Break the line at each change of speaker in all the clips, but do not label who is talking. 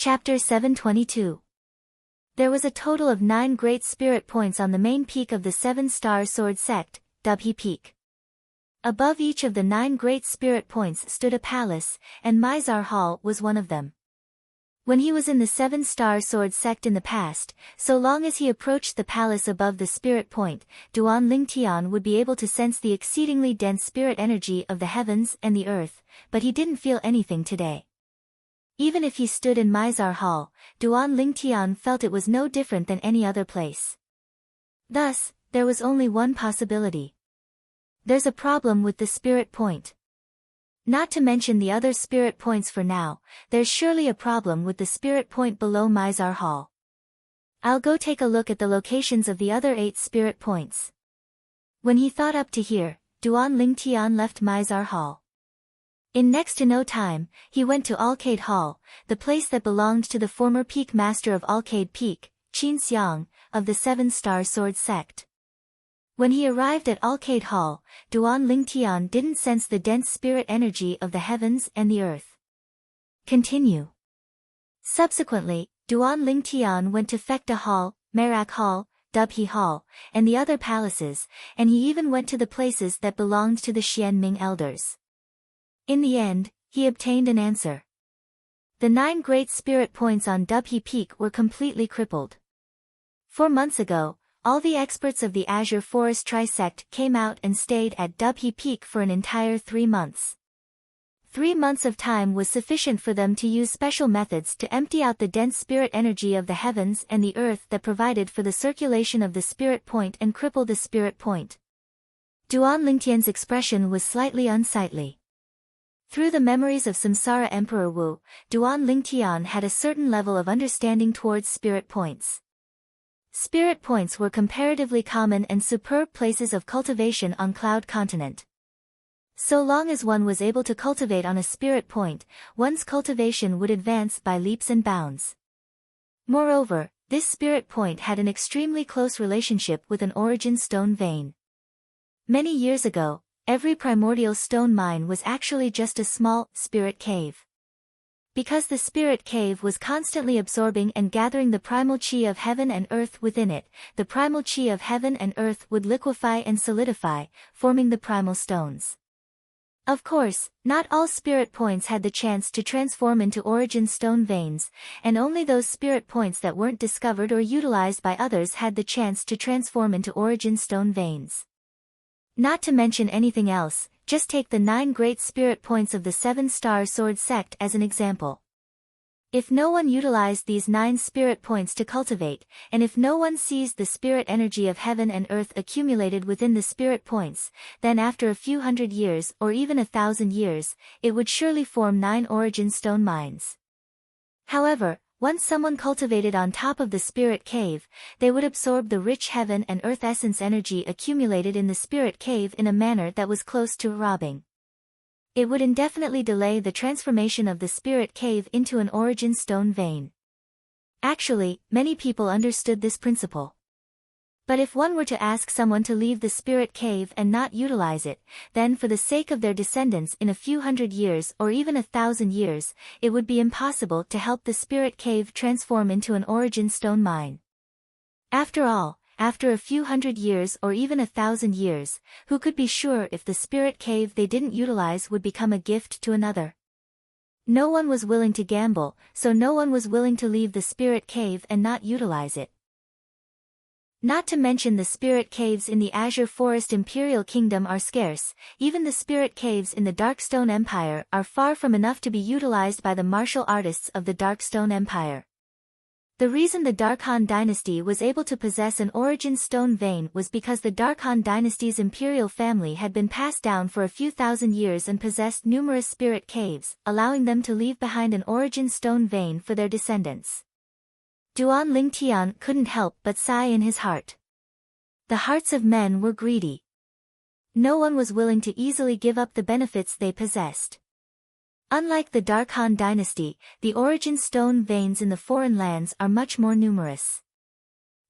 Chapter 722. There was a total of 9 great spirit points on the main peak of the 7-star sword sect, Dubhe Peak. Above each of the 9 great spirit points stood a palace, and Mizar Hall was one of them. When he was in the 7-star sword sect in the past, so long as he approached the palace above the spirit point, Duan Lingtian would be able to sense the exceedingly dense spirit energy of the heavens and the earth, but he didn't feel anything today. Even if he stood in Mizar Hall, Duan Lingtian felt it was no different than any other place. Thus, there was only one possibility. There's a problem with the spirit point. Not to mention the other spirit points for now, there's surely a problem with the spirit point below Mizar Hall. I'll go take a look at the locations of the other 8 spirit points. When he thought up to here, Duan Lingtian left Mizar Hall. In next to no time, he went to Alcade Hall, the place that belonged to the former peak master of Alcade Peak, Qin Xiang, of the 7-star sword sect. When he arrived at Alcade Hall, Duan Lingtian didn't sense the dense spirit energy of the heavens and the earth. Continue. Subsequently, Duan Lingtian went to Fekta Hall, Merak Hall, Dubhe Hall, and the other palaces, and he even went to the places that belonged to the Xianming elders. In the end, he obtained an answer. The 9 great spirit points on Dubhe Peak were completely crippled. 4 months ago, all the experts of the Azure Forest Trisect came out and stayed at Dubhe Peak for an entire 3 months. 3 months of time was sufficient for them to use special methods to empty out the dense spirit energy of the heavens and the earth that provided for the circulation of the spirit point and cripple the spirit point. Duan Lingtian's expression was slightly unsightly. Through the memories of Samsara Emperor Wu, Duan Lingtian had a certain level of understanding towards spirit points. Spirit points were comparatively common and superb places of cultivation on Cloud Continent. So long as one was able to cultivate on a spirit point, one's cultivation would advance by leaps and bounds. Moreover, this spirit point had an extremely close relationship with an origin stone vein. Many years ago, every primordial stone mine was actually just a small, spirit cave. Because the spirit cave was constantly absorbing and gathering the primal chi of heaven and earth within it, the primal chi of heaven and earth would liquefy and solidify, forming the primal stones. Of course, not all spirit points had the chance to transform into origin stone veins, and only those spirit points that weren't discovered or utilized by others had the chance to transform into origin stone veins. Not to mention anything else, just take the 9 great spirit points of the 7-star sword sect as an example. If no one utilized these 9 spirit points to cultivate, and if no one seized the spirit energy of heaven and earth accumulated within the spirit points, then after a few hundred years or even 1,000 years, it would surely form 9 origin stone mines. However, once someone cultivated on top of the spirit cave, they would absorb the rich heaven and earth essence energy accumulated in the spirit cave in a manner that was close to robbing. It would indefinitely delay the transformation of the spirit cave into an origin stone vein. Actually, many people understood this principle. But if one were to ask someone to leave the spirit cave and not utilize it, then for the sake of their descendants in a few hundred years or even 1,000 years, it would be impossible to help the spirit cave transform into an origin stone mine. After all, after a few hundred years or even 1,000 years, who could be sure if the spirit cave they didn't utilize would become a gift to another? No one was willing to gamble, so no one was willing to leave the spirit cave and not utilize it. Not to mention the spirit caves in the Azure Forest Imperial Kingdom are scarce, even the spirit caves in the Darkstone Empire are far from enough to be utilized by the martial artists of the Darkstone Empire. The reason the Darkhan dynasty was able to possess an origin stone vein was because the Darkhan dynasty's imperial family had been passed down for a few thousand years and possessed numerous spirit caves, allowing them to leave behind an origin stone vein for their descendants. Duan Lingtian couldn't help but sigh in his heart. The hearts of men were greedy. No one was willing to easily give up the benefits they possessed. Unlike the Darkhan dynasty, the origin stone veins in the foreign lands are much more numerous.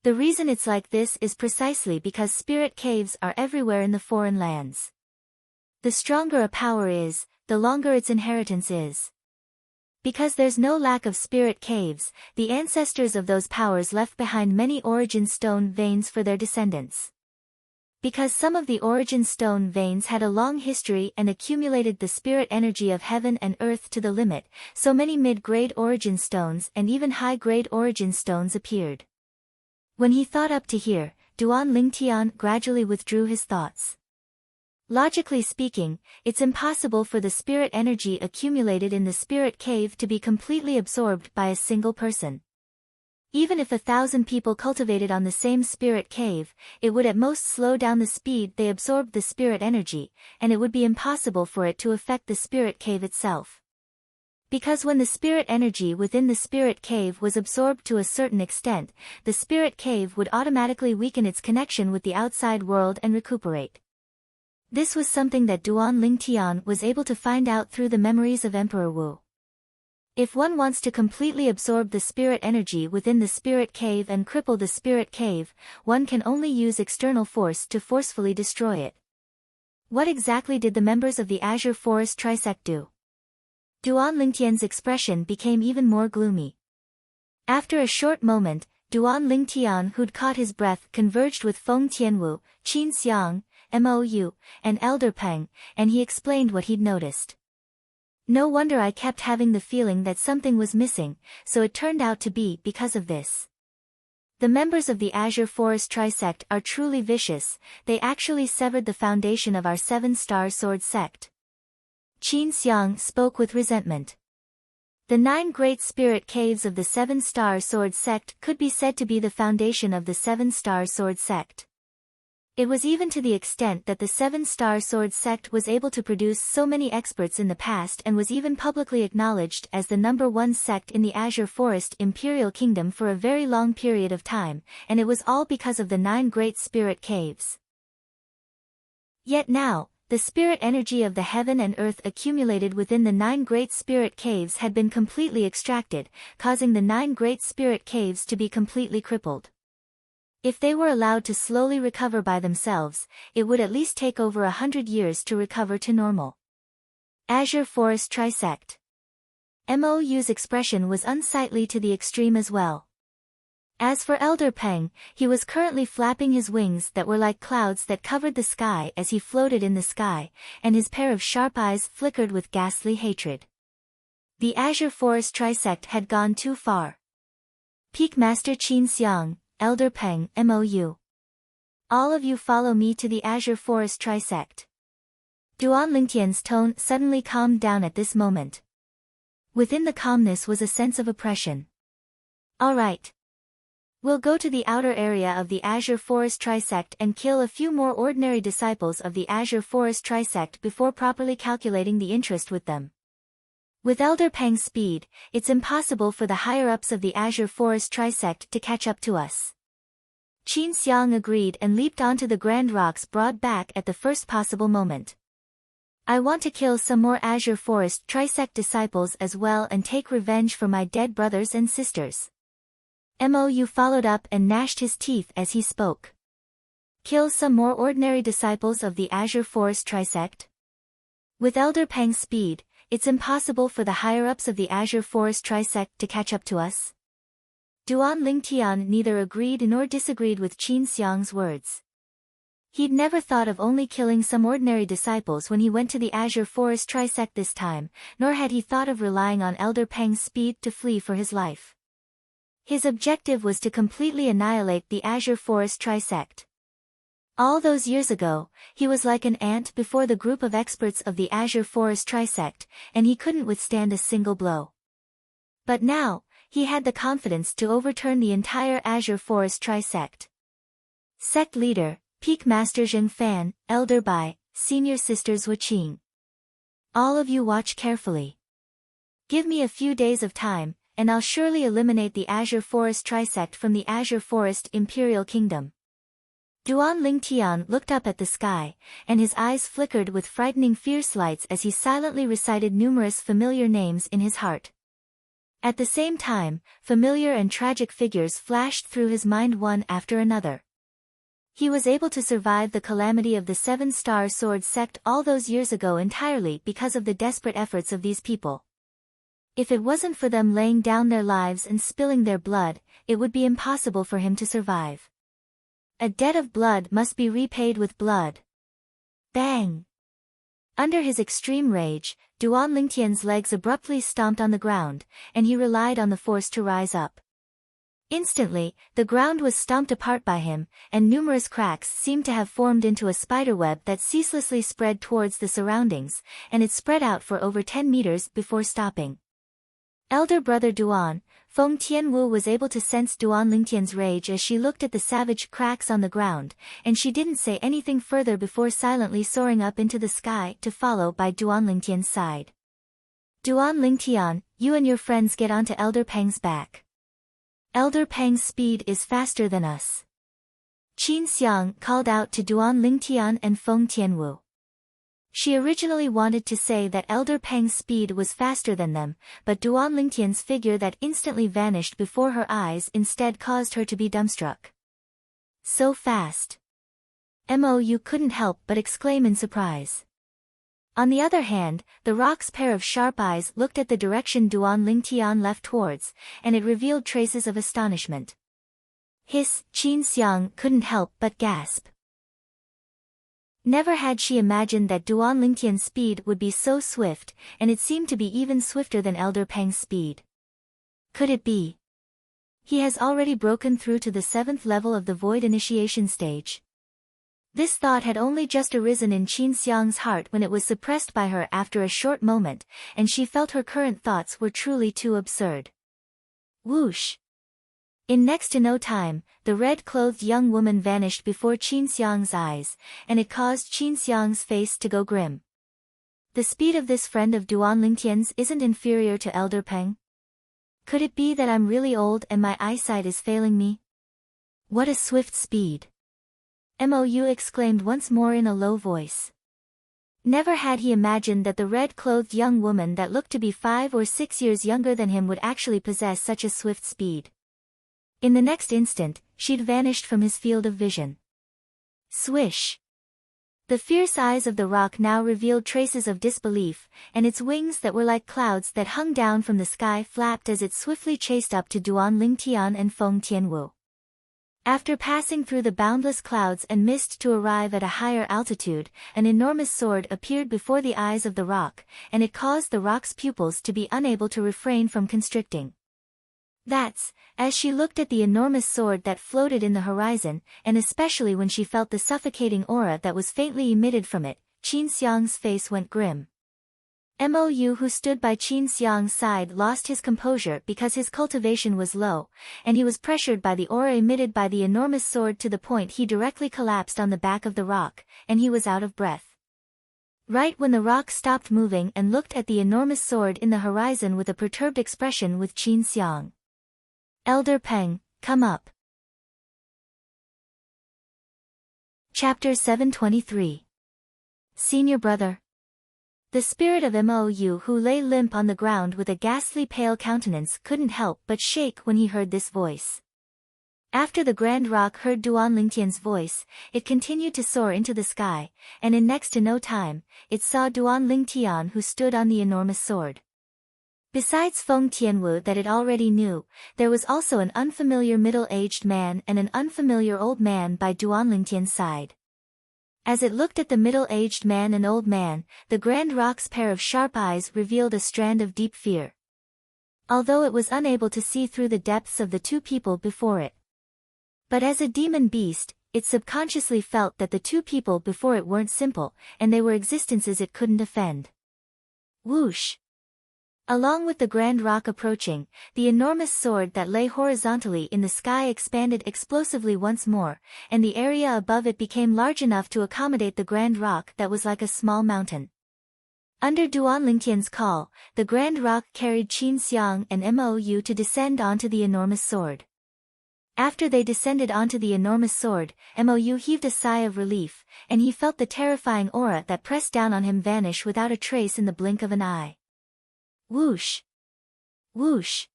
The reason it's like this is precisely because spirit caves are everywhere in the foreign lands. The stronger a power is, the longer its inheritance is. Because there's no lack of spirit caves, the ancestors of those powers left behind many origin stone veins for their descendants. Because some of the origin stone veins had a long history and accumulated the spirit energy of heaven and earth to the limit, so many mid-grade origin stones and even high-grade origin stones appeared. When he thought up to here, Duan Lingtian gradually withdrew his thoughts. Logically speaking, it's impossible for the spirit energy accumulated in the spirit cave to be completely absorbed by a single person. Even if 1,000 people cultivated on the same spirit cave, it would at most slow down the speed they absorbed the spirit energy, and it would be impossible for it to affect the spirit cave itself. Because when the spirit energy within the spirit cave was absorbed to a certain extent, the spirit cave would automatically weaken its connection with the outside world and recuperate. This was something that Duan Lingtian was able to find out through the memories of Emperor Wu. If one wants to completely absorb the spirit energy within the spirit cave and cripple the spirit cave, one can only use external force to forcefully destroy it. What exactly did the members of the Azure Forest Trisect do? Duan Lingtian's expression became even more gloomy. After a short moment, Duan Lingtian, who'd caught his breath, converged with Feng Tianwu, Qin Xiang, Mou, and Elder Peng, and he explained what he'd noticed. No wonder I kept having the feeling that something was missing, so it turned out to be because of this. The members of the Azure Forest Trisect are truly vicious, they actually severed the foundation of our 7-star sword sect. Qin Xiang spoke with resentment. The 9 great spirit caves of the 7-star sword sect could be said to be the foundation of the 7-star sword sect. It was even to the extent that the 7-star sword sect was able to produce so many experts in the past and was even publicly acknowledged as the #1 sect in the Azure Forest Imperial Kingdom for a very long period of time, and it was all because of the 9 great spirit caves. Yet now, the spirit energy of the heaven and earth accumulated within the 9 great spirit caves had been completely extracted, causing the 9 great spirit caves to be completely crippled. If they were allowed to slowly recover by themselves, it would at least take over 100 years to recover to normal. Azure Forest Trisect. Mou's expression was unsightly to the extreme as well. As for Elder Peng, he was currently flapping his wings that were like clouds that covered the sky as he floated in the sky, and his pair of sharp eyes flickered with ghastly hatred. The Azure Forest Trisect had gone too far. Peak Master Qin Xiang, Elder Peng, Mou. All of you follow me to the Azure Forest Trisect. Duan Lingtian's tone suddenly calmed down at this moment. Within the calmness was a sense of oppression. All right. We'll go to the outer area of the Azure Forest Trisect and kill a few more ordinary disciples of the Azure Forest Trisect before properly calculating the interest with them. With Elder Peng's speed, it's impossible for the higher-ups of the Azure Forest Trisect to catch up to us. Qin Xiang agreed and leaped onto the Grand Rock's broad back at the first possible moment. I want to kill some more Azure Forest Trisect disciples as well and take revenge for my dead brothers and sisters. Mou followed up and gnashed his teeth as he spoke. Kill some more ordinary disciples of the Azure Forest Trisect? With Elder Peng's speed, it's impossible for the higher-ups of the Azure Forest Trisect to catch up to us. Duan Lingtian neither agreed nor disagreed with Qin Xiang's words. He'd never thought of only killing some ordinary disciples when he went to the Azure Forest Trisect this time, nor had he thought of relying on Elder Peng's speed to flee for his life. His objective was to completely annihilate the Azure Forest Trisect. All those years ago, he was like an ant before the group of experts of the Azure Forest Trisect, and he couldn't withstand a single blow. But now, he had the confidence to overturn the entire Azure Forest Trisect. Sect Leader, Peak Master Zheng Fan, Elder Bai, Senior Sisters Wuqing. All of you watch carefully. Give me a few days of time, and I'll surely eliminate the Azure Forest Trisect from the Azure Forest Imperial Kingdom. Duan Lingtian looked up at the sky, and his eyes flickered with frightening fierce lights as he silently recited numerous familiar names in his heart. At the same time, familiar and tragic figures flashed through his mind one after another. He was able to survive the calamity of the 7-star sword sect all those years ago entirely because of the desperate efforts of these people. If it wasn't for them laying down their lives and spilling their blood, it would be impossible for him to survive. A debt of blood must be repaid with blood. Bang! Under his extreme rage, Duan Lingtian's legs abruptly stomped on the ground, and he relied on the force to rise up. Instantly, the ground was stomped apart by him, and numerous cracks seemed to have formed into a spiderweb that ceaselessly spread towards the surroundings, and it spread out for over 10 meters before stopping. Elder brother Duan, Feng Tianwu, was able to sense Duan Lingtian's rage as she looked at the savage cracks on the ground, and she didn't say anything further before silently soaring up into the sky to follow by Duan Lingtian's side. Duan Lingtian, you and your friends get onto Elder Peng's back. Elder Peng's speed is faster than us. Qin Xiang called out to Duan Lingtian and Feng Tianwu. She originally wanted to say that Elder Peng's speed was faster than them, but Duan Lingtian's figure that instantly vanished before her eyes instead caused her to be dumbstruck. So fast! Mou couldn't help but exclaim in surprise. On the other hand, the rock's pair of sharp eyes looked at the direction Duan Lingtian left towards, and it revealed traces of astonishment. Hiss! Qin Xiang couldn't help but gasp. Never had she imagined that Duan Lingtian's speed would be so swift, and it seemed to be even swifter than Elder Peng's speed. Could it be? He has already broken through to the 7th level of the Void Initiation stage. This thought had only just arisen in Qin Xiang's heart when it was suppressed by her after a short moment, and she felt her current thoughts were truly too absurd. Whoosh! In next to no time, the red-clothed young woman vanished before Qin Xiang's eyes, and it caused Qin Xiang's face to go grim. The speed of this friend of Duan Lingtian's isn't inferior to Elder Peng? Could it be that I'm really old and my eyesight is failing me? What a swift speed! Mou exclaimed once more in a low voice. Never had he imagined that the red-clothed young woman that looked to be 5 or 6 years younger than him would actually possess such a swift speed. In the next instant, she'd vanished from his field of vision. Swish! The fierce eyes of the rock now revealed traces of disbelief, and its wings that were like clouds that hung down from the sky flapped as it swiftly chased up to Duan Lingtian and Feng Tianwu. After passing through the boundless clouds and mist to arrive at a higher altitude, an enormous sword appeared before the eyes of the rock, and it caused the rock's pupils to be unable to refrain from constricting. That's, as she looked at the enormous sword that floated in the horizon, and especially when she felt the suffocating aura that was faintly emitted from it, Qin Xiang's face went grim. Mou, who stood by Qin Xiang's side, lost his composure because his cultivation was low, and he was pressured by the aura emitted by the enormous sword to the point he directly collapsed on the back of the rock, and he was out of breath. Right when the rock stopped moving and looked at the enormous sword in the horizon with a perturbed expression with Qin Xiang. Elder Peng, come up. Chapter 723. Senior Brother. The spirit of Mou, who lay limp on the ground with a ghastly pale countenance, couldn't help but shake when he heard this voice. After the Grand Rock heard Duan Lingtian's voice, it continued to soar into the sky, and in next to no time, it saw Duan Lingtian, who stood on the enormous sword. Besides Feng Tianwu that it already knew, there was also an unfamiliar middle-aged man and an unfamiliar old man by Duan Lingtian's side. As it looked at the middle-aged man and old man, the Grand Rock's pair of sharp eyes revealed a strand of deep fear. Although it was unable to see through the depths of the two people before it. But as a demon beast, it subconsciously felt that the two people before it weren't simple, and they were existences it couldn't offend. Whoosh! Along with the Grand Rock approaching, the enormous sword that lay horizontally in the sky expanded explosively once more, and the area above it became large enough to accommodate the Grand Rock that was like a small mountain. Under Duan Lingtian's call, the Grand Rock carried Qin Xiang and Mou to descend onto the enormous sword. After they descended onto the enormous sword, Mou heaved a sigh of relief, and he felt the terrifying aura that pressed down on him vanish without a trace in the blink of an eye. Whoosh! Whoosh!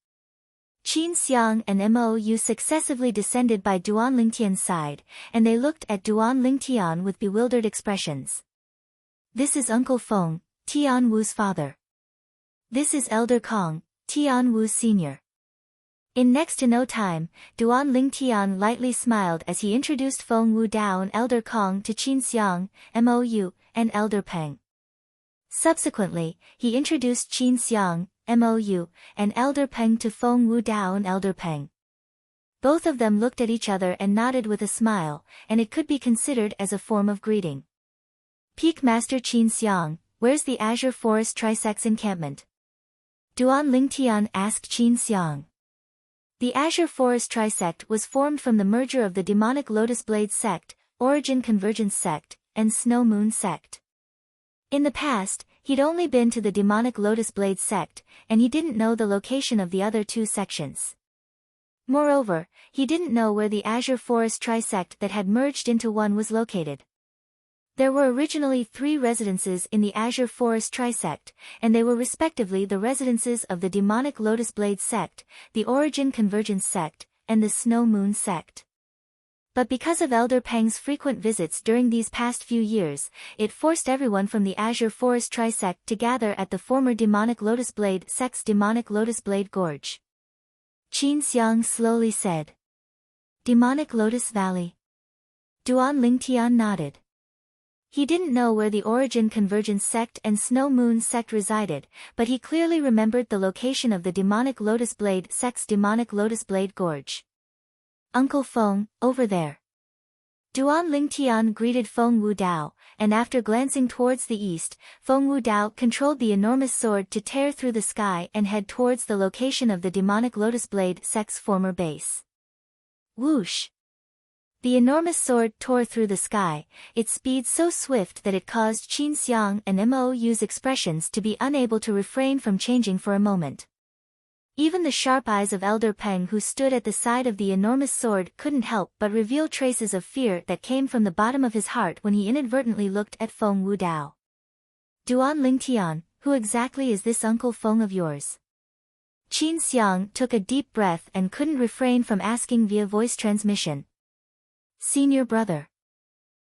Qin Xiang and Mou successively descended by Duan Lingtian's side, and they looked at Duan Lingtian with bewildered expressions. This is Uncle Feng, Tian Wu's father. This is Elder Kong, Tian Wu Sr. In next to no time, Duan Ling Tian lightly smiled as he introduced Feng Wu Dao and Elder Kong to Qin Xiang, Mou, and Elder Peng. Subsequently, he introduced Qin Xiang, Mou, and Elder Peng to Feng Wu Dao and Elder Peng. Both of them looked at each other and nodded with a smile, and it could be considered as a form of greeting. Peak Master Qin Xiang, where's the Azure Forest Trisect's encampment? Duan Ling Tian asked Qin Xiang. The Azure Forest Trisect was formed from the merger of the Demonic Lotus Blade Sect, Origin Convergence Sect, and Snow Moon Sect. In the past, he'd only been to the Demonic Lotus Blade Sect, and he didn't know the location of the other two sections. Moreover, he didn't know where the Azure Forest Trisect that had merged into one was located. There were originally 3 residences in the Azure Forest Trisect, and they were respectively the residences of the Demonic Lotus Blade Sect, the Origin Convergence Sect, and the Snow Moon Sect. But because of Elder Peng's frequent visits during these past few years, it forced everyone from the Azure Forest Trisect to gather at the former Demonic Lotus Blade Sect's Demonic Lotus Blade Gorge. Qin Xiang slowly said. Demonic Lotus Valley. Duan Ling Tian nodded. He didn't know where the Origin Convergence Sect and Snow Moon Sect resided, but he clearly remembered the location of the Demonic Lotus Blade Sect's Demonic Lotus Blade Gorge. Uncle Feng, over there. Duan Ling Tian greeted Feng Wu Dao, and after glancing towards the east, Feng Wu Dao controlled the enormous sword to tear through the sky and head towards the location of the Demonic Lotus Blade Sect's former base. Whoosh! The enormous sword tore through the sky, its speed so swift that it caused Qin Xiang and Mou's expressions to be unable to refrain from changing for a moment. Even the sharp eyes of Elder Peng who stood at the side of the enormous sword couldn't help but reveal traces of fear that came from the bottom of his heart when he inadvertently looked at Feng Wu Dao. Duan Ling Tian, who exactly is this Uncle Feng of yours? Qin Xiang took a deep breath and couldn't refrain from asking via voice transmission. Senior brother.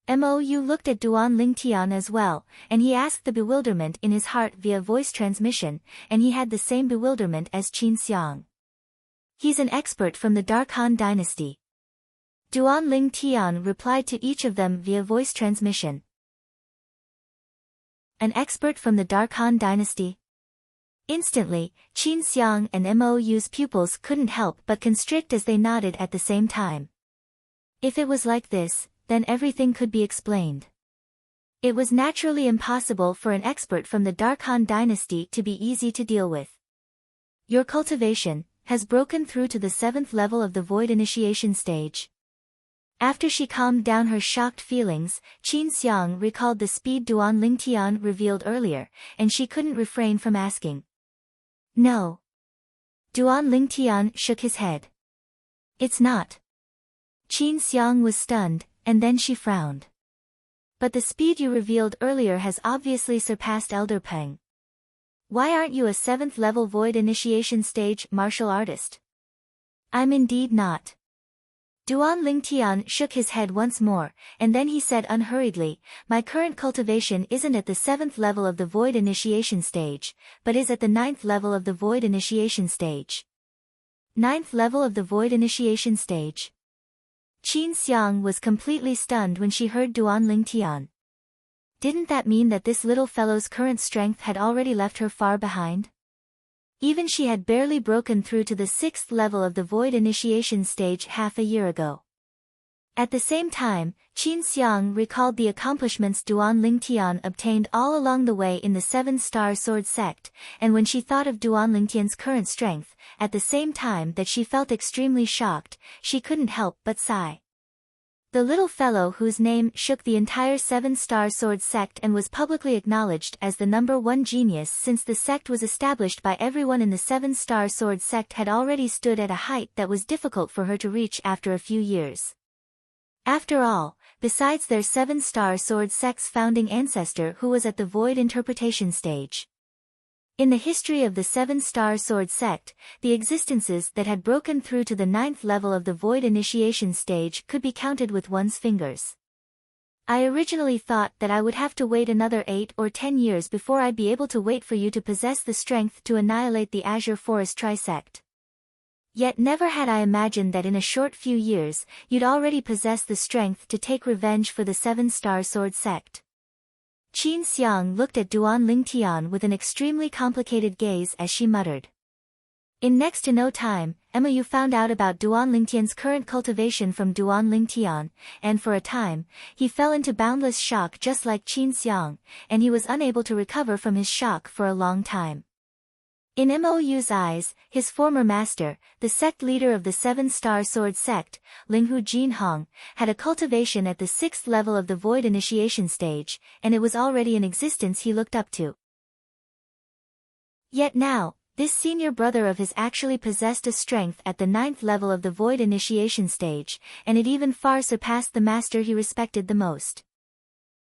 Mou looked at Duan Ling Tian as well, and he asked the bewilderment in his heart via voice transmission, and he had the same bewilderment as Qin Xiang. He's an expert from the Dark Han dynasty. Duan Ling Tian replied to each of them via voice transmission. An expert from the Dark Han dynasty? Instantly, Qin Xiang and Mou's pupils couldn't help but constrict as they nodded at the same time. If it was like this, then everything could be explained. It was naturally impossible for an expert from the Dark Han dynasty to be easy to deal with. Your cultivation has broken through to the 7th level of the Void Initiation stage. After she calmed down her shocked feelings, Qin Xiang recalled the speed Duan Ling Tian revealed earlier, and she couldn't refrain from asking. No. Duan Ling Tian shook his head. It's not. Qin Xiang was stunned, and then she frowned. But the speed you revealed earlier has obviously surpassed Elder Peng. Why aren't you a 7th level Void Initiation stage martial artist? I'm indeed not. Duan Ling Tian shook his head once more, and then he said unhurriedly, my current cultivation isn't at the 7th level of the Void Initiation stage, but is at the 9th level of the Void Initiation stage. 9th level of the Void Initiation stage. Qin Xiang was completely stunned when she heard Duan Ling Tian. Didn't that mean that this little fellow's current strength had already left her far behind? Even she had barely broken through to the 6th level of the Void Initiation stage half a year ago. At the same time, Qin Xiang recalled the accomplishments Duan Ling Tian obtained all along the way in the 7-star sword sect, and when she thought of Duan Ling Tian's current strength, at the same time that she felt extremely shocked, she couldn't help but sigh. The little fellow whose name shook the entire 7-star sword sect and was publicly acknowledged as the #1 genius since the sect was established by everyone in the 7-star sword sect had already stood at a height that was difficult for her to reach after a few years. After all, besides their 7-star sword sect's founding ancestor who was at the Void Interpretation stage. In the history of the 7-star sword sect, the existences that had broken through to the 9th level of the Void Initiation stage could be counted with one's fingers. I originally thought that I would have to wait another 8 or 10 years before I'd be able to wait for you to possess the strength to annihilate the Azure Forest Trisect. Yet never had I imagined that in a short few years, you'd already possess the strength to take revenge for the Seven-Star Sword Sect. Qin Xiang looked at Duan Lingtian with an extremely complicated gaze as she muttered. In next to no time, Yu found out about Duan Lingtian's current cultivation from Duan Lingtian, and for a time, he fell into boundless shock just like Qin Xiang, and he was unable to recover from his shock for a long time. In Mou's eyes, his former master, the sect leader of the Seven-Star Sword Sect, Linghu Jinhong, had a cultivation at the 6th level of the Void Initiation stage, and it was already an existence he looked up to. Yet now, this senior brother of his actually possessed a strength at the 9th level of the Void Initiation stage, and it even far surpassed the master he respected the most.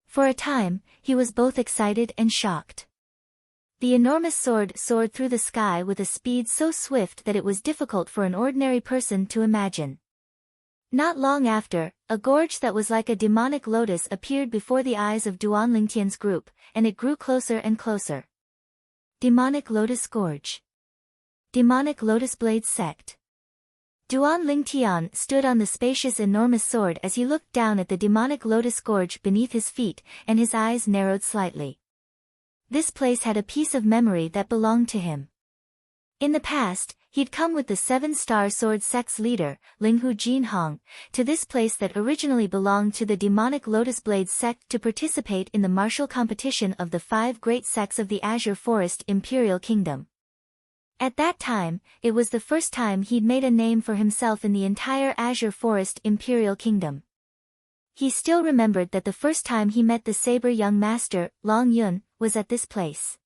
For a time, he was both excited and shocked. The enormous sword soared through the sky with a speed so swift that it was difficult for an ordinary person to imagine. Not long after, a gorge that was like a demonic lotus appeared before the eyes of Duan Lingtian's group, and it grew closer and closer. Demonic Lotus Gorge. Demonic Lotus Blade Sect. Duan Lingtian stood on the spacious enormous sword as he looked down at the demonic lotus gorge beneath his feet, and his eyes narrowed slightly. This place had a piece of memory that belonged to him. In the past, he'd come with the Seven-Star Sword Sect's leader, Linghu Jinhong, to this place that originally belonged to the demonic Lotus Blade sect to participate in the martial competition of the 5 great sects of the Azure Forest Imperial Kingdom. At that time, it was the first time he'd made a name for himself in the entire Azure Forest Imperial Kingdom. He still remembered that the first time he met the saber young master, Long Yun, was at this place.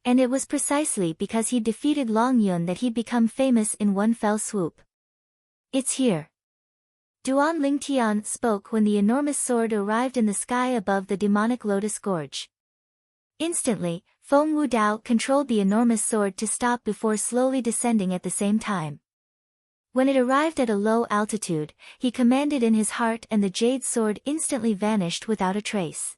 And it was precisely because he'd defeated Long Yun that he'd become famous in one fell swoop. It's here. Duan Lingtian spoke when the enormous sword arrived in the sky above the demonic lotus gorge. Instantly, Feng Wudao controlled the enormous sword to stop before slowly descending at the same time. When it arrived at a low altitude, he commanded in his heart and the jade sword instantly vanished without a trace.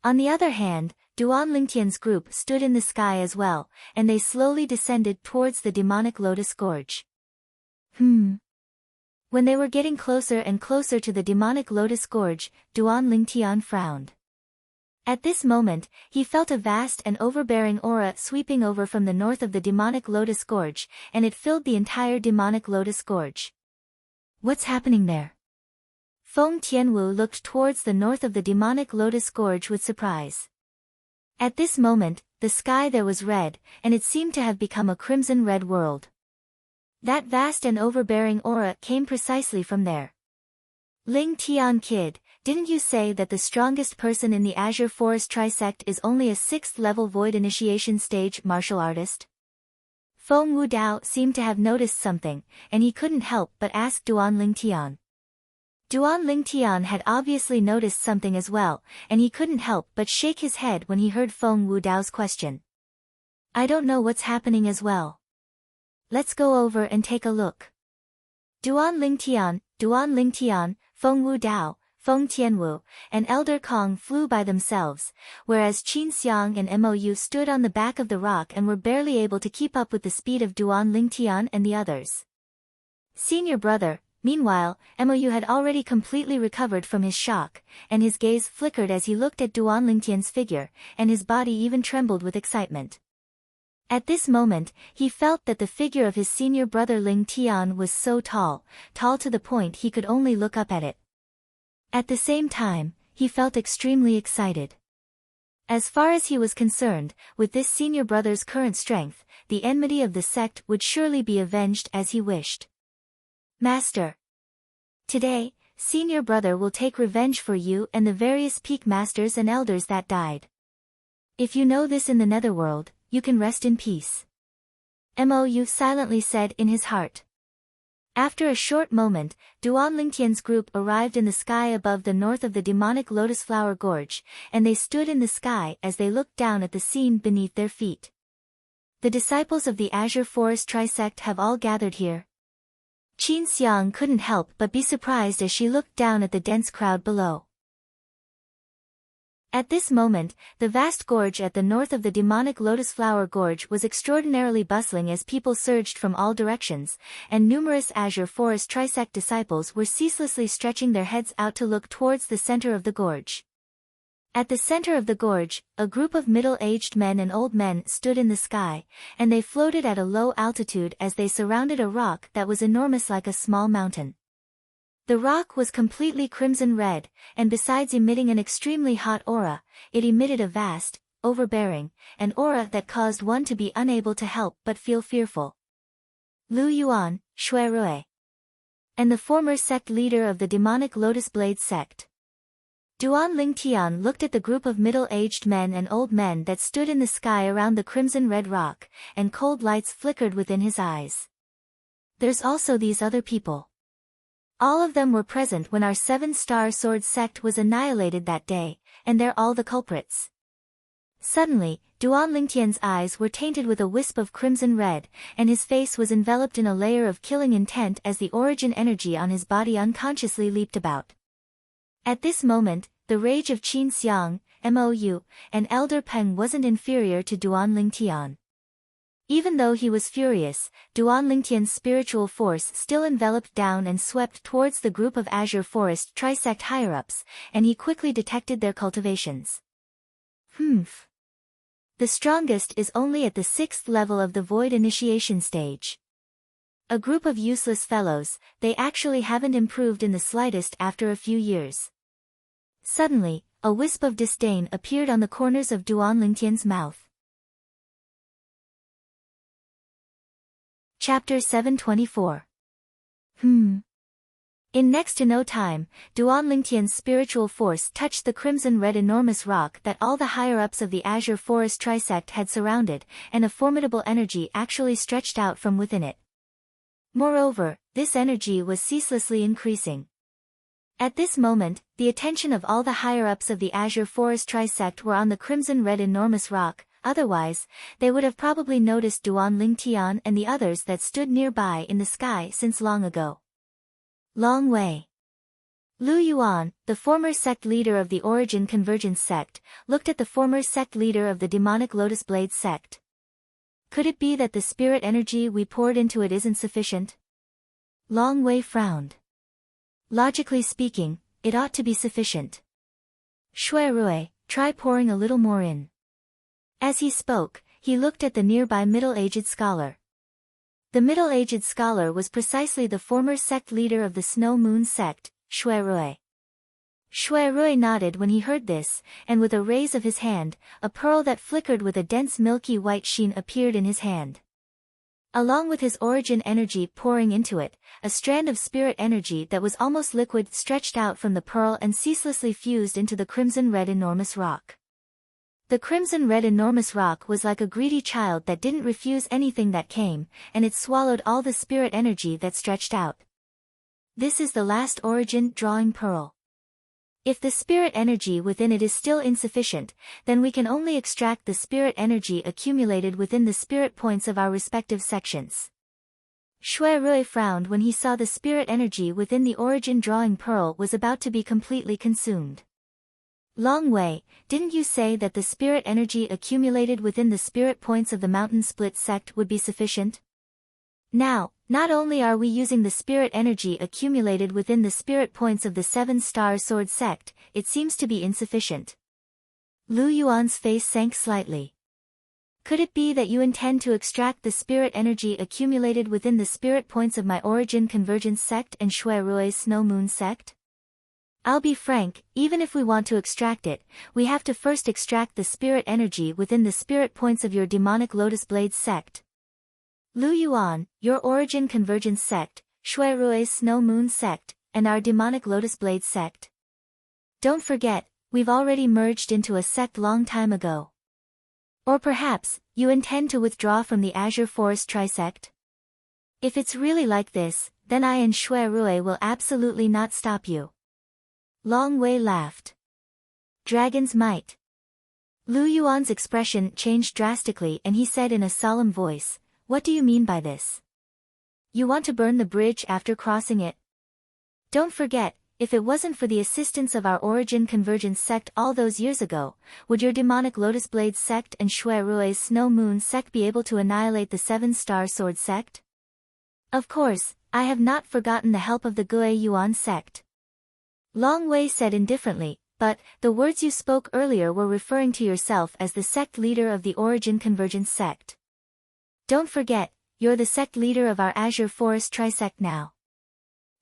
On the other hand, Duan Lingtian's group stood in the sky as well, and they slowly descended towards the demonic lotus gorge. When they were getting closer and closer to the demonic lotus gorge, Duan Lingtian frowned. At this moment, he felt a vast and overbearing aura sweeping over from the north of the demonic lotus gorge, and it filled the entire demonic lotus gorge. What's happening there? Feng Tianwu looked towards the north of the demonic lotus gorge with surprise. At this moment, the sky there was red, and it seemed to have become a crimson-red world. That vast and overbearing aura came precisely from there. Ling Tian kid, didn't you say that the strongest person in the Azure Forest Trisect is only a 6th level Void Initiation stage martial artist? Feng Wudao seemed to have noticed something, and he couldn't help but ask Duan Lingtian. Duan Lingtian had obviously noticed something as well, and he couldn't help but shake his head when he heard Feng Wudao's question. I don't know what's happening as well. Let's go over and take a look. Duan Lingtian, Feng Wudao, Feng Tianwu, and Elder Kong flew by themselves, whereas Qin Xiang and Mou stood on the back of the rock and were barely able to keep up with the speed of Duan Lingtian and the others. Senior brother, meanwhile, Mou had already completely recovered from his shock, and his gaze flickered as he looked at Duan Lingtian's figure, and his body even trembled with excitement. At this moment, he felt that the figure of his senior brother Ling Tian was so tall to the point he could only look up at it. At the same time, he felt extremely excited. As far as he was concerned, with this senior brother's current strength, the enmity of the sect would surely be avenged as he wished. Master. Today, senior brother will take revenge for you and the various peak masters and elders that died. If you know this in the netherworld, you can rest in peace. Mou silently said in his heart. After a short moment, Duan Lingtian's group arrived in the sky above the north of the demonic lotus flower gorge, and they stood in the sky as they looked down at the scene beneath their feet. The disciples of the Azure Forest Trisect have all gathered here. Qin Xiang couldn't help but be surprised as she looked down at the dense crowd below. At this moment, the vast gorge at the north of the demonic lotus flower gorge was extraordinarily bustling as people surged from all directions, and numerous Azure Forest Trisect disciples were ceaselessly stretching their heads out to look towards the center of the gorge. At the center of the gorge, a group of middle-aged men and old men stood in the sky, and they floated at a low altitude as they surrounded a rock that was enormous like a small mountain. The rock was completely crimson red, and besides emitting an extremely hot aura, it emitted a vast, overbearing, an aura that caused one to be unable to help but feel fearful. Lu Yuan, Shui Rui, and the former sect leader of the demonic Lotus Blade sect. Duan Lingtian looked at the group of middle-aged men and old men that stood in the sky around the crimson red rock, and cold lights flickered within his eyes. There's also these other people. All of them were present when our 7-star sword sect was annihilated that day, and they're all the culprits. Suddenly, Duan Lingtian's eyes were tainted with a wisp of crimson red, and his face was enveloped in a layer of killing intent as the origin energy on his body unconsciously leaped about. At this moment, the rage of Qin Xiang, Mou, and Elder Peng wasn't inferior to Duan Lingtian. Even though he was furious, Duan Lingtian's spiritual force still enveloped down and swept towards the group of Azure Forest Trisect higher-ups, and he quickly detected their cultivations. The strongest is only at the 6th level of the Void Initiation stage. A group of useless fellows, they actually haven't improved in the slightest after a few years. Suddenly, a wisp of disdain appeared on the corners of Duan Lingtian's mouth. Chapter 724. In next to no time, Duan Lingtian's spiritual force touched the crimson-red enormous rock that all the higher-ups of the Azure Forest Trisect had surrounded, and a formidable energy actually stretched out from within it. Moreover, this energy was ceaselessly increasing. At this moment, the attention of all the higher-ups of the Azure Forest Trisect were on the crimson-red enormous rock. Otherwise, they would have probably noticed Duan Lingtian and the others that stood nearby in the sky since long ago. Long Wei. Lu Yuan, the former sect leader of the Origin Convergence sect, looked at the former sect leader of the demonic Lotus Blade sect. Could it be that the spirit energy we poured into it isn't sufficient? Long Wei frowned. Logically speaking, it ought to be sufficient. Shui Rui, try pouring a little more in. As he spoke, he looked at the nearby middle-aged scholar. The middle-aged scholar was precisely the former sect leader of the Snow Moon sect, Shui Rui. Shui Rui nodded when he heard this, and with a raise of his hand, a pearl that flickered with a dense milky white sheen appeared in his hand. Along with his origin energy pouring into it, a strand of spirit energy that was almost liquid stretched out from the pearl and ceaselessly fused into the crimson-red enormous rock. The crimson-red enormous rock was like a greedy child that didn't refuse anything that came, and it swallowed all the spirit energy that stretched out. This is the last origin drawing pearl. If the spirit energy within it is still insufficient, then we can only extract the spirit energy accumulated within the spirit points of our respective sections. Shui Rui frowned when he saw the spirit energy within the origin drawing pearl was about to be completely consumed. Long Wei, didn't you say that the spirit energy accumulated within the spirit points of the Mountain Split sect would be sufficient? Now, not only are we using the spirit energy accumulated within the spirit points of the 7-star sword sect, it seems to be insufficient. Lu Yuan's face sank slightly. Could it be that you intend to extract the spirit energy accumulated within the spirit points of my Origin Convergence sect and Shui Rui's Snow Moon sect? I'll be frank, even if we want to extract it, we have to first extract the spirit energy within the spirit points of your demonic Lotus Blade sect. Lu Yuan, your Origin Convergence sect, Shui Rui's Snow Moon sect, and our demonic Lotus Blade sect. Don't forget, we've already merged into a sect long time ago. Or perhaps, you intend to withdraw from the Azure Forest Trisect? If it's really like this, then I and Shui Rui will absolutely not stop you. Long Wei laughed. Dragon's might. Lu Yuan's expression changed drastically and he said in a solemn voice, what do you mean by this? You want to burn the bridge after crossing it? Don't forget, if it wasn't for the assistance of our Origin Convergence sect all those years ago, would your demonic Lotus Blade sect and Shui Rui's Snow Moon sect be able to annihilate the Seven-Star Sword sect? Of course, I have not forgotten the help of the Gue Yuan sect. Long Wei said indifferently, but the words you spoke earlier were referring to yourself as the sect leader of the Origin Convergence sect. Don't forget, you're the sect leader of our Azure Forest Trisect now.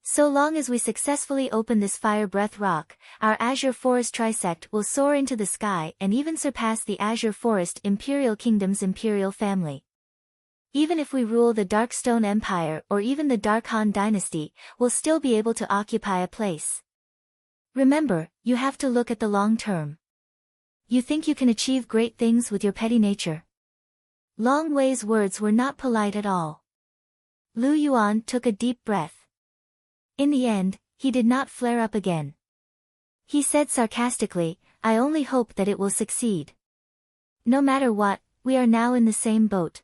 So long as we successfully open this Fire Breath Rock, our Azure Forest Trisect will soar into the sky and even surpass the Azure Forest Imperial Kingdom's imperial family. Even if we rule the Darkstone Empire or even the Dark Han Dynasty, we'll still be able to occupy a place. Remember, you have to look at the long term. You think you can achieve great things with your petty nature? Long Wei's words were not polite at all. Lu Yuan took a deep breath. In the end, he did not flare up again. He said sarcastically, I only hope that it will succeed. No matter what, we are now in the same boat.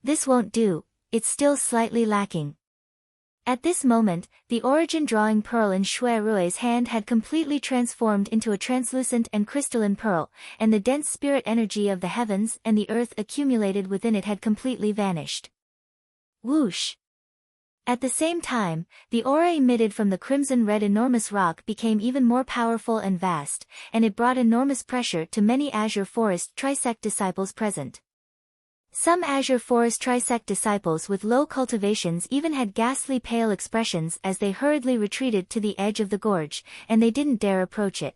This won't do, it's still slightly lacking. At this moment, the origin drawing pearl in Shui Rui's hand had completely transformed into a translucent and crystalline pearl, and the dense spirit energy of the heavens and the earth accumulated within it had completely vanished. Whoosh! At the same time, the aura emitted from the crimson-red enormous rock became even more powerful and vast, and it brought enormous pressure to many Azure Forest Trisect disciples present. Some Azure Forest Trisect disciples with low cultivations even had ghastly pale expressions as they hurriedly retreated to the edge of the gorge, and they didn't dare approach it.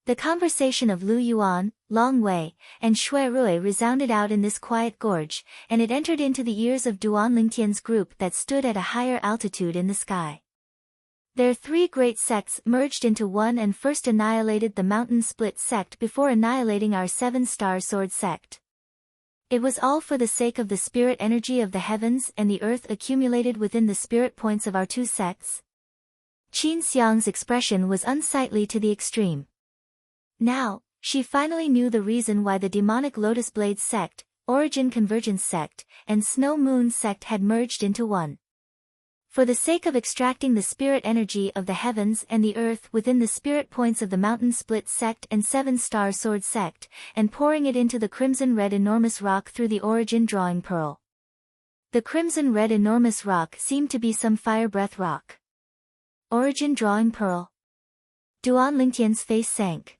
The conversation of Lu Yuan, Long Wei, and Shui Rui resounded out in this quiet gorge, and it entered into the ears of Duan Lingtian's group that stood at a higher altitude in the sky. Their three great sects merged into one and first annihilated the Mountain Split sect before annihilating our Seven-Star Sword sect. It was all for the sake of the spirit energy of the heavens and the earth accumulated within the spirit points of our two sects. Qin Xiang's expression was unsightly to the extreme. Now, she finally knew the reason why the demonic Lotus Blade sect, Origin Convergence sect, and Snow Moon sect had merged into one. For the sake of extracting the spirit energy of the heavens and the earth within the spirit points of the Mountain Split sect and Seven-Star Sword sect, and pouring it into the crimson-red enormous rock through the origin drawing pearl. The crimson-red enormous rock seemed to be some fire breath rock. Origin drawing pearl. Duan Lingtian's face sank.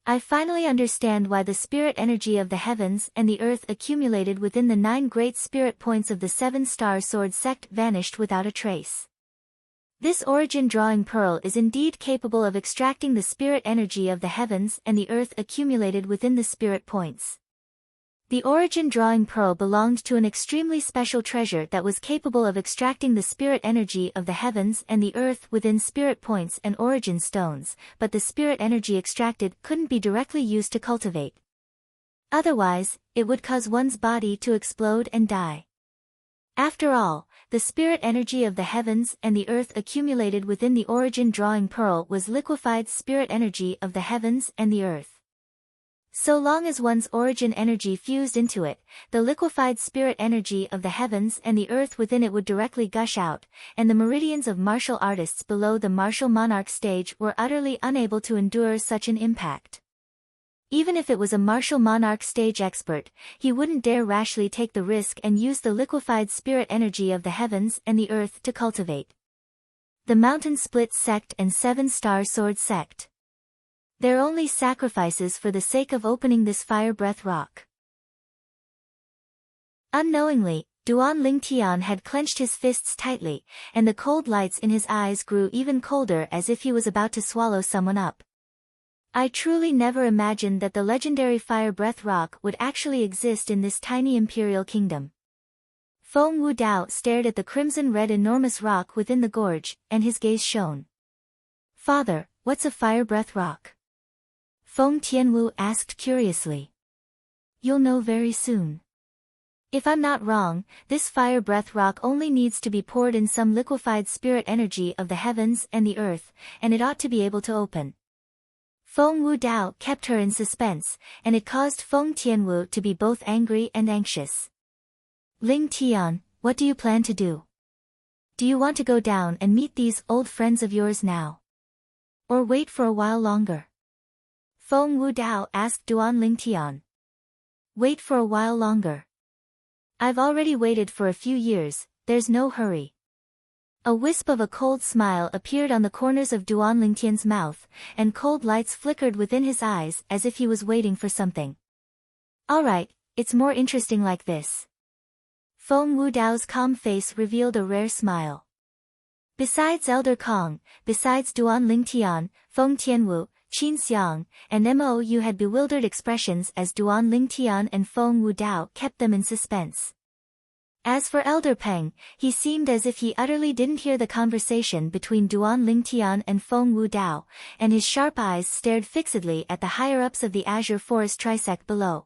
I finally understand why the spirit energy of the heavens and the earth accumulated within the 9 great spirit points of the Seven-Star Sword sect vanished without a trace. This origin drawing pearl is indeed capable of extracting the spirit energy of the heavens and the earth accumulated within the spirit points. The origin drawing pearl belonged to an extremely special treasure that was capable of extracting the spirit energy of the heavens and the earth within spirit points and origin stones, but the spirit energy extracted couldn't be directly used to cultivate. Otherwise, it would cause one's body to explode and die. After all, the spirit energy of the heavens and the earth accumulated within the origin drawing pearl was liquefied spirit energy of the heavens and the earth. So long as one's origin energy fused into it, the liquefied spirit energy of the heavens and the earth within it would directly gush out, and the meridians of martial artists below the martial monarch stage were utterly unable to endure such an impact. Even if it was a martial monarch stage expert, he wouldn't dare rashly take the risk and use the liquefied spirit energy of the heavens and the earth to cultivate the Mountain Split sect and Seven-Star Sword sect. They're only sacrifices for the sake of opening this fire breath rock. Unknowingly, Duan Lingtian had clenched his fists tightly, and the cold lights in his eyes grew even colder as if he was about to swallow someone up. I truly never imagined that the legendary fire breath rock would actually exist in this tiny imperial kingdom. Feng Wudao stared at the crimson-red enormous rock within the gorge, and his gaze shone. Father, what's a fire breath rock? Feng Tianwu asked curiously. You'll know very soon. If I'm not wrong, this fire breath rock only needs to be poured in some liquefied spirit energy of the heavens and the earth, and it ought to be able to open. Feng Wudao kept her in suspense, and it caused Feng Tianwu to be both angry and anxious. Ling Tian, what do you plan to do? Do you want to go down and meet these old friends of yours now? Or wait for a while longer? Feng Wu Dao asked Duan Lingtian. Wait for a while longer. I've already waited for a few years, there's no hurry. A wisp of a cold smile appeared on the corners of Duan Lingtian's mouth, and cold lights flickered within his eyes as if he was waiting for something. Alright, it's more interesting like this. Feng Wu Dao's calm face revealed a rare smile. Besides Elder Kong, besides Duan Lingtian, Feng Tianwu, Qin Xiang, and Mou had bewildered expressions as Duan Lingtian and Feng Wu Dao kept them in suspense. As for Elder Peng, he seemed as if he utterly didn't hear the conversation between Duan Lingtian and Feng Wu Dao, and his sharp eyes stared fixedly at the higher-ups of the Azure Forest trisect below.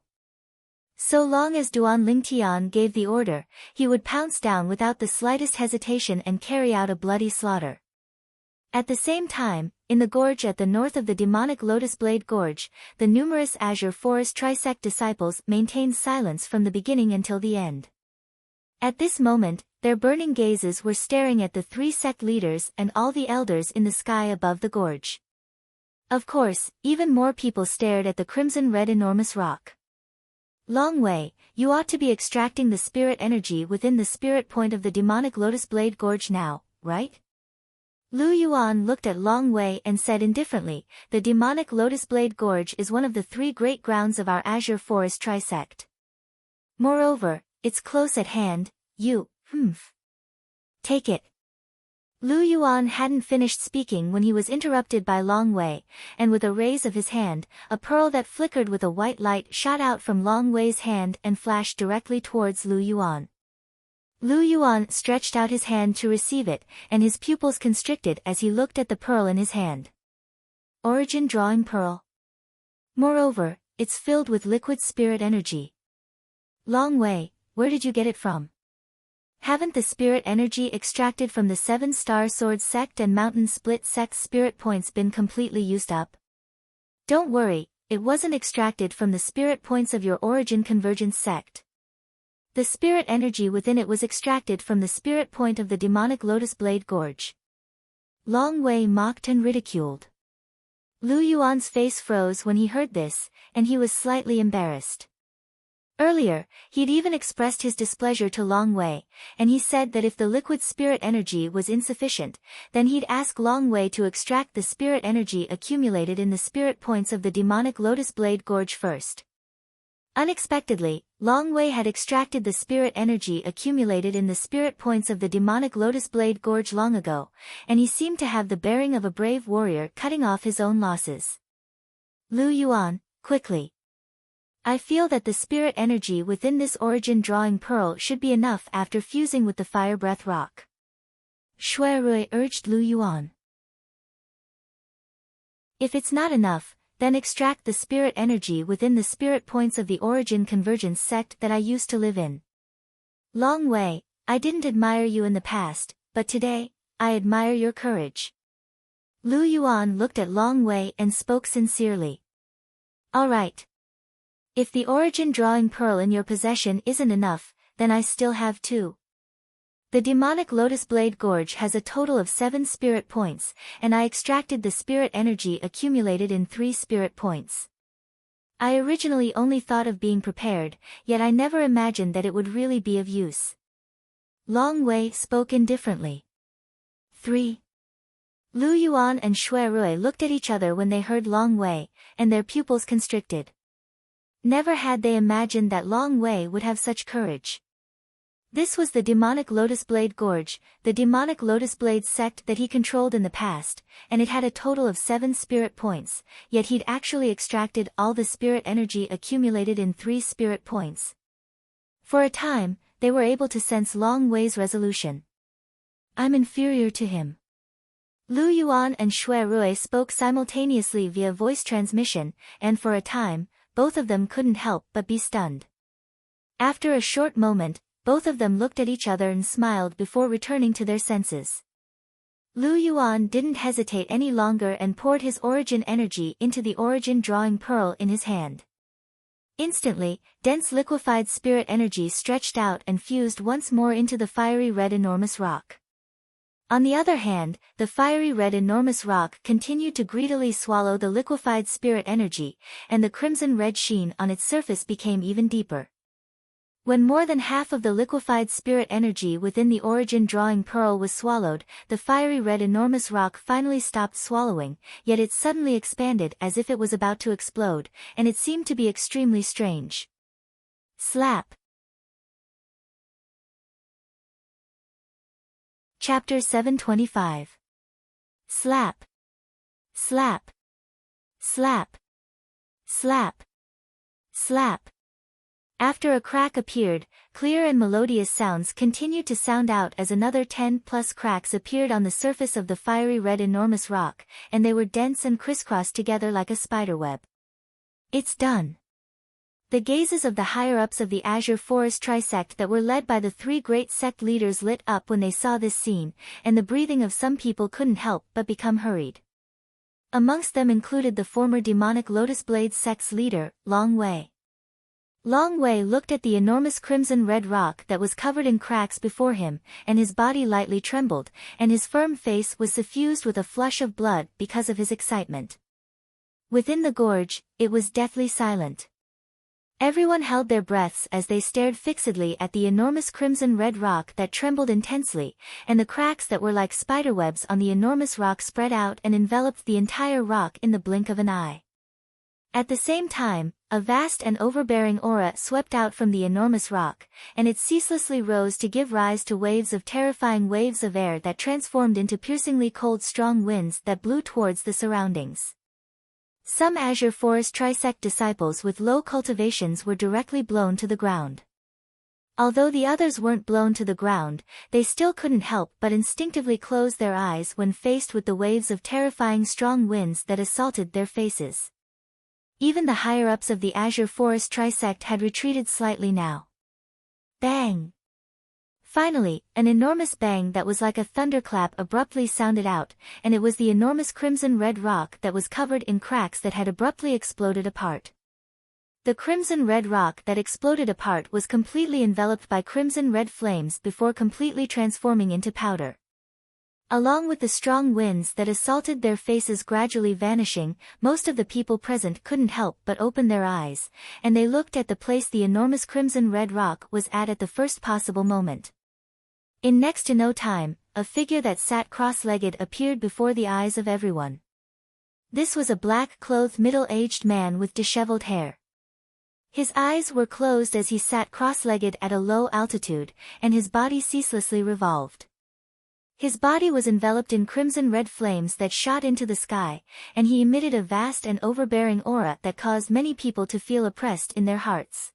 So long as Duan Lingtian gave the order, he would pounce down without the slightest hesitation and carry out a bloody slaughter. At the same time, in the gorge at the north of the demonic Lotus Blade Gorge, the numerous Azure Forest trisect disciples maintained silence from the beginning until the end. At this moment, their burning gazes were staring at the three sect leaders and all the elders in the sky above the gorge. Of course, even more people stared at the crimson-red enormous rock. Long Wei, you ought to be extracting the spirit energy within the spirit point of the demonic Lotus Blade Gorge now, right? Lu Yuan looked at Long Wei and said indifferently, the demonic Lotus Blade Gorge is one of the three great grounds of our Azure Forest trisect. Moreover, it's close at hand, Take it. Lu Yuan hadn't finished speaking when he was interrupted by Long Wei, and with a raise of his hand, a pearl that flickered with a white light shot out from Long Wei's hand and flashed directly towards Lu Yuan. Lu Yuan stretched out his hand to receive it, and his pupils constricted as he looked at the pearl in his hand. Origin Drawing Pearl. Moreover, it's filled with liquid spirit energy. Long Wei, where did you get it from? Haven't the spirit energy extracted from the 7-star sword sect and mountain split sect spirit points been completely used up? Don't worry, it wasn't extracted from the spirit points of your origin convergence sect. The spirit energy within it was extracted from the spirit point of the demonic Lotus Blade Gorge. Long Wei mocked and ridiculed. Lu Yuan's face froze when he heard this, and he was slightly embarrassed. Earlier, he'd even expressed his displeasure to Long Wei, and he said that if the liquid spirit energy was insufficient, then he'd ask Long Wei to extract the spirit energy accumulated in the spirit points of the demonic Lotus Blade Gorge first. Unexpectedly, Long Wei had extracted the spirit energy accumulated in the spirit points of the demonic Lotus Blade Gorge long ago, and he seemed to have the bearing of a brave warrior cutting off his own losses. Lu Yuan, quickly. I feel that the spirit energy within this origin drawing pearl should be enough after fusing with the fire breath rock. Shui Rui urged Lu Yuan. If it's not enough, then extract the spirit energy within the spirit points of the origin convergence sect that I used to live in. Long Wei, I didn't admire you in the past, but today, I admire your courage. Lu Yuan looked at Long Wei and spoke sincerely. All right. If the origin drawing pearl in your possession isn't enough, then I still have two. The demonic Lotus Blade Gorge has a total of 7 spirit points, and I extracted the spirit energy accumulated in 3 spirit points. I originally only thought of being prepared, yet I never imagined that it would really be of use. Long Wei spoke indifferently. 3. Lu Yuan and Shui Rui looked at each other when they heard Long Wei, and their pupils constricted. Never had they imagined that Long Wei would have such courage. This was the demonic Lotus Blade Gorge, the demonic Lotus Blade sect that he controlled in the past, and it had a total of 7 spirit points, yet he'd actually extracted all the spirit energy accumulated in 3 spirit points. For a time, they were able to sense Long Wei's resolution. I'm inferior to him. Lu Yuan and Shui Rui spoke simultaneously via voice transmission, and for a time, both of them couldn't help but be stunned. After a short moment, both of them looked at each other and smiled before returning to their senses. Lu Yuan didn't hesitate any longer and poured his origin energy into the origin drawing pearl in his hand. Instantly, dense liquefied spirit energy stretched out and fused once more into the fiery red enormous rock. On the other hand, the fiery red enormous rock continued to greedily swallow the liquefied spirit energy, and the crimson red sheen on its surface became even deeper. When more than half of the liquefied spirit energy within the origin drawing pearl was swallowed, the fiery red enormous rock finally stopped swallowing, yet it suddenly expanded as if it was about to explode, and it seemed to be extremely strange. Slap. Chapter 725. Slap. Slap. Slap. Slap. Slap. After a crack appeared, clear and melodious sounds continued to sound out as another 10+ cracks appeared on the surface of the fiery red enormous rock, and they were dense and crisscrossed together like a spiderweb. It's done. The gazes of the higher-ups of the Azure Forest Trisect that were led by the three great sect leaders lit up when they saw this scene, and the breathing of some people couldn't help but become hurried. Amongst them included the former demonic Lotus Blade sect's leader, Long Wei. Long Wei looked at the enormous crimson red rock that was covered in cracks before him, and his body lightly trembled, and his firm face was suffused with a flush of blood because of his excitement. Within the gorge, it was deathly silent. Everyone held their breaths as they stared fixedly at the enormous crimson red rock that trembled intensely, and the cracks that were like spiderwebs on the enormous rock spread out and enveloped the entire rock in the blink of an eye. At the same time, a vast and overbearing aura swept out from the enormous rock, and it ceaselessly rose to give rise to waves of terrifying waves of air that transformed into piercingly cold strong winds that blew towards the surroundings. Some Azure Forest Trisect disciples with low cultivations were directly blown to the ground. Although the others weren't blown to the ground, they still couldn't help but instinctively close their eyes when faced with the waves of terrifying strong winds that assaulted their faces. Even the higher-ups of the Azure Forest Trisect had retreated slightly now. Bang! Finally, an enormous bang that was like a thunderclap abruptly sounded out, and it was the enormous crimson red rock that was covered in cracks that had abruptly exploded apart. The crimson red rock that exploded apart was completely enveloped by crimson red flames before completely transforming into powder. Along with the strong winds that assaulted their faces gradually vanishing, most of the people present couldn't help but open their eyes, and they looked at the place the enormous crimson red rock was at the first possible moment. In next to no time, a figure that sat cross-legged appeared before the eyes of everyone. This was a black-clothed middle-aged man with disheveled hair. His eyes were closed as he sat cross-legged at a low altitude, and his body ceaselessly revolved. His body was enveloped in crimson red flames that shot into the sky, and he emitted a vast and overbearing aura that caused many people to feel oppressed in their hearts.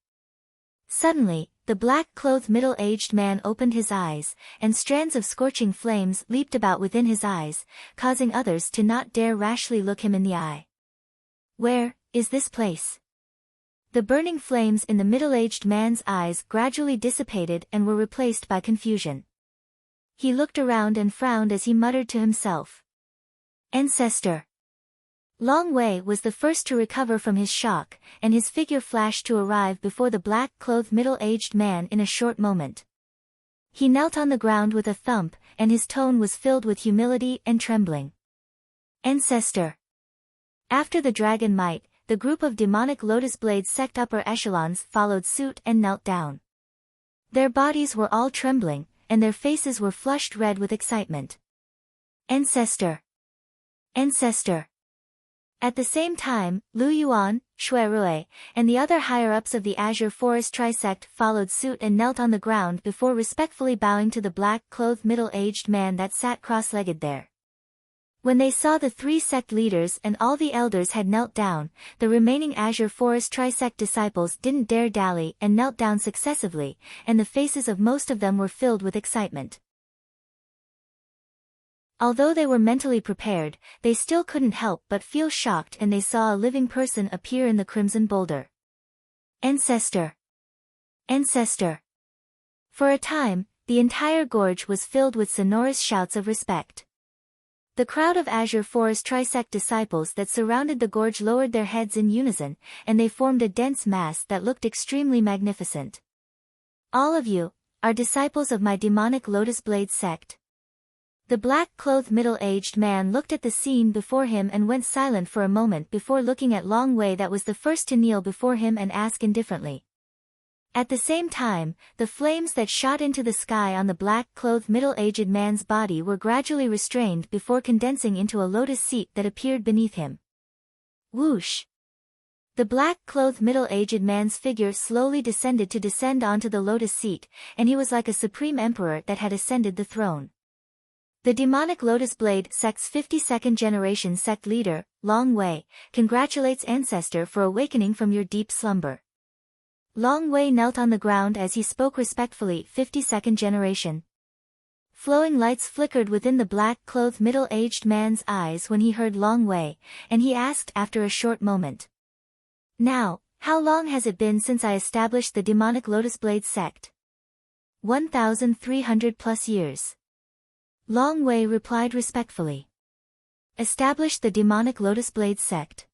Suddenly, the black-clothed middle-aged man opened his eyes, and strands of scorching flames leaped about within his eyes, causing others to not dare rashly look him in the eye. Where is this place? The burning flames in the middle-aged man's eyes gradually dissipated and were replaced by confusion. He looked around and frowned as he muttered to himself. Ancestor. Long Wei was the first to recover from his shock, and his figure flashed to arrive before the black-clothed middle-aged man in a short moment. He knelt on the ground with a thump, and his tone was filled with humility and trembling. Ancestor. After the dragon might, the group of demonic Lotus Blade sect upper echelons followed suit and knelt down. Their bodies were all trembling, and their faces were flushed red with excitement. Ancestor. Ancestor. At the same time, Lu Yuan, Shui Rui, and the other higher-ups of the Azure Forest Trisect followed suit and knelt on the ground before respectfully bowing to the black-clothed middle-aged man that sat cross-legged there. When they saw the three sect leaders and all the elders had knelt down, the remaining Azure Forest Trisect disciples didn't dare dally and knelt down successively, and the faces of most of them were filled with excitement. Although they were mentally prepared, they still couldn't help but feel shocked and they saw a living person appear in the crimson boulder. Ancestor. Ancestor. For a time, the entire gorge was filled with sonorous shouts of respect. The crowd of Azure Forest Trisect disciples that surrounded the gorge lowered their heads in unison, and they formed a dense mass that looked extremely magnificent. All of you are disciples of my demonic Lotus Blade sect. The black-clothed middle-aged man looked at the scene before him and went silent for a moment before looking at Long Wei, that was the first to kneel before him and ask indifferently. At the same time, the flames that shot into the sky on the black-clothed middle-aged man's body were gradually restrained before condensing into a lotus seat that appeared beneath him. Whoosh! The black-clothed middle-aged man's figure slowly descended onto the lotus seat, and he was like a supreme emperor that had ascended the throne. The demonic Lotus Blade sect's 52nd generation sect leader, Long Wei, congratulates ancestor for awakening from your deep slumber. Long Wei knelt on the ground as he spoke respectfully. 52nd generation. Flowing lights flickered within the black-clothed middle-aged man's eyes when he heard Long Wei, and he asked after a short moment. Now, how long has it been since I established the demonic Lotus Blade sect? 1,300 plus years. Long Wei replied respectfully. Established the demonic Lotus Blade sect.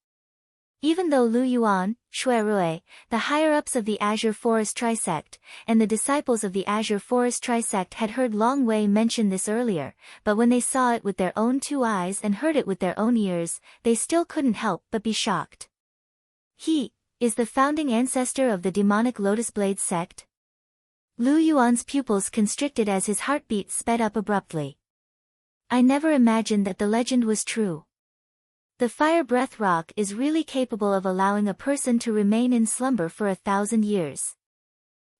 Even though Lu Yuan, Shui Rui, the higher-ups of the Azure Forest Trisect, and the disciples of the Azure Forest Trisect had heard Long Wei mention this earlier, but when they saw it with their own two eyes and heard it with their own ears, they still couldn't help but be shocked. He is the founding ancestor of the demonic Lotus Blade sect? Lu Yuan's pupils constricted as his heartbeat sped up abruptly. I never imagined that the legend was true. The fire breath rock is really capable of allowing a person to remain in slumber for 1,000 years.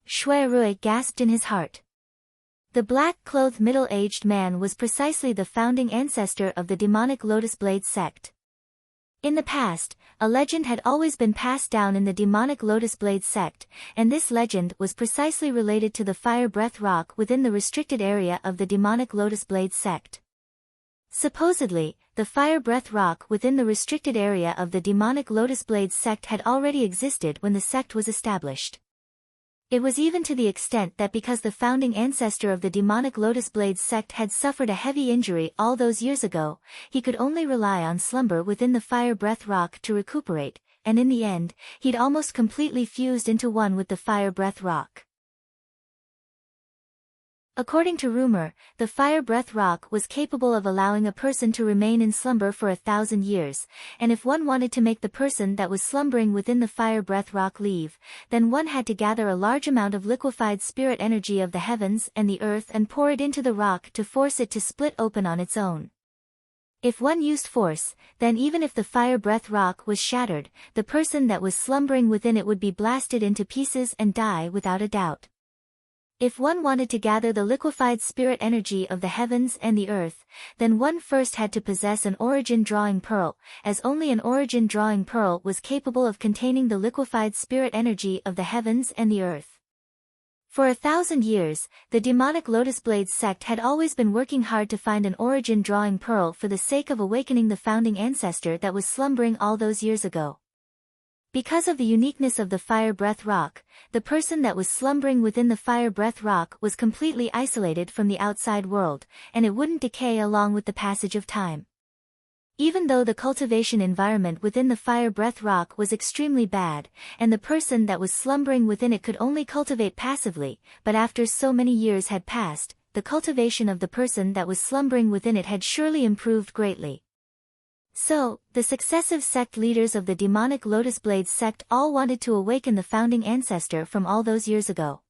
Shui Rui gasped in his heart. The black-clothed middle-aged man was precisely the founding ancestor of the demonic Lotus Blade sect. In the past, a legend had always been passed down in the demonic Lotus Blade sect, and this legend was precisely related to the fire breath rock within the restricted area of the demonic Lotus Blade sect. Supposedly, the fire breath rock within the restricted area of the demonic Lotus Blade sect had already existed when the sect was established. It was even to the extent that because the founding ancestor of the demonic Lotus Blade sect had suffered a heavy injury all those years ago, he could only rely on slumber within the fire breath rock to recuperate, and in the end, he'd almost completely fused into one with the fire breath rock. According to rumor, the fire breath rock was capable of allowing a person to remain in slumber for 1,000 years, and if one wanted to make the person that was slumbering within the fire breath rock leave, then one had to gather a large amount of liquefied spirit energy of the heavens and the earth and pour it into the rock to force it to split open on its own. If one used force, then even if the fire breath rock was shattered, the person that was slumbering within it would be blasted into pieces and die without a doubt. If one wanted to gather the liquefied spirit energy of the heavens and the earth, then one first had to possess an origin drawing pearl, as only an origin drawing pearl was capable of containing the liquefied spirit energy of the heavens and the earth. For 1,000 years, the demonic Lotus Blade sect had always been working hard to find an origin drawing pearl for the sake of awakening the founding ancestor that was slumbering all those years ago. Because of the uniqueness of the fire breath rock, the person that was slumbering within the fire breath rock was completely isolated from the outside world, and it wouldn't decay along with the passage of time. Even though the cultivation environment within the fire breath rock was extremely bad, and the person that was slumbering within it could only cultivate passively, but after so many years had passed, the cultivation of the person that was slumbering within it had surely improved greatly. So, the successive sect leaders of the demonic Lotus Blade sect all wanted to awaken the founding ancestor from all those years ago.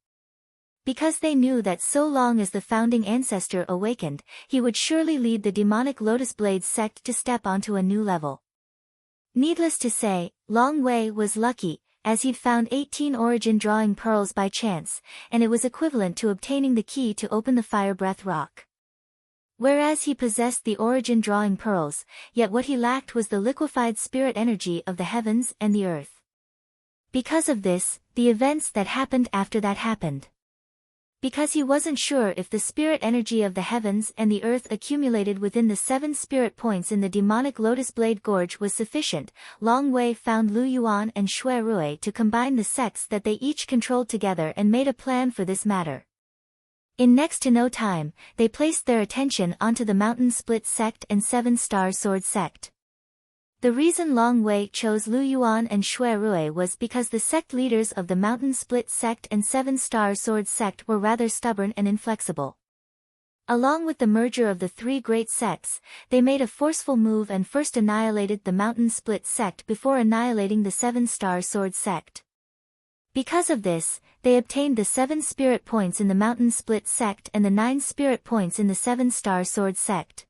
Because they knew that so long as the founding ancestor awakened, he would surely lead the demonic Lotus Blade sect to step onto a new level. Needless to say, Long Wei was lucky, as he'd found 18 origin drawing pearls by chance, and it was equivalent to obtaining the key to open the fire breath rock. Whereas he possessed the origin drawing pearls, yet what he lacked was the liquefied spirit energy of the heavens and the earth. Because of this, the events that happened after that happened. Because he wasn't sure if the spirit energy of the heavens and the earth accumulated within the 7 spirit points in the demonic Lotus Blade Gorge was sufficient, Long Wei found Lu Yuan and Shui Rui to combine the sects that they each controlled together and made a plan for this matter. In next to no time, they placed their attention onto the Mountain Split sect and 7-Star Sword sect. The reason Long Wei chose Lu Yuan and Shui Rui was because the sect leaders of the Mountain Split sect and 7-Star Sword sect were rather stubborn and inflexible. Along with the merger of the three great sects, they made a forceful move and first annihilated the Mountain Split sect before annihilating the Seven-Star Sword sect. Because of this, they obtained the 7 spirit points in the Mountain Split sect and the 9 spirit points in the Seven-Star Sword sect.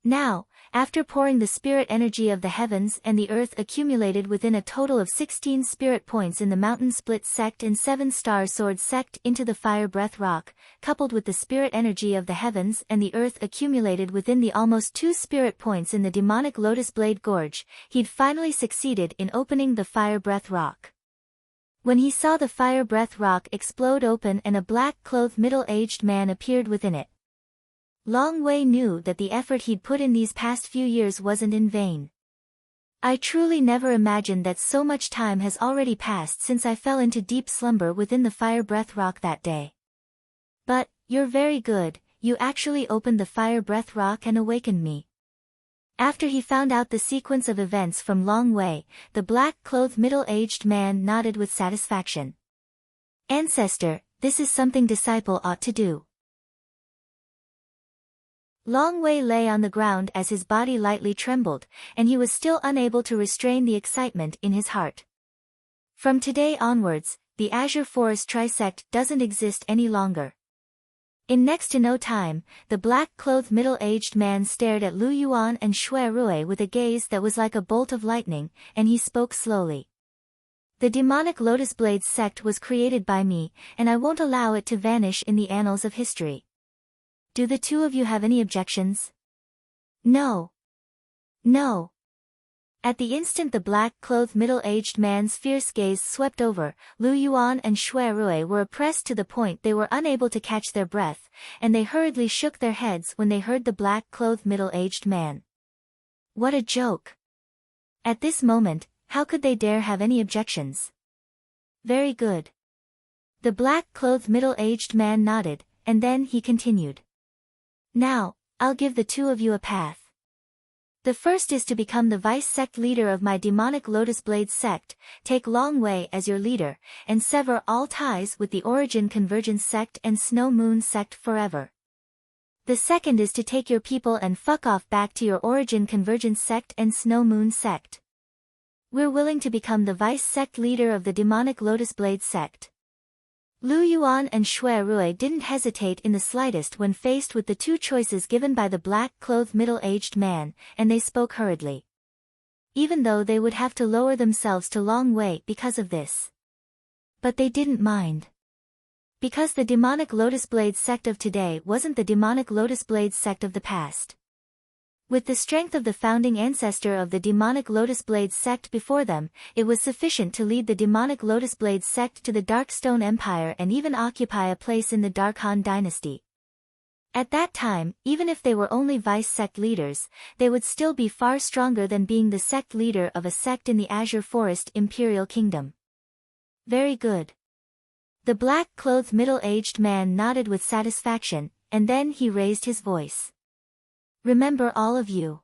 Now, after pouring the spirit energy of the heavens and the earth accumulated within a total of 16 spirit points in the Mountain Split sect and 7-Star Sword sect into the Fire Breath rock, coupled with the spirit energy of the heavens and the earth accumulated within the almost 2 spirit points in the demonic Lotus Blade Gorge, he'd finally succeeded in opening the Fire Breath rock. When he saw the Fire Breath rock explode open and a black-clothed middle-aged man appeared within it, Long Wei knew that the effort he'd put in these past few years wasn't in vain. I truly never imagined that so much time has already passed since I fell into deep slumber within the Fire Breath rock that day. But, you're very good, you actually opened the Fire Breath rock and awakened me. After he found out the sequence of events from Long Wei, the black-clothed middle-aged man nodded with satisfaction. Ancestor, this is something disciple ought to do. Long Wei lay on the ground as his body lightly trembled, and he was still unable to restrain the excitement in his heart. From today onwards, the Azure Forest Trisect doesn't exist any longer. In next to no time, the black-clothed middle-aged man stared at Lu Yuan and Shui Rui with a gaze that was like a bolt of lightning, and he spoke slowly. The demonic Lotus Blade sect was created by me, and I won't allow it to vanish in the annals of history. Do the two of you have any objections? No. No. At the instant the black-clothed middle-aged man's fierce gaze swept over, Lu Yuan and Shui Rui were oppressed to the point they were unable to catch their breath, and they hurriedly shook their heads when they heard the black-clothed middle-aged man. What a joke! At this moment, how could they dare have any objections? Very good. The black-clothed middle-aged man nodded, and then he continued. Now, I'll give the two of you a path. The first is to become the vice sect leader of my demonic Lotus Blade sect, take Long Wei as your leader, and sever all ties with the Origin Convergence sect and Snow Moon sect forever. The second is to take your people and fuck off back to your Origin Convergence sect and Snow Moon sect. We're willing to become the vice sect leader of the demonic Lotus Blade sect. Lu Yuan and Shui Rui didn't hesitate in the slightest when faced with the two choices given by the black-clothed middle-aged man, and they spoke hurriedly. Even though they would have to lower themselves to Long Wei because of this. But they didn't mind. Because the demonic Lotus Blade sect of today wasn't the demonic Lotus Blade sect of the past. With the strength of the founding ancestor of the demonic Lotus Blade sect before them, it was sufficient to lead the demonic Lotus Blade sect to the Dark Stone Empire and even occupy a place in the Dark Han dynasty. At that time, even if they were only vice sect leaders, they would still be far stronger than being the sect leader of a sect in the Azure Forest Imperial Kingdom. Very good. The black-clothed middle-aged man nodded with satisfaction, and then he raised his voice. Remember all of you.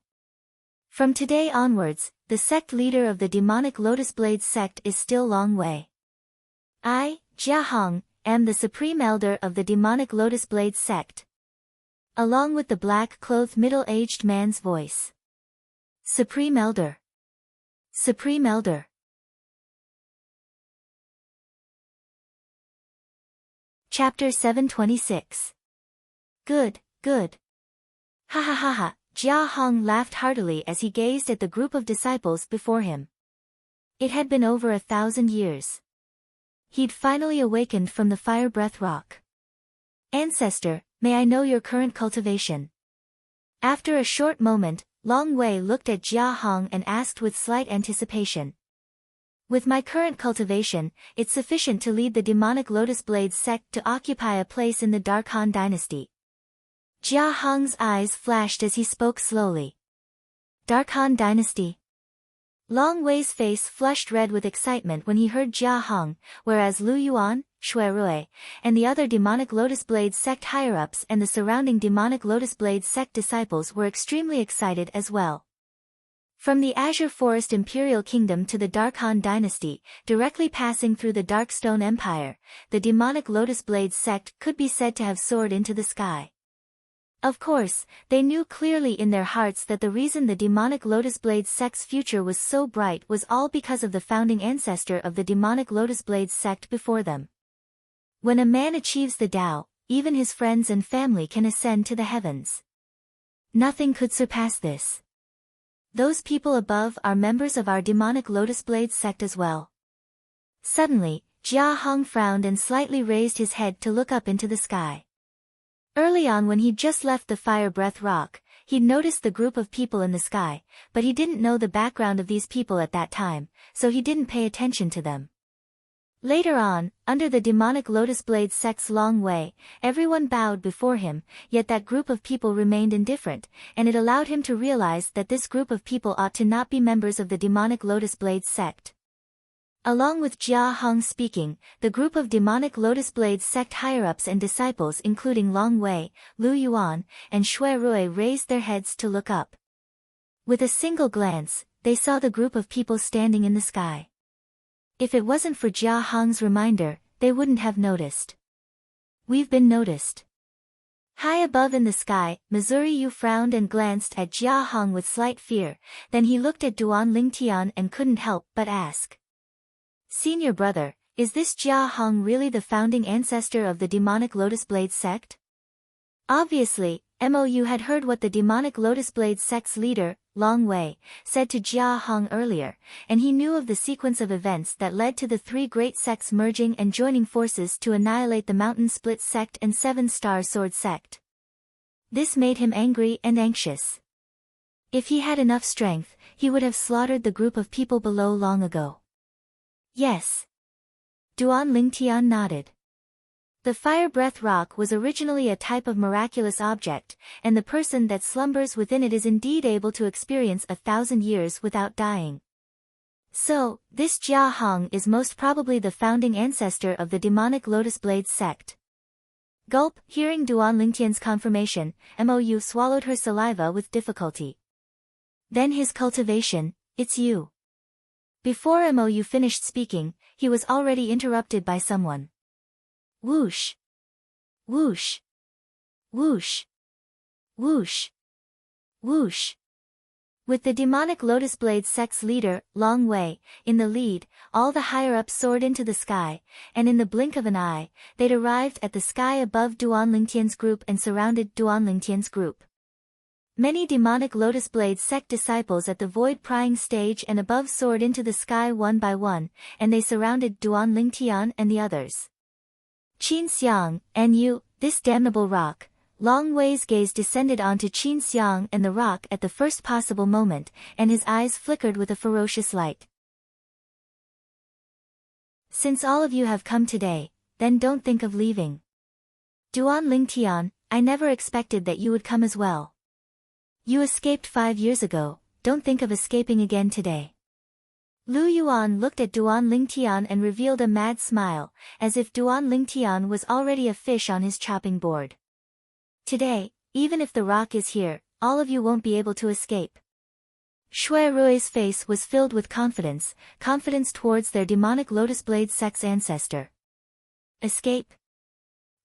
From today onwards, the sect leader of the demonic Lotus Blade sect is still Long Wei. I, Jia Hong, am the supreme elder of the demonic Lotus Blade sect. Along with the black-clothed middle-aged man's voice. Supreme elder. Supreme elder. Chapter 726. Good, good. Ha ha ha ha, Jia Hong laughed heartily as he gazed at the group of disciples before him. It had been over 1,000 years. He'd finally awakened from the Fire Breath rock. Ancestor, may I know your current cultivation? After a short moment, Long Wei looked at Jia Hong and asked with slight anticipation. With my current cultivation, it's sufficient to lead the demonic Lotus Blade sect to occupy a place in the Dark Han dynasty. Jia Hong's eyes flashed as he spoke slowly. Dark Han dynasty. Long Wei's face flushed red with excitement when he heard Jia Hong, whereas Lu Yuan, Shui Rui, and the other demonic Lotus Blade sect higher-ups and the surrounding demonic Lotus Blade sect disciples were extremely excited as well. From the Azure Forest Imperial Kingdom to the Dark Han dynasty, directly passing through the Dark Stone Empire, the demonic Lotus Blade sect could be said to have soared into the sky. Of course, they knew clearly in their hearts that the reason the demonic Lotus Blade sect's future was so bright was all because of the founding ancestor of the demonic Lotus Blade sect before them. When a man achieves the Tao, even his friends and family can ascend to the heavens. Nothing could surpass this. Those people above are members of our demonic Lotus Blade sect as well. Suddenly, Jia Hong frowned and slightly raised his head to look up into the sky. Early on when he'd just left the Fire Breath Rock, he'd noticed the group of people in the sky, but he didn't know the background of these people at that time, so he didn't pay attention to them. Later on, under the demonic Lotus Blade sect's long way, everyone bowed before him, yet that group of people remained indifferent, and it allowed him to realize that this group of people ought to not be members of the demonic Lotus Blade sect. Along with Jia Hong speaking, the group of demonic Lotus Blade sect higher-ups and disciples including Long Wei, Lu Yuan, and Shui Rui raised their heads to look up. With a single glance, they saw the group of people standing in the sky. If it wasn't for Jia Hong's reminder, they wouldn't have noticed. We've been noticed. High above in the sky, Missouri Yu frowned and glanced at Jia Hong with slight fear, then he looked at Duan Lingtian and couldn't help but ask. Senior brother, is this Jia Hong really the founding ancestor of the demonic Lotus Blade sect? Obviously, Mou had heard what the demonic Lotus Blade sect's leader, Long Wei, said to Jia Hong earlier, and he knew of the sequence of events that led to the three great sects merging and joining forces to annihilate the Mountain Split sect and Seven Star Sword sect. This made him angry and anxious. If he had enough strength, he would have slaughtered the group of people below long ago. Yes. Duan Lingtian nodded. The Fire Breath Rock was originally a type of miraculous object, and the person that slumbers within it is indeed able to experience 1,000 years without dying. So, this Jia Hong is most probably the founding ancestor of the demonic Lotus Blade sect. Gulp, hearing Duan Lingtian's confirmation, Mou swallowed her saliva with difficulty. Then his cultivation, it's you. Before Mou finished speaking, he was already interrupted by someone. Whoosh! Whoosh! Whoosh! Whoosh! Whoosh! With the demonic Lotus Blade sect's leader, Long Wei, in the lead, all the higher-ups soared into the sky, and in the blink of an eye, they'd arrived at the sky above Duan Lingtian's group and surrounded Duan Lingtian's group. Many demonic Lotus Blade sect disciples at the void prying stage and above soared into the sky one by one, and they surrounded Duan Lingtian and the others. Qin Xiang, and you, this damnable rock. Long Wei's gaze descended onto Qin Xiang and the rock at the first possible moment, and his eyes flickered with a ferocious light. Since all of you have come today, then don't think of leaving. Duan Lingtian, I never expected that you would come as well. You escaped 5 years ago, don't think of escaping again today. Lu Yuan looked at Duan Lingtian and revealed a mad smile, as if Duan Lingtian was already a fish on his chopping board. Today, even if the rock is here, all of you won't be able to escape. Shui Rui's face was filled with confidence towards their demonic Lotus Blade sect's ancestor. Escape?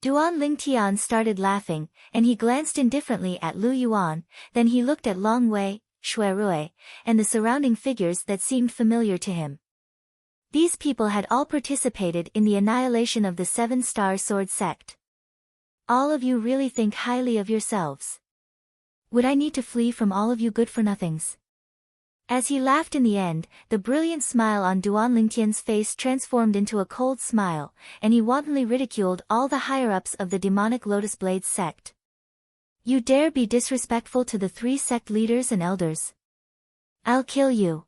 Duan Lingtian started laughing, and he glanced indifferently at Lu Yuan, then he looked at Long Wei, Shui Rui, and the surrounding figures that seemed familiar to him. These people had all participated in the annihilation of the Seven Star Sword sect. All of you really think highly of yourselves. Would I need to flee from all of you good-for-nothings? As he laughed in the end, the brilliant smile on Duan Lingtian's face transformed into a cold smile, and he wantonly ridiculed all the higher-ups of the demonic Lotus Blade sect. You dare be disrespectful to the 3 sect leaders and elders? I'll kill you.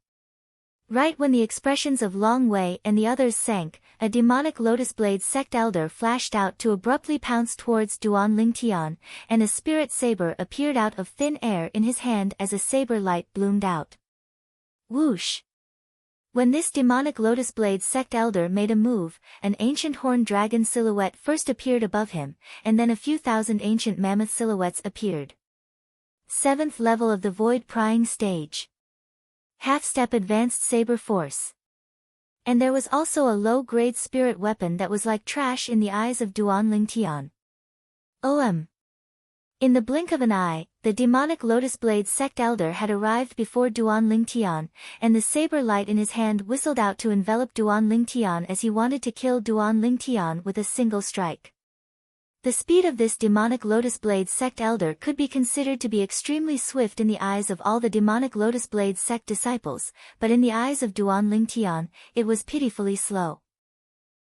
Right when the expressions of Long Wei and the others sank, a demonic Lotus Blade sect elder flashed out to abruptly pounce towards Duan Lingtian, and a spirit saber appeared out of thin air in his hand as a saber light bloomed out. Whoosh! When this demonic Lotus Blade sect elder made a move, an ancient horned dragon silhouette first appeared above him, and then a few thousand ancient mammoth silhouettes appeared. 7th level of the void prying stage. Half-step advanced saber force. And there was also a low-grade spirit weapon that was like trash in the eyes of Duan Lingtian. In the blink of an eye, the demonic Lotus Blade sect elder had arrived before Duan Lingtian, and the saber light in his hand whistled out to envelop Duan Lingtian as he wanted to kill Duan Lingtian with a single strike. The speed of this demonic Lotus Blade sect elder could be considered to be extremely swift in the eyes of all the demonic Lotus Blade sect disciples, but in the eyes of Duan Lingtian, it was pitifully slow.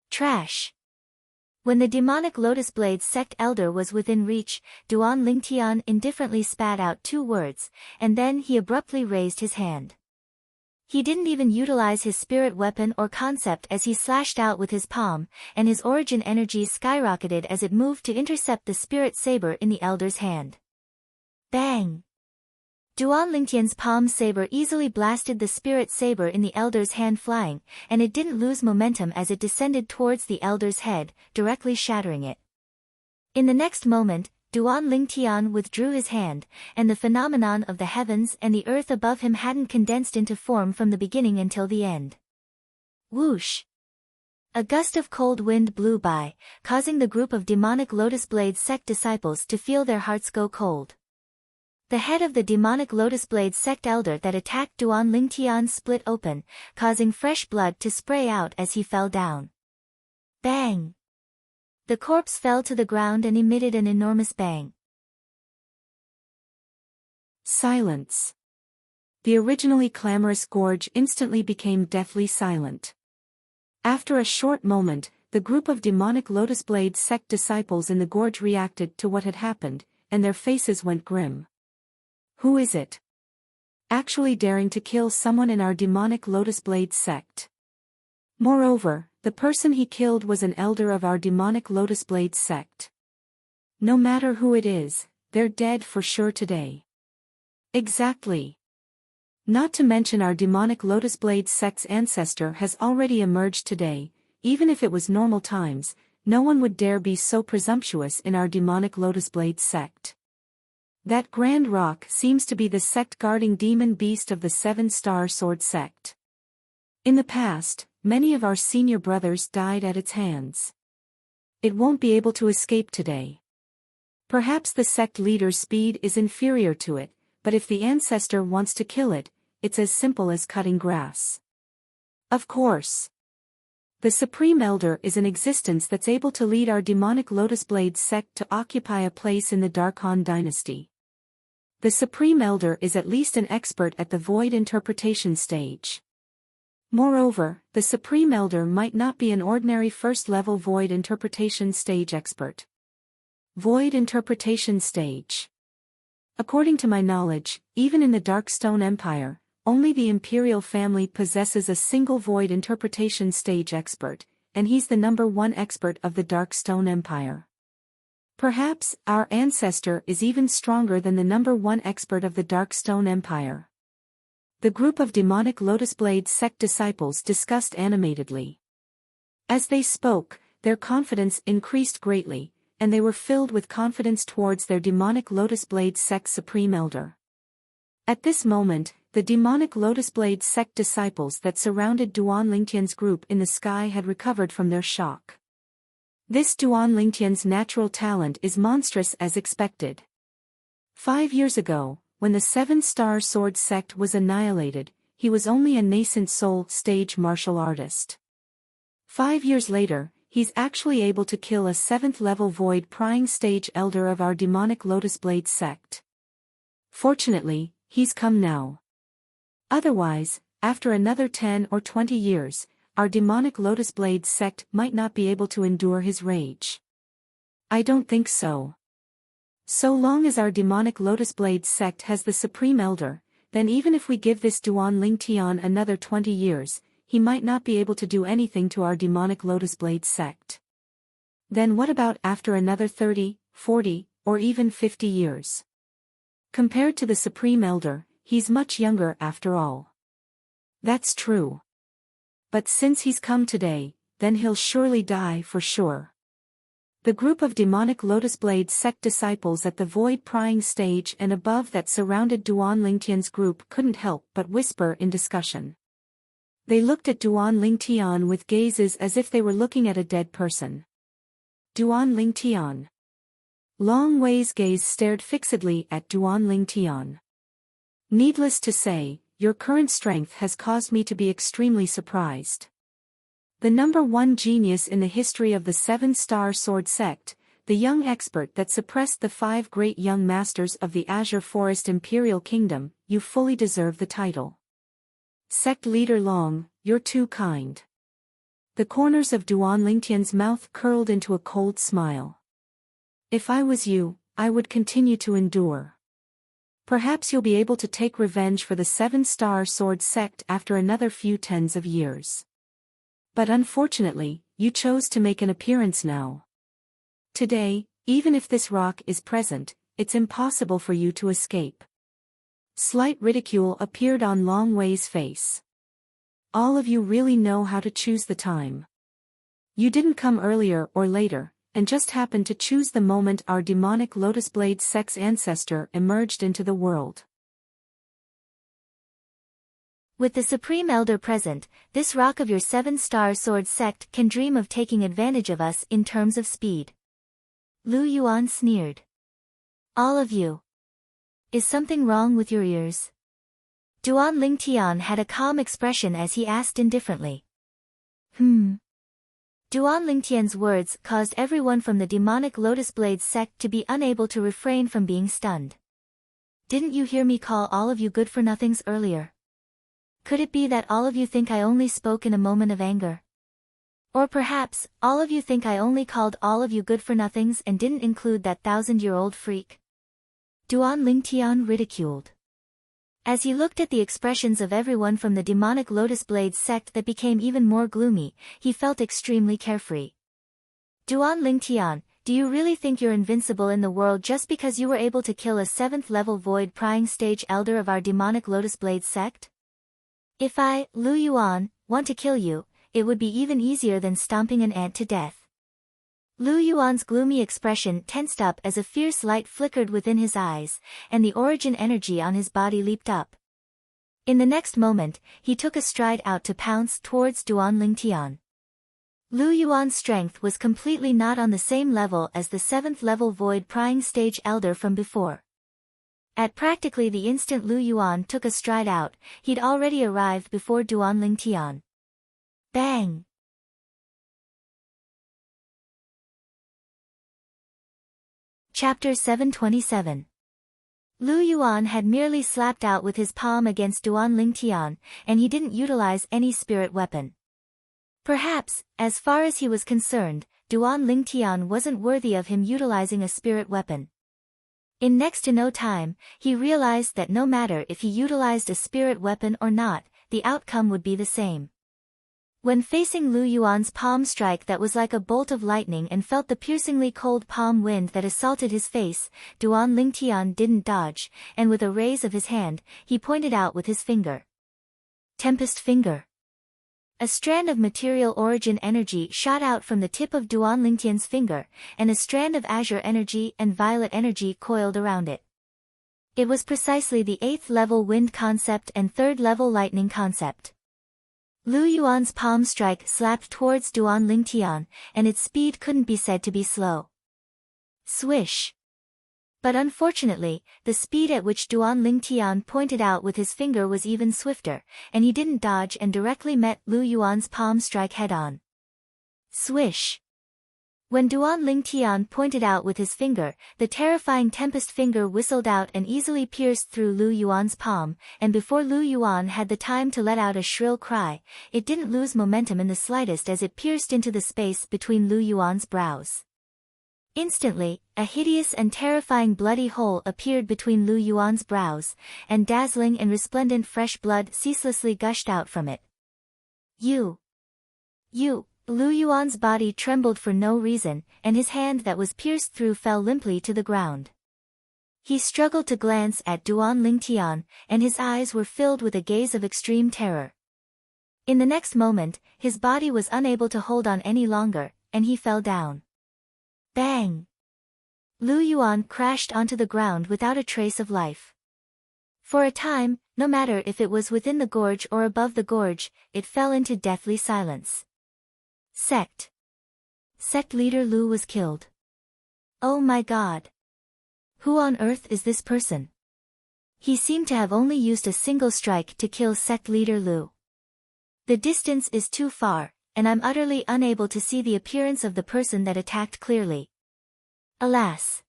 Trash. When the demonic Lotus Blade sect elder was within reach, Duan Lingtian indifferently spat out 2 words, and then he abruptly raised his hand. He didn't even utilize his spirit weapon or concept as he slashed out with his palm, and his origin energy skyrocketed as it moved to intercept the spirit saber in the elder's hand. Bang! Duan Lingtian's palm saber easily blasted the spirit saber in the elder's hand flying, and it didn't lose momentum as it descended towards the elder's head, directly shattering it. In the next moment, Duan Lingtian withdrew his hand, and the phenomenon of the heavens and the earth above him hadn't condensed into form from the beginning until the end. Whoosh! A gust of cold wind blew by, causing the group of demonic Lotus Blade sect disciples to feel their hearts go cold. The head of the demonic Lotus Blade sect elder that attacked Duan Lingtian split open, causing fresh blood to spray out as he fell down. Bang! The corpse fell to the ground and emitted an enormous bang.
Silence. The originally clamorous gorge instantly became deathly silent. After a short moment, the group of demonic Lotus Blade sect disciples in the gorge reacted to what had happened, and their faces went grim. Who is it? Actually daring to kill someone in our demonic Lotus Blade sect. Moreover, the person he killed was an elder of our demonic Lotus Blade sect. No matter who it is, they're dead for sure today. Exactly. Not to mention our demonic Lotus Blade sect's ancestor has already emerged today. Even if it was normal times, no one would dare be so presumptuous in our demonic Lotus Blade sect. That grand rock seems to be the sect guarding demon beast of the 7-star sword sect. In the past, many of our senior brothers died at its hands. It won't be able to escape today. Perhaps the sect leader's speed is inferior to it, but if the ancestor wants to kill it, it's as simple as cutting grass. Of course. The Supreme Elder is an existence that's able to lead our demonic Lotus Blade sect to occupy a place in the Darkhan dynasty. The Supreme Elder is at least an expert at the void interpretation stage. Moreover, the Supreme Elder might not be an ordinary first-level void interpretation stage expert. Void interpretation stage. According to my knowledge, even in the Darkstone Empire, only the Imperial family possesses a single void interpretation stage expert, and he's the #1 expert of the Darkstone Empire. Perhaps our ancestor is even stronger than the #1 expert of the Darkstone Empire. The group of demonic Lotus Blade sect disciples discussed animatedly. As they spoke, their confidence increased greatly, and they were filled with confidence towards their demonic Lotus Blade sect Supreme Elder. At this moment, the demonic Lotus Blade sect disciples that surrounded Duan Lingtian's group in the sky had recovered from their shock. This Duan Lingtian's natural talent is monstrous as expected. 5 years ago, when the 7-star sword sect was annihilated, he was only a nascent soul stage martial artist. 5 years later, he's actually able to kill a 7th-level void prying stage elder of our demonic Lotus Blade sect. Fortunately, he's come now. Otherwise, after another 10 or 20 years, our demonic Lotus Blade sect might not be able to endure his rage. I don't think so. So long as our demonic Lotus Blade sect has the Supreme Elder, then even if we give this Duan Lingtian another 20 years, he might not be able to do anything to our demonic Lotus Blade sect. Then what about after another 30, 40, or even 50 years? Compared to the Supreme Elder, he's much younger after all. That's true. But since he's come today, then he'll surely die for sure. The group of demonic Lotus Blade sect disciples at the void prying stage and above that surrounded Duan Lingtian's group couldn't help but whisper in discussion. They looked at Duan Lingtian with gazes as if they were looking at a dead person. Duan Lingtian. Long Wei's gaze stared fixedly at Duan Lingtian. Needless to say, your current strength has caused me to be extremely surprised. The number one genius in the history of the Seven-Star Sword Sect, the young expert that suppressed the 5 great young masters of the Azure Forest Imperial Kingdom, you fully deserve the title. Sect Leader Long, you're too kind. The corners of Duan Lingtian's mouth curled into a cold smile. If I was you, I would continue to endure. Perhaps you'll be able to take revenge for the Seven-Star Sword Sect after another few tens of years. But unfortunately, you chose to make an appearance now. Today, even if this rock is present, it's impossible for you to escape. Slight ridicule appeared on Long Wei's face. All of you really know how to choose the time. You didn't come earlier or later, and just happened to choose the moment our demonic Lotus Blade Sect's ancestor emerged into the world.
With the Supreme Elder present, this rock of your Seven-Star Sword Sect can dream of taking advantage of us in terms of speed. Lu Yuan sneered. All of you. Is something wrong with your ears? Duan Lingtian had a calm expression as he asked indifferently. Duan Lingtian's words caused everyone from the demonic Lotus Blade sect to be unable to refrain from being stunned. Didn't you hear me call all of you good-for-nothings earlier? Could it be that all of you think I only spoke in a moment of anger? Or perhaps, all of you think I only called all of you good-for-nothings and didn't include that 1,000-year-old freak? Duan Lingtian ridiculed. As he looked at the expressions of everyone from the demonic Lotus Blade sect that became even more gloomy, he felt extremely carefree. Duan Lingtian, do you really think you're invincible in the world just because you were able to kill a 7th-level Void Prying Stage Elder of our demonic Lotus Blade sect? If I, Lu Yuan, want to kill you, it would be even easier than stomping an ant to death. Lu Yuan's gloomy expression tensed up as a fierce light flickered within his eyes, and the origin energy on his body leaped up. In the next moment, he took a stride out to pounce towards Duan Lingtian. Lu Yuan's strength was completely not on the same level as the 7th-level Void Prying Stage Elder from before. At practically the instant Lu Yuan took a stride out, he'd already arrived before Duan Lingtian. Bang! Chapter 727. Lu Yuan had merely slapped out with his palm against Duan Lingtian, and he didn't utilize any spirit weapon. Perhaps, as far as he was concerned, Duan Lingtian wasn't worthy of him utilizing a spirit weapon. In next to no time, he realized that no matter if he utilized a spirit weapon or not, the outcome would be the same. When facing Lu Yuan's palm strike that was like a bolt of lightning and felt the piercingly cold palm wind that assaulted his face, Duan Lingtian didn't dodge, and with a raise of his hand, he pointed out with his finger. Tempest Finger. A strand of material origin energy shot out from the tip of Duan Lingtian's finger, and a strand of azure energy and violet energy coiled around it. It was precisely the 8th-level wind concept and 3rd-level lightning concept. Lu Yuan's palm strike slapped towards Duan Lingtian, and its speed couldn't be said to be slow. Swish! But unfortunately, the speed at which Duan Lingtian pointed out with his finger was even swifter, and he didn't dodge and directly met Lu Yuan's palm strike head-on. Swish! When Duan Lingtian pointed out with his finger, the terrifying Tempest Finger whistled out and easily pierced through Lu Yuan's palm, and before Lu Yuan had the time to let out a shrill cry, it didn't lose momentum in the slightest as it pierced into the space between Lu Yuan's brows. Instantly, a hideous and terrifying bloody hole appeared between Lu Yuan's brows, and dazzling and resplendent fresh blood ceaselessly gushed out from it. You! Lu Yuan's body trembled for no reason, and his hand that was pierced through fell limply to the ground. He struggled to glance at Duan Lingtian, and his eyes were filled with a gaze of extreme terror. In the next moment, his body was unable to hold on any longer, and he fell down. Bang! Lu Yuan crashed onto the ground without a trace of life. For a time, no matter if it was within the gorge or above the gorge, it fell into deathly silence. Sect leader Lu was killed. Oh my god! Who on earth is this person? He seemed to have only used a single strike to kill sect leader Lu. The distance is too far, and I'm utterly unable to see the appearance of the person that attacked clearly. Alas!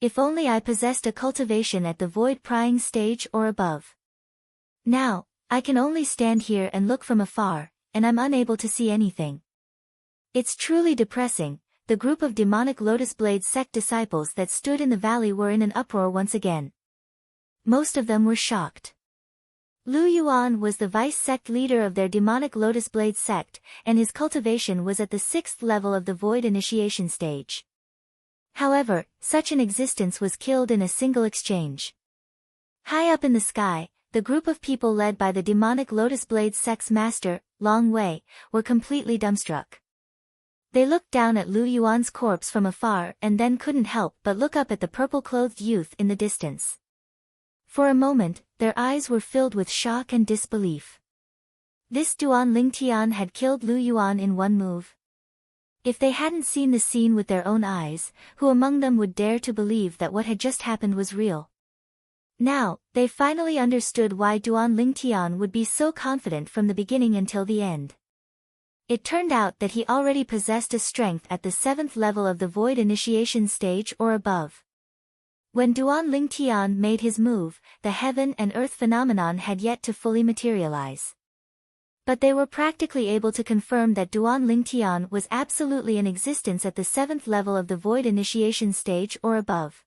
If only I possessed a cultivation at the void prying stage or above. Now, I can only stand here and look from afar, and I'm unable to see anything. It's truly depressing. The group of demonic Lotus Blade sect disciples that stood in the valley were in an uproar once again. Most of them were shocked. Lu Yuan was the vice sect leader of their demonic Lotus Blade sect, and his cultivation was at the 6th level of the void initiation stage. However, such an existence was killed in a single exchange. High up in the sky, the group of people led by the demonic Lotus Blade sect's master, Long Wei, were completely dumbstruck. They looked down at Lu Yuan's corpse from afar and then couldn't help but look up at the purple-clothed youth in the distance. For a moment, their eyes were filled with shock and disbelief. This Duan Lingtian had killed Lu Yuan in one move. If they hadn't seen the scene with their own eyes, who among them would dare to believe that what had just happened was real? Now, they finally understood why Duan Lingtian would be so confident from the beginning until the end. It turned out that he already possessed a strength at the 7th level of the void initiation stage or above. When Duan Lingtian made his move, the heaven and earth phenomenon had yet to fully materialize. But they were practically able to confirm that Duan Lingtian was absolutely in existence at the 7th level of the void initiation stage or above.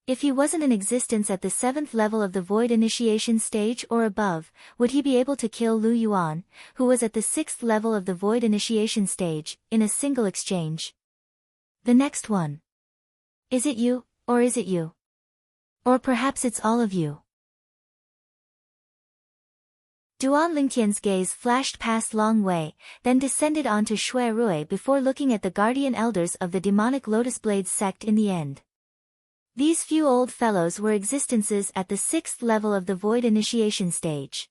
If he wasn't in existence at the 7th level of the void initiation stage or above, would he be able to kill Lu Yuan, who was at the 6th level of the void initiation stage, in a single exchange? The next one. Is it you, or is it you? Or perhaps it's all of you. Duan Lingtian's gaze flashed past Long Wei, then descended onto Shui Rui before looking at the guardian elders of the demonic Lotus Blade sect in the end. These few old fellows were existences at the 6th level of the void initiation stage.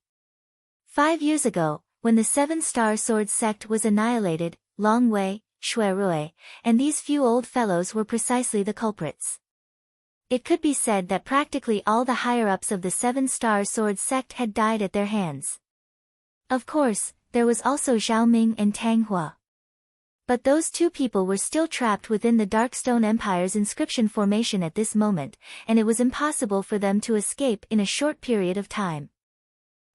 5 years ago, when the 7-star sword sect was annihilated, Long Wei, Shui Rui, and these few old fellows were precisely the culprits. It could be said that practically all the higher-ups of the 7-star sword sect had died at their hands. Of course, there was also Zhao Ming and Tang Hua. But those two people were still trapped within the Darkstone Empire's inscription formation at this moment, and it was impossible for them to escape in a short period of time.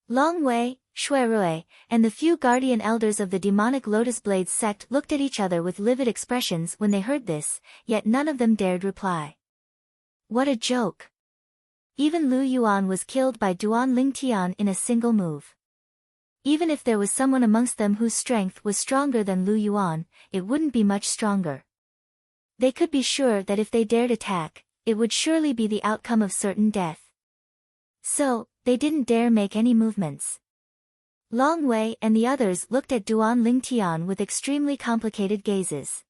Long Wei, Shui Rui, and the few guardian elders of the demonic Lotus Blade sect looked at each other with livid expressions when they heard this, yet none of them dared reply. What a joke! Even Lu Yuan was killed by Duan Lingtian in a single move. Even if there was someone amongst them whose strength was stronger than Lu Yuan, it wouldn't be much stronger. They could be sure that if they dared attack, it would surely be the outcome of certain death. So, they didn't dare make any movements. Long Wei and the others looked at Duan Lingtian with extremely complicated gazes.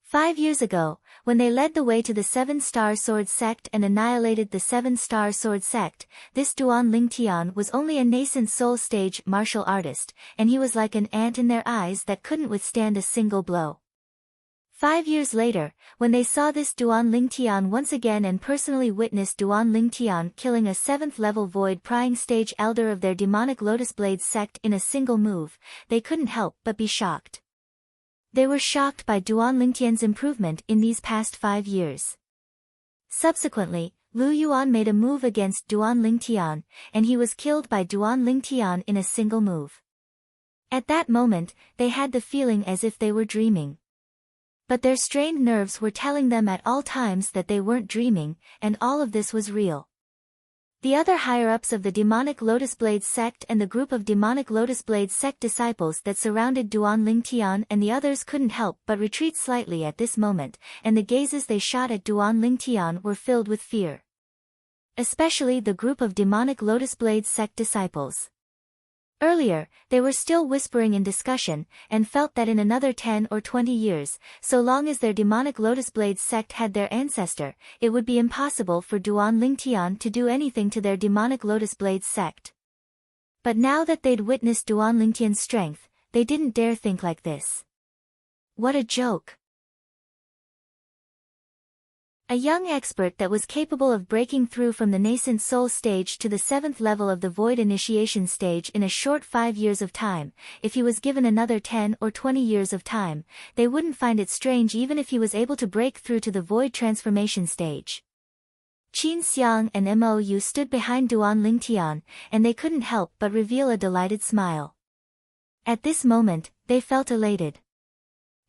5 years ago, when they led the way to the 7-star sword sect and annihilated the 7-star sword sect, this Duan Lingtian was only a nascent soul stage martial artist, and he was like an ant in their eyes that couldn't withstand a single blow. 5 years later, when they saw this Duan Lingtian once again and personally witnessed Duan Lingtian killing a 7th-level void prying stage elder of their demonic Lotus Blade sect in a single move, they couldn't help but be shocked. They were shocked by Duan Lingtian's improvement in these past 5 years. Subsequently, Lu Yuan made a move against Duan Lingtian, and he was killed by Duan Lingtian in a single move. At that moment, they had the feeling as if they were dreaming. But their strained nerves were telling them at all times that they weren't dreaming, and all of this was real. The other higher-ups of the demonic Lotus Blade sect and the group of demonic Lotus Blade sect disciples that surrounded Duan Lingtian and the others couldn't help but retreat slightly at this moment, and the gazes they shot at Duan Lingtian were filled with fear. Especially the group of demonic Lotus Blade sect disciples. Earlier, they were still whispering in discussion, and felt that in another 10 or 20 years, so long as their demonic Lotus Blade sect had their ancestor, it would be impossible for Duan Lingtian to do anything to their demonic Lotus Blade sect. But now that they'd witnessed Duan Lingtian's strength, they didn't dare think like this. What a joke! A young expert that was capable of breaking through from the nascent soul stage to the 7th level of the void initiation stage in a short 5 years of time. If he was given another 10 or 20 years of time, they wouldn't find it strange even if he was able to break through to the void transformation stage. Qin Xiang and Mou stood behind Duan Lingtian, and they couldn't help but reveal a delighted smile. At this moment, they felt elated.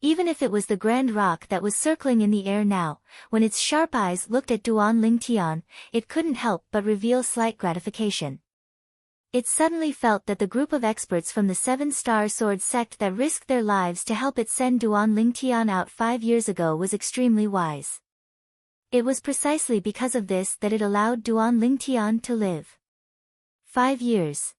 Even if it was the grand rock that was circling in the air now, when its sharp eyes looked at Duan Lingtian, it couldn't help but reveal slight gratification. It suddenly felt that the group of experts from the 7-star sword sect that risked their lives to help it send Duan Lingtian out 5 years ago was extremely wise. It was precisely because of this that it allowed Duan Lingtian to live. 5 years.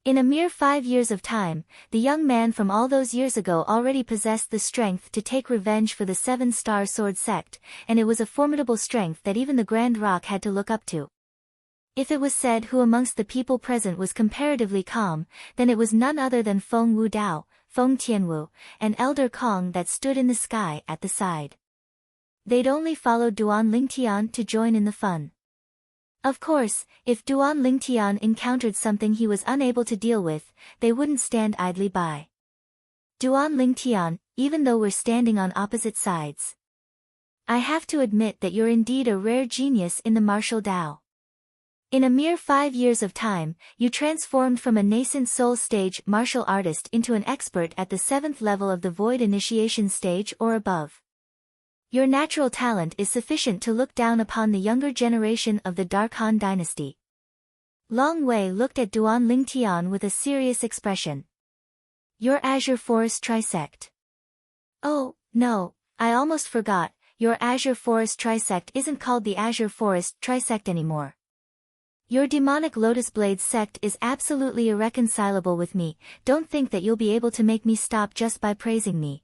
In a mere 5 years of time, the young man from all those years ago already possessed the strength to take revenge for the 7-star sword sect, and it was a formidable strength that even the Grand Rock had to look up to. If it was said who amongst the people present was comparatively calm, then it was none other than Feng Wudao, Feng Tianwu, and Elder Kong that stood in the sky at the side. They'd only followed Duan Lingtian to join in the fun. Of course, if Duan Lingtian encountered something he was unable to deal with, they wouldn't stand idly by. Duan Lingtian, even though we're standing on opposite sides, I have to admit that you're indeed a rare genius in the martial Tao. In a mere 5 years of time, you transformed from a nascent soul stage martial artist into an expert at the 7th level of the void initiation stage or above. Your natural talent is sufficient to look down upon the younger generation of the Dark Han dynasty. Long Wei looked at Duan Lingtian with a serious expression. Your Azure Forest Trisect. Oh, no, I almost forgot, your Azure Forest Trisect isn't called the Azure Forest Trisect anymore. Your demonic Lotus Blade sect is absolutely irreconcilable with me, don't think that you'll be able to make me stop just by praising me.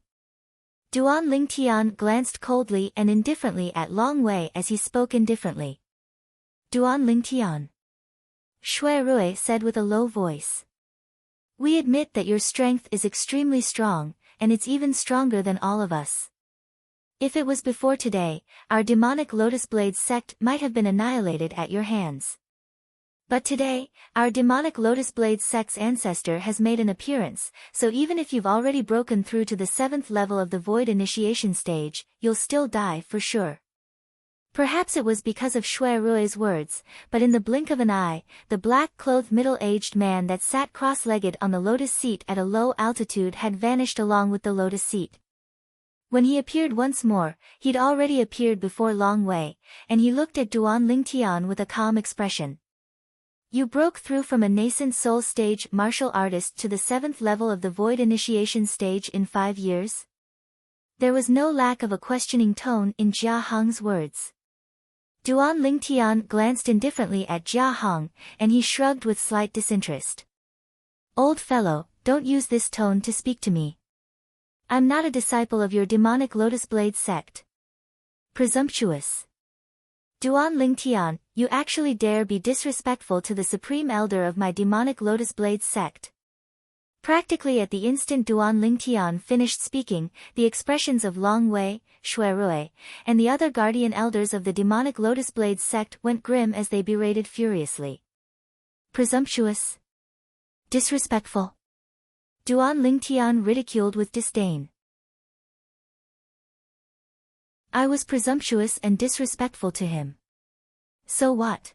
Duan Lingtian glanced coldly and indifferently at Long Wei as he spoke indifferently. Duan Lingtian. Shui Rui said with a low voice. We admit that your strength is extremely strong, and it's even stronger than all of us. If it was before today, our demonic Lotus Blade sect might have been annihilated at your hands. But today, our demonic Lotus Blade sect's ancestor has made an appearance, so even if you've already broken through to the 7th level of the void initiation stage, you'll still die for sure. Perhaps it was because of Shui Rui's words, but in the blink of an eye, the black-clothed middle-aged man that sat cross-legged on the lotus seat at a low altitude had vanished along with the lotus seat. When he appeared once more, he'd already appeared before Long Wei, and he looked at Duan Lingtian with a calm expression. You broke through from a nascent soul stage martial artist to the 7th level of the void initiation stage in 5 years? There was no lack of a questioning tone in Jia Hong's words. Duan Lingtian glanced indifferently at Jia Hong, and he shrugged with slight disinterest. Old fellow, don't use this tone to speak to me. I'm not a disciple of your demonic Lotus Blade sect. Presumptuous. Duan Lingtian, you actually dare be disrespectful to the supreme elder of my demonic Lotus Blade sect. Practically at the instant Duan Lingtian finished speaking, the expressions of Long Wei, Shui Rui, and the other guardian elders of the demonic Lotus Blade sect went grim as they berated furiously. Presumptuous. Disrespectful. Duan Lingtian ridiculed with disdain. I was presumptuous and disrespectful to him. So what?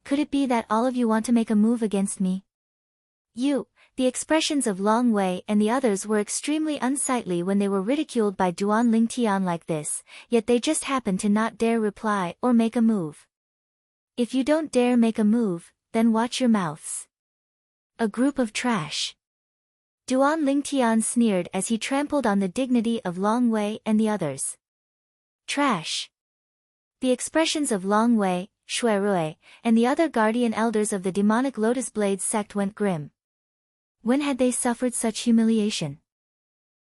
Could it be that all of you want to make a move against me? The expressions of Long Wei and the others were extremely unsightly when they were ridiculed by Duan Lingtian like this, yet they just happened to not dare reply or make a move. If you don't dare make a move, then watch your mouths. A group of trash. Duan Lingtian sneered as he trampled on the dignity of Long Wei and the others. Trash. The expressions of Long Wei, Shui Rui, and the other guardian elders of the demonic Lotus Blade sect went grim. When had they suffered such humiliation?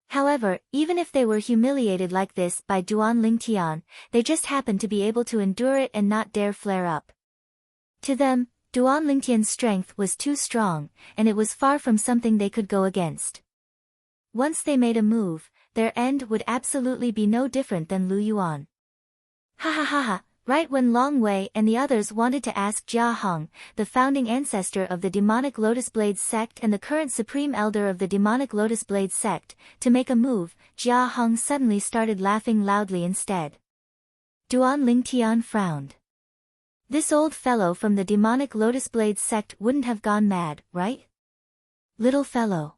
However, even if they were humiliated like this by Duan Lingtian, they just happened to be able to endure it and not dare flare up. To them, Duan Lingtian's strength was too strong, and it was far from something they could go against. Once they made a move, their end would absolutely be no different than Lu Yuan. Ha ha ha ha, right when Long Wei and the others wanted to ask Jia Hong, the founding ancestor of the demonic Lotus Blade sect and the current supreme elder of the demonic Lotus Blade sect, to make a move, Jia Hong suddenly started laughing loudly instead. Duan Lingtian frowned. This old fellow from the demonic Lotus Blade sect wouldn't have gone mad, right? Little fellow.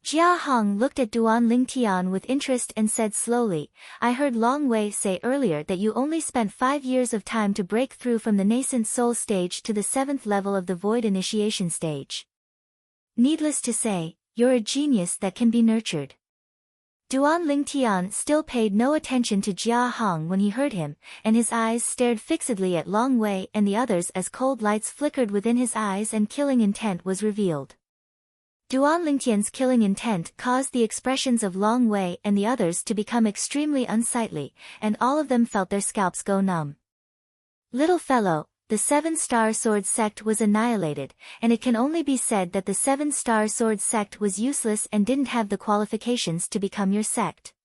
Jia Hong looked at Duan Lingtian with interest and said slowly, I heard Long Wei say earlier that you only spent 5 years of time to break through from the nascent soul stage to the 7th level of the void initiation stage. Needless to say, you're a genius that can be nurtured. Duan Lingtian still paid no attention to Jia Hong when he heard him, and his eyes stared fixedly at Long Wei and the others as cold lights flickered within his eyes and killing intent was revealed. Duan Lingtian's killing intent caused the expressions of Long Wei and the others to become extremely unsightly, and all of them felt their scalps go numb. Little fellow, the 7-star sword sect was annihilated, and it can only be said that the 7-star sword sect was useless and didn't have the qualifications to become your sect.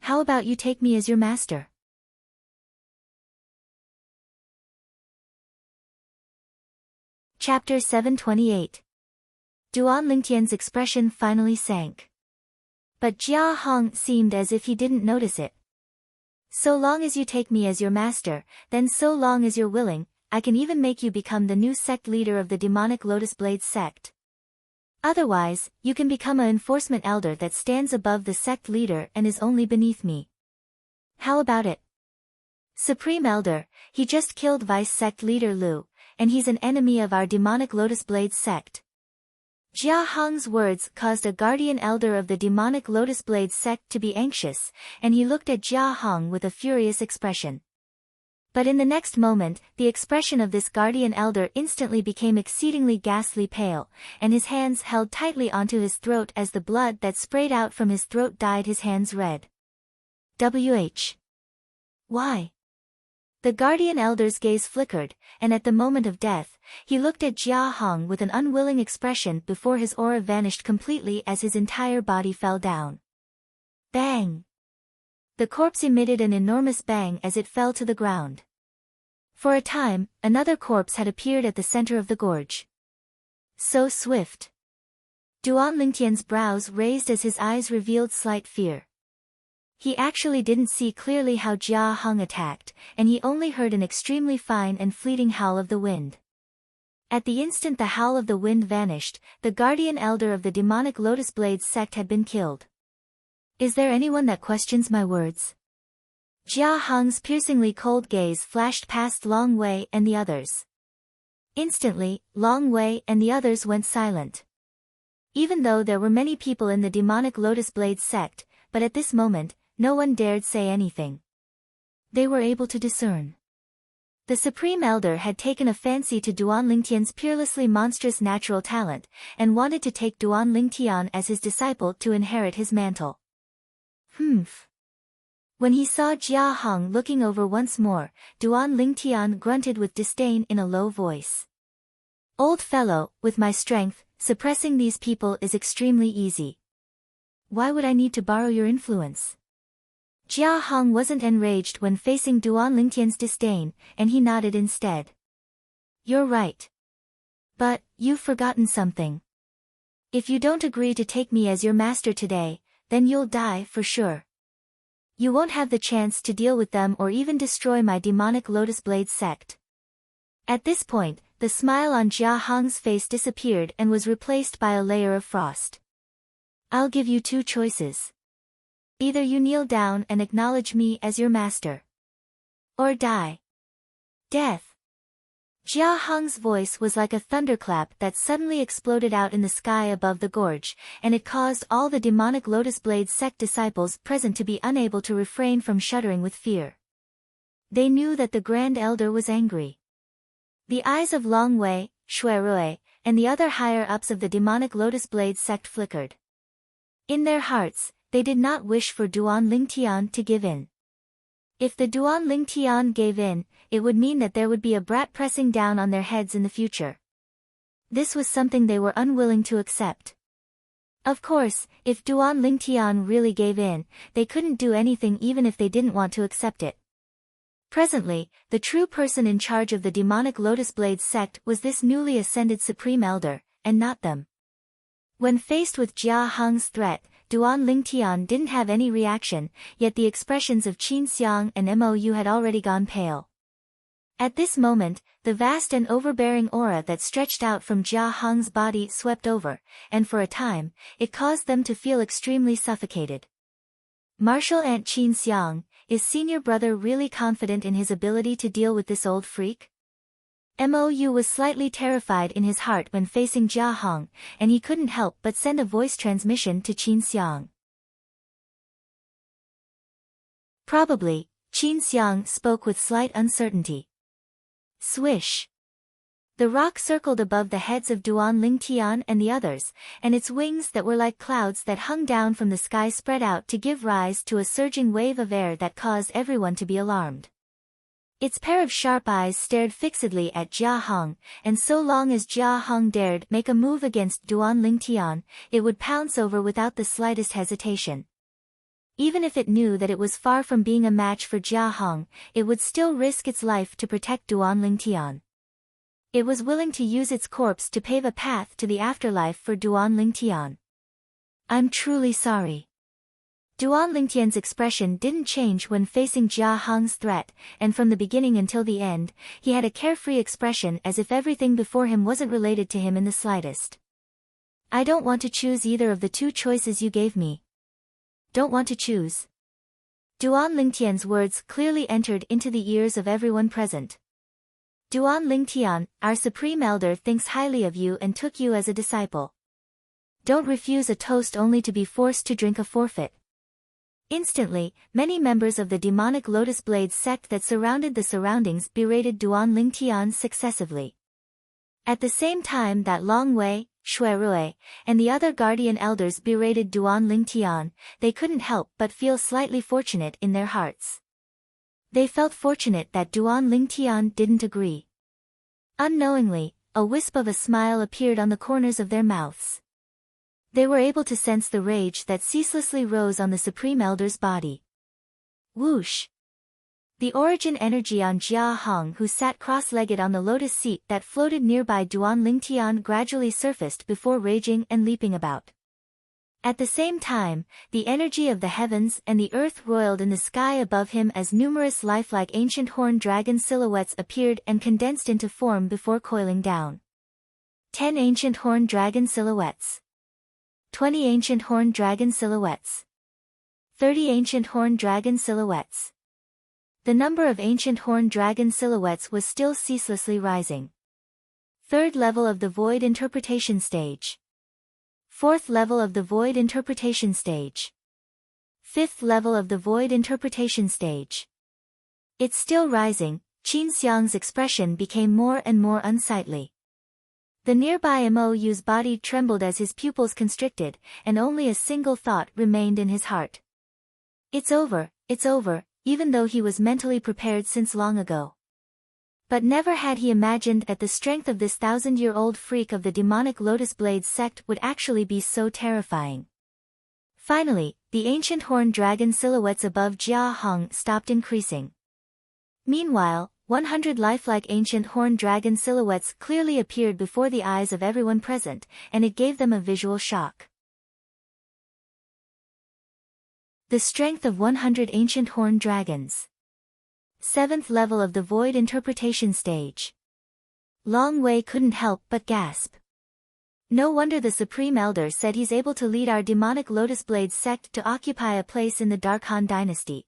How about you take me as your master? Chapter 728. Duan Lingtian's expression finally sank. But Jia Hong seemed as if he didn't notice it. So long as you take me as your master, then so long as you're willing, I can even make you become the new sect leader of the demonic Lotus Blade sect. Otherwise, you can become an enforcement elder that stands above the sect leader and is only beneath me. How about it? Supreme Elder, he just killed Vice Sect Leader Lu, and he's an enemy of our demonic Lotus Blade sect. Jia Hong's words caused a guardian elder of the demonic Lotus Blade sect to be anxious, and he looked at Jia Hong with a furious expression. But in the next moment, the expression of this guardian elder instantly became exceedingly ghastly pale, and his hands held tightly onto his throat as the blood that sprayed out from his throat dyed his hands red. Why? The guardian elder's gaze flickered, and at the moment of death, he looked at Jia Hong with an unwilling expression before his aura vanished completely as his entire body fell down. Bang! The corpse emitted an enormous bang as it fell to the ground. For a time, another corpse had appeared at the center of the gorge. So swift. Duan Lingtian's brows raised as his eyes revealed slight fear. He actually didn't see clearly how Jia Hong attacked, and he only heard an extremely fine and fleeting howl of the wind. At the instant the howl of the wind vanished, the guardian elder of the demonic Lotus Blade sect had been killed. Is there anyone that questions my words? Jia Hong's piercingly cold gaze flashed past Long Wei and the others. Instantly, Long Wei and the others went silent. Even though there were many people in the demonic Lotus Blade sect, but at this moment, no one dared say anything. They were able to discern. The Supreme Elder had taken a fancy to Duan Lingtian's peerlessly monstrous natural talent, and wanted to take Duan Lingtian as his disciple to inherit his mantle. Humph. When he saw Jia Hong looking over once more, Duan Lingtian grunted with disdain in a low voice. Old fellow, with my strength, suppressing these people is extremely easy. Why would I need to borrow your influence? Jia Hong wasn't enraged when facing Duan Lingtian's disdain, and he nodded instead. You're right. But, you've forgotten something. If you don't agree to take me as your master today, then you'll die for sure. You won't have the chance to deal with them or even destroy my demonic Lotus Blade sect. At this point, the smile on Jia Hong's face disappeared and was replaced by a layer of frost. I'll give you 2 choices. Either you kneel down and acknowledge me as your master. Or die. Death. Jia Hong's voice was like a thunderclap that suddenly exploded out in the sky above the gorge, and it caused all the demonic Lotus Blade sect disciples present to be unable to refrain from shuddering with fear. They knew that the Grand Elder was angry. The eyes of Long Wei, Shui Rui, and the other higher-ups of the demonic Lotus Blade sect flickered. In their hearts, they did not wish for Duan Lingtian to give in. If the Duan Lingtian gave in, it would mean that there would be a brat pressing down on their heads in the future. This was something they were unwilling to accept. Of course, if Duan Lingtian really gave in, they couldn't do anything even if they didn't want to accept it. Presently, the true person in charge of the demonic Lotus Blade sect was this newly ascended Supreme Elder, and not them. When faced with Jia Hong's threat, Duan Lingtian didn't have any reaction, yet the expressions of Qin Xiang and Mou had already gone pale. At this moment, the vast and overbearing aura that stretched out from Jia Hong's body swept over, and for a time, it caused them to feel extremely suffocated. Martial Ant Qin Xiang, is senior brother really confident in his ability to deal with this old freak? Mou was slightly terrified in his heart when facing Jia Hong, and he couldn't help but send a voice transmission to Qin Xiang. Probably, Qin Xiang spoke with slight uncertainty. Swish! The rock circled above the heads of Duan Lingtian and the others, and its wings that were like clouds that hung down from the sky spread out to give rise to a surging wave of air that caused everyone to be alarmed. Its pair of sharp eyes stared fixedly at Jia Hong, and so long as Jia Hong dared make a move against Duan Lingtian, it would pounce over without the slightest hesitation. Even if it knew that it was far from being a match for Jia Hong, it would still risk its life to protect Duan Lingtian. It was willing to use its corpse to pave a path to the afterlife for Duan Lingtian. I'm truly sorry. Duan Lingtian's expression didn't change when facing Jia Hong's threat, and from the beginning until the end, he had a carefree expression as if everything before him wasn't related to him in the slightest. I don't want to choose either of the two choices you gave me. Don't want to choose. Duan Lingtian's words clearly entered into the ears of everyone present. Duan Lingtian, our Supreme Elder thinks highly of you and took you as a disciple. Don't refuse a toast only to be forced to drink a forfeit. Instantly, many members of the demonic Lotus Blade sect that surrounded the surroundings berated Duan Lingtian successively. At the same time that Long Wei, Shui Rui, and the other guardian elders berated Duan Lingtian, they couldn't help but feel slightly fortunate in their hearts. They felt fortunate that Duan Lingtian didn't agree. Unknowingly, a wisp of a smile appeared on the corners of their mouths. They were able to sense the rage that ceaselessly rose on the Supreme Elder's body. Whoosh! The origin energy on Jia Hong, who sat cross-legged on the lotus seat that floated nearby Duan Lingtian, gradually surfaced before raging and leaping about. At the same time, the energy of the heavens and the earth roiled in the sky above him as numerous lifelike ancient horned dragon silhouettes appeared and condensed into form before coiling down. 10 ancient horned dragon silhouettes. 20 ancient horned dragon silhouettes. 30 ancient horned dragon silhouettes. The number of ancient horned dragon silhouettes was still ceaselessly rising. Third level of the void interpretation stage. Fourth level of the void interpretation stage. Fifth level of the void interpretation stage. It's still rising. Qin Xiang's expression became more and more unsightly. The nearby Mou's body trembled as his pupils constricted, and only a single thought remained in his heart. It's over, even though he was mentally prepared since long ago. But never had he imagined that the strength of this 1,000-year-old freak of the demonic Lotus Blade sect would actually be so terrifying. Finally, the ancient horned dragon silhouettes above Jia Hong stopped increasing. Meanwhile, 100 lifelike ancient horned dragon silhouettes clearly appeared before the eyes of everyone present, and it gave them a visual shock. The strength of 100 ancient horned dragons. 7th level of the void interpretation stage. Long Wei couldn't help but gasp. No wonder the Supreme Elder said he's able to lead our demonic Lotus Blade sect to occupy a place in the Dark Han dynasty.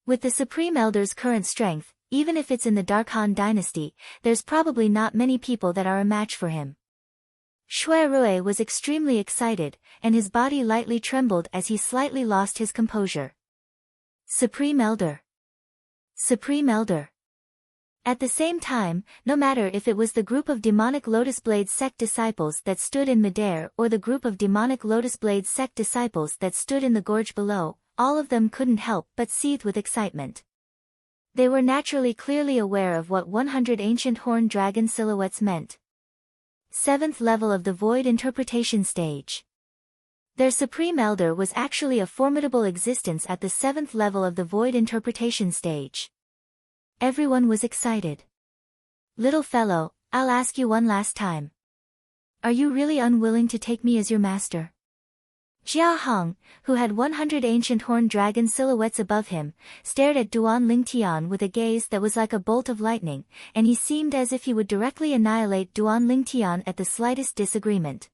With the Supreme Elder's current strength, even if it's in the Dark Han dynasty, there's probably not many people that are a match for him. Shui Rui was extremely excited, and his body lightly trembled as he slightly lost his composure. Supreme Elder. Supreme Elder. At the same time, no matter if it was the group of demonic Lotus Blade sect disciples that stood in midair or the group of demonic Lotus Blade sect disciples that stood in the gorge below, all of them couldn't help but seethe with excitement. They were naturally clearly aware of what 100 ancient horned dragon silhouettes meant. 7th level of the void interpretation stage. Their Supreme Elder was actually a formidable existence at the 7th level of the void interpretation stage. Everyone was excited. "Little fellow, I'll ask you one last time. Are you really unwilling to take me as your master?" Jia Hong, who had 100 ancient horned dragon silhouettes above him, stared at Duan Lingtian with a gaze that was like a bolt of lightning, and he seemed as if he would directly annihilate Duan Lingtian at the slightest disagreement.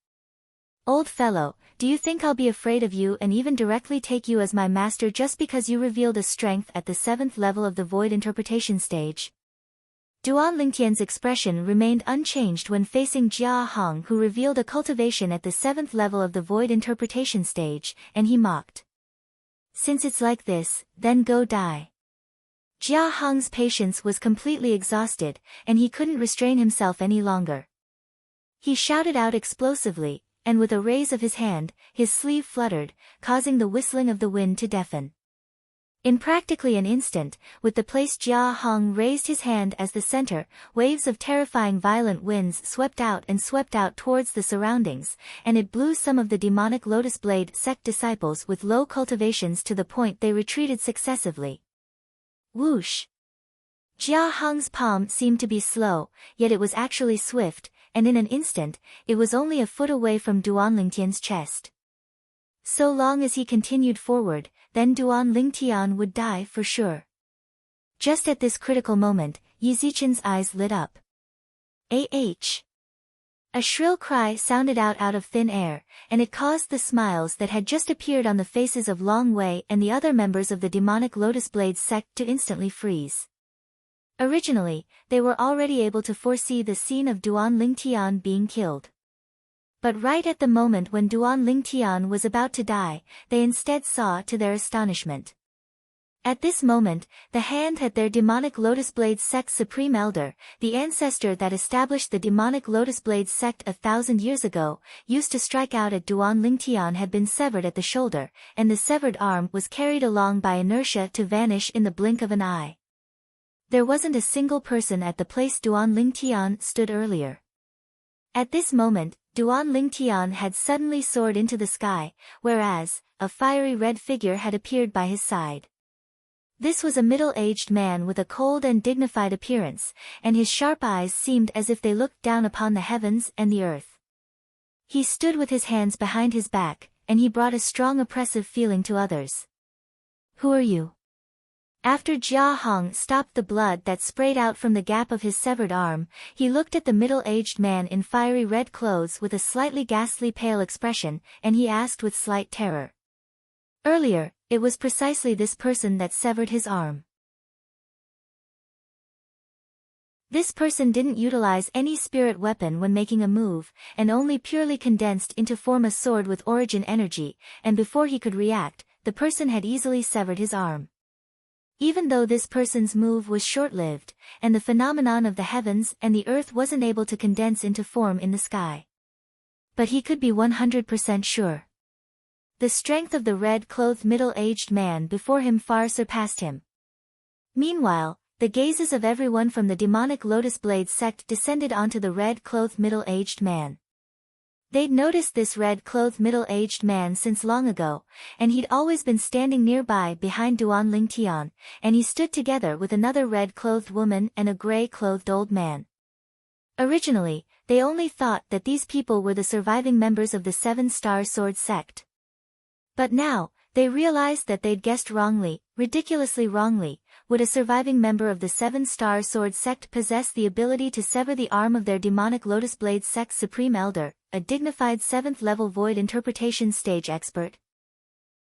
"Old fellow, do you think I'll be afraid of you and even directly take you as my master just because you revealed a strength at the 7th level of the void interpretation stage?" Duan Lingtian's expression remained unchanged when facing Jia Hong, who revealed a cultivation at the 7th level of the void interpretation stage, and he mocked. "Since it's like this, then go die." Jia Hong's patience was completely exhausted, and he couldn't restrain himself any longer. He shouted out explosively, and with a raise of his hand, his sleeve fluttered, causing the whistling of the wind to deafen. In practically an instant, with the place Jia Hong raised his hand as the center, waves of terrifying violent winds swept out towards the surroundings, and it blew some of the demonic Lotus Blade sect disciples with low cultivations to the point they retreated successively. Whoosh! Jia Hong's palm seemed to be slow, yet it was actually swift, and in an instant, it was only a foot away from Duan Lingtian's chest. So long as he continued forward, then Duan Lingtian would die for sure. Just at this critical moment, Yi Zichen's eyes lit up. "Ah!" A shrill cry sounded out of thin air, and it caused the smiles that had just appeared on the faces of Long Wei and the other members of the demonic Lotus Blade sect to instantly freeze. Originally, they were already able to foresee the scene of Duan Lingtian being killed. But right at the moment when Duan Lingtian was about to die, they instead saw to their astonishment. At this moment, the hand that their demonic Lotus Blade sect supreme elder, the ancestor that established the demonic Lotus Blade sect 1,000 years ago, used to strike out at Duan Lingtian had been severed at the shoulder, and the severed arm was carried along by inertia to vanish in the blink of an eye. There wasn't a single person at the place Duan Lingtian stood earlier. At this moment, Duan Lingtian had suddenly soared into the sky, whereas, a fiery red figure had appeared by his side. This was a middle-aged man with a cold and dignified appearance, and his sharp eyes seemed as if they looked down upon the heavens and the earth. He stood with his hands behind his back, and he brought a strong oppressive feeling to others. "Who are you?" After Jia Hong stopped the blood that sprayed out from the gap of his severed arm, he looked at the middle-aged man in fiery red clothes with a slightly ghastly pale expression, and he asked with slight terror. Earlier, it was precisely this person that severed his arm. This person didn't utilize any spirit weapon when making a move, and only purely condensed into form a sword with origin energy, and before he could react, the person had easily severed his arm. Even though this person's move was short-lived, and the phenomenon of the heavens and the earth wasn't able to condense into form in the sky. But he could be 100% sure. The strength of the red-clothed middle-aged man before him far surpassed him. Meanwhile, the gazes of everyone from the demonic Lotus Blade sect descended onto the red-clothed middle-aged man. They'd noticed this red-clothed middle-aged man since long ago, and he'd always been standing nearby behind Duan Lingtian, and he stood together with another red-clothed woman and a gray-clothed old man. Originally, they only thought that these people were the surviving members of the 7-Star Sword sect. But now, they realized that they'd guessed wrongly, ridiculously wrongly. Would a surviving member of the 7-Star Sword sect possess the ability to sever the arm of their demonic Lotus Blade sect's supreme elder, a dignified 7th-level void interpretation stage expert?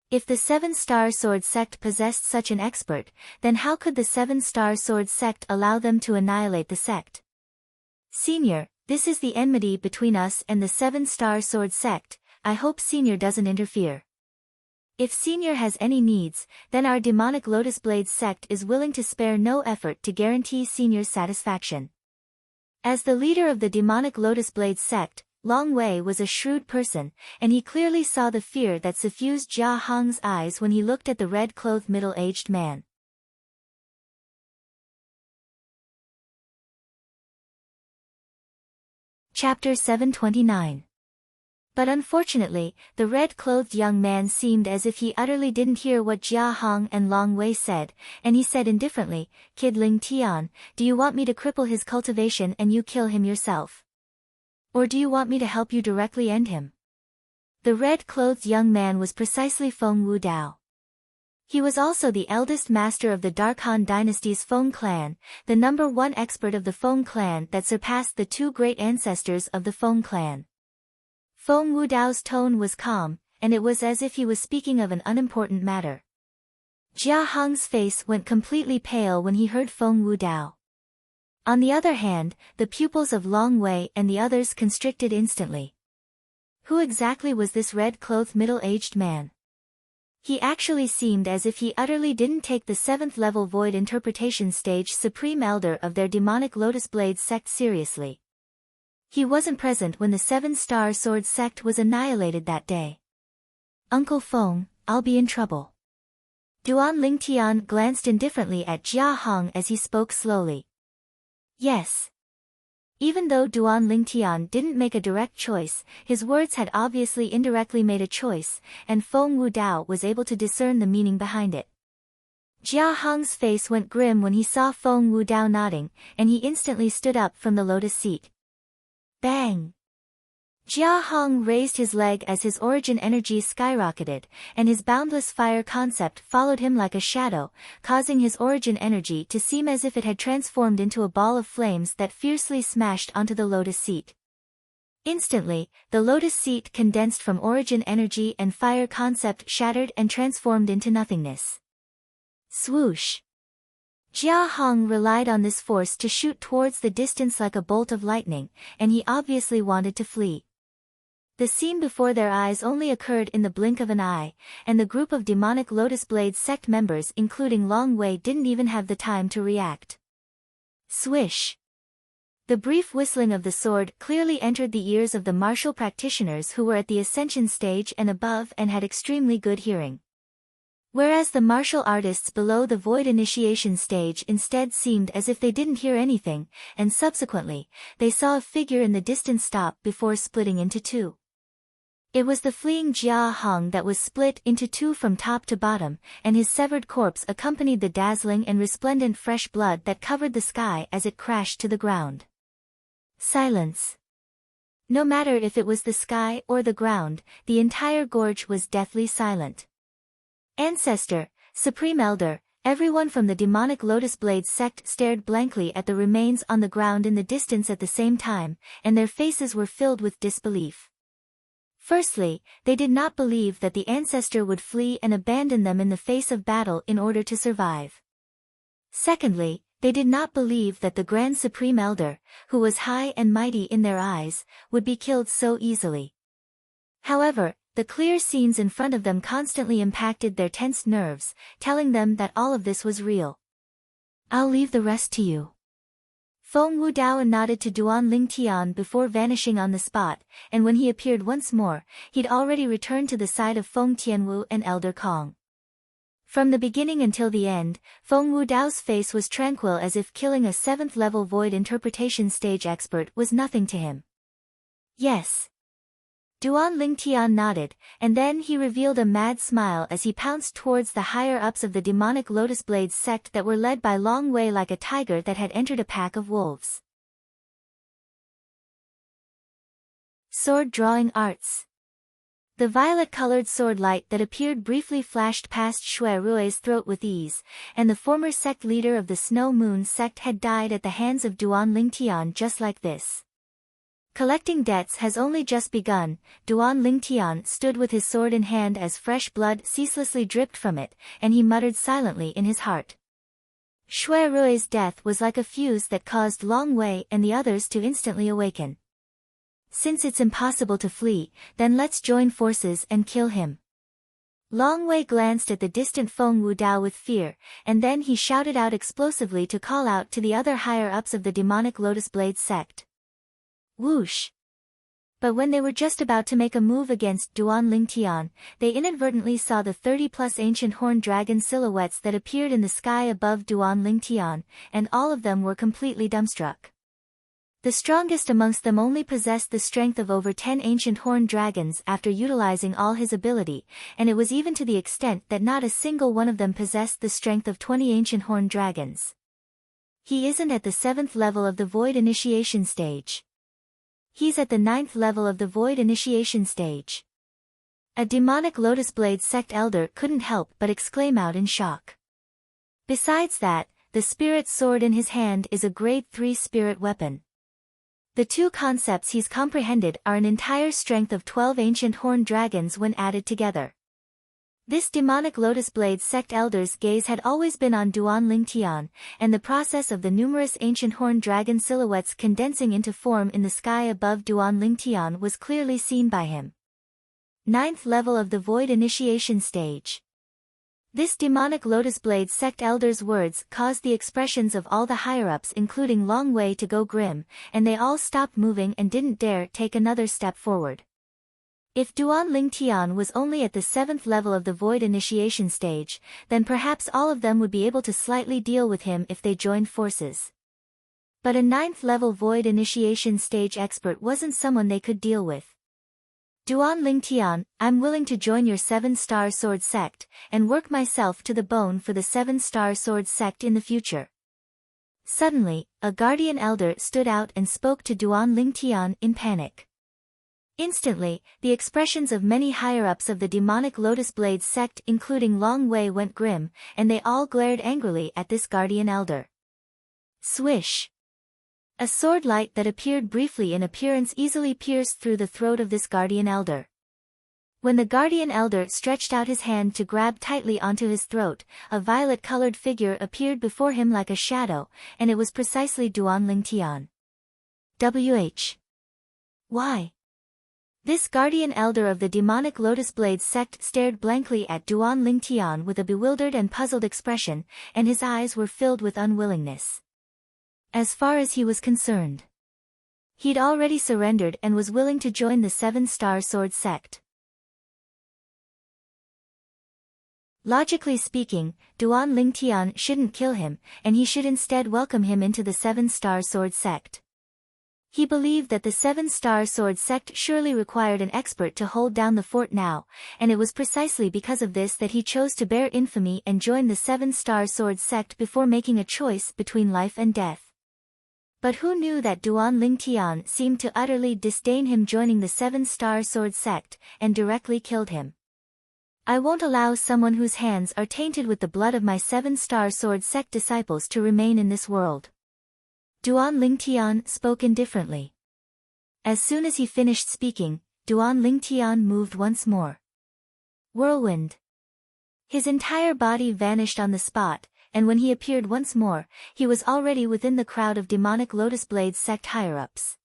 If the 7-Star Sword sect possessed such an expert, then how could the 7-Star Sword sect allow them to annihilate the sect? "Senior, this is the enmity between us and the 7-Star Sword sect. I hope Senior doesn't interfere. If Senior has any needs, then our demonic Lotus Blade sect is willing to spare no effort to guarantee Senior's satisfaction." As the leader of the demonic Lotus Blade sect, Long Wei was a shrewd person, and he clearly saw the fear that suffused Jia Hong's eyes when he looked at the red-clothed middle-aged man. Chapter 729. But unfortunately, the red-clothed young man seemed as if he utterly didn't hear what Jia Hong and Long Wei said, and he said indifferently, "Kid Ling Tian, do you want me to cripple his cultivation and you kill him yourself? Or do you want me to help you directly end him?" The red-clothed young man was precisely Feng Wudao. He was also the eldest master of the Dark Han dynasty's Feng clan, the #1 expert of the Feng clan that surpassed the two great ancestors of the Feng clan. Feng Wudao's tone was calm, and it was as if he was speaking of an unimportant matter. Jia Hong's face went completely pale when he heard Feng Wudao. On the other hand, the pupils of Long Wei and the others constricted instantly. Who exactly was this red-clothed middle-aged man? He actually seemed as if he utterly didn't take the 7th level void interpretation stage supreme elder of their demonic Lotus Blade sect seriously. He wasn't present when the 7-star sword sect was annihilated that day. "Uncle Feng, I'll be in trouble." Duan Lingtian glanced indifferently at Jia Hong as he spoke slowly. Yes. Even though Duan Lingtian didn't make a direct choice, his words had obviously indirectly made a choice, and Feng Wudao was able to discern the meaning behind it. Jia Hong's face went grim when he saw Feng Wudao nodding, and he instantly stood up from the lotus seat. Bang! Jia Hong raised his leg as his origin energy skyrocketed, and his boundless fire concept followed him like a shadow, causing his origin energy to seem as if it had transformed into a ball of flames that fiercely smashed onto the lotus seat. Instantly, the lotus seat condensed from origin energy and fire concept shattered and transformed into nothingness. Swoosh! Jia Hong relied on this force to shoot towards the distance like a bolt of lightning, and he obviously wanted to flee. The scene before their eyes only occurred in the blink of an eye, and the group of demonic Lotus Blade sect members including Long Wei didn't even have the time to react. Swish! The brief whistling of the sword clearly entered the ears of the martial practitioners who were at the ascension stage and above and had extremely good hearing. Whereas the martial artists below the void initiation stage instead seemed as if they didn't hear anything, and subsequently, they saw a figure in the distance stop before splitting into two. It was the fleeing Jia Hong that was split into two from top to bottom, and his severed corpse accompanied the dazzling and resplendent fresh blood that covered the sky as it crashed to the ground. Silence. No matter if it was the sky or the ground, the entire gorge was deathly silent. Ancestor, Supreme Elder, everyone from the demonic Lotus Blade sect stared blankly at the remains on the ground in the distance at the same time, and their faces were filled with disbelief. Firstly, they did not believe that the ancestor would flee and abandon them in the face of battle in order to survive. Secondly, they did not believe that the Grand Supreme Elder, who was high and mighty in their eyes, would be killed so easily. However, the clear scenes in front of them constantly impacted their tensed nerves, telling them that all of this was real. "I'll leave the rest to you." Feng Wudao nodded to Duan Lingtian before vanishing on the spot, and when he appeared once more, he'd already returned to the side of Feng Tianwu and Elder Kong. From the beginning until the end, Feng Wudao's face was tranquil as if killing a 7th level void interpretation stage expert was nothing to him. Yes. Duan Lingtian nodded, and then he revealed a mad smile as he pounced towards the higher-ups of the demonic Lotus Blade sect that were led by Long Wei like a tiger that had entered a pack of wolves. Sword Drawing Arts. The violet-colored sword light that appeared briefly flashed past Shui Rui's throat with ease, and the former sect leader of the Snow Moon sect had died at the hands of Duan Lingtian just like this. Collecting debts has only just begun. Duan Lingtian stood with his sword in hand as fresh blood ceaselessly dripped from it, and he muttered silently in his heart. Shui Rui's death was like a fuse that caused Long Wei and the others to instantly awaken. Since it's impossible to flee, then let's join forces and kill him. Long Wei glanced at the distant Feng Wudao with fear, and then he shouted out explosively to call out to the other higher-ups of the demonic Lotus Blade sect. Whoosh! But when they were just about to make a move against Duan Lingtian, they inadvertently saw the 30-plus ancient horned dragon silhouettes that appeared in the sky above Duan Lingtian, and all of them were completely dumbstruck. The strongest amongst them only possessed the strength of over 10 ancient horned dragons after utilizing all his ability, and it was even to the extent that not a single one of them possessed the strength of 20 ancient horned dragons. He isn't at the 7th level of the Void Initiation stage. He's at the 9th level of the Void Initiation stage. A demonic Lotus Blade sect elder couldn't help but exclaim out in shock. Besides that, the spirit sword in his hand is a grade 3 spirit weapon. The two concepts he's comprehended are an entire strength of 12 ancient horned dragons when added together. This demonic Lotus Blade sect elder's gaze had always been on Duan Ling Tian, and the process of the numerous ancient horned dragon silhouettes condensing into form in the sky above Duan Ling Tian was clearly seen by him. 9th level of the Void Initiation stage. This demonic Lotus Blade sect elder's words caused the expressions of all the higher-ups including Long Wei to go grim, and they all stopped moving and didn't dare take another step forward. If Duan Ling Tian was only at the 7th level of the Void Initiation stage, then perhaps all of them would be able to slightly deal with him if they joined forces. But a 9th level Void Initiation stage expert wasn't someone they could deal with. Duan Ling Tian, I'm willing to join your 7-star sword sect, and work myself to the bone for the 7-star sword sect in the future. Suddenly, a guardian elder stood out and spoke to Duan Ling Tian in panic. Instantly, the expressions of many higher-ups of the demonic Lotus Blade sect including Long Wei went grim, and they all glared angrily at this guardian elder. Swish! A sword light that appeared briefly in appearance easily pierced through the throat of this guardian elder. When the guardian elder stretched out his hand to grab tightly onto his throat, a violet-colored figure appeared before him like a shadow, and it was precisely Duan Ling Tian. Why? This guardian elder of the demonic Lotus Blade sect stared blankly at Duan Ling Tian with a bewildered and puzzled expression, and his eyes were filled with unwillingness. As far as he was concerned, he'd already surrendered and was willing to join the 7-star sword sect. Logically speaking, Duan Ling Tian shouldn't kill him, and he should instead welcome him into the 7-star sword sect. He believed that the 7-star sword sect surely required an expert to hold down the fort now, and it was precisely because of this that he chose to bear infamy and join the 7-star sword sect before making a choice between life and death. But who knew that Duan Ling Tian seemed to utterly disdain him joining the 7-star sword sect, and directly killed him. I won't allow someone whose hands are tainted with the blood of my 7-star sword sect disciples to remain in this world. Duan Ling Tian spoke indifferently. As soon as he finished speaking, Duan Ling Tian moved once more. Whirlwind. His entire body vanished on the spot, and when he appeared once more, he was already within the crowd of demonic Lotus Blade sect higher-ups.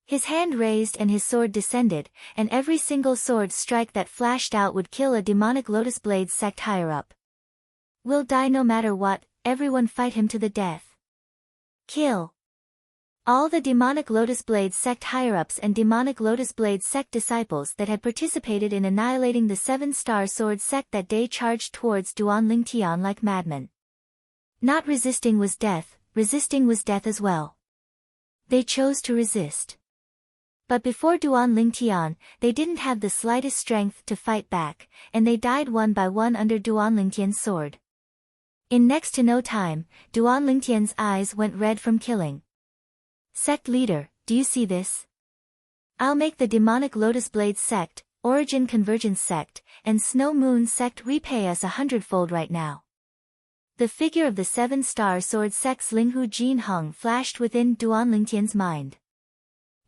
His hand raised and his sword descended, and every single sword strike that flashed out would kill a demonic Lotus Blade sect higher-up. Will die no matter what, everyone fight him to the death. Kill. All the demonic Lotus Blade sect higher-ups and demonic Lotus Blade sect disciples that had participated in annihilating the 7-star sword sect that day charged towards Duan Ling Tian like madmen. Not resisting was death, resisting was death as well. They chose to resist. But before Duan Ling Tian, they didn't have the slightest strength to fight back, and they died one by one under Duan Ling Tian's sword. In next to no time, Duan Ling Tian's eyes went red from killing. Sect leader, do you see this? I'll make the demonic Lotus Blade sect, Origin Convergence sect, and Snow Moon sect repay us 100-fold right now. The figure of the 7-star sword sect's Linghu Jin Hung flashed within Duan Ling Tian's mind.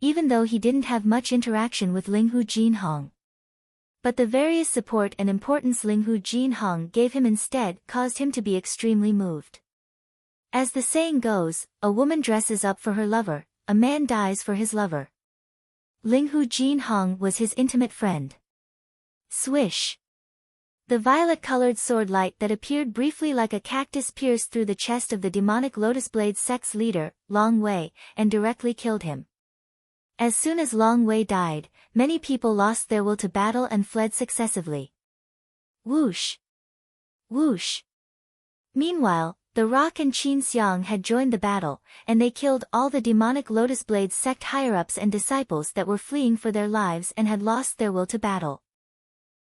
Even though he didn't have much interaction with Linghu Jin Hung. But the various support and importance Linghu Jin Hung gave him instead caused him to be extremely moved. As the saying goes, a woman dresses up for her lover, a man dies for his lover. Linghu Jin Hung was his intimate friend. Swish! The violet-colored sword light that appeared briefly like a cactus pierced through the chest of the demonic Lotus Blade sect's leader, Long Wei, and directly killed him. As soon as Long Wei died, many people lost their will to battle and fled successively. Whoosh! Whoosh! Meanwhile, the Rock and Qin Xiang had joined the battle, and they killed all the demonic Lotus Blade sect higher-ups and disciples that were fleeing for their lives and had lost their will to battle.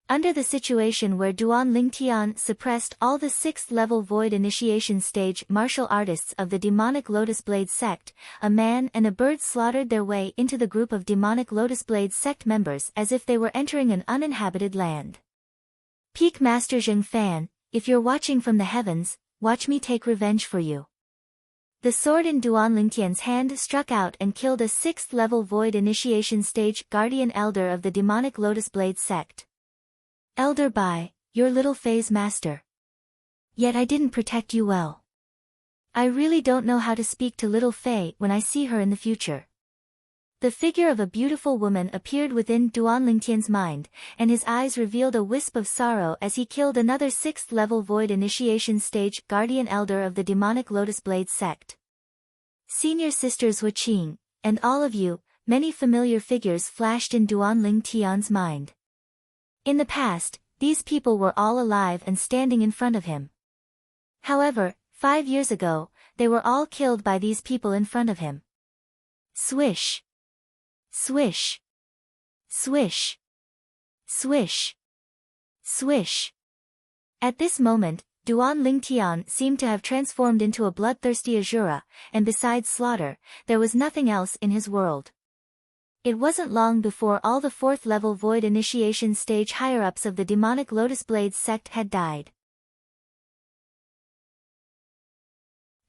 Under the situation where Duan Lingtian suppressed all the 6th-level Void Initiation stage martial artists of the demonic Lotus Blade sect, a man and a bird slaughtered their way into the group of demonic Lotus Blade sect members as if they were entering an uninhabited land. Peak Master Zheng Fan, if you're watching from the heavens, watch me take revenge for you. The sword in Duan Lingtian's hand struck out and killed a 6th-level Void Initiation stage guardian elder of the demonic Lotus Blade sect. Elder Bai, your little phase master. Yet I didn't protect you well. I really don't know how to speak to little Fei when I see her in the future. The figure of a beautiful woman appeared within Duan Lingtian's mind, and his eyes revealed a wisp of sorrow as he killed another 6th-level Void Initiation stage guardian elder of the demonic Lotus Blade sect. Senior Sisters Wuqing, and all of you, many familiar figures flashed in Duan Lingtian's mind. In the past, these people were all alive and standing in front of him. However, 5 years ago, they were all killed by these people in front of him. Swish. Swish. Swish. Swish. Swish. At this moment, Duan Lingtian seemed to have transformed into a bloodthirsty Azura, and besides slaughter, there was nothing else in his world. It wasn't long before all the 4th-level Void Initiation stage higher-ups of the demonic Lotus Blade sect had died.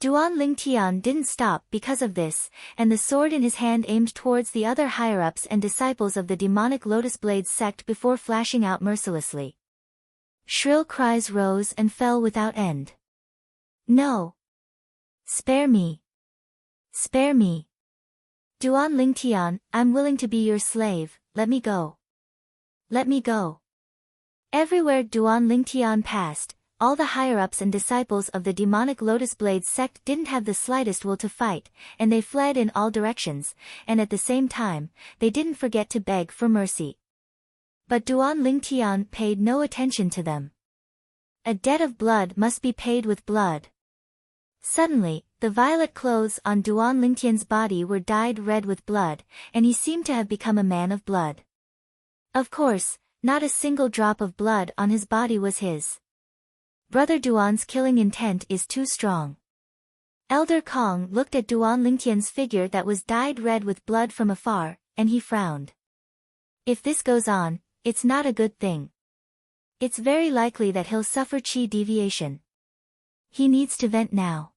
Duan Lingtian didn't stop because of this, and the sword in his hand aimed towards the other higher-ups and disciples of the demonic Lotus Blade sect before flashing out mercilessly. Shrill cries rose and fell without end. No! Spare me! Spare me! Duan Lingtian, I'm willing to be your slave, let me go. Let me go. Everywhere Duan Lingtian passed, all the higher-ups and disciples of the demonic Lotus Blade sect didn't have the slightest will to fight, and they fled in all directions, and at the same time, they didn't forget to beg for mercy. But Duan Lingtian paid no attention to them. A debt of blood must be paid with blood. Suddenly, the violet clothes on Duan Lingtian's body were dyed red with blood, and he seemed to have become a man of blood. Of course, not a single drop of blood on his body was his. Brother Duan's killing intent is too strong. Elder Kong looked at Duan Lingtian's figure that was dyed red with blood from afar, and he frowned. If this goes on, it's not a good thing. It's very likely that he'll suffer chi deviation. He needs to vent now.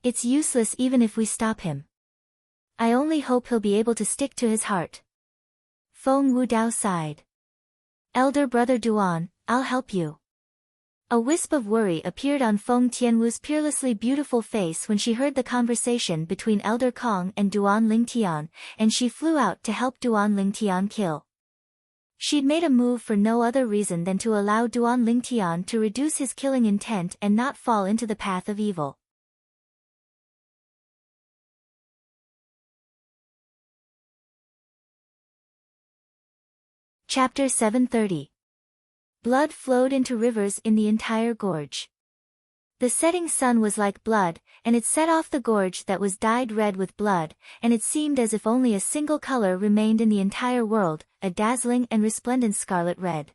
It's useless even if we stop him. I only hope he'll be able to stick to his heart. Feng Wudao sighed. Elder brother Duan, I'll help you. A wisp of worry appeared on Feng Tianwu's peerlessly beautiful face when she heard the conversation between Elder Kong and Duan Lingtian, and she flew out to help Duan Lingtian kill. She'd made a move for no other reason than to allow Duan Lingtian to reduce his killing intent and not fall into the path of evil. Chapter 730. Blood flowed into rivers in the entire gorge. The setting sun was like blood, and it set off the gorge that was dyed red with blood, and it seemed as if only a single color remained in the entire world, a dazzling and resplendent scarlet red.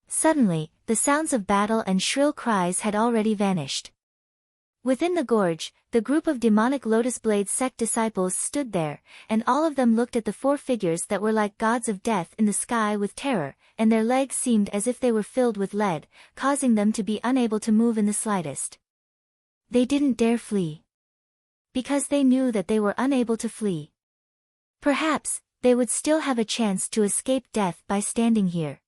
Suddenly, the sounds of battle and shrill cries had already vanished. Within the gorge, the group of demonic Lotus Blade sect disciples stood there, and all of them looked at the 4 figures that were like gods of death in the sky with terror, and their legs seemed as if they were filled with lead, causing them to be unable to move in the slightest. They didn't dare flee. Because they knew that they were unable to flee. Perhaps, they would still have a chance to escape death by standing here.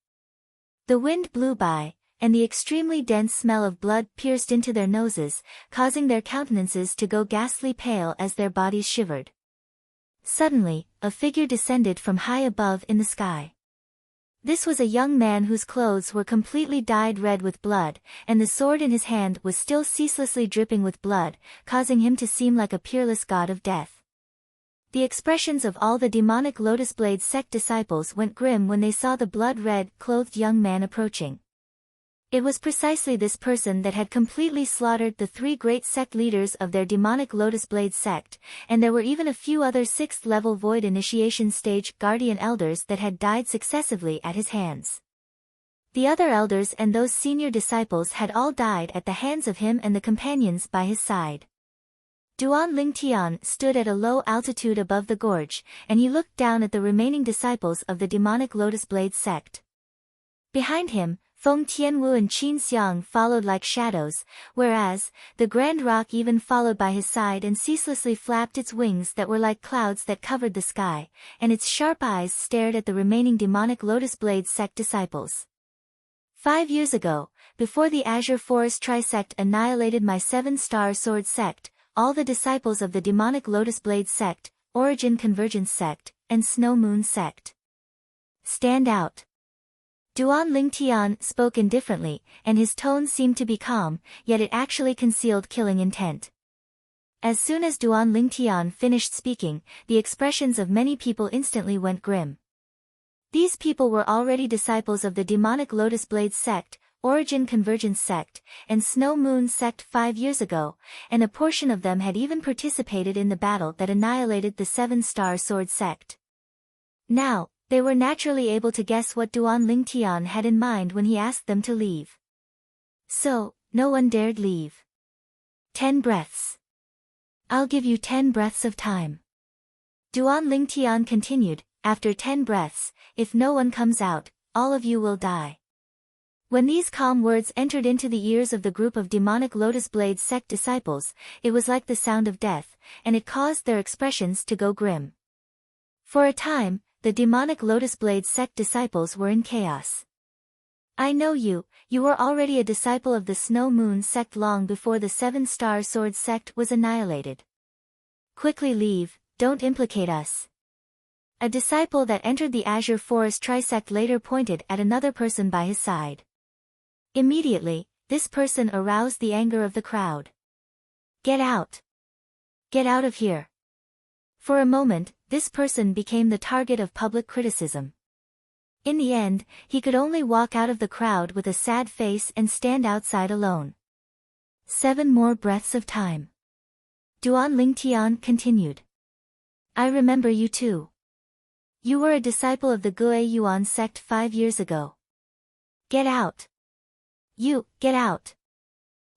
The wind blew by, and the extremely dense smell of blood pierced into their noses, causing their countenances to go ghastly pale as their bodies shivered. Suddenly, a figure descended from high above in the sky. This was a young man whose clothes were completely dyed red with blood, and the sword in his hand was still ceaselessly dripping with blood, causing him to seem like a peerless god of death. The expressions of all the demonic Lotus Blade sect disciples went grim when they saw the blood-red, clothed young man approaching. It was precisely this person that had completely slaughtered the 3 great sect leaders of their demonic Lotus Blade sect, and there were even a few other 6th-level Void Initiation stage Guardian Elders that had died successively at his hands. The other elders and those senior disciples had all died at the hands of him and the companions by his side. Duan Lingtian stood at a low altitude above the gorge, and he looked down at the remaining disciples of the demonic Lotus Blade sect. Behind him, Feng Tianwu and Qin Xiang followed like shadows, whereas, the Grand Rock even followed by his side and ceaselessly flapped its wings that were like clouds that covered the sky, and its sharp eyes stared at the remaining demonic Lotus Blade sect disciples. 5 years ago, before the Azure Forest Trisect annihilated my 7-star sword sect, all the disciples of the demonic Lotus Blade sect, Origin Convergence sect, and Snow Moon sect stand out. Duan Lingtian spoke indifferently, and his tone seemed to be calm, yet it actually concealed killing intent. As soon as Duan Lingtian finished speaking, the expressions of many people instantly went grim. These people were already disciples of the demonic Lotus Blade sect, Origin Convergence sect, and Snow Moon sect 5 years ago, and a portion of them had even participated in the battle that annihilated the 7-star sword sect. Now, they were naturally able to guess what Duan Lingtian had in mind when he asked them to leave. So, no one dared leave. 10 breaths. I'll give you 10 breaths of time. Duan Lingtian continued, after 10 breaths, if no one comes out, all of you will die. When these calm words entered into the ears of the group of demonic Lotus Blade sect disciples, it was like the sound of death, and it caused their expressions to go grim. For a time, the demonic Lotus Blade sect disciples were in chaos. I know you were already a disciple of the Snow Moon sect long before the 7-star sword sect was annihilated. Quickly leave, don't implicate us. A disciple that entered the Azure Forest Trisect later pointed at another person by his side. Immediately, this person aroused the anger of the crowd. Get out! Get out of here! For a moment, this person became the target of public criticism. In the end, he could only walk out of the crowd with a sad face and stand outside alone. 7 more breaths of time. Duan Lingtian continued. I remember you too. You were a disciple of the Gue Yuan sect 5 years ago. Get out! Get out!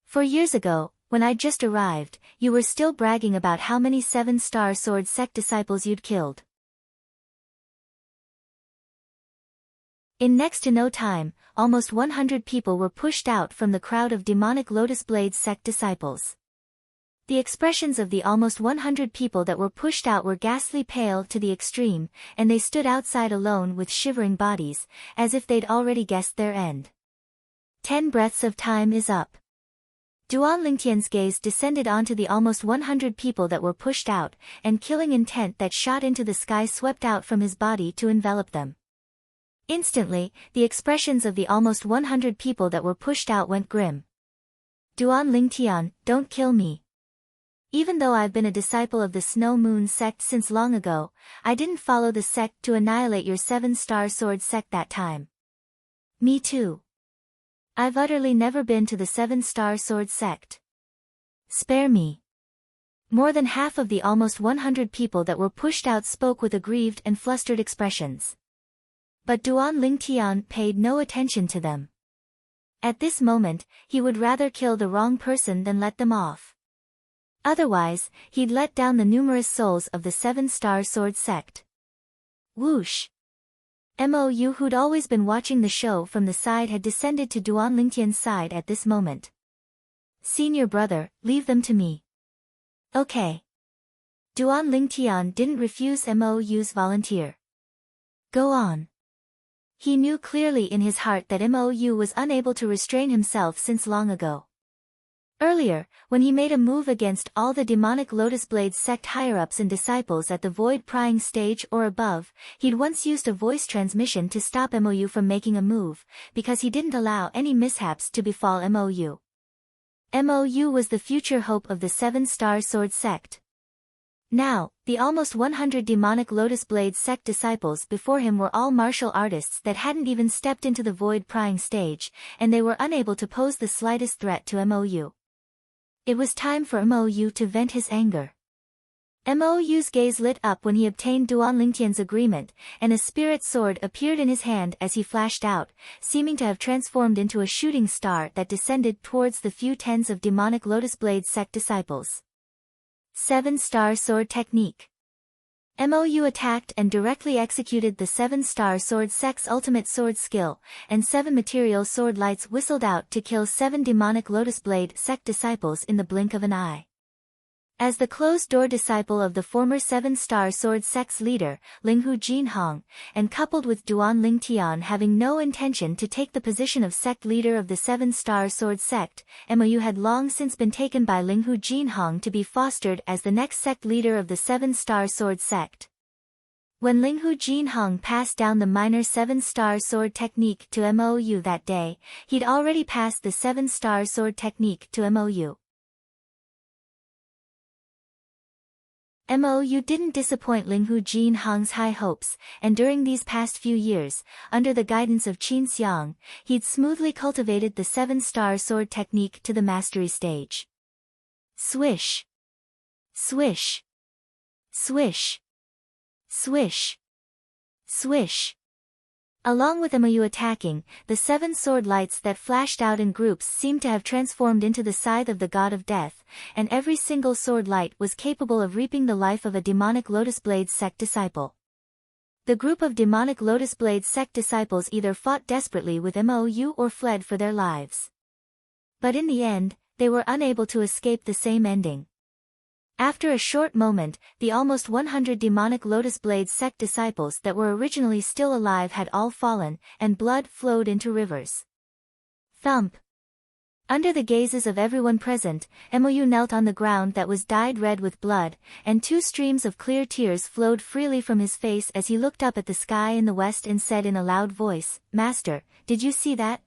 4 years ago, when I just arrived, you were still bragging about how many 7-star sword sect disciples you'd killed. In next to no time, almost 100 people were pushed out from the crowd of demonic Lotus Blade sect disciples. The expressions of the almost 100 people that were pushed out were ghastly pale to the extreme, and they stood outside alone with shivering bodies, as if they'd already guessed their end. 10 breaths of time is up. Duan Lingtian's gaze descended onto the almost 100 people that were pushed out, and killing intent that shot into the sky swept out from his body to envelop them. Instantly, the expressions of the almost 100 people that were pushed out went grim. Duan Lingtian, don't kill me. Even though I've been a disciple of the Snow Moon sect since long ago, I didn't follow the sect to annihilate your 7-star sword sect that time. Me too. I've utterly never been to the 7-star sword sect. Spare me. More than half of the almost 100 people that were pushed out spoke with aggrieved and flustered expressions. But Duan Lingtian paid no attention to them. At this moment, he would rather kill the wrong person than let them off. Otherwise, he'd let down the numerous souls of the 7-star sword sect. Whoosh! Mou, who'd always been watching the show from the side, had descended to Duan Lingtian's side at this moment. Senior brother, leave them to me. Okay. Duan Lingtian didn't refuse Mou's volunteer. Go on. He knew clearly in his heart that Mou was unable to restrain himself since long ago. Earlier, when he made a move against all the demonic Lotus Blade sect higher-ups and disciples at the void prying stage or above, he'd once used a voice transmission to stop Mou from making a move, because he didn't allow any mishaps to befall Mou. Mou was the future hope of the 7-star sword sect. Now, the almost 100 demonic Lotus Blade sect disciples before him were all martial artists that hadn't even stepped into the void prying stage, and they were unable to pose the slightest threat to Mou. It was time for Mou to vent his anger. Mou's gaze lit up when he obtained Duan Lingtian's agreement, and a spirit sword appeared in his hand as he flashed out, seeming to have transformed into a shooting star that descended towards the few tens of demonic Lotus Blade sect disciples. 7-Star Sword Technique. Mou attacked and directly executed the 7-Star Sword sect's ultimate sword skill, and 7 material sword lights whistled out to kill 7 demonic Lotus Blade sect disciples in the blink of an eye. As the closed-door disciple of the former 7-Star Sword sect's leader, Linghu Jinhong, and coupled with Duan Lingtian having no intention to take the position of sect leader of the 7-Star Sword sect, Mou had long since been taken by Linghu Jinhong to be fostered as the next sect leader of the 7-Star Sword sect. When Linghu Jinhong passed down the minor 7-Star Sword technique to Mou that day, he'd already passed the 7-Star Sword technique to Mou. Mou didn't disappoint Linghu Jinhong's high hopes, and during these past few years, under the guidance of Qin Xiang, he'd smoothly cultivated the 7-Star Sword technique to the mastery stage. Swish! Swish! Swish! Swish! Swish! Along with Mou attacking, the 7 sword lights that flashed out in groups seemed to have transformed into the scythe of the god of death, and every single sword light was capable of reaping the life of a demonic Lotus Blade sect disciple. The group of demonic Lotus Blade sect disciples either fought desperately with Mou or fled for their lives. But in the end, they were unable to escape the same ending. After a short moment, the almost 100 demonic Lotus Blade sect disciples that were originally still alive had all fallen, and blood flowed into rivers. Thump! Under the gazes of everyone present, Mou knelt on the ground that was dyed red with blood, and 2 streams of clear tears flowed freely from his face as he looked up at the sky in the west and said in a loud voice, "Master, did you see that?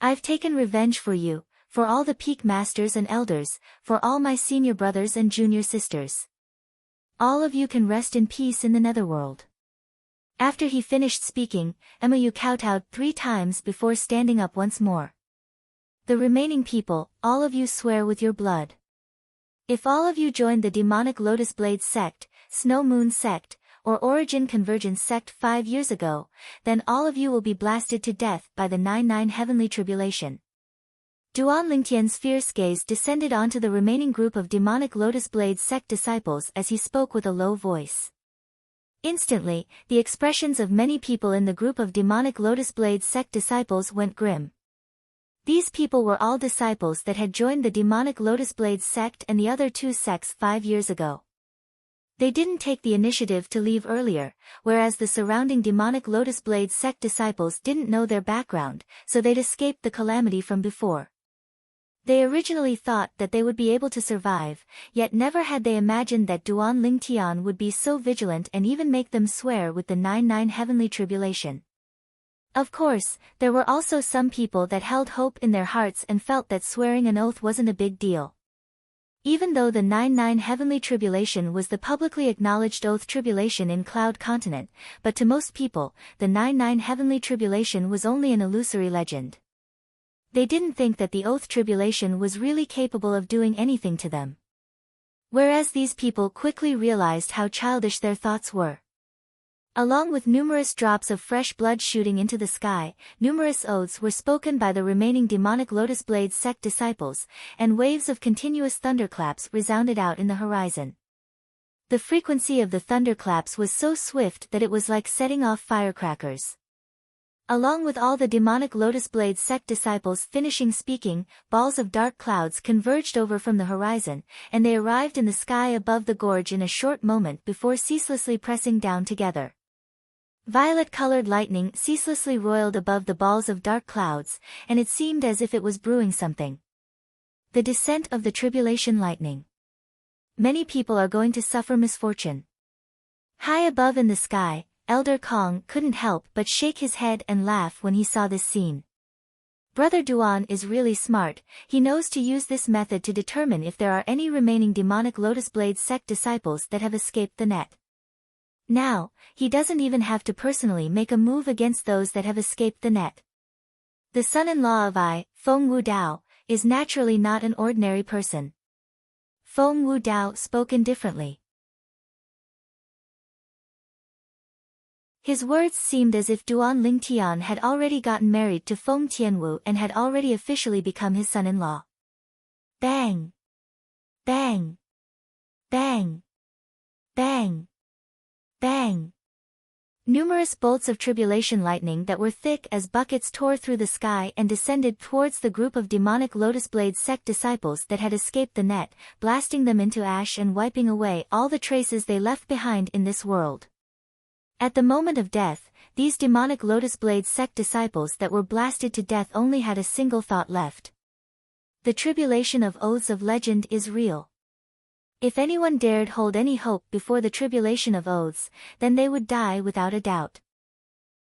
I've taken revenge for you, for all the peak masters and elders, for all my senior brothers and junior sisters. All of you can rest in peace in the netherworld." After he finished speaking, Mou kowtowed 3 times before standing up once more. "The remaining people, all of you swear with your blood. If all of you joined the demonic Lotus Blade sect, Snow Moon sect, or Origin Convergence sect 5 years ago, then all of you will be blasted to death by the 99 heavenly tribulation." Duan Lingtian's fierce gaze descended onto the remaining group of demonic Lotus Blade sect disciples as he spoke with a low voice. Instantly, the expressions of many people in the group of demonic Lotus Blade sect disciples went grim. These people were all disciples that had joined the demonic Lotus Blade sect and the other 2 sects 5 years ago. They didn't take the initiative to leave earlier, whereas the surrounding demonic Lotus Blade sect disciples didn't know their background, so they'd escaped the calamity from before. They originally thought that they would be able to survive, yet never had they imagined that Duan Lingtian would be so vigilant and even make them swear with the 99 heavenly tribulation. Of course, there were also some people that held hope in their hearts and felt that swearing an oath wasn't a big deal. Even though the 99 heavenly tribulation was the publicly acknowledged oath tribulation in Cloud Continent, but to most people, the 99 heavenly tribulation was only an illusory legend. They didn't think that the oath tribulation was really capable of doing anything to them. Whereas these people quickly realized how childish their thoughts were. Along with numerous drops of fresh blood shooting into the sky, numerous oaths were spoken by the remaining demonic Lotus Blade sect disciples, and waves of continuous thunderclaps resounded out in the horizon. The frequency of the thunderclaps was so swift that it was like setting off firecrackers. Along with all the demonic Lotus Blade sect disciples finishing speaking, balls of dark clouds converged over from the horizon, and they arrived in the sky above the gorge in a short moment before ceaselessly pressing down together. Violet-colored lightning ceaselessly roiled above the balls of dark clouds, and it seemed as if it was brewing something. The descent of the tribulation lightning. Many people are going to suffer misfortune. High above in the sky, Elder Kong couldn't help but shake his head and laugh when he saw this scene. Brother Duan is really smart. He knows to use this method to determine if there are any remaining demonic Lotus Blade sect disciples that have escaped the net. Now, he doesn't even have to personally make a move against those that have escaped the net. The son-in-law of I, Feng Wu Dao, is naturally not an ordinary person. Feng Wu Dao spoke indifferently. His words seemed as if Duan Lingtian had already gotten married to Feng Tianwu and had already officially become his son-in-law. Bang! Bang! Bang! Bang! Bang! Numerous bolts of tribulation lightning that were thick as buckets tore through the sky and descended towards the group of demonic Lotus Blade sect disciples that had escaped the net, blasting them into ash and wiping away all the traces they left behind in this world. At the moment of death, these demonic Lotus Blade sect disciples that were blasted to death only had a single thought left. The tribulation of oaths of legend is real. If anyone dared hold any hope before the tribulation of oaths, then they would die without a doubt.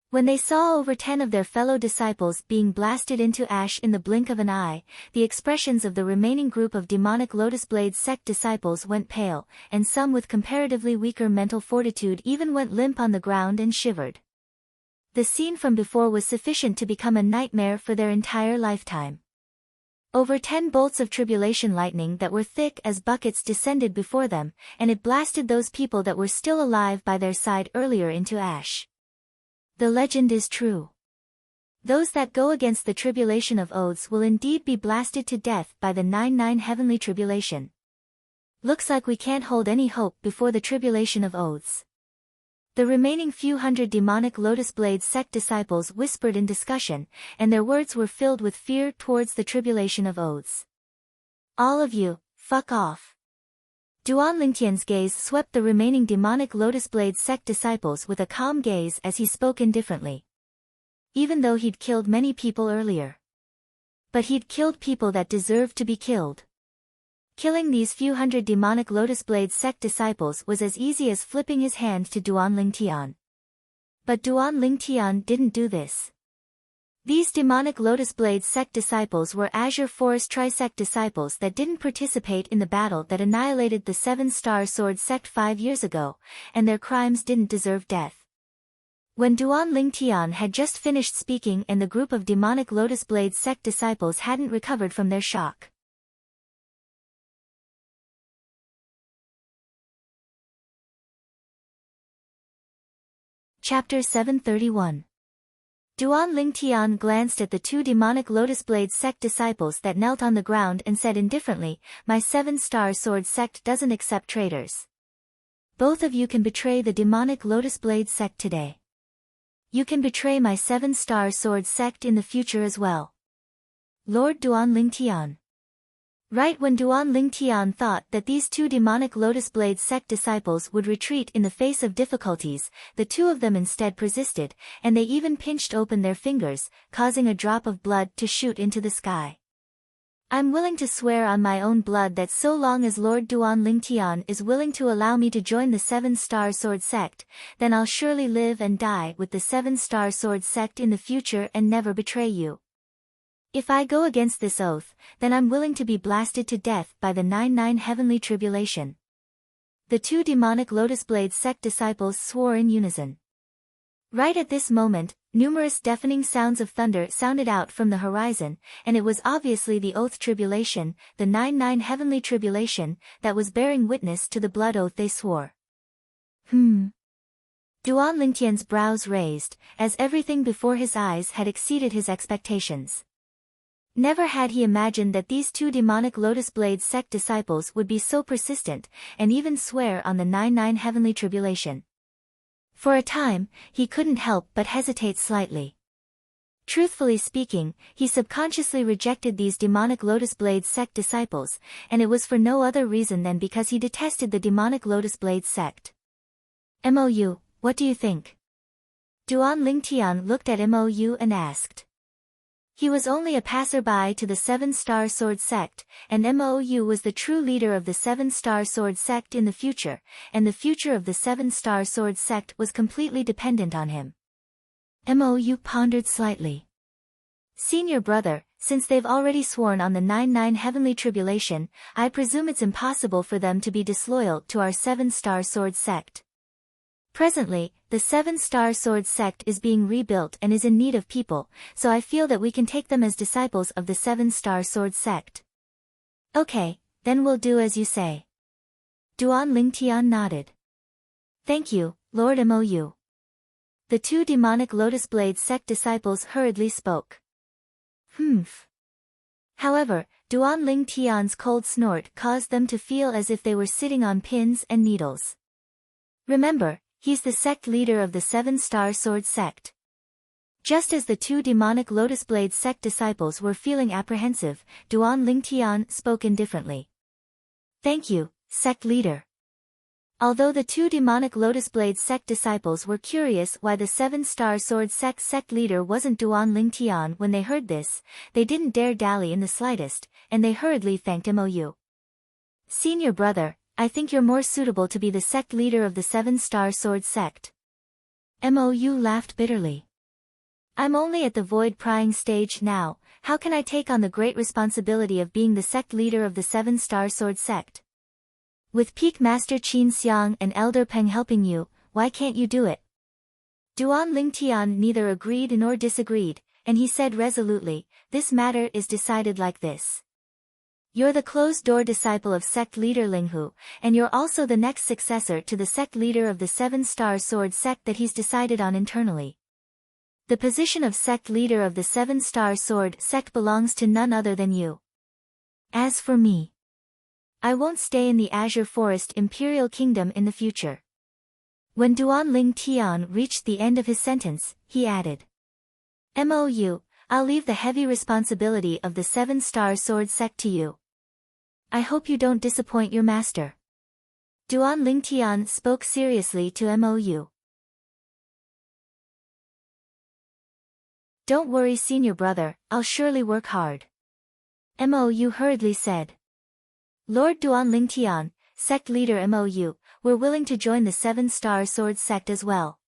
When they saw over 10 of their fellow disciples being blasted into ash in the blink of an eye, the expressions of the remaining group of demonic Lotus Blade sect disciples went pale, and some with comparatively weaker mental fortitude even went limp on the ground and shivered. The scene from before was sufficient to become a nightmare for their entire lifetime. Over 10 bolts of tribulation lightning that were thick as buckets descended before them, and it blasted those people that were still alive by their side earlier into ash. The legend is true. Those that go against the tribulation of oaths will indeed be blasted to death by the 99 heavenly tribulation. Looks like we can't hold any hope before the tribulation of oaths. The remaining few hundred demonic Lotus Blade sect disciples whispered in discussion, and their words were filled with fear towards the tribulation of oaths. All of you, fuck off. Duan Lingtian's gaze swept the remaining demonic Lotus Blade sect disciples with a calm gaze as he spoke indifferently. Even though he'd killed many people earlier. But he'd killed people that deserved to be killed. Killing these few hundred demonic Lotus Blade sect disciples was as easy as flipping his hand to Duan Lingtian. But Duan Lingtian didn't do this. These demonic Lotus Blade sect disciples were Azure Forest Tri-sect disciples that didn't participate in the battle that annihilated the 7-star sword sect 5 years ago, and their crimes didn't deserve death. When Duan Lingtian had just finished speaking and the group of demonic Lotus Blade sect disciples hadn't recovered from their shock. Chapter 731. Duan Lingtian glanced at the 2 demonic Lotus Blade sect disciples that knelt on the ground and said indifferently, "My 7-star sword sect doesn't accept traitors. Both of you can betray the demonic Lotus Blade sect today. You can betray my 7-star sword sect in the future as well." Lord Duan Lingtian. Right when Duan Lingtian thought that these 2 demonic Lotus Blade sect disciples would retreat in the face of difficulties, the 2 of them instead persisted, and they even pinched open their fingers, causing a drop of blood to shoot into the sky. I'm willing to swear on my own blood that so long as Lord Duan Lingtian is willing to allow me to join the 7-star sword sect, then I'll surely live and die with the 7-star sword sect in the future and never betray you. If I go against this oath, then I'm willing to be blasted to death by the 99 heavenly tribulation. The 2 demonic Lotus Blade sect disciples swore in unison. Right at this moment, numerous deafening sounds of thunder sounded out from the horizon, and it was obviously the oath tribulation, the 99 heavenly tribulation, that was bearing witness to the blood oath they swore. Duan Lingtian's brows raised, as everything before his eyes had exceeded his expectations. Never had he imagined that these 2 demonic Lotus Blade sect disciples would be so persistent, and even swear on the 99 heavenly tribulation. For a time, he couldn't help but hesitate slightly. Truthfully speaking, he subconsciously rejected these demonic Lotus Blade sect disciples, and it was for no other reason than because he detested the demonic Lotus Blade sect. Mou, what do you think? Duan Lingtian looked at Mou and asked. He was only a passerby to the 7-star sword sect, and Mou was the true leader of the 7-star sword sect in the future, and the future of the 7-star sword sect was completely dependent on him. Mou pondered slightly. Senior brother, since they've already sworn on the 99 heavenly tribulation, I presume it's impossible for them to be disloyal to our 7-star sword sect. Presently, the 7-star sword sect is being rebuilt and is in need of people, so I feel that we can take them as disciples of the 7-star sword sect. Okay, then we'll do as you say. Duan Lingtian nodded. Thank you, Lord Mou. The 2 demonic Lotus Blade sect disciples hurriedly spoke. Humph. However, Duan Lingtian's cold snort caused them to feel as if they were sitting on pins and needles. Remember, he's the sect leader of the 7-star sword sect. Just as the 2 demonic Lotus Blade sect disciples were feeling apprehensive, Duan Lingtian spoke indifferently. Thank you, sect leader. Although the 2 demonic Lotus Blade sect disciples were curious why the 7-star sword sect leader wasn't Duan Lingtian when they heard this, they didn't dare dally in the slightest, and they hurriedly thanked Mou. Senior brother, I think you're more suitable to be the sect leader of the 7-star sword sect. Mou laughed bitterly. I'm only at the void prying stage now, how can I take on the great responsibility of being the sect leader of the 7-star sword sect? With Peak Master Qin Xiang and Elder Peng helping you, why can't you do it? Duan Lingtian neither agreed nor disagreed, and he said resolutely, this matter is decided like this. You're the closed-door disciple of sect leader Linghu, and you're also the next successor to the sect leader of the 7-star sword sect that he's decided on internally. The position of sect leader of the 7-star sword sect belongs to none other than you. As for me, I won't stay in the Azure Forest Imperial Kingdom in the future. When Duan Lingtian reached the end of his sentence, he added. Mou, I'll leave the heavy responsibility of the 7-star sword sect to you. I hope you don't disappoint your master. Duan Lingtian spoke seriously to Mou. Don't worry senior brother, I'll surely work hard. Mou hurriedly said. Lord Duan Lingtian, sect leader Mou, we're willing to join the 7-star sword sect as well.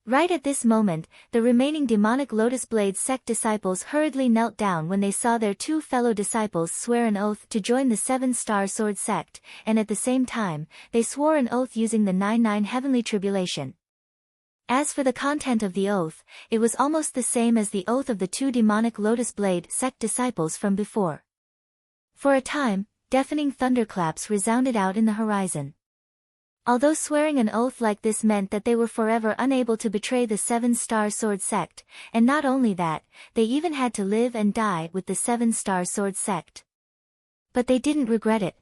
Right at this moment, the remaining demonic Lotus Blade sect disciples hurriedly knelt down when they saw their 2 fellow disciples swear an oath to join the 7-star sword sect, and at the same time, they swore an oath using the 99 heavenly tribulation. As for the content of the oath, it was almost the same as the oath of the 2 demonic Lotus Blade sect disciples from before. For a time, deafening thunderclaps resounded out in the horizon. Although swearing an oath like this meant that they were forever unable to betray the 7-star sword sect, and not only that, they even had to live and die with the 7-star sword sect. But they didn't regret it.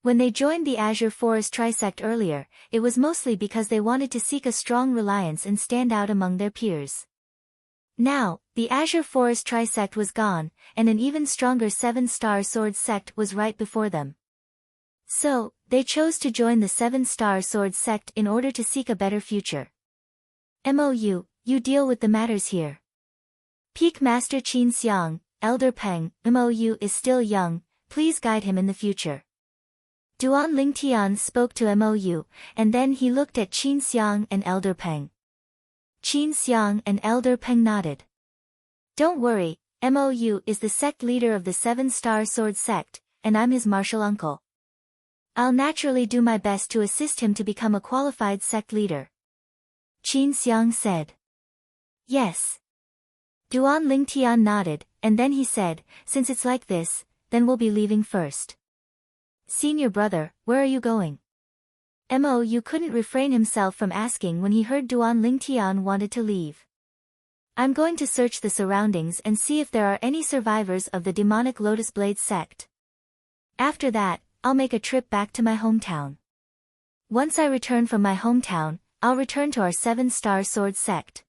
When they joined the Azure Forest Trisect earlier, it was mostly because they wanted to seek a strong reliance and stand out among their peers. Now, the Azure Forest Trisect was gone, and an even stronger 7-star sword sect was right before them. So, they chose to join the 7-star sword sect in order to seek a better future. Mou, you deal with the matters here. Peak Master Qin Xiang, Elder Peng, Mou is still young, please guide him in the future. Duan Lingtian spoke to Mou, and then he looked at Qin Xiang and Elder Peng. Qin Xiang and Elder Peng nodded. Don't worry, Mou is the sect leader of the 7-star sword sect, and I'm his martial uncle. I'll naturally do my best to assist him to become a qualified sect leader. Qin Xiang said. Yes. Duan Lingtian nodded, and then he said, since it's like this, then we'll be leaving first. Senior brother, where are you going? Mou couldn't refrain himself from asking when he heard Duan Lingtian wanted to leave. I'm going to search the surroundings and see if there are any survivors of the demonic Lotus Blade sect. After that, I'll make a trip back to my hometown. Once I return from my hometown, I'll return to our 7-star sword sect.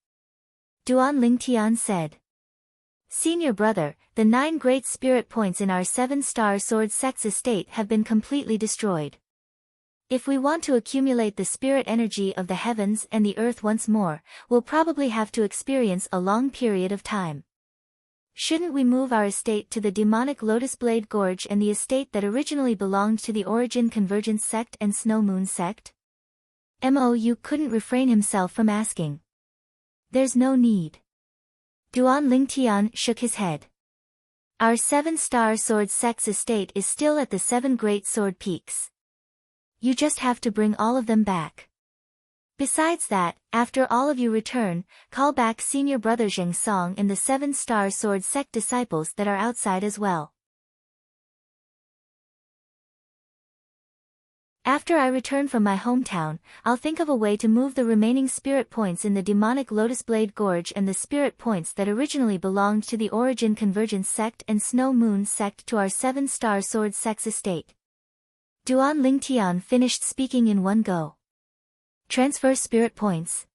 Duan Lingtian said. Senior brother, the 9 great spirit points in our 7-star sword sect's estate have been completely destroyed. If we want to accumulate the spirit energy of the heavens and the earth once more, we'll probably have to experience a long period of time. Shouldn't we move our estate to the demonic Lotus Blade Gorge and the estate that originally belonged to the Origin Convergence sect and Snow Moon sect? Mou couldn't refrain himself from asking. There's no need. Duan Lingtian shook his head. Our 7-star sword sect's estate is still at the 7 great sword peaks. You just have to bring all of them back. Besides that, after all of you return, call back senior brother Zheng Song and the 7-star sword sect disciples that are outside as well. After I return from my hometown, I'll think of a way to move the remaining spirit points in the demonic Lotus Blade Gorge and the spirit points that originally belonged to the Origin Convergence sect and Snow Moon sect to our 7-star sword sect's estate. Duan Lingtian finished speaking in one go. Transfer spirit points.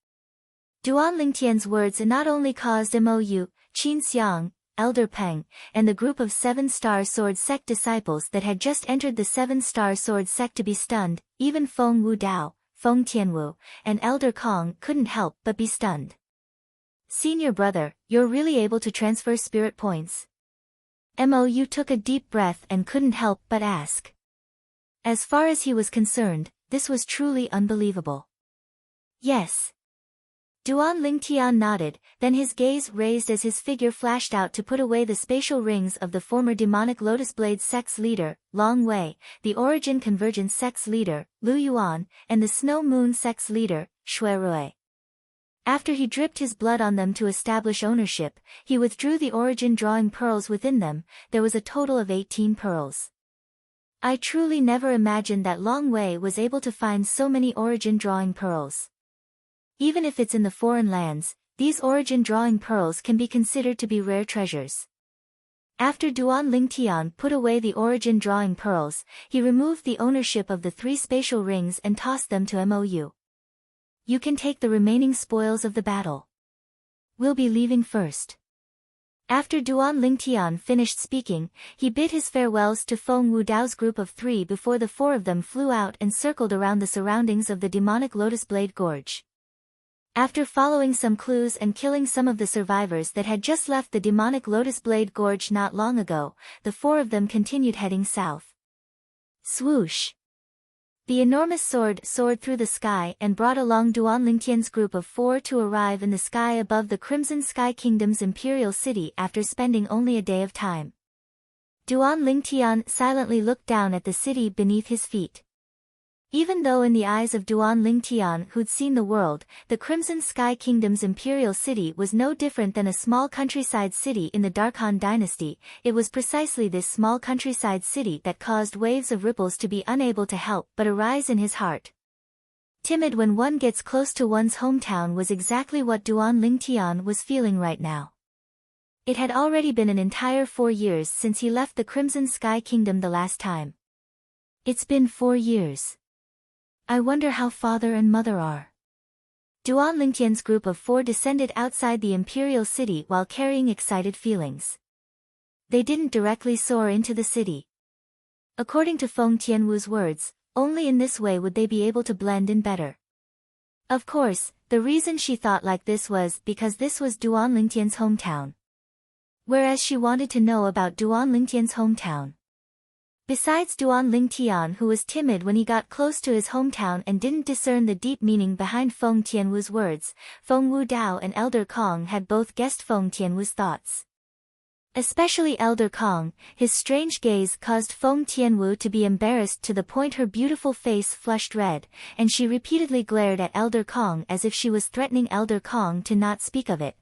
Duan Lingtian's words not only caused Mou, Qin Xiang, Elder Peng, and the group of 7-star sword sect disciples that had just entered the 7-star sword sect to be stunned, even Feng Wu Dao, Feng Tianwu, and Elder Kong couldn't help but be stunned. Senior brother, you're really able to transfer spirit points? Mou took a deep breath and couldn't help but ask. As far as he was concerned, this was truly unbelievable. Yes. Duan Lingtian nodded, then his gaze raised as his figure flashed out to put away the spatial rings of the former demonic Lotus Blade sect's leader, Long Wei, the Origin Convergence sect's leader, Lu Yuan, and the Snow Moon sect's leader, Shui Rui. After he dripped his blood on them to establish ownership, he withdrew the origin drawing pearls within them. There was a total of 18 pearls. I truly never imagined that Long Wei was able to find so many origin drawing pearls. Even if it's in the foreign lands, these origin drawing pearls can be considered to be rare treasures. After Duan Lingtian put away the origin drawing pearls, he removed the ownership of the 3 spatial rings and tossed them to Mou. You can take the remaining spoils of the battle. We'll be leaving first. After Duan Lingtian finished speaking, he bid his farewells to Feng Wu Dao's group of 3 before the 4 of them flew out and circled around the surroundings of the demonic Lotus Blade Gorge. After following some clues and killing some of the survivors that had just left the demonic Lotus Blade Gorge not long ago, the 4 of them continued heading south. Swoosh! The enormous sword soared through the sky and brought along Duan Lingtian's group of 4 to arrive in the sky above the Crimson Sky Kingdom's imperial city after spending only a day of time. Duan Lingtian silently looked down at the city beneath his feet. Even though in the eyes of Duan Lingtian who'd seen the world, the Crimson Sky Kingdom's imperial city was no different than a small countryside city in the Darkhan dynasty, it was precisely this small countryside city that caused waves of ripples to be unable to help but arise in his heart. Timid when one gets close to one's hometown was exactly what Duan Lingtian was feeling right now. It had already been an entire 4 years since he left the Crimson Sky Kingdom the last time. It's been 4 years. I wonder how father and mother are. Duan Lingtian's group of 4 descended outside the imperial city while carrying excited feelings. They didn't directly soar into the city. According to Feng Tianwu's words, only in this way would they be able to blend in better. Of course, the reason she thought like this was because this was Duan Lingtian's hometown. Whereas she wanted to know about Duan Lingtian's hometown. Besides Duan Lingtian, who was timid when he got close to his hometown and didn't discern the deep meaning behind Feng Tianwu's words, Feng Wu Dao and Elder Kong had both guessed Feng Tianwu's thoughts. Especially Elder Kong, his strange gaze caused Feng Tianwu to be embarrassed to the point her beautiful face flushed red, and she repeatedly glared at Elder Kong as if she was threatening Elder Kong to not speak of it.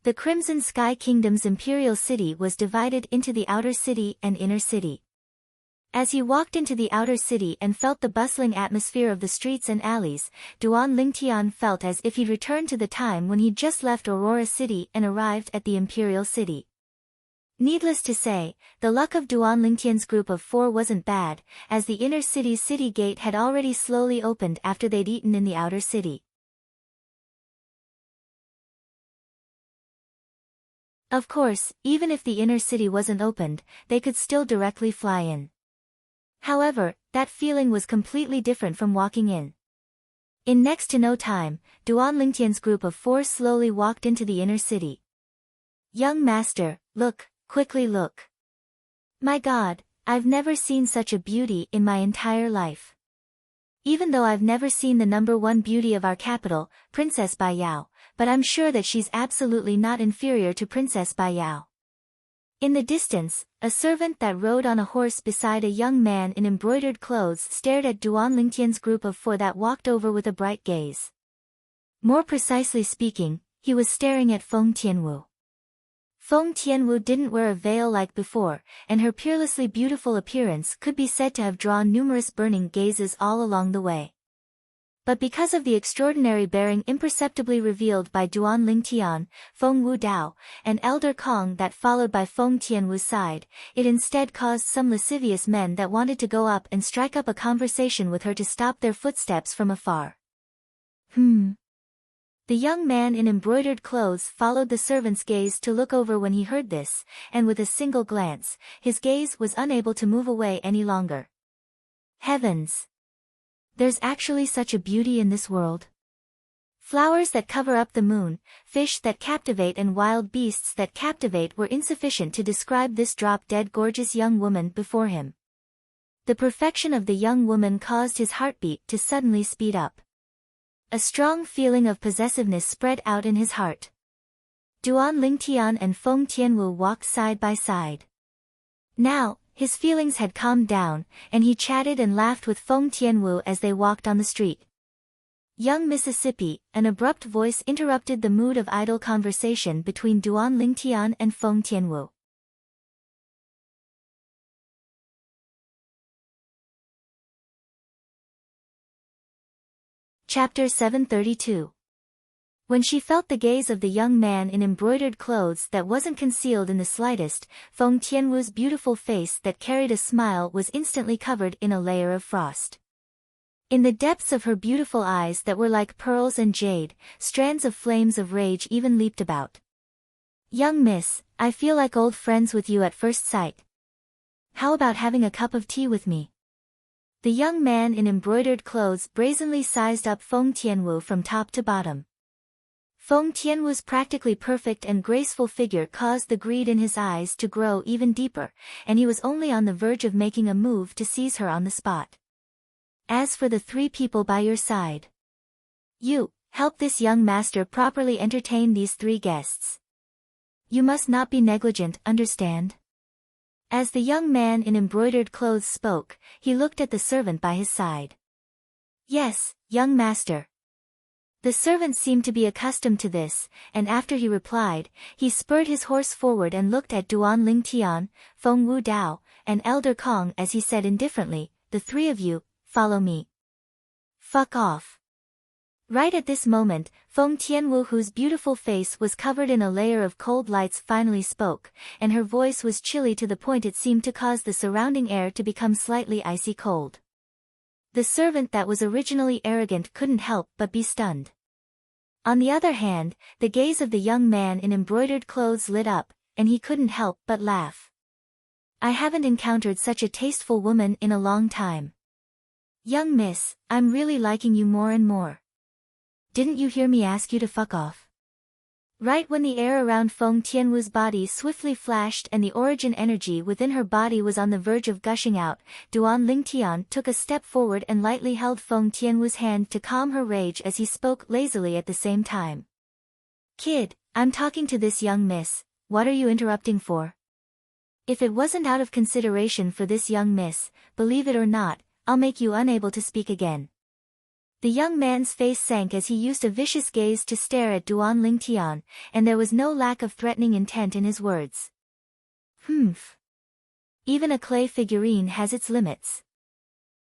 The Crimson Sky Kingdom's imperial city was divided into the outer city and inner city. As he walked into the outer city and felt the bustling atmosphere of the streets and alleys, Duan Lingtian felt as if he'd returned to the time when he'd just left Aurora City and arrived at the imperial city. Needless to say, the luck of Duan Lingtian's group of 4 wasn't bad, as the inner city's city gate had already slowly opened after they'd eaten in the outer city. Of course, even if the inner city wasn't opened, they could still directly fly in. However, that feeling was completely different from walking in. In next to no time, Duan Lingtian's group of 4 slowly walked into the inner city. Young master, look, quickly look. My God, I've never seen such a beauty in my entire life. Even though I've never seen the #1 beauty of our capital, Princess Bai Yao, but I'm sure that she's absolutely not inferior to Princess Bai Yao. In the distance, a servant that rode on a horse beside a young man in embroidered clothes stared at Duan Lingtian's group of four that walked over with a bright gaze. More precisely speaking, he was staring at Feng Tianwu. Feng Tianwu didn't wear a veil like before, and her peerlessly beautiful appearance could be said to have drawn numerous burning gazes all along the way. But because of the extraordinary bearing imperceptibly revealed by Duan Lingtian, Feng Wudao, and Elder Kong that followed by Feng Tianwu's side, it instead caused some lascivious men that wanted to go up and strike up a conversation with her to stop their footsteps from afar. The young man in embroidered clothes followed the servant's gaze to look over when he heard this, and with a single glance, his gaze was unable to move away any longer. Heavens! There's actually such a beauty in this world. Flowers that cover up the moon, fish that captivate and wild beasts that captivate were insufficient to describe this drop-dead gorgeous young woman before him. The perfection of the young woman caused his heartbeat to suddenly speed up. A strong feeling of possessiveness spread out in his heart. Duan Lingtian and Feng Tianwu walked side by side. Now, his feelings had calmed down, and he chatted and laughed with Feng Tianwu as they walked on the street. Young Mississippi, an abrupt voice interrupted the mood of idle conversation between Duan Lingtian and Feng Tianwu. Chapter 732. When she felt the gaze of the young man in embroidered clothes that wasn't concealed in the slightest, Feng Tianwu's beautiful face that carried a smile was instantly covered in a layer of frost. In the depths of her beautiful eyes that were like pearls and jade, strands of flames of rage even leaped about. Young miss, I feel like old friends with you at first sight. How about having a cup of tea with me? The young man in embroidered clothes brazenly sized up Feng Tianwu from top to bottom. Feng Tianwu's practically perfect and graceful figure caused the greed in his eyes to grow even deeper, and he was only on the verge of making a move to seize her on the spot. As for the three people by your side, you, help this young master properly entertain these three guests. You must not be negligent, understand? As the young man in embroidered clothes spoke, he looked at the servant by his side. Yes, young master. The servant seemed to be accustomed to this, and after he replied, he spurred his horse forward and looked at Duan Lingtian, Feng Wudao, and Elder Kong as he said indifferently, the three of you, follow me. Fuck off. Right at this moment, Feng Tianwu, whose beautiful face was covered in a layer of cold lights, finally spoke, and her voice was chilly to the point it seemed to cause the surrounding air to become slightly icy cold. The servant that was originally arrogant couldn't help but be stunned. On the other hand, the gaze of the young man in embroidered clothes lit up, and he couldn't help but laugh. I haven't encountered such a tasteful woman in a long time. Young miss, I'm really liking you more and more. Didn't you hear me ask you to fuck off? Right when the air around Feng Tianwu's body swiftly flashed and the origin energy within her body was on the verge of gushing out, Duan Lingtian took a step forward and lightly held Feng Tianwu's hand to calm her rage as he spoke lazily at the same time. Kid, I'm talking to this young miss, what are you interrupting for? If it wasn't out of consideration for this young miss, believe it or not, I'll make you unable to speak again. The young man's face sank as he used a vicious gaze to stare at Duan Lingtian, and there was no lack of threatening intent in his words. Humph. Even a clay figurine has its limits.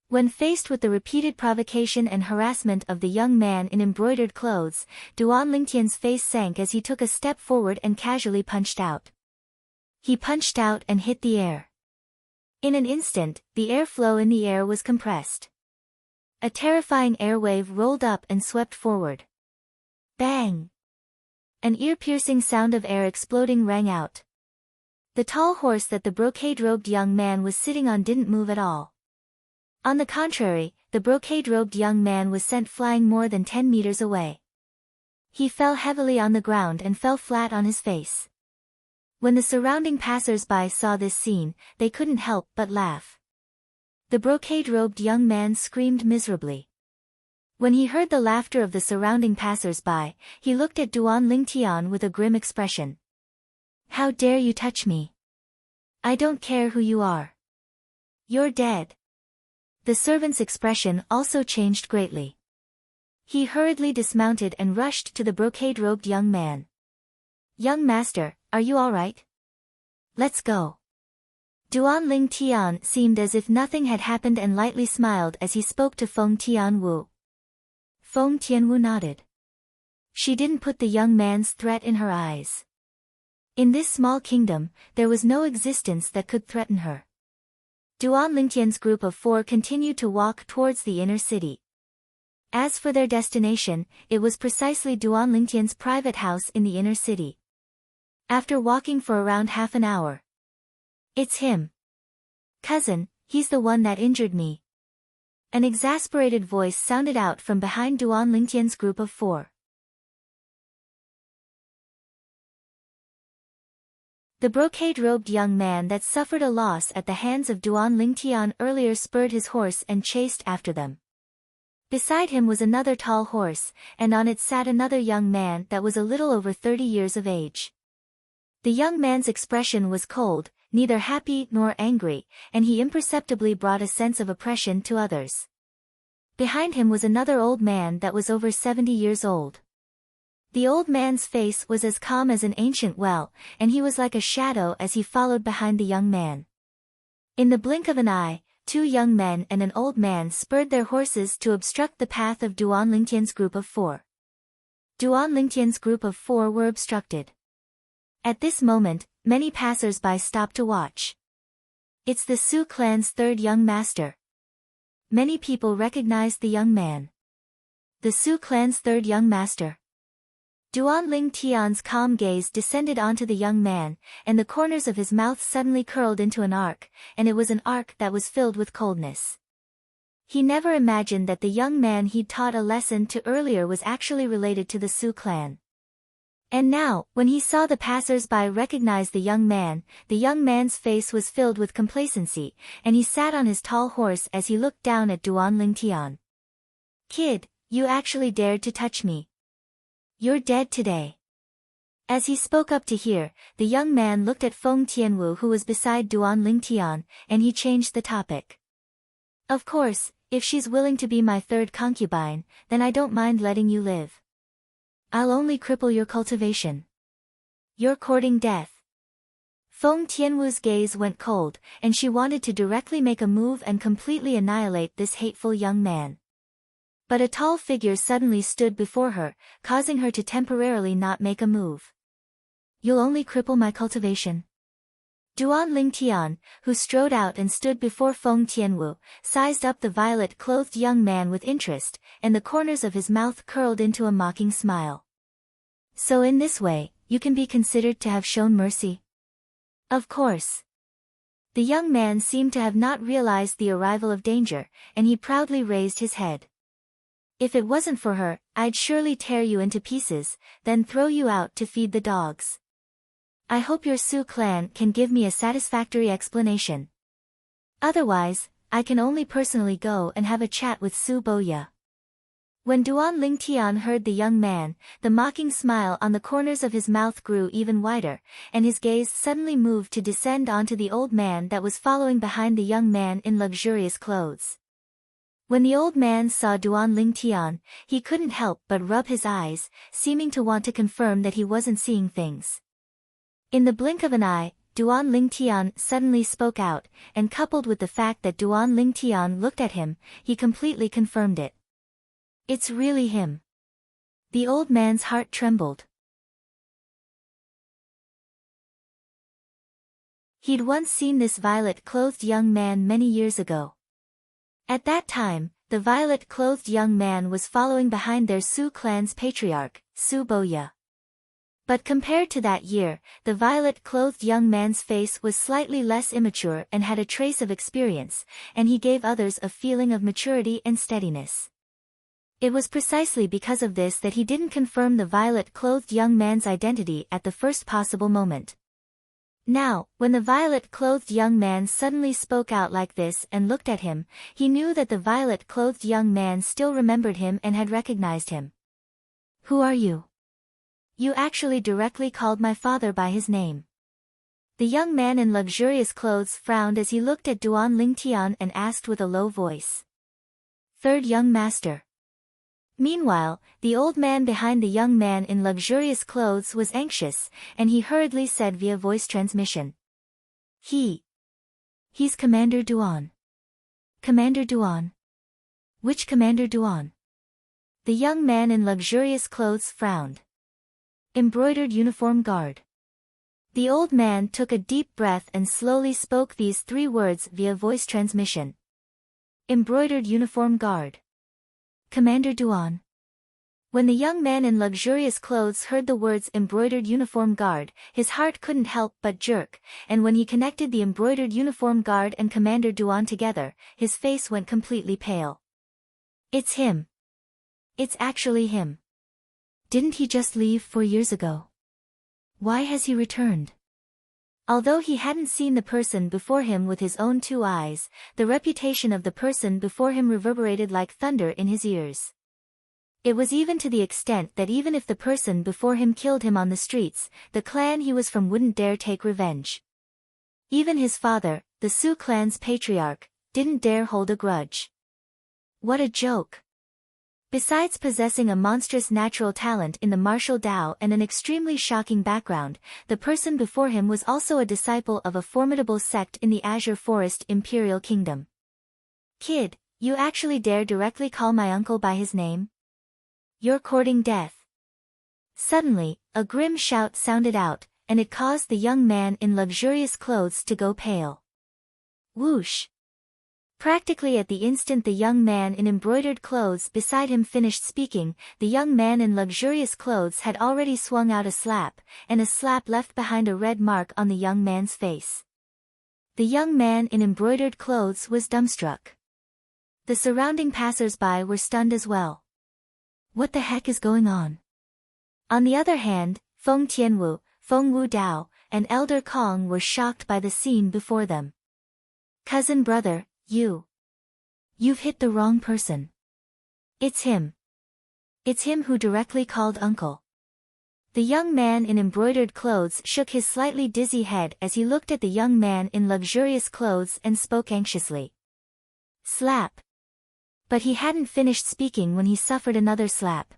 When faced with the repeated provocation and harassment of the young man in embroidered clothes, Duan Lingtian's face sank as he took a step forward and casually punched out. He punched out and hit the air. In an instant, the airflow in the air was compressed. A terrifying airwave rolled up and swept forward. Bang! An ear-piercing sound of air exploding rang out. The tall horse that the brocade-robed young man was sitting on didn't move at all. On the contrary, the brocade-robed young man was sent flying more than 10 meters away. He fell heavily on the ground and fell flat on his face. When the surrounding passers-by saw this scene, they couldn't help but laugh. The brocade-robed young man screamed miserably. When he heard the laughter of the surrounding passers-by, he looked at Duan Lingtian with a grim expression. How dare you touch me? I don't care who you are. You're dead. The servant's expression also changed greatly. He hurriedly dismounted and rushed to the brocade-robed young man. Young master, are you all right? Let's go. Duan Ling Tian seemed as if nothing had happened and lightly smiled as he spoke to Feng Tianwu. Feng Tianwu nodded. She didn't put the young man's threat in her eyes. In this small kingdom, there was no existence that could threaten her. Duan Lingtian's group of 4 continued to walk towards the inner city. As for their destination, it was precisely Duan Lingtian's private house in the inner city. After walking for around half an hour. It's him. Cousin, he's the one that injured me. An exasperated voice sounded out from behind Duan Lingtian's group of 4. The brocade-robed young man that suffered a loss at the hands of Duan Lingtian earlier spurred his horse and chased after them. Beside him was another tall horse, and on it sat another young man that was a little over 30 years of age. The young man's expression was cold, neither happy nor angry, and he imperceptibly brought a sense of oppression to others. Behind him was another old man that was over 70 years old. The old man's face was as calm as an ancient well, and he was like a shadow as he followed behind the young man. In the blink of an eye, 2 young men and an old man spurred their horses to obstruct the path of Duan Lingtian's group of 4. Duan Lingtian's group of 4 were obstructed. At this moment, many passers-by stopped to watch. It's the Su clan's 3rd young master. Many people recognized the young man. The Su clan's 3rd young master. Duan Ling Tian's calm gaze descended onto the young man, and the corners of his mouth suddenly curled into an arc, and it was an arc that was filled with coldness. He never imagined that the young man he'd taught a lesson to earlier was actually related to the Su clan. And now, when he saw the passers-by recognize the young man's face was filled with complacency, and he sat on his tall horse as he looked down at Duan Ling Tian. Kid, you actually dared to touch me. You're dead today. As he spoke up to hear, the young man looked at Feng Tianwu who was beside Duan Ling Tian, and he changed the topic. Of course, if she's willing to be my 3rd concubine, then I don't mind letting you live. I'll only cripple your cultivation. You're courting death. Feng Tianwu's gaze went cold, and she wanted to directly make a move and completely annihilate this hateful young man. But a tall figure suddenly stood before her, causing her to temporarily not make a move. You'll only cripple my cultivation. Duan Ling Tian, who strode out and stood before Feng Tianwu, sized up the violet-clothed young man with interest, and the corners of his mouth curled into a mocking smile. So in this way, you can be considered to have shown mercy? Of course. The young man seemed to have not realized the arrival of danger, and he proudly raised his head. If it wasn't for her, I'd surely tear you into pieces, then throw you out to feed the dogs. I hope your Su clan can give me a satisfactory explanation. Otherwise, I can only personally go and have a chat with Su Boya. When Duan Ling Tian heard the young man, the mocking smile on the corners of his mouth grew even wider, and his gaze suddenly moved to descend onto the old man that was following behind the young man in luxurious clothes. When the old man saw Duan Ling Tian, he couldn't help but rub his eyes, seeming to want to confirm that he wasn't seeing things. In the blink of an eye, Duan Ling Tian suddenly spoke out, and coupled with the fact that Duan Ling Tian looked at him, he completely confirmed it. It's really him. The old man's heart trembled. He'd once seen this violet-clothed young man many years ago. At that time, the violet-clothed young man was following behind their Su clan's patriarch, Su Boya. But compared to that year, the violet-clothed young man's face was slightly less immature and had a trace of experience, and he gave others a feeling of maturity and steadiness. It was precisely because of this that he didn't confirm the violet-clothed young man's identity at the first possible moment. Now, when the violet-clothed young man suddenly spoke out like this and looked at him, he knew that the violet-clothed young man still remembered him and had recognized him. Who are you? You actually directly called my father by his name. The young man in luxurious clothes frowned as he looked at Duan Lingtian and asked with a low voice. Third young master. Meanwhile, the old man behind the young man in luxurious clothes was anxious, and he hurriedly said via voice transmission. He's Commander Duan. Commander Duan. Which Commander Duan? The young man in luxurious clothes frowned. Embroidered uniform guard. The old man took a deep breath and slowly spoke these 3 words via voice transmission. Embroidered uniform guard. Commander Duan. When the young man in luxurious clothes heard the words embroidered uniform guard, his heart couldn't help but jerk, and when he connected the embroidered uniform guard and Commander Duan together, his face went completely pale. It's him. It's actually him. Didn't he just leave 4 years ago? Why has he returned? Although he hadn't seen the person before him with his own 2 eyes, the reputation of the person before him reverberated like thunder in his ears. It was even to the extent that even if the person before him killed him on the streets, the clan he was from wouldn't dare take revenge. Even his father, the Su clan's patriarch, didn't dare hold a grudge. What a joke! Besides possessing a monstrous natural talent in the martial Tao and an extremely shocking background, the person before him was also a disciple of a formidable sect in the Azure Forest Imperial Kingdom. Kid, you actually dare directly call my uncle by his name? You're courting death. Suddenly, a grim shout sounded out, and it caused the young man in luxurious clothes to go pale. Whoosh! Practically at the instant the young man in embroidered clothes beside him finished speaking, the young man in luxurious clothes had already swung out a slap, and a slap left behind a red mark on the young man's face. The young man in embroidered clothes was dumbstruck. The surrounding passers-by were stunned as well. What the heck is going on? On the other hand, Feng Tianwu, Feng Wu Dao, and Elder Kong were shocked by the scene before them. Cousin brother, You've hit the wrong person. It's him. It's him who directly called uncle. The young man in embroidered clothes shook his slightly dizzy head as he looked at the young man in luxurious clothes and spoke anxiously. Slap. But he hadn't finished speaking when he suffered another slap.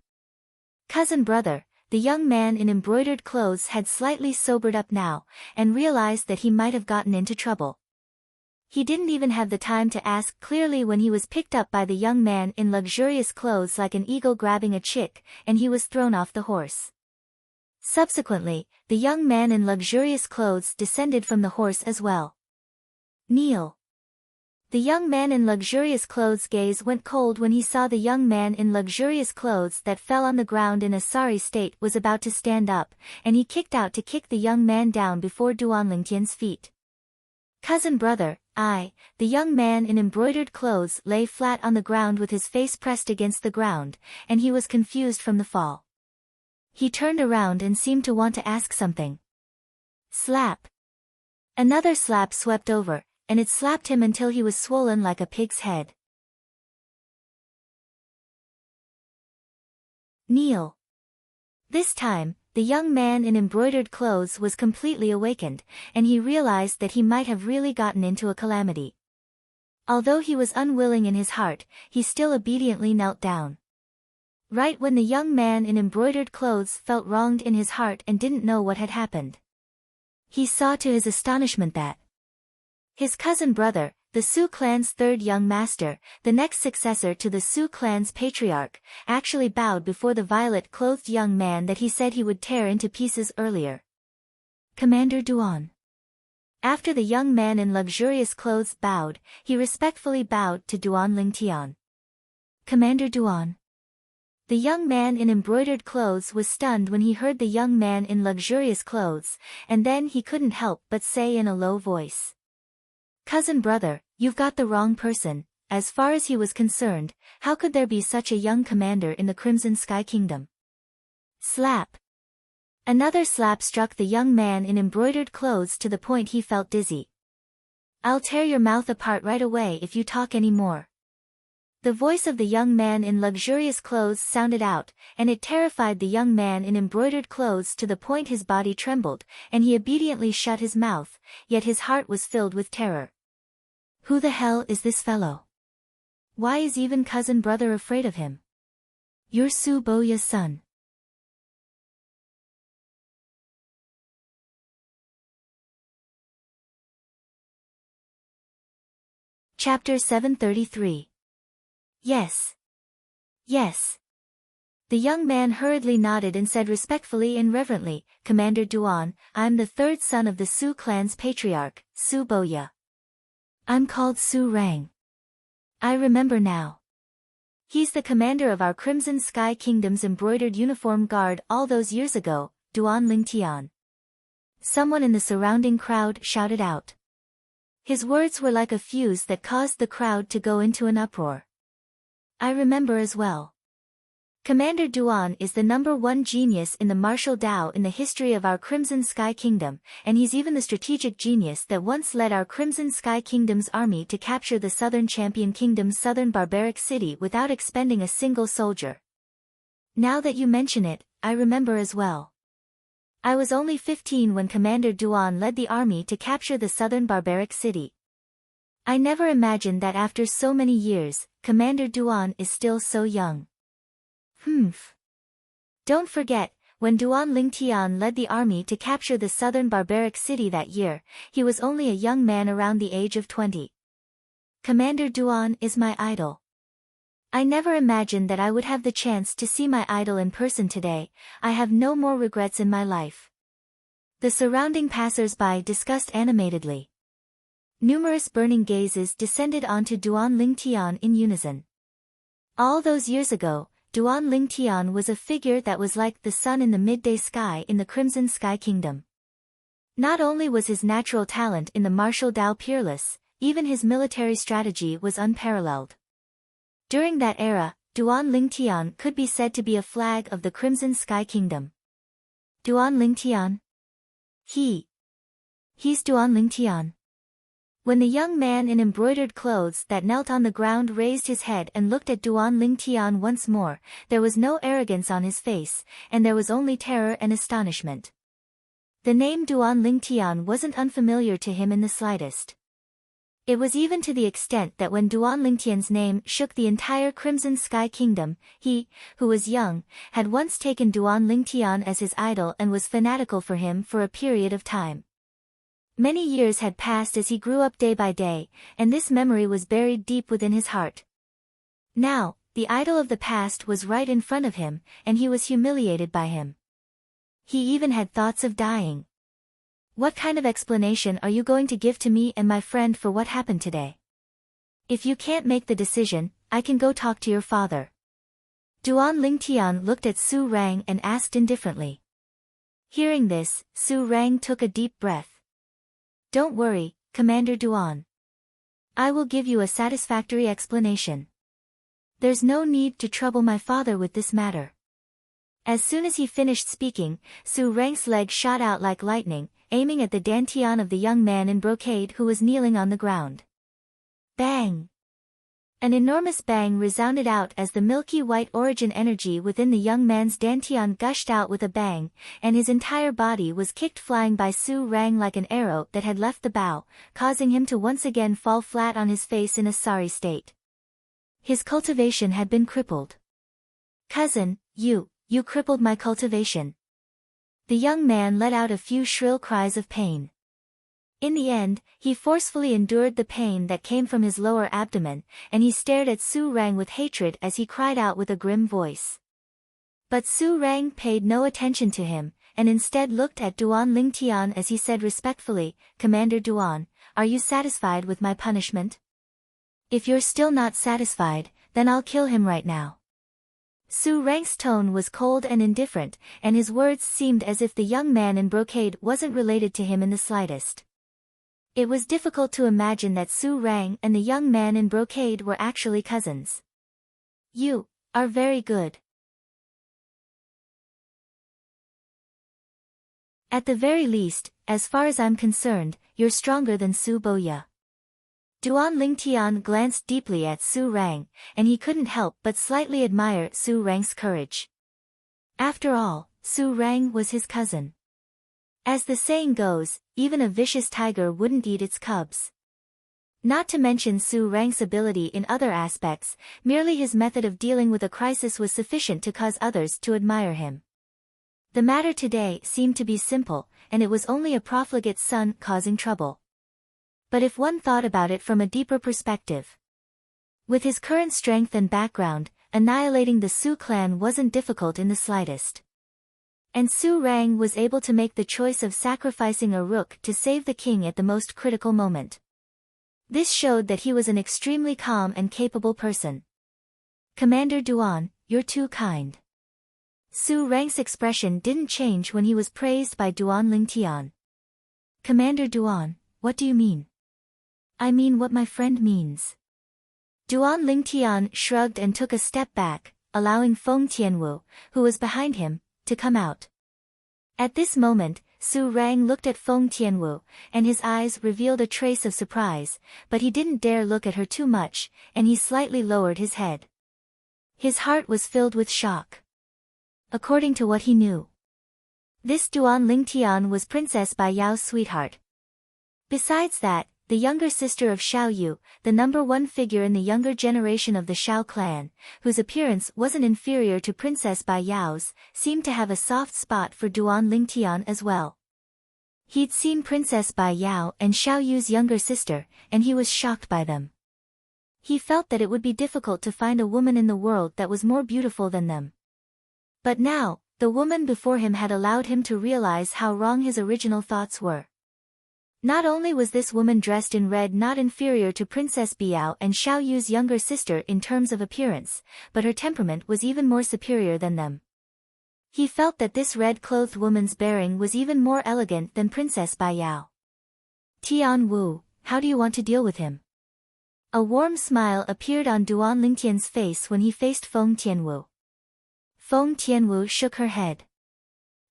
Cousin brother, the young man in embroidered clothes had slightly sobered up now, and realized that he might have gotten into trouble. He didn't even have the time to ask clearly when he was picked up by the young man in luxurious clothes like an eagle grabbing a chick, and he was thrown off the horse. Subsequently, the young man in luxurious clothes descended from the horse as well. Kneel. The young man in luxurious clothes' gaze went cold when he saw the young man in luxurious clothes that fell on the ground in a sorry state was about to stand up, and he kicked out to kick the young man down before Duan Lingtian's feet. Cousin brother, the young man in embroidered clothes lay flat on the ground with his face pressed against the ground, and he was confused from the fall. He turned around and seemed to want to ask something. Slap. Another slap swept over, and it slapped him until he was swollen like a pig's head. Kneel. This time, the young man in embroidered clothes was completely awakened, and he realized that he might have really gotten into a calamity. Although he was unwilling in his heart, he still obediently knelt down. Right when the young man in embroidered clothes felt wronged in his heart and didn't know what had happened, he saw to his astonishment that his cousin brother, the Su clan's 3rd young master, the next successor to the Su clan's patriarch, actually bowed before the violet-clothed young man that he said he would tear into pieces earlier. Commander Duan. After the young man in luxurious clothes bowed, he respectfully bowed to Duan Lingtian. Commander Duan. The young man in embroidered clothes was stunned when he heard the young man in luxurious clothes, and then he couldn't help but say in a low voice. Cousin brother, you've got the wrong person. As far as he was concerned, how could there be such a young commander in the Crimson Sky Kingdom? Slap. Another slap struck the young man in embroidered clothes to the point he felt dizzy. I'll tear your mouth apart right away if you talk any more. The voice of the young man in luxurious clothes sounded out, and it terrified the young man in embroidered clothes to the point his body trembled, and he obediently shut his mouth, yet his heart was filled with terror. Who the hell is this fellow? Why is even cousin brother afraid of him? You're Su Boya's son. Chapter 733. Yes. Yes. The young man hurriedly nodded and said respectfully and reverently, Commander Duan, I'm the third son of the Su clan's patriarch, Su Boya. I'm called Su Rang. I remember now. He's the commander of our Crimson Sky Kingdom's embroidered uniform guard all those years ago, Duan Lingtian. Someone in the surrounding crowd shouted out. His words were like a fuse that caused the crowd to go into an uproar. I remember as well. Commander Duan is the #1 genius in the martial Dao in the history of our Crimson Sky Kingdom, and he's even the strategic genius that once led our Crimson Sky Kingdom's army to capture the Southern Champion Kingdom's southern barbaric city without expending a single soldier. Now that you mention it, I remember as well. I was only 15 when Commander Duan led the army to capture the southern barbaric city. I never imagined that after so many years, Commander Duan is still so young. Humph. Don't forget, when Duan Lingtian led the army to capture the southern barbaric city that year, he was only a young man around the age of 20. Commander Duan is my idol. I never imagined that I would have the chance to see my idol in person today. I have no more regrets in my life. The surrounding passers-by discussed animatedly. Numerous burning gazes descended onto Duan Lingtian in unison. All those years ago, Duan Lingtian was a figure that was like the sun in the midday sky in the Crimson Sky Kingdom. Not only was his natural talent in the martial Dao peerless, even his military strategy was unparalleled. During that era, Duan Lingtian could be said to be a flag of the Crimson Sky Kingdom. Duan Lingtian? He's Duan Lingtian. When the young man in embroidered clothes that knelt on the ground raised his head and looked at Duan Lingtian once more, there was no arrogance on his face, and there was only terror and astonishment. The name Duan Lingtian wasn't unfamiliar to him in the slightest. It was even to the extent that when Duan Lingtian's name shook the entire Crimson Sky Kingdom, he, who was young, had once taken Duan Lingtian as his idol and was fanatical for him for a period of time. Many years had passed as he grew up day by day, and this memory was buried deep within his heart. Now, the idol of the past was right in front of him, and he was humiliated by him. He even had thoughts of dying. What kind of explanation are you going to give to me and my friend for what happened today? If you can't make the decision, I can go talk to your father. Duan Lingtian looked at Su Rang and asked indifferently. Hearing this, Su Rang took a deep breath. Don't worry, Commander Duan. I will give you a satisfactory explanation. There's no need to trouble my father with this matter. As soon as he finished speaking, Su Rang's leg shot out like lightning, aiming at the dantian of the young man in brocade who was kneeling on the ground. Bang! An enormous bang resounded out as the milky white origin energy within the young man's dantian gushed out with a bang, and his entire body was kicked flying by Su Rang like an arrow that had left the bow, causing him to once again fall flat on his face in a sorry state. His cultivation had been crippled. Cousin, you crippled my cultivation. The young man let out a few shrill cries of pain. In the end, he forcefully endured the pain that came from his lower abdomen, and he stared at Su Rang with hatred as he cried out with a grim voice. But Su Rang paid no attention to him, and instead looked at Duan Lingtian as he said respectfully, Commander Duan, are you satisfied with my punishment? If you're still not satisfied, then I'll kill him right now. Su Rang's tone was cold and indifferent, and his words seemed as if the young man in brocade wasn't related to him in the slightest. It was difficult to imagine that Su Rang and the young man in brocade were actually cousins. You are very good. At the very least, as far as I'm concerned, you're stronger than Su Boya. Duan Lingtian glanced deeply at Su Rang, and he couldn't help but slightly admire Su Rang's courage. After all, Su Rang was his cousin. As the saying goes, even a vicious tiger wouldn't eat its cubs. Not to mention Su Rang's ability in other aspects, merely his method of dealing with a crisis was sufficient to cause others to admire him. The matter today seemed to be simple, and it was only a profligate's son causing trouble. But if one thought about it from a deeper perspective, with his current strength and background, annihilating the Su clan wasn't difficult in the slightest. And Su Rang was able to make the choice of sacrificing a rook to save the king at the most critical moment. This showed that he was an extremely calm and capable person. Commander Duan, you're too kind. Su Rang's expression didn't change when he was praised by Duan Lingtian. Commander Duan, what do you mean? I mean what my friend means. Duan Lingtian shrugged and took a step back, allowing Feng Tianwu, who was behind him, to come out. At this moment, Su Rang looked at Feng Tianwu, and his eyes revealed a trace of surprise, but he didn't dare look at her too much, and he slightly lowered his head. His heart was filled with shock. According to what he knew, this Duan Lingtian was Princess Bai Yao's sweetheart. Besides that, the younger sister of Xiao Yu, the #1 figure in the younger generation of the Xiao clan, whose appearance wasn't inferior to Princess Bai Yao's, seemed to have a soft spot for Duan Lingtian as well. He'd seen Princess Bai Yao and Xiao Yu's younger sister, and he was shocked by them. He felt that it would be difficult to find a woman in the world that was more beautiful than them. But now, the woman before him had allowed him to realize how wrong his original thoughts were. Not only was this woman dressed in red not inferior to Princess Biao and Xiao Yu's younger sister in terms of appearance, but her temperament was even more superior than them. He felt that this red-clothed woman's bearing was even more elegant than Princess Bai Yao. Tian Wu, how do you want to deal with him? A warm smile appeared on Duan Lingtian's face when he faced Feng Tianwu. Feng Tianwu shook her head.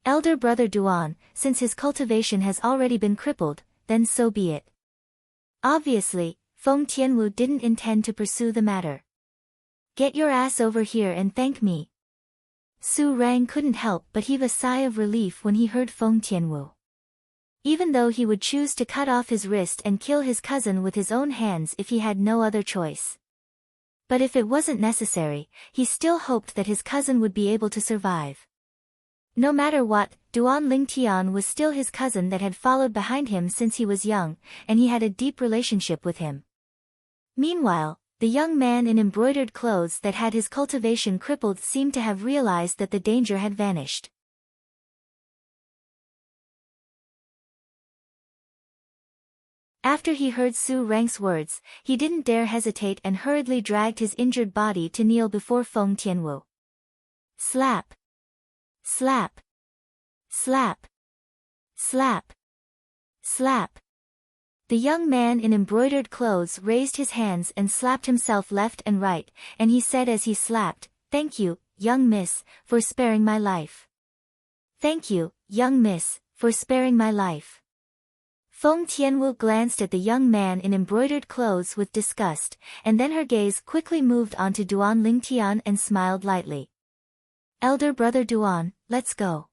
Elder brother Duan, since his cultivation has already been crippled, then so be it. Obviously, Feng Tianwu didn't intend to pursue the matter. Get your ass over here and thank me. Su Rang couldn't help but heave a sigh of relief when he heard Feng Tianwu. Even though he would choose to cut off his wrist and kill his cousin with his own hands if he had no other choice. But if it wasn't necessary, he still hoped that his cousin would be able to survive. No matter what, Duan Lingtian was still his cousin that had followed behind him since he was young, and he had a deep relationship with him. Meanwhile, the young man in embroidered clothes that had his cultivation crippled seemed to have realized that the danger had vanished. After he heard Su Rang's words, he didn't dare hesitate and hurriedly dragged his injured body to kneel before Feng Tianwu. Slap! Slap! Slap! Slap! Slap! The young man in embroidered clothes raised his hands and slapped himself left and right, and he said as he slapped, "Thank you, young miss, for sparing my life. Thank you, young miss, for sparing my life." Feng Tianwu glanced at the young man in embroidered clothes with disgust, and then her gaze quickly moved onto Duan Lingtian and smiled lightly. Elder brother Duan, let's go.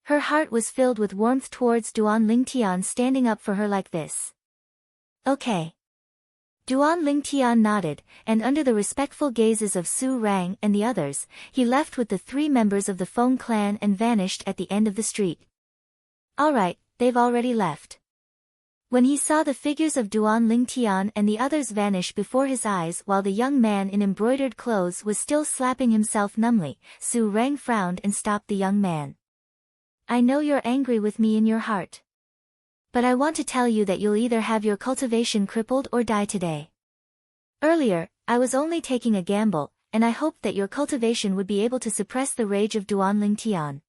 Her heart was filled with warmth towards Duan Lingtian standing up for her like this. Okay. Duan Lingtian nodded, and under the respectful gazes of Su Rang and the others, he left with the 3 members of the Feng clan and vanished at the end of the street. Alright, they've already left. When he saw the figures of Duan Lingtian and the others vanish before his eyes while the young man in embroidered clothes was still slapping himself numbly, Su Rang frowned and stopped the young man. I know you're angry with me in your heart. But I want to tell you that you'll either have your cultivation crippled or die today. Earlier, I was only taking a gamble, and I hoped that your cultivation would be able to suppress the rage of Duan Lingtian.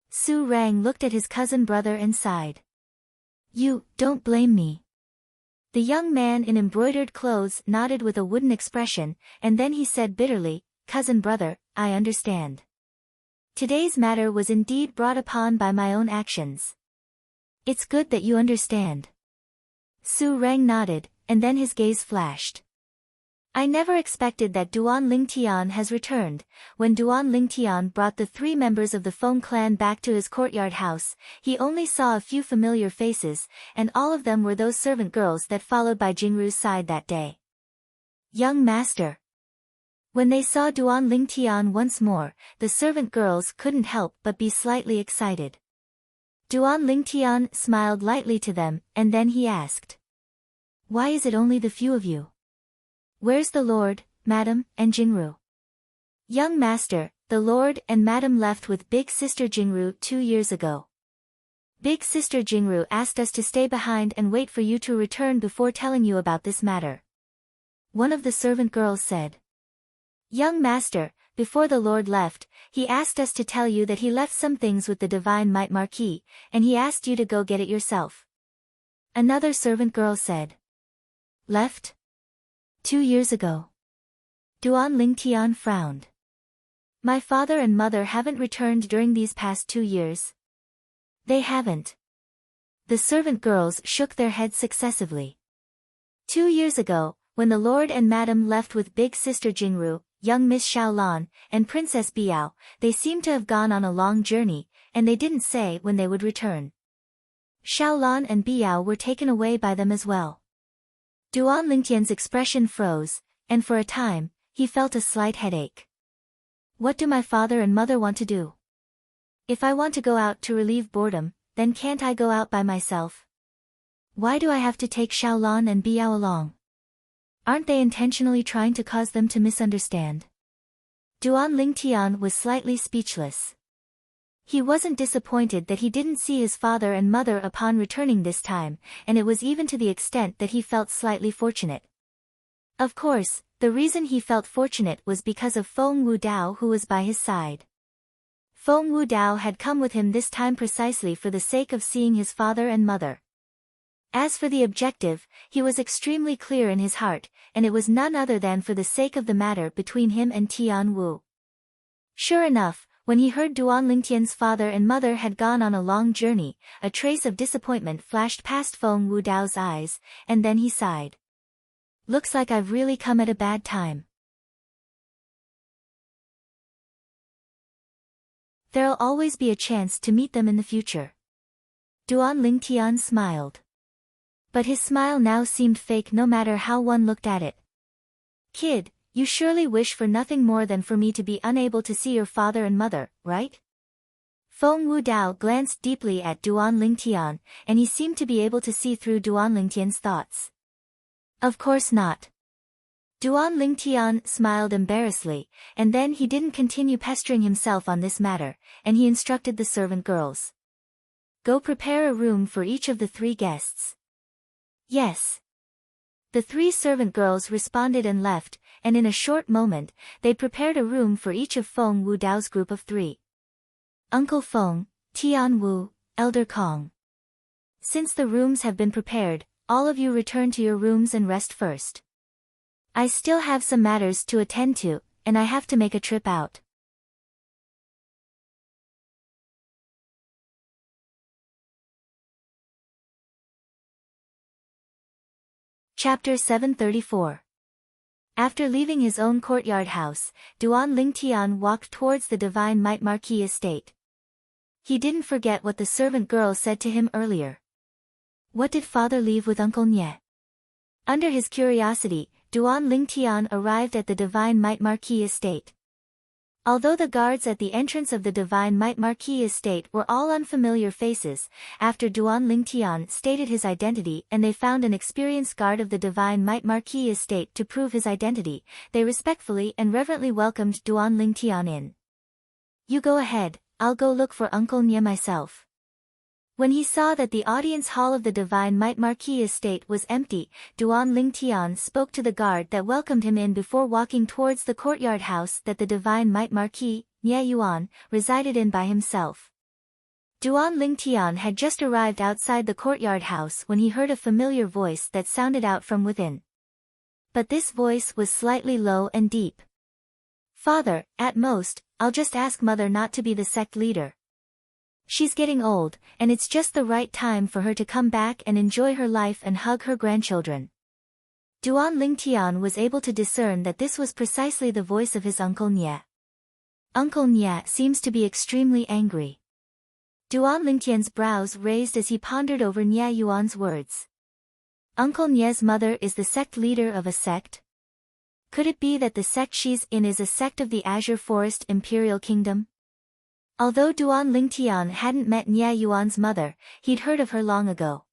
Su Rang looked at his cousin brother and sighed. You, don't blame me. The young man in embroidered clothes nodded with a wooden expression, and then he said bitterly, Cousin brother, I understand. Today's matter was indeed brought upon by my own actions. It's good that you understand. Su Rang nodded, and then his gaze flashed. I never expected that Duan Lingtian has returned. When Duan Lingtian brought the 3 members of the Feng clan back to his courtyard house, he only saw a few familiar faces, and all of them were those servant girls that followed by Jingru's side that day. Young master. When they saw Duan Lingtian once more, the servant girls couldn't help but be slightly excited. Duan Lingtian smiled lightly to them, and then he asked, "Why is it only the few of you? Where's the lord, madam, and Jingru?" "Young master, the lord and madam left with big sister Jingru 2 years ago. Big sister Jingru asked us to stay behind and wait for you to return before telling you about this matter," one of the servant girls said. "Young master, before the lord left, he asked us to tell you that he left some things with the Divine Might Marquis, and he asked you to go get it yourself," another servant girl said. "Left? 2 years ago?" Duan Lingtian frowned. "My father and mother haven't returned during these past 2 years." "They haven't." The servant girls shook their heads successively. 2 years ago, when the lord and madam left with big sister Jingru, young Miss Xiaolan, and Princess Biao, they seemed to have gone on a long journey, and they didn't say when they would return. Xiaolan and Biao were taken away by them as well. Duan Lingtian's expression froze, and for a time, he felt a slight headache. "What do my father and mother want to do? If I want to go out to relieve boredom, then can't I go out by myself? Why do I have to take Xiaolan and Biao along? Aren't they intentionally trying to cause them to misunderstand?" Duan Lingtian was slightly speechless. He wasn't disappointed that he didn't see his father and mother upon returning this time, and it was even to the extent that he felt slightly fortunate. Of course, the reason he felt fortunate was because of Feng Wudao, who was by his side. Feng Wudao had come with him this time precisely for the sake of seeing his father and mother. As for the objective, he was extremely clear in his heart, and it was none other than for the sake of the matter between him and Tian Wu. Sure enough, when he heard Duan Lingtian's father and mother had gone on a long journey, a trace of disappointment flashed past Feng Wudao's eyes, and then he sighed. "Looks like I've really come at a bad time. There'll always be a chance to meet them in the future." Duan Lingtian smiled. But his smile now seemed fake no matter how one looked at it. "Kid, you surely wish for nothing more than for me to be unable to see your father and mother, right?" Feng Wudao glanced deeply at Duan Lingtian, and he seemed to be able to see through Duan Lingtian's thoughts. "Of course not." Duan Lingtian smiled embarrassedly, and then he didn't continue pestering himself on this matter, and he instructed the servant girls. "Go prepare a room for each of the 3 guests." "Yes." The 3 servant girls responded and left, and in a short moment, they prepared a room for each of Feng Wudao's group of 3. "Uncle Feng, Tian Wu, Elder Kong. Since the rooms have been prepared, all of you return to your rooms and rest first. I still have some matters to attend to, and I have to make a trip out." Chapter 734. After leaving his own courtyard house, Duan Lingtian walked towards the Divine Might Marquis estate. He didn't forget what the servant girl said to him earlier. What did father leave with Uncle Nye? Under his curiosity, Duan Lingtian arrived at the Divine Might Marquis estate. Although the guards at the entrance of the Divine Might Marquis estate were all unfamiliar faces, after Duan Lingtian stated his identity and they found an experienced guard of the Divine Might Marquis estate to prove his identity, they respectfully and reverently welcomed Duan Lingtian in. "You go ahead, I'll go look for Uncle Nye myself." When he saw that the audience hall of the Divine Might Marquis estate was empty, Duan Lingtian spoke to the guard that welcomed him in before walking towards the courtyard house that the Divine Might Marquis, Nye Yuan, resided in by himself. Duan Lingtian had just arrived outside the courtyard house when he heard a familiar voice that sounded out from within. But this voice was slightly low and deep. "Father, at most, I'll just ask Mother not to be the sect leader. She's getting old, and it's just the right time for her to come back and enjoy her life and hug her grandchildren." Duan Lingtian was able to discern that this was precisely the voice of his Uncle Nye. Uncle Nye seems to be extremely angry. Duan Lingtian's brows raised as he pondered over Nye Yuan's words. Uncle Nye's mother is the sect leader of a sect? Could it be that the sect she's in is a sect of the Azure Forest Imperial Kingdom? Although Duan Lingtian hadn't met Nye Yuan's mother, he'd heard of her long ago.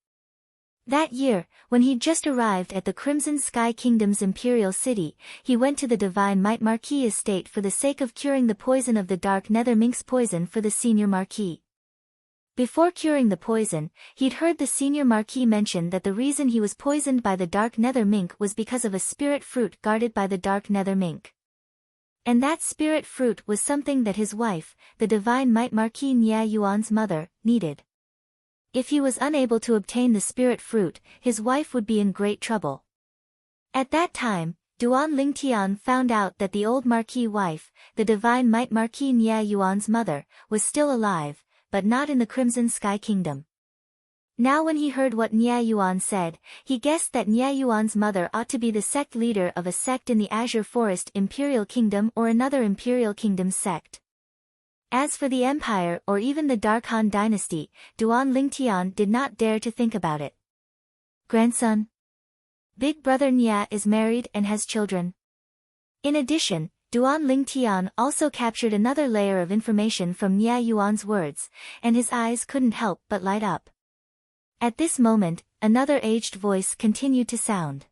That year, when he'd just arrived at the Crimson Sky Kingdom's imperial city, he went to the Divine Might Marquis estate for the sake of curing the poison of the Dark Nether Mink's poison for the senior Marquis. Before curing the poison, he'd heard the senior Marquis mention that the reason he was poisoned by the Dark Nether Mink was because of a spirit fruit guarded by the Dark Nether Mink. And that spirit fruit was something that his wife, the Divine Might Marquis Nye Yuan's mother, needed. If he was unable to obtain the spirit fruit, his wife would be in great trouble. At that time, Duan Lingtian found out that the old Marquis wife, the Divine Might Marquis Nye Yuan's mother, was still alive, but not in the Crimson Sky Kingdom. Now when he heard what Nye Yuan said, he guessed that Nye Yuan's mother ought to be the sect leader of a sect in the Azure Forest Imperial Kingdom or another Imperial Kingdom sect. As for the Empire or even the Dark Han dynasty, Duan Lingtian did not dare to think about it. Grandson. Big brother Nye is married and has children. In addition, Duan Lingtian also captured another layer of information from Nye Yuan's words, and his eyes couldn't help but light up. At this moment, another aged voice continued to sound.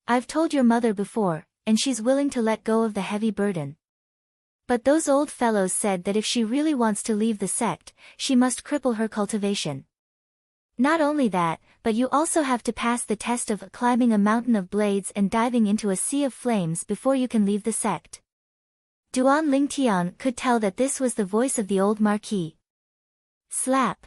I've told your mother before, and she's willing to let go of the heavy burden. But those old fellows said that if she really wants to leave the sect, she must cripple her cultivation. Not only that, but you also have to pass the test of climbing a mountain of blades and diving into a sea of flames before you can leave the sect. Duan Lingtian could tell that this was the voice of the old Marquis. Slap.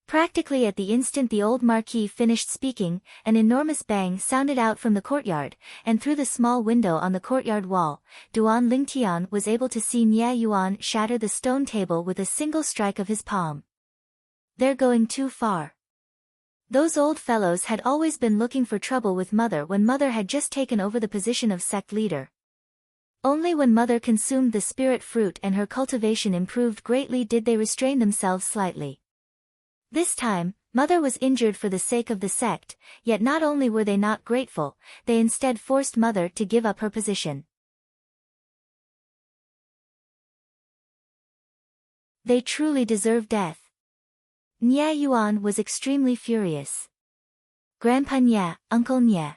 Practically at the instant the old Marquis finished speaking, an enormous bang sounded out from the courtyard, and through the small window on the courtyard wall, Duan Lingtian was able to see Nye Yuan shatter the stone table with a single strike of his palm. They're going too far. Those old fellows had always been looking for trouble with Mother when Mother had just taken over the position of sect leader. Only when Mother consumed the spirit fruit and her cultivation improved greatly did they restrain themselves slightly. This time, Mother was injured for the sake of the sect, yet not only were they not grateful, they instead forced Mother to give up her position. They truly deserve death. Nye Yuan was extremely furious. Grandpa Nye, Uncle Nye.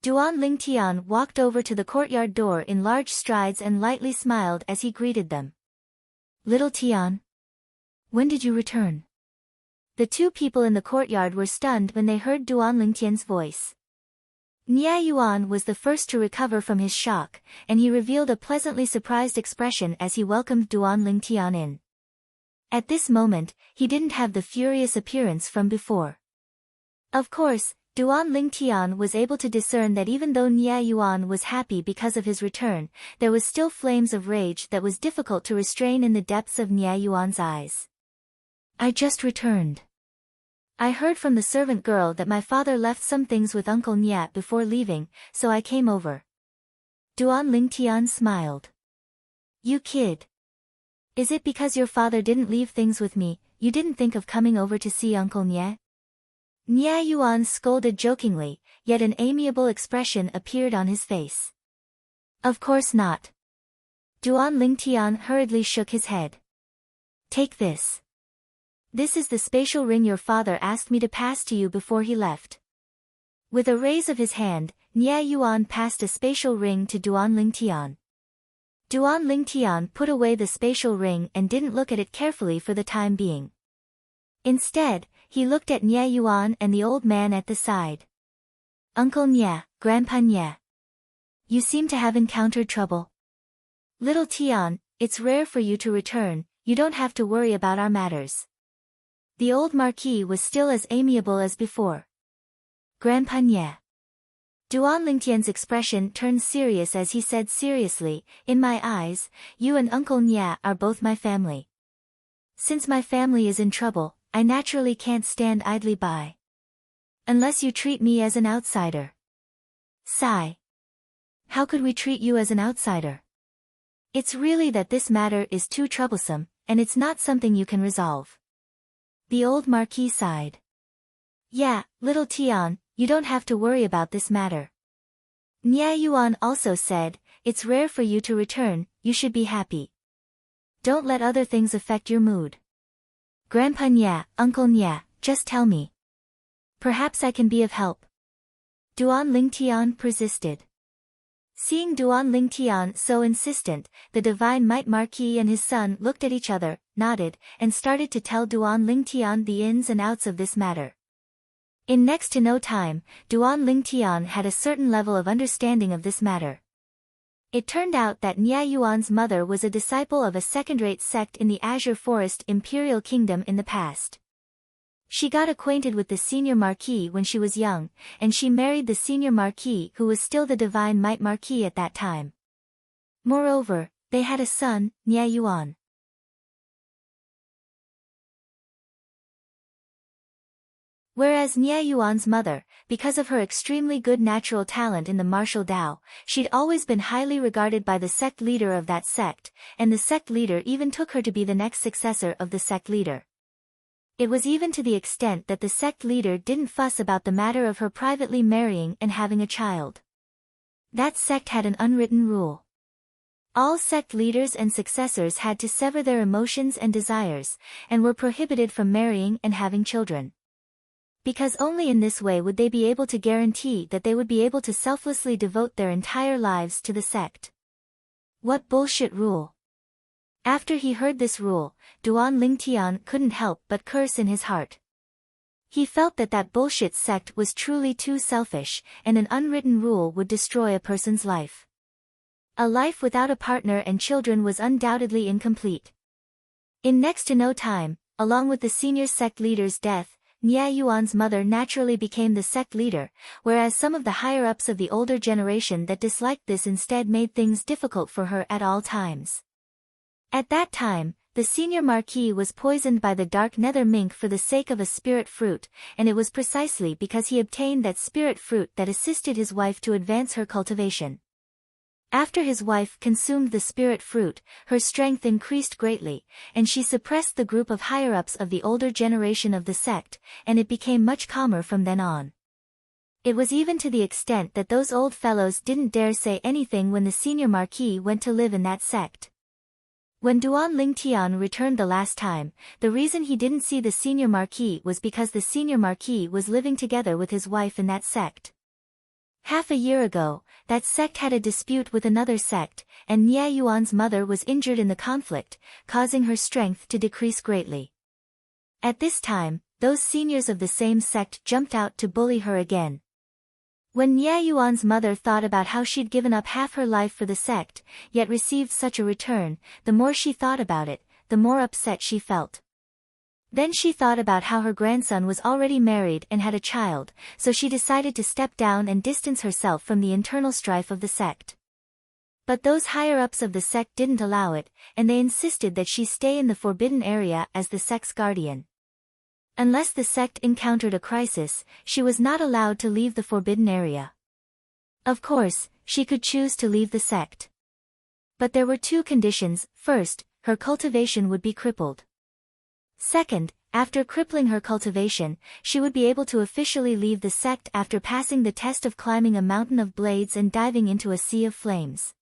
Duan Lingtian walked over to the courtyard door in large strides and lightly smiled as he greeted them. Little Tian. When did you return? The two people in the courtyard were stunned when they heard Duan Lingtian's voice. Nye Yuan was the first to recover from his shock, and he revealed a pleasantly surprised expression as he welcomed Duan Lingtian in. At this moment, he didn't have the furious appearance from before. Of course, Duan Lingtian was able to discern that even though Nye Yuan was happy because of his return, there was still flames of rage that was difficult to restrain in the depths of Nye Yuan's eyes. I just returned. I heard from the servant girl that my father left some things with Uncle Nye before leaving, so I came over. Duan Lingtian smiled. You kid. Is it because your father didn't leave things with me, you didn't think of coming over to see Uncle Nye? Nye Yuan scolded jokingly, yet an amiable expression appeared on his face. Of course not. Duan Lingtian hurriedly shook his head. Take this. This is the spatial ring your father asked me to pass to you before he left. With a raise of his hand, Nye Yuan passed a spatial ring to Duan Lingtian. Duan Lingtian put away the spatial ring and didn't look at it carefully for the time being. Instead, he looked at Nye Yuan and the old man at the side. Uncle Nye, Grandpa Nye. You seem to have encountered trouble. Little Tian, it's rare for you to return, you don't have to worry about our matters. The old Marquis was still as amiable as before. Grandpa Nye. Duan Lingtian's expression turned serious as he said seriously, in my eyes, you and Uncle Nye are both my family. Since my family is in trouble, I naturally can't stand idly by. Unless you treat me as an outsider. Sigh. How could we treat you as an outsider? It's really that this matter is too troublesome, and it's not something you can resolve. The old Marquis sighed. Yeah, little Tian, you don't have to worry about this matter. Nya Yuan also said, it's rare for you to return, you should be happy. Don't let other things affect your mood. Grandpa Nya, Uncle Nya, just tell me. Perhaps I can be of help. Duan Lingtian persisted. Seeing Duan Lingtian so insistent, the Divine Might Marquis and his son looked at each other, nodded, and started to tell Duan Lingtian the ins and outs of this matter. In next to no time, Duan Lingtian had a certain level of understanding of this matter. It turned out that Nya Yuan's mother was a disciple of a second-rate sect in the Azure Forest Imperial Kingdom in the past. She got acquainted with the senior marquis when she was young, and she married the senior marquis who was still the Divine Might Marquis at that time. Moreover, they had a son, Nya Yuan. Whereas Nya Yuan's mother, because of her extremely good natural talent in the martial Dao, she'd always been highly regarded by the sect leader of that sect, and the sect leader even took her to be the next successor of the sect leader. It was even to the extent that the sect leader didn't fuss about the matter of her privately marrying and having a child. That sect had an unwritten rule. All sect leaders and successors had to sever their emotions and desires, and were prohibited from marrying and having children. Because only in this way would they be able to guarantee that they would be able to selflessly devote their entire lives to the sect. What bullshit rule! After he heard this rule, Duan Lingtian couldn't help but curse in his heart. He felt that that bullshit sect was truly too selfish, and an unwritten rule would destroy a person's life. A life without a partner and children was undoubtedly incomplete. In next to no time, along with the senior sect leader's death, Nya Yuan's mother naturally became the sect leader, whereas some of the higher-ups of the older generation that disliked this instead made things difficult for her at all times. At that time, the senior marquis was poisoned by the dark nether mink for the sake of a spirit fruit, and it was precisely because he obtained that spirit fruit that assisted his wife to advance her cultivation. After his wife consumed the spirit fruit, her strength increased greatly, and she suppressed the group of higher-ups of the older generation of the sect, and it became much calmer from then on. It was even to the extent that those old fellows didn't dare say anything when the senior marquis went to live in that sect. When Duan Lingtian returned the last time, the reason he didn't see the senior marquis was because the senior marquis was living together with his wife in that sect. Half a year ago, that sect had a dispute with another sect, and Nya Yuan's mother was injured in the conflict, causing her strength to decrease greatly. At this time, those seniors of the same sect jumped out to bully her again. When Nya Yuan's mother thought about how she'd given up half her life for the sect, yet received such a return, the more she thought about it, the more upset she felt. Then she thought about how her grandson was already married and had a child, so she decided to step down and distance herself from the internal strife of the sect. But those higher-ups of the sect didn't allow it, and they insisted that she stay in the forbidden area as the sect's guardian. Unless the sect encountered a crisis, she was not allowed to leave the forbidden area. Of course, she could choose to leave the sect. But there were two conditions. First, her cultivation would be crippled. Second, after crippling her cultivation, she would be able to officially leave the sect after passing the test of climbing a mountain of blades and diving into a sea of flames.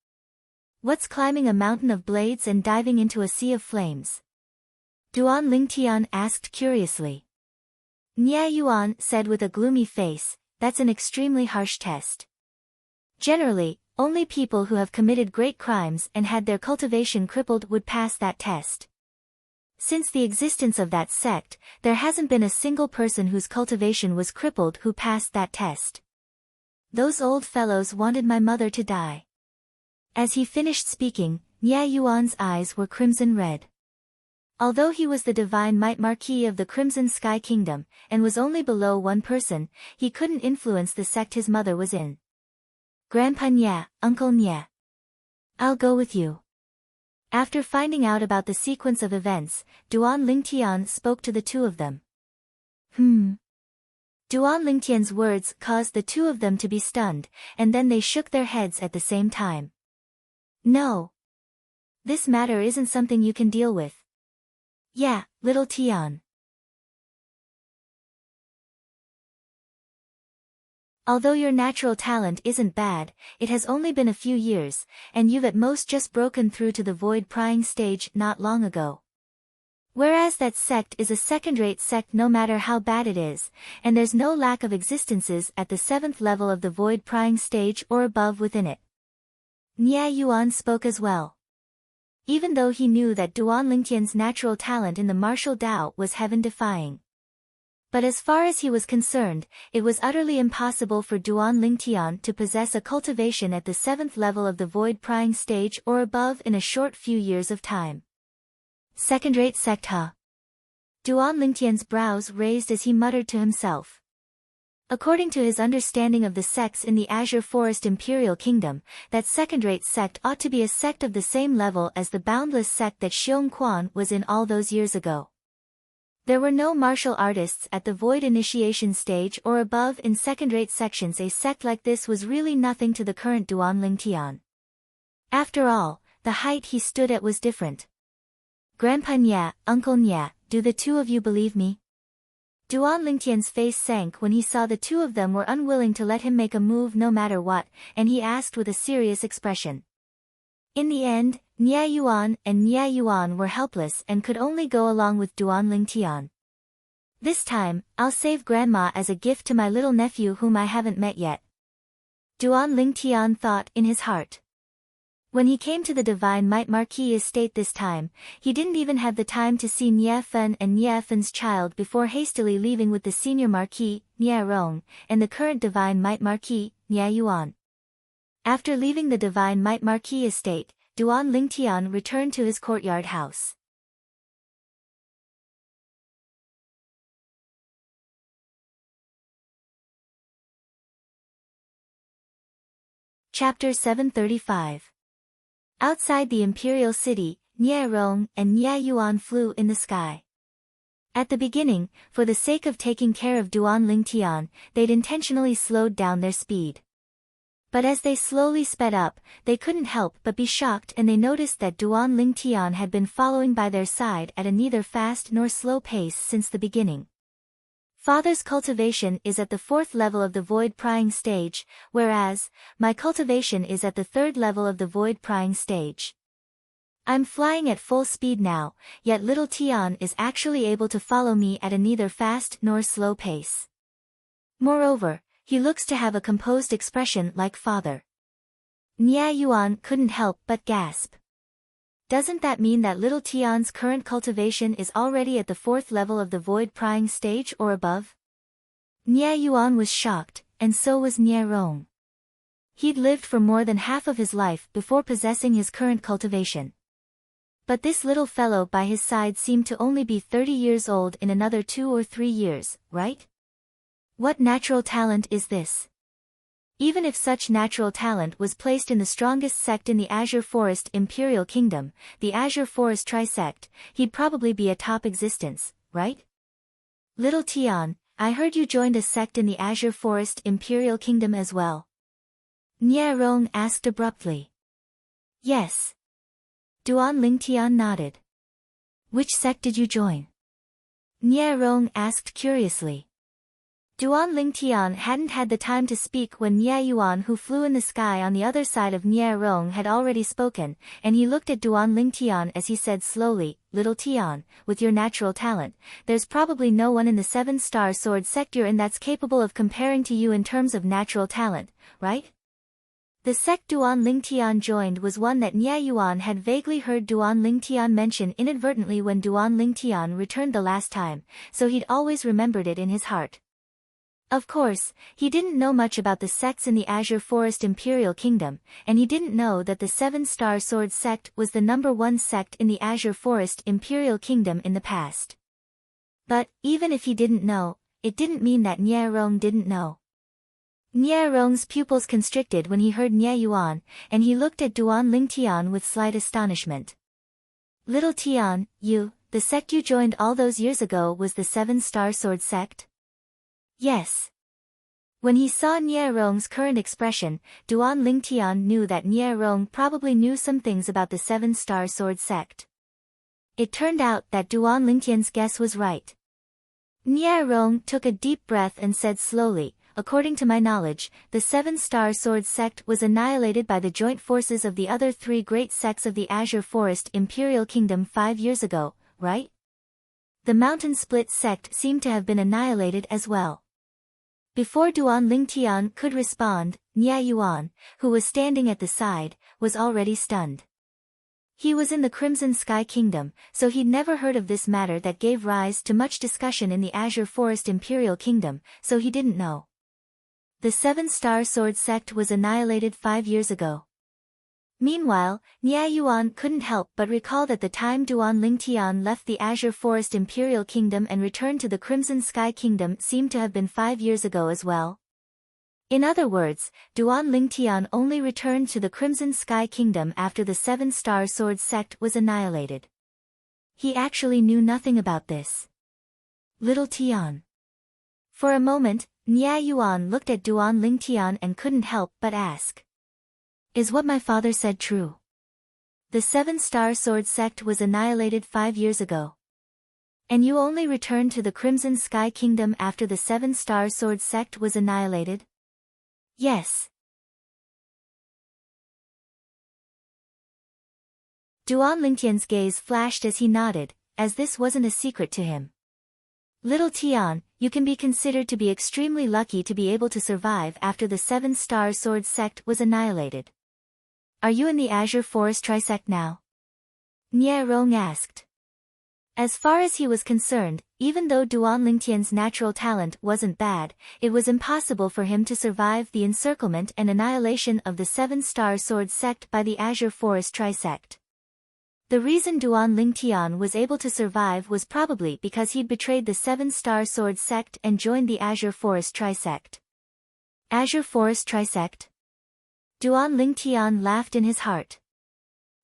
What's climbing a mountain of blades and diving into a sea of flames? Duan Lingtian asked curiously. Nya Yuan said with a gloomy face, that's an extremely harsh test. Generally, only people who have committed great crimes and had their cultivation crippled would pass that test. Since the existence of that sect, there hasn't been a single person whose cultivation was crippled who passed that test. Those old fellows wanted my mother to die. As he finished speaking, Nya Yuan's eyes were crimson red. Although he was the Divine Might Marquis of the Crimson Sky Kingdom, and was only below one person, he couldn't influence the sect his mother was in. Grandpa Nya, Uncle Nya. I'll go with you. After finding out about the sequence of events, Duan Lingtian spoke to the two of them. Duan Lingtian's words caused the two of them to be stunned, and then they shook their heads at the same time. No. This matter isn't something you can deal with. Yeah, little Tian. Although your natural talent isn't bad, it has only been a few years, and you've at most just broken through to the void prying stage not long ago. Whereas that sect is a second-rate sect no matter how bad it is, and there's no lack of existences at the 7th level of the void prying stage or above within it. Nye Yuan spoke as well. Even though he knew that Duan Lingtian's natural talent in the martial Dao was heaven-defying. But as far as he was concerned, it was utterly impossible for Duan Lingtian to possess a cultivation at the 7th level of the void prying stage or above in a short few years of time. Second-rate sect, huh? Duan Lingtian's brows raised as he muttered to himself. According to his understanding of the sects in the Azure Forest Imperial Kingdom, that second-rate sect ought to be a sect of the same level as the boundless sect that Xiong Quan was in all those years ago. There were no martial artists at the void initiation stage or above in second-rate sections. A sect like this was really nothing to the current Duan Lingtian. After all, the height he stood at was different. Grandpa Nya, Uncle Nya, do the two of you believe me? Duan Lingtian's face sank when he saw the two of them were unwilling to let him make a move no matter what, and he asked with a serious expression. In the end, Nya Yuan and Nya Yuan were helpless and could only go along with Duan Lingtian. This time, I'll save Grandma as a gift to my little nephew whom I haven't met yet. Duan Lingtian thought in his heart. When he came to the Divine Might Marquis estate this time, he didn't even have the time to see Nye Fen and Nye Fen's child before hastily leaving with the senior Marquis, Nye Rong, and the current Divine Might Marquis, Nye Yuan. After leaving the Divine Might Marquis estate, Duan Lingtian returned to his courtyard house. Chapter 735. Outside the imperial city, Nye Rong and Nye Yuan flew in the sky. At the beginning, for the sake of taking care of Duan Lingtian, they'd intentionally slowed down their speed. But as they slowly sped up, they couldn't help but be shocked, and they noticed that Duan Lingtian had been following by their side at a neither fast nor slow pace since the beginning. Father's cultivation is at the 4th level of the void prying stage, whereas my cultivation is at the 3rd level of the void prying stage. I'm flying at full speed now, yet little Tian is actually able to follow me at a neither fast nor slow pace. Moreover, he looks to have a composed expression like father. Nye Yuan couldn't help but gasp. Doesn't that mean that little Tian's current cultivation is already at the 4th level of the void prying stage or above? Nye Yuan was shocked, and so was Nye Rong. He'd lived for more than half of his life before possessing his current cultivation. But this little fellow by his side seemed to only be 30 years old in another 2 or 3 years, right? What natural talent is this? Even if such natural talent was placed in the strongest sect in the Azure Forest Imperial Kingdom, the Azure Forest Trisect, he'd probably be a top existence, right? Little Tian, I heard you joined a sect in the Azure Forest Imperial Kingdom as well. Nye Rong asked abruptly. Yes. Duan Lingtian nodded. Which sect did you join? Nye Rong asked curiously. Duan Lingtian hadn't had the time to speak when Nye Yuan, who flew in the sky on the other side of Nye Rong, had already spoken, and he looked at Duan Lingtian as he said slowly, Little Tian, with your natural talent, there's probably no one in the 7-star sword sect you're in that's capable of comparing to you in terms of natural talent, right? The sect Duan Lingtian joined was one that Nye Yuan had vaguely heard Duan Lingtian mention inadvertently when Duan Lingtian returned the last time, so he'd always remembered it in his heart. Of course, he didn't know much about the sects in the Azure Forest Imperial Kingdom, and he didn't know that the 7-star sword sect was the #1 sect in the Azure Forest Imperial Kingdom in the past. But, even if he didn't know, it didn't mean that Nye Rong didn't know. Nye Rong's pupils constricted when he heard Nye Yuan, and he looked at Duan Lingtian with slight astonishment. Little Tian, the sect you joined all those years ago was the 7-star sword sect? Yes. When he saw Nie Rong's current expression, Duan Lingtian knew that Nie Rong probably knew some things about the Seven-Star Sword sect. It turned out that Duan Lingtian's guess was right. Nie Rong took a deep breath and said slowly, according to my knowledge, the Seven-Star Sword sect was annihilated by the joint forces of the other three great sects of the Azure Forest Imperial Kingdom 5 years ago, right? The Mountain Split sect seemed to have been annihilated as well. Before Duan Lingtian could respond, Nie Yuan, who was standing at the side, was already stunned. He was in the Crimson Sky Kingdom, so he'd never heard of this matter that gave rise to much discussion in the Azure Forest Imperial Kingdom, so he didn't know. The Seven-Star Sword sect was annihilated 5 years ago. Meanwhile, Nie Yuan couldn't help but recall that the time Duan Lingtian left the Azure Forest Imperial Kingdom and returned to the Crimson Sky Kingdom seemed to have been 5 years ago as well. In other words, Duan Lingtian only returned to the Crimson Sky Kingdom after the Seven-Star Sword sect was annihilated. He actually knew nothing about this. Little Tian. For a moment, Nie Yuan looked at Duan Lingtian and couldn't help but ask. Is what my father said true? The Seven-Star Sword sect was annihilated 5 years ago. And you only returned to the Crimson Sky Kingdom after the Seven-Star Sword sect was annihilated? Yes. Duan Lingtian's gaze flashed as he nodded, as this wasn't a secret to him. Little Tian, you can be considered to be extremely lucky to be able to survive after the Seven-Star Sword sect was annihilated. Are you in the Azure Forest Trisect now? Nie Rong asked. As far as he was concerned, even though Duan Lingtian's natural talent wasn't bad, it was impossible for him to survive the encirclement and annihilation of the Seven-Star Sword sect by the Azure Forest Trisect. The reason Duan Lingtian was able to survive was probably because he'd betrayed the Seven-Star Sword sect and joined the Azure Forest Trisect. Azure Forest Trisect? Duan Lingtian laughed in his heart.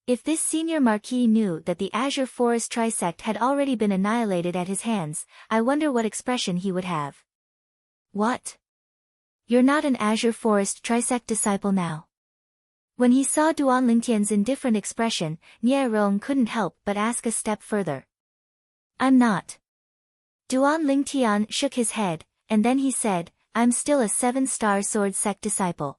If this senior marquis knew that the Azure Forest Trisect had already been annihilated at his hands, I wonder what expression he would have. What? You're not an Azure Forest Trisect disciple now? When he saw Duan Lingtian's indifferent expression, Nie Rong couldn't help but ask a step further. I'm not. Duan Lingtian shook his head, and then he said, I'm still a Seven-Star Sword sect disciple.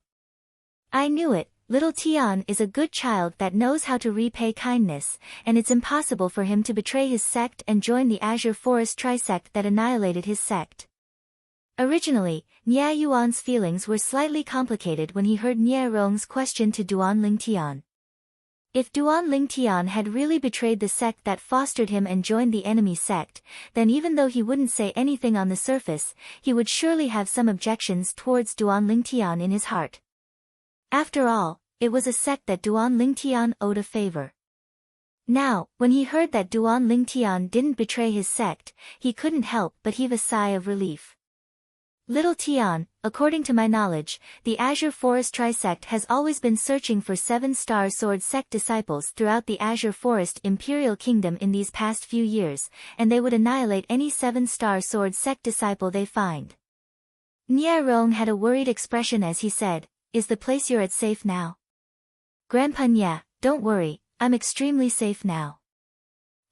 I knew it, little Tian is a good child that knows how to repay kindness, and it's impossible for him to betray his sect and join the Azure Forest Trisect that annihilated his sect. Originally, Nie Yuan's feelings were slightly complicated when he heard Nie Rong's question to Duan Lingtian. If Duan Lingtian had really betrayed the sect that fostered him and joined the enemy sect, then even though he wouldn't say anything on the surface, he would surely have some objections towards Duan Lingtian in his heart. After all, it was a sect that Duan Lingtian owed a favor. Now, when he heard that Duan Lingtian didn't betray his sect, he couldn't help but heave a sigh of relief. Little Tian, according to my knowledge, the Azure Forest Trisect has always been searching for Seven-Star Sword sect disciples throughout the Azure Forest Imperial Kingdom in these past few years, and they would annihilate any Seven-Star Sword sect disciple they find. Nie Rong had a worried expression as he said, Is the place you're at safe now? Grandpa Nie, don't worry, I'm extremely safe now.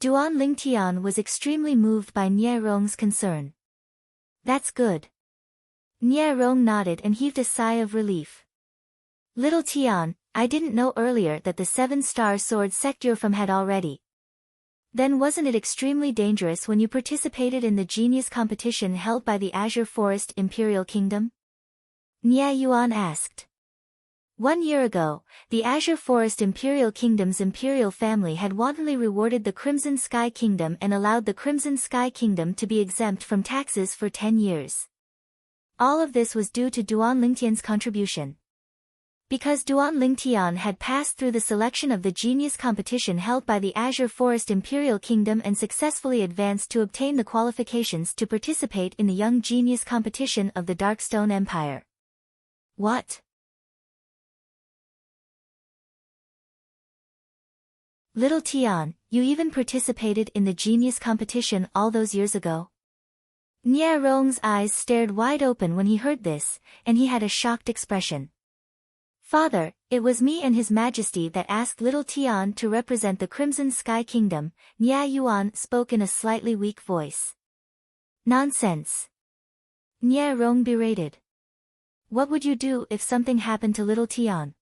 Duan Lingtian was extremely moved by Nie Rong's concern. That's good. Nie Rong nodded and heaved a sigh of relief. Little Tian, I didn't know earlier that the Seven-Star Sword sect you're from had already. Then wasn't it extremely dangerous when you participated in the genius competition held by the Azure Forest Imperial Kingdom? Nie Yuan asked. 1 year ago, the Azure Forest Imperial Kingdom's imperial family had wantonly rewarded the Crimson Sky Kingdom and allowed the Crimson Sky Kingdom to be exempt from taxes for 10 years. All of this was due to Duan Lingtian's contribution. Because Duan Lingtian had passed through the selection of the genius competition held by the Azure Forest Imperial Kingdom and successfully advanced to obtain the qualifications to participate in the Young Genius competition of the Darkstone Empire. What? Little Tian, you even participated in the genius competition all those years ago? Nie Rong's eyes stared wide open when he heard this, and he had a shocked expression. Father, it was me and His Majesty that asked little Tian to represent the Crimson Sky Kingdom, Nie Yuan spoke in a slightly weak voice. Nonsense. Nie Rong berated. What would you do if something happened to little Tian?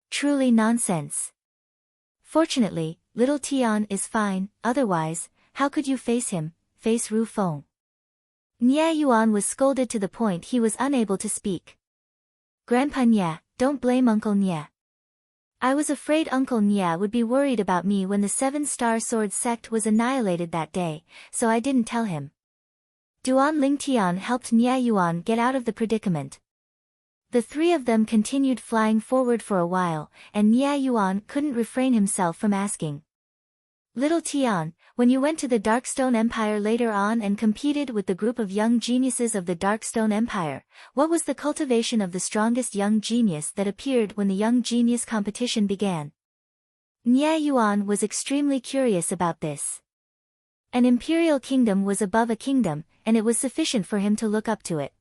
Truly nonsense. Fortunately, little Tian is fine, otherwise, how could you face him, face Ru Feng? Nie Yuan was scolded to the point he was unable to speak. Grandpa Nie, don't blame Uncle Nie. I was afraid Uncle Nie would be worried about me when the Seven-Star Sword sect was annihilated that day, so I didn't tell him. Duan Lingtian helped Nie Yuan get out of the predicament. The three of them continued flying forward for a while, and Nie Yuan couldn't refrain himself from asking. Little Tian, when you went to the Darkstone Empire later on and competed with the group of young geniuses of the Darkstone Empire, what was the cultivation of the strongest young genius that appeared when the young genius competition began? Nie Yuan was extremely curious about this. An imperial kingdom was above a kingdom, and it was sufficient for him to look up to it.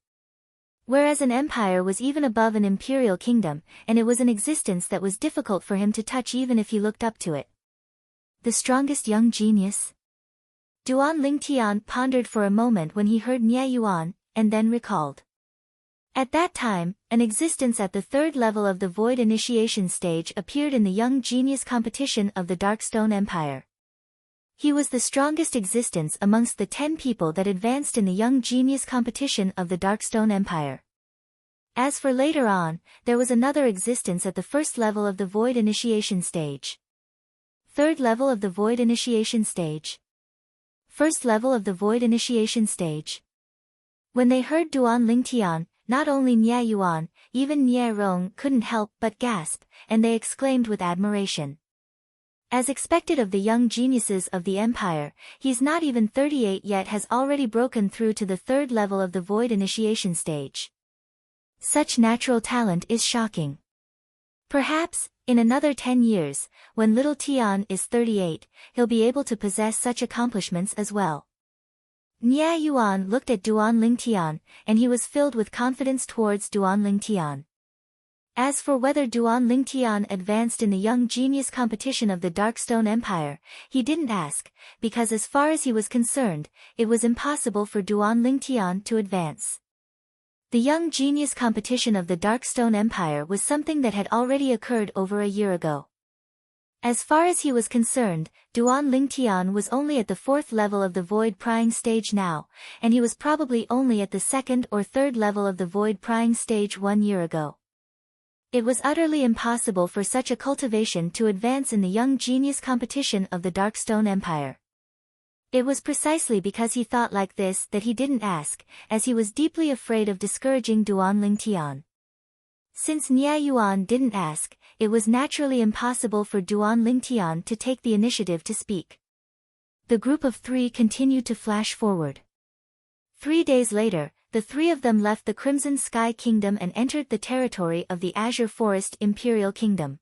Whereas an empire was even above an imperial kingdom, and it was an existence that was difficult for him to touch even if he looked up to it. The strongest young genius? Duan Lingtian pondered for a moment when he heard Nie Yuan, and then recalled. At that time, an existence at the third level of the Void Initiation stage appeared in the Young Genius competition of the Darkstone Empire. He was the strongest existence amongst the 10 people that advanced in the Young Genius competition of the Darkstone Empire. As for later on, there was another existence at the first level of the Void Initiation stage. Third level of the Void Initiation stage. First level of the Void Initiation stage. When they heard Duan Lingtian, not only Nie Yuan, even Nie Rong couldn't help but gasp, and they exclaimed with admiration. As expected of the young geniuses of the Empire, he's not even 38 yet has already broken through to the third level of the Void Initiation stage. Such natural talent is shocking. Perhaps, in another 10 years, when little Tian is 38, he'll be able to possess such accomplishments as well. Nie Yuan looked at Duan Lingtian, and he was filled with confidence towards Duan Lingtian. As for whether Duan Lingtian advanced in the Young Genius competition of the Darkstone Empire, he didn't ask, because as far as he was concerned, it was impossible for Duan Lingtian to advance. The Young Genius competition of the Darkstone Empire was something that had already occurred over a year ago. As far as he was concerned, Duan Lingtian was only at the fourth level of the Void Prying stage now, and he was probably only at the second or third level of the Void Prying stage 1 year ago. It was utterly impossible for such a cultivation to advance in the Young Genius competition of the Darkstone Empire. It was precisely because he thought like this that he didn't ask, as he was deeply afraid of discouraging Duan Lingtian. Since Nie Yuan didn't ask, it was naturally impossible for Duan Lingtian to take the initiative to speak. The group of three continued to flash forward. 3 days later, the three of them left the Crimson Sky Kingdom and entered the territory of the Azure Forest Imperial Kingdom.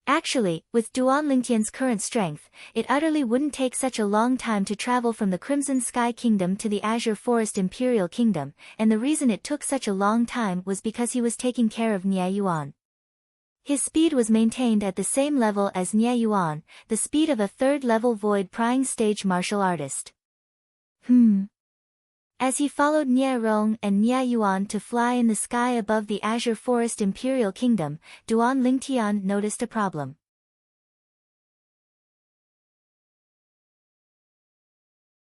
Actually, with Duan Lingtian's current strength, it utterly wouldn't take such a long time to travel from the Crimson Sky Kingdom to the Azure Forest Imperial Kingdom, and the reason it took such a long time was because he was taking care of Nie Yuan. His speed was maintained at the same level as Nie Yuan, the speed of a third-level Void Prying stage martial artist. As he followed Nie Rong and Nie Yuan to fly in the sky above the Azure Forest Imperial Kingdom, Duan Lingtian noticed a problem.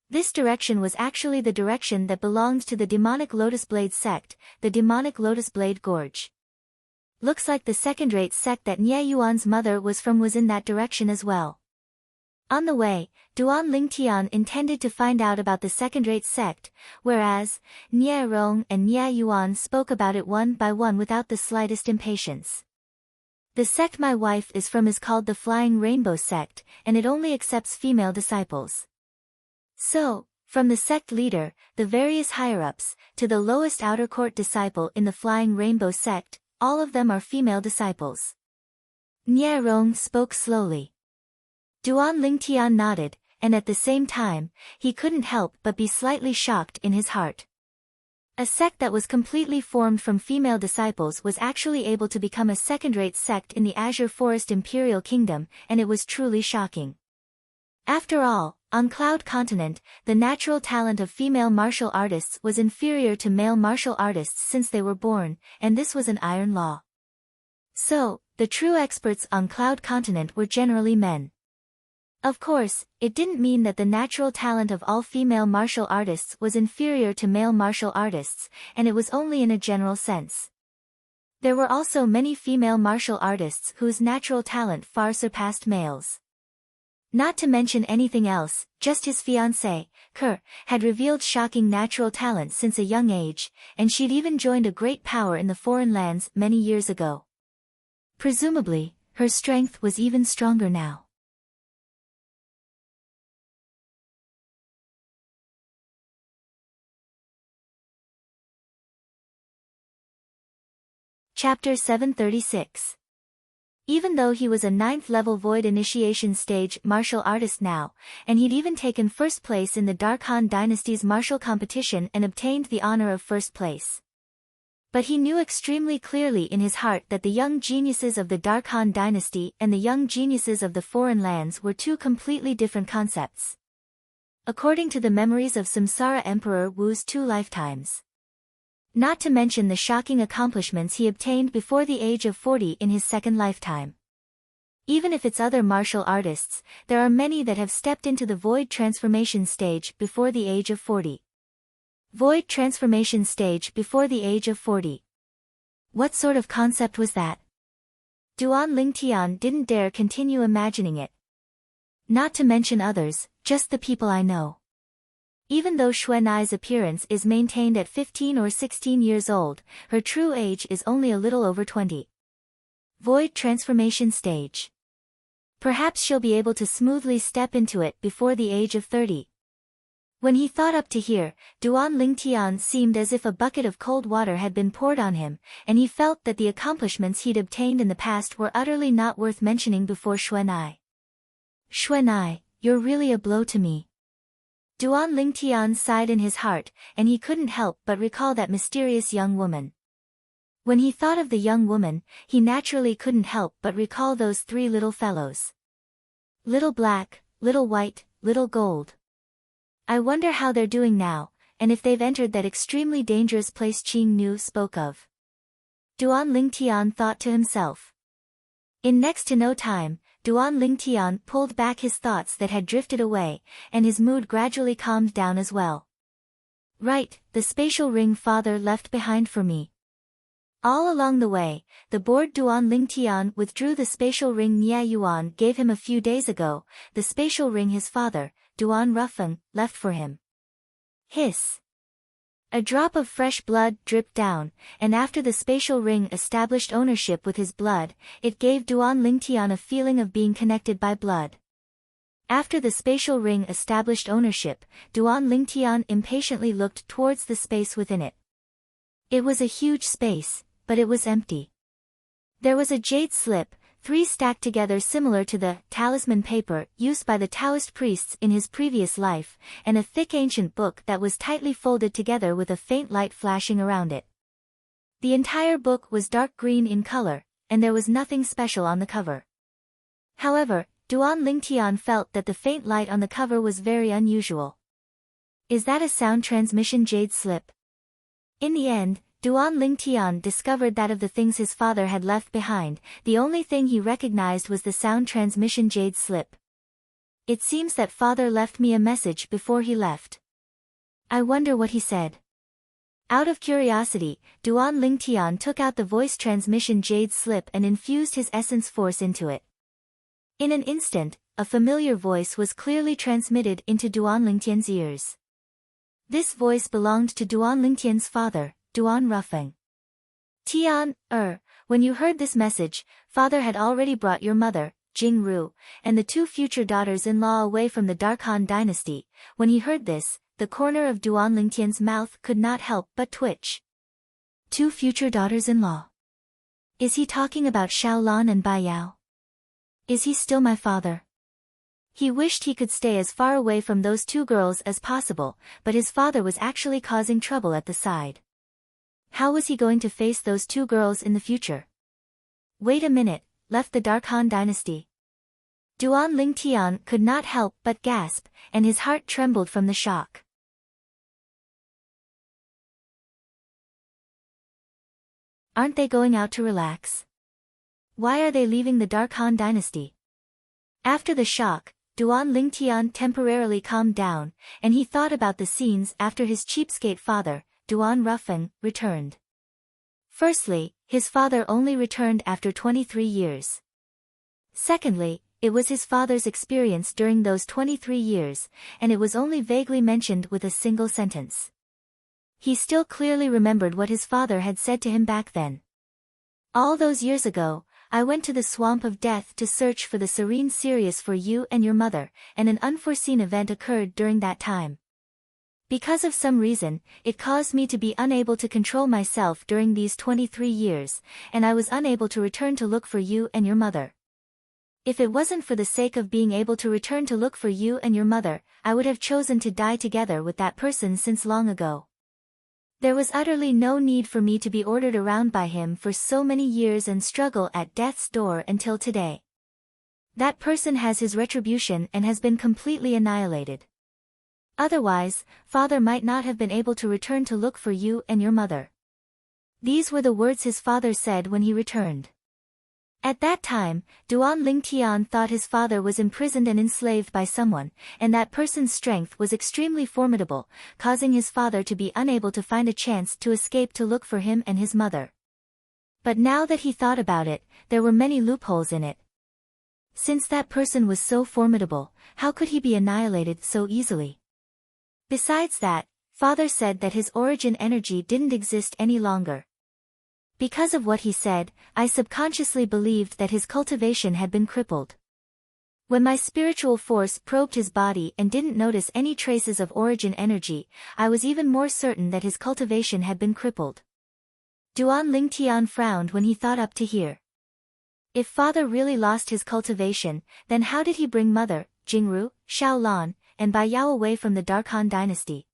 This direction was actually the direction that belonged to the demonic Lotus Blade sect, the demonic Lotus Blade Gorge. Looks like the second-rate sect that Nie Yuan's mother was from was in that direction as well. On the way, Duan Lingtian intended to find out about the second-rate sect, whereas Nie Rong and Nie Yuan spoke about it one by one without the slightest impatience. The sect my wife is from is called the Flying Rainbow sect, and it only accepts female disciples. So, from the sect leader, the various higher-ups, to the lowest outer court disciple in the Flying Rainbow sect, all of them are female disciples. Nie Rong spoke slowly. Duan Lingtian nodded, and at the same time, he couldn't help but be slightly shocked in his heart. A sect that was completely formed from female disciples was actually able to become a second-rate sect in the Azure Forest Imperial Kingdom, and it was truly shocking. After all, on Cloud Continent, the natural talent of female martial artists was inferior to male martial artists since they were born, and this was an iron law. So, the true experts on Cloud Continent were generally men. Of course, it didn't mean that the natural talent of all female martial artists was inferior to male martial artists, and it was only in a general sense. There were also many female martial artists whose natural talent far surpassed males. Not to mention anything else, just his fiancée, Kerr, had revealed shocking natural talent since a young age, and she'd even joined a great power in the foreign lands many years ago. Presumably, her strength was even stronger now. Chapter 736. Even though he was a 9th-level Void Initiation Stage martial artist now, and he'd even taken first place in the Dark Han Dynasty's martial competition and obtained the honor of first place. But he knew extremely clearly in his heart that the young geniuses of the Dark Han Dynasty and the young geniuses of the foreign lands were two completely different concepts. According to the memories of Samsara Emperor Wu's 2 lifetimes. Not to mention the shocking accomplishments he obtained before the age of 40 in his 2nd lifetime. Even if it's other martial artists, there are many that have stepped into the Void Transformation Stage before the age of 40. Void Transformation Stage before the age of 40. What sort of concept was that? Duan Lingtian didn't dare continue imagining it. Not to mention others, just the people I know. Even though Xuanai's appearance is maintained at 15 or 16 years old, her true age is only a little over 20. Void Transformation Stage. Perhaps she'll be able to smoothly step into it before the age of 30. When he thought up to here, Duan Lingtian seemed as if a bucket of cold water had been poured on him, and he felt that the accomplishments he'd obtained in the past were utterly not worth mentioning before Xuanai. Xuanai, you're really a blow to me. Duan Lingtian sighed in his heart, and he couldn't help but recall that mysterious young woman. When he thought of the young woman, he naturally couldn't help but recall those 3 little fellows. Little black, little white, little gold. I wonder how they're doing now, and if they've entered that extremely dangerous place Qing Nu spoke of. Duan Lingtian thought to himself. In next to no time, Duan Lingtian pulled back his thoughts that had drifted away, and his mood gradually calmed down as well. Right, the spatial ring father left behind for me. All along the way, the bored Duan Lingtian withdrew the spatial ring Nia Yuan gave him a few days ago, the spatial ring his father, Duan Rufeng, left for him. Hiss. A drop of fresh blood dripped down, and after the spatial ring established ownership with his blood, it gave Duan Lingtian a feeling of being connected by blood. After the spatial ring established ownership, Duan Lingtian impatiently looked towards the space within it. It was a huge space, but it was empty. There was a jade slip, 3 stacked together similar to the talisman paper used by the Taoist priests in his previous life, and a thick ancient book that was tightly folded together with a faint light flashing around it. The entire book was dark green in color, and there was nothing special on the cover. However, Duan Lingtian felt that the faint light on the cover was very unusual. Is that a sound transmission jade slip? In the end, Duan Lingtian discovered that of the things his father had left behind, the only thing he recognized was the sound transmission jade slip. It seems that father left me a message before he left. I wonder what he said. Out of curiosity, Duan Lingtian took out the voice transmission jade slip and infused his essence force into it. In an instant, a familiar voice was clearly transmitted into Duan Lingtian's ears. This voice belonged to Duan Lingtian's father, Duan Rufeng. Tian, when you heard this message, father had already brought your mother, Jing Ru, and the 2 future daughters-in-law away from the Dark Han Dynasty. When he heard this, the corner of Duan Lingtian's mouth could not help but twitch. 2 future daughters-in-law. Is he talking about Xiaolan and Bai Yao? Is he still my father? He wished he could stay as far away from those two girls as possible, but his father was actually causing trouble at the side. How was he going to face those two girls in the future? Wait a minute, left the Dark Han dynasty. Duan Lingtian could not help but gasp, and his heart trembled from the shock. Aren't they going out to relax? Why are they leaving the Dark Han dynasty? After the shock, Duan Lingtian temporarily calmed down, and he thought about the scenes after his cheapskate father, Duan Ruffin, returned. Firstly, his father only returned after 23 years. Secondly, it was his father's experience during those 23 years, and it was only vaguely mentioned with a single sentence. He still clearly remembered what his father had said to him back then. All those years ago, I went to the swamp of death to search for the serene Sirius for you and your mother, and an unforeseen event occurred during that time. Because of some reason, it caused me to be unable to control myself during these 23 years, and I was unable to return to look for you and your mother. If it wasn't for the sake of being able to return to look for you and your mother, I would have chosen to die together with that person since long ago. There was utterly no need for me to be ordered around by him for so many years and struggle at death's door until today. That person has his retribution and has been completely annihilated. Otherwise, father might not have been able to return to look for you and your mother. These were the words his father said when he returned. At that time, Duan Lingtian thought his father was imprisoned and enslaved by someone, and that person's strength was extremely formidable, causing his father to be unable to find a chance to escape to look for him and his mother. But now that he thought about it, there were many loopholes in it. Since that person was so formidable, how could he be annihilated so easily? Besides that, father said that his origin energy didn't exist any longer. Because of what he said, I subconsciously believed that his cultivation had been crippled. When my spiritual force probed his body and didn't notice any traces of origin energy, I was even more certain that his cultivation had been crippled. Duan Lingtian frowned when he thought up to here. If father really lost his cultivation, then how did he bring mother, Jingru, Xiaolan, and Bai Yao away from the Dark Han dynasty?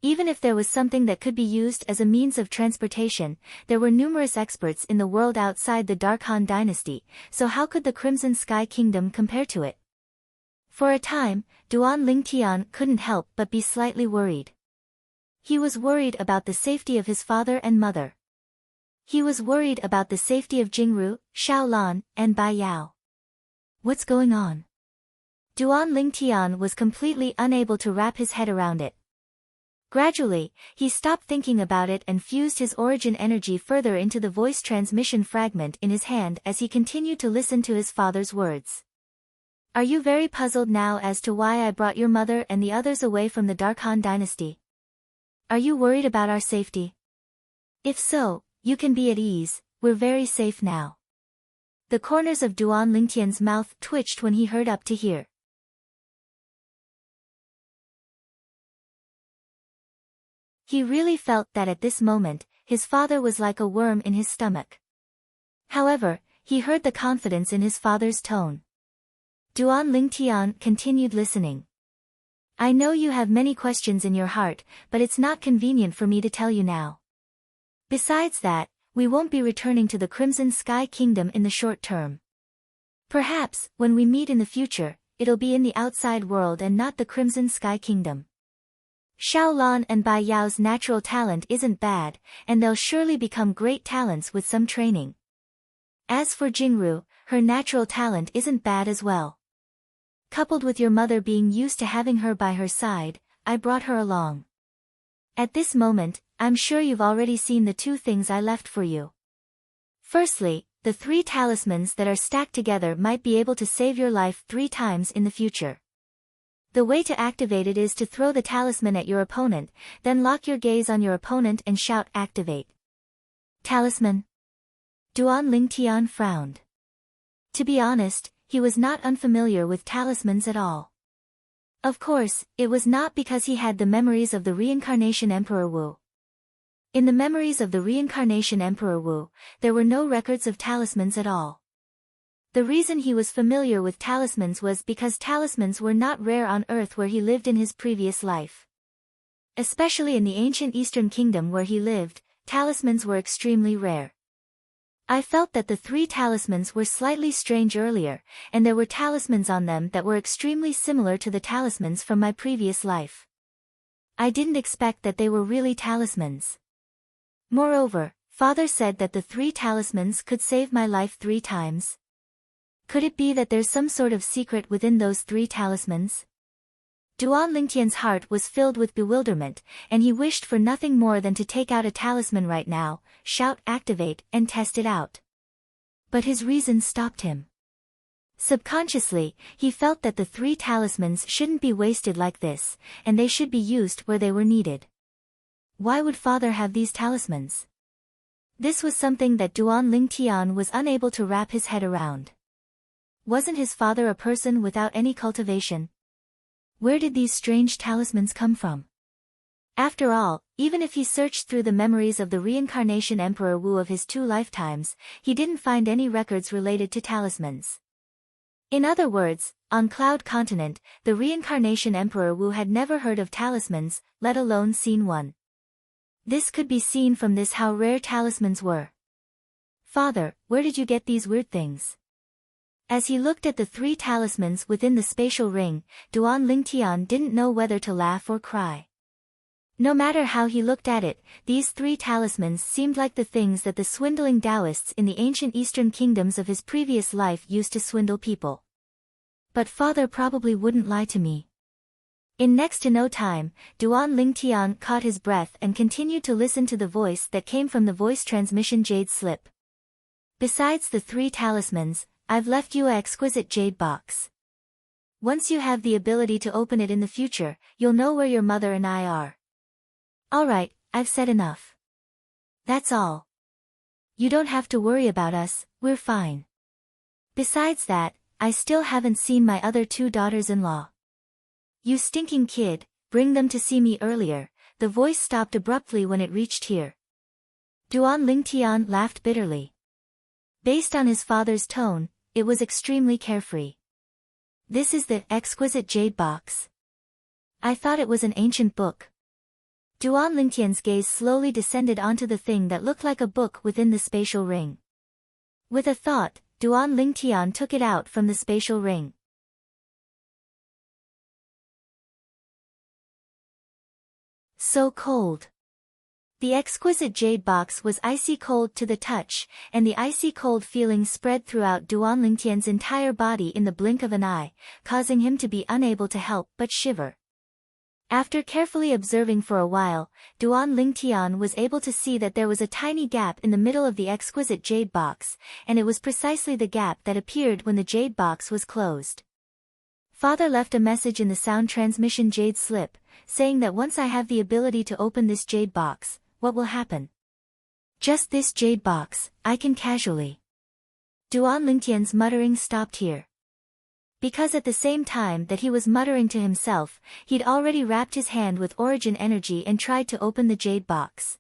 Even if there was something that could be used as a means of transportation, there were numerous experts in the world outside the Dark Han dynasty, so how could the Crimson Sky Kingdom compare to it? For a time, Duan Lingtian couldn't help but be slightly worried. He was worried about the safety of his father and mother. He was worried about the safety of Jingru, Xiaolan, and Bai Yao. What's going on? Duan Lingtian was completely unable to wrap his head around it. Gradually, he stopped thinking about it and fused his origin energy further into the voice transmission fragment in his hand as he continued to listen to his father's words. Are you very puzzled now as to why I brought your mother and the others away from the Dark Han dynasty? Are you worried about our safety? If so, you can be at ease, we're very safe now. The corners of Duan Lingtian's mouth twitched when he heard up to here. He really felt that at this moment, his father was like a worm in his stomach. However, he heard the confidence in his father's tone. Duan Lingtian continued listening. I know you have many questions in your heart, but it's not convenient for me to tell you now. Besides that, we won't be returning to the Crimson Sky Kingdom in the short term. Perhaps, when we meet in the future, it'll be in the outside world and not the Crimson Sky Kingdom. Xiaolan and Bai Yao's natural talent isn't bad, and they'll surely become great talents with some training. As for Jingru, her natural talent isn't bad as well. Coupled with your mother being used to having her by her side, I brought her along. At this moment, I'm sure you've already seen the two things I left for you. Firstly, the 3 talismans that are stacked together might be able to save your life 3 times in the future. The way to activate it is to throw the talisman at your opponent, then lock your gaze on your opponent and shout activate. Talisman? Duan Lingtian frowned. To be honest, he was not unfamiliar with talismans at all. Of course, it was not because he had the memories of the reincarnation Emperor Wu. In the memories of the reincarnation Emperor Wu, there were no records of talismans at all. The reason he was familiar with talismans was because talismans were not rare on Earth where he lived in his previous life. Especially in the ancient Eastern Kingdom where he lived, talismans were extremely rare. I felt that the 3 talismans were slightly strange earlier, and there were talismans on them that were extremely similar to the talismans from my previous life. I didn't expect that they were really talismans. Moreover, Father said that the 3 talismans could save my life 3 times. Could it be that there's some sort of secret within those 3 talismans? Duan Lingtian's heart was filled with bewilderment, and he wished for nothing more than to take out a talisman right now, shout activate, and test it out. But his reason stopped him. Subconsciously, he felt that the 3 talismans shouldn't be wasted like this, and they should be used where they were needed. Why would Father have these talismans? This was something that Duan Lingtian was unable to wrap his head around. Wasn't his father a person without any cultivation? Where did these strange talismans come from? After all, even if he searched through the memories of the reincarnation Emperor Wu of his 2 lifetimes, he didn't find any records related to talismans. In other words, on Cloud Continent, the reincarnation Emperor Wu had never heard of talismans, let alone seen one. This could be seen from this how rare talismans were. Father, where did you get these weird things? As he looked at the 3 talismans within the spatial ring, Duan Lingtian didn't know whether to laugh or cry. No matter how he looked at it, these 3 talismans seemed like the things that the swindling Taoists in the ancient Eastern kingdoms of his previous life used to swindle people. But Father probably wouldn't lie to me. In next to no time, Duan Lingtian caught his breath and continued to listen to the voice that came from the voice transmission jade slip. Besides the 3 talismans, I've left you an exquisite jade box. Once you have the ability to open it in the future, you'll know where your mother and I are. Alright, I've said enough. That's all. You don't have to worry about us, we're fine. Besides that, I still haven't seen my other 2 daughters-in-law. You stinking kid, bring them to see me earlier. The voice stopped abruptly when it reached here. Duan Lingtian laughed bitterly. Based on his father's tone, it was extremely carefree. This is the exquisite jade box. I thought it was an ancient book. Duan Lingtian's gaze slowly descended onto the thing that looked like a book within the spatial ring. With a thought, Duan Lingtian took it out from the spatial ring. So cold. The exquisite jade box was icy cold to the touch, and the icy cold feeling spread throughout Duan Lingtian's entire body in the blink of an eye, causing him to be unable to help but shiver. After carefully observing for a while, Duan Lingtian was able to see that there was a tiny gap in the middle of the exquisite jade box, and it was precisely the gap that appeared when the jade box was closed. Father left a message in the sound transmission jade slip, saying that once I have the ability to open this jade box, what will happen? Just this jade box, I can casually. Duan Lingtian's muttering stopped here. Because at the same time that he was muttering to himself, he'd already wrapped his hand with origin energy and tried to open the jade box.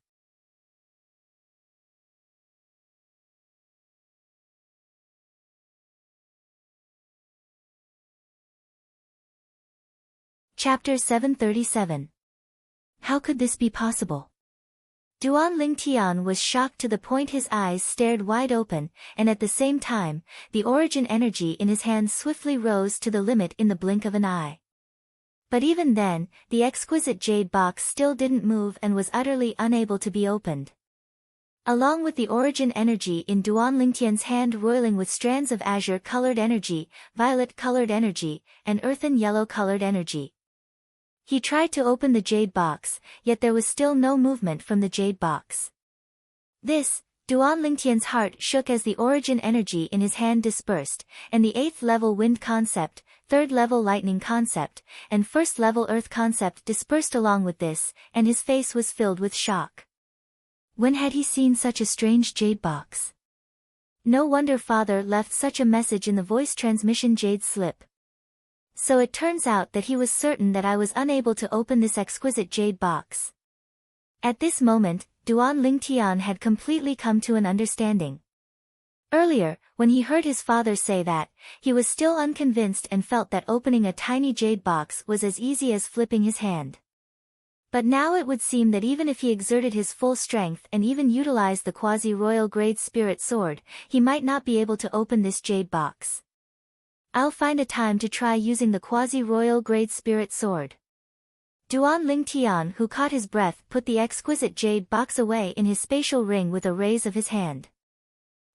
Chapter 737. How could this be possible? Duan Lingtian was shocked to the point his eyes stared wide open, and at the same time, the origin energy in his hand swiftly rose to the limit in the blink of an eye. But even then, the exquisite jade box still didn't move and was utterly unable to be opened. Along with the origin energy in Duan Lingtian's hand roiling with strands of azure-colored energy, violet-colored energy, and earthen yellow-colored energy. He tried to open the jade box, yet there was still no movement from the jade box. Duan Lingtian's heart shook as the origin energy in his hand dispersed, and the 8th level wind concept, 3rd level lightning concept, and 1st level earth concept dispersed along with this, and his face was filled with shock. When had he seen such a strange jade box? No wonder Father left such a message in the voice transmission jade slip. So it turns out that he was certain that I was unable to open this exquisite jade box. At this moment, Duan Lingtian had completely come to an understanding. Earlier, when he heard his father say that, he was still unconvinced and felt that opening a tiny jade box was as easy as flipping his hand. But now it would seem that even if he exerted his full strength and even utilized the quasi-royal grade spirit sword, he might not be able to open this jade box. I'll find a time to try using the quasi-royal grade spirit sword. Duan Ling Tian, who caught his breath, put the exquisite jade box away in his spatial ring with a raise of his hand.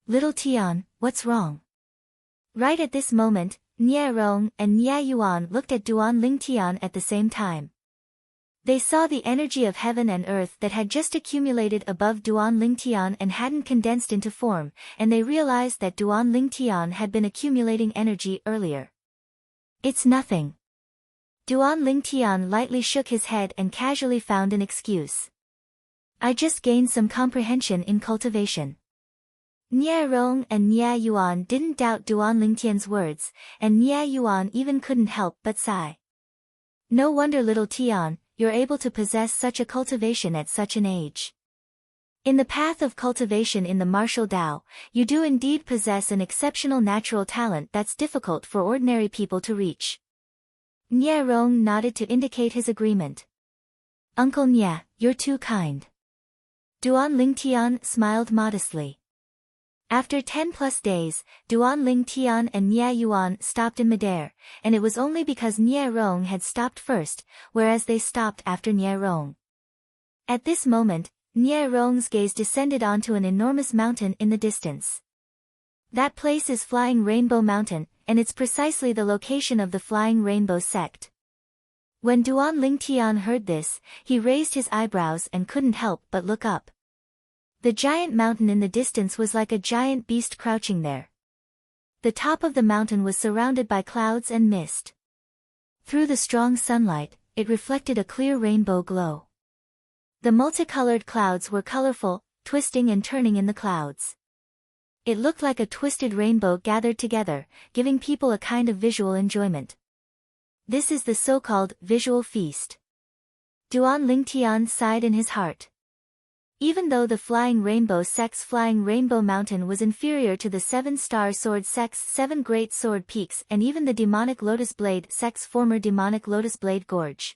Little Tian, what's wrong? Right at this moment, Nie Rong and Nie Yuan looked at Duan Ling Tian at the same time. They saw the energy of heaven and earth that had just accumulated above Duan Ling Tian and hadn't condensed into form, and they realized that Duan Ling Tian had been accumulating energy earlier. It's nothing. Duan Ling Tian lightly shook his head and casually found an excuse. I just gained some comprehension in cultivation. Nie Rong and Nie Yuan didn't doubt Duan Ling Tian's words, and Nie Yuan even couldn't help but sigh. No wonder, little Tian, you're able to possess such a cultivation at such an age. In the path of cultivation in the martial Tao, you do indeed possess an exceptional natural talent that's difficult for ordinary people to reach. Nie Rong nodded to indicate his agreement. Uncle Nie, you're too kind. Duan Ling Tian smiled modestly. After 10+ days, Duan Ling Tian and Nie Yuan stopped in midair, and it was only because Nie Rong had stopped first, whereas they stopped after Nie Rong. At this moment, Nie Rong's gaze descended onto an enormous mountain in the distance. That place is Flying Rainbow Mountain, and it's precisely the location of the Flying Rainbow sect. When Duan Ling Tian heard this, he raised his eyebrows and couldn't help but look up. The giant mountain in the distance was like a giant beast crouching there. The top of the mountain was surrounded by clouds and mist. Through the strong sunlight, it reflected a clear rainbow glow. The multicolored clouds were colorful, twisting and turning in the clouds. It looked like a twisted rainbow gathered together, giving people a kind of visual enjoyment. This is the so-called visual feast. Duan Ling Tian sighed in his heart. Even though the Flying Rainbow sect's Flying Rainbow Mountain was inferior to the 7-Star Sword sect's 7 Great Sword Peaks and even the Demonic Lotus Blade sect's former Demonic Lotus Blade Gorge.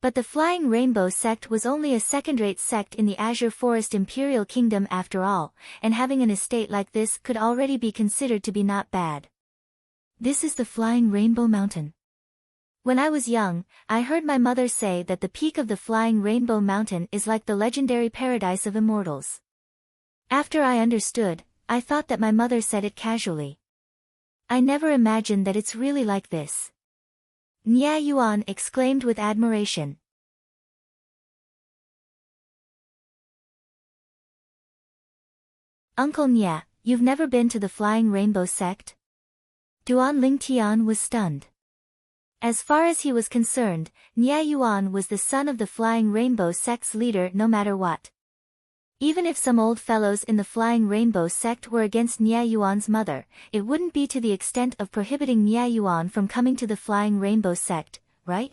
But the Flying Rainbow sect was only a second-rate sect in the Azure Forest Imperial Kingdom after all, and having an estate like this could already be considered to be not bad. This is the Flying Rainbow Mountain. When I was young, I heard my mother say that the peak of the Flying Rainbow Mountain is like the legendary paradise of immortals. After I understood, I thought that my mother said it casually. I never imagined that it's really like this. Nie Yuan exclaimed with admiration. Uncle Nie, you've never been to the Flying Rainbow sect? Duan Ling Tian was stunned. As far as he was concerned, Nie Yuan was the son of the Flying Rainbow sect's leader no matter what. Even if some old fellows in the Flying Rainbow sect were against Nie Yuan's mother, it wouldn't be to the extent of prohibiting Nie Yuan from coming to the Flying Rainbow sect, right?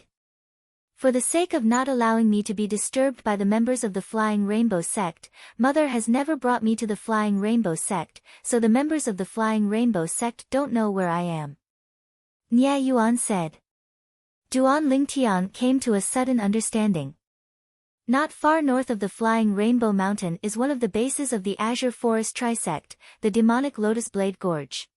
For the sake of not allowing me to be disturbed by the members of the Flying Rainbow sect, Mother has never brought me to the Flying Rainbow sect, so the members of the Flying Rainbow sect don't know where I am. Nie Yuan said. Duan Ling Tian came to a sudden understanding. Not far north of the Flying Rainbow Mountain is one of the bases of the Azure Forest Trisect, the Demonic Lotus Blade Gorge.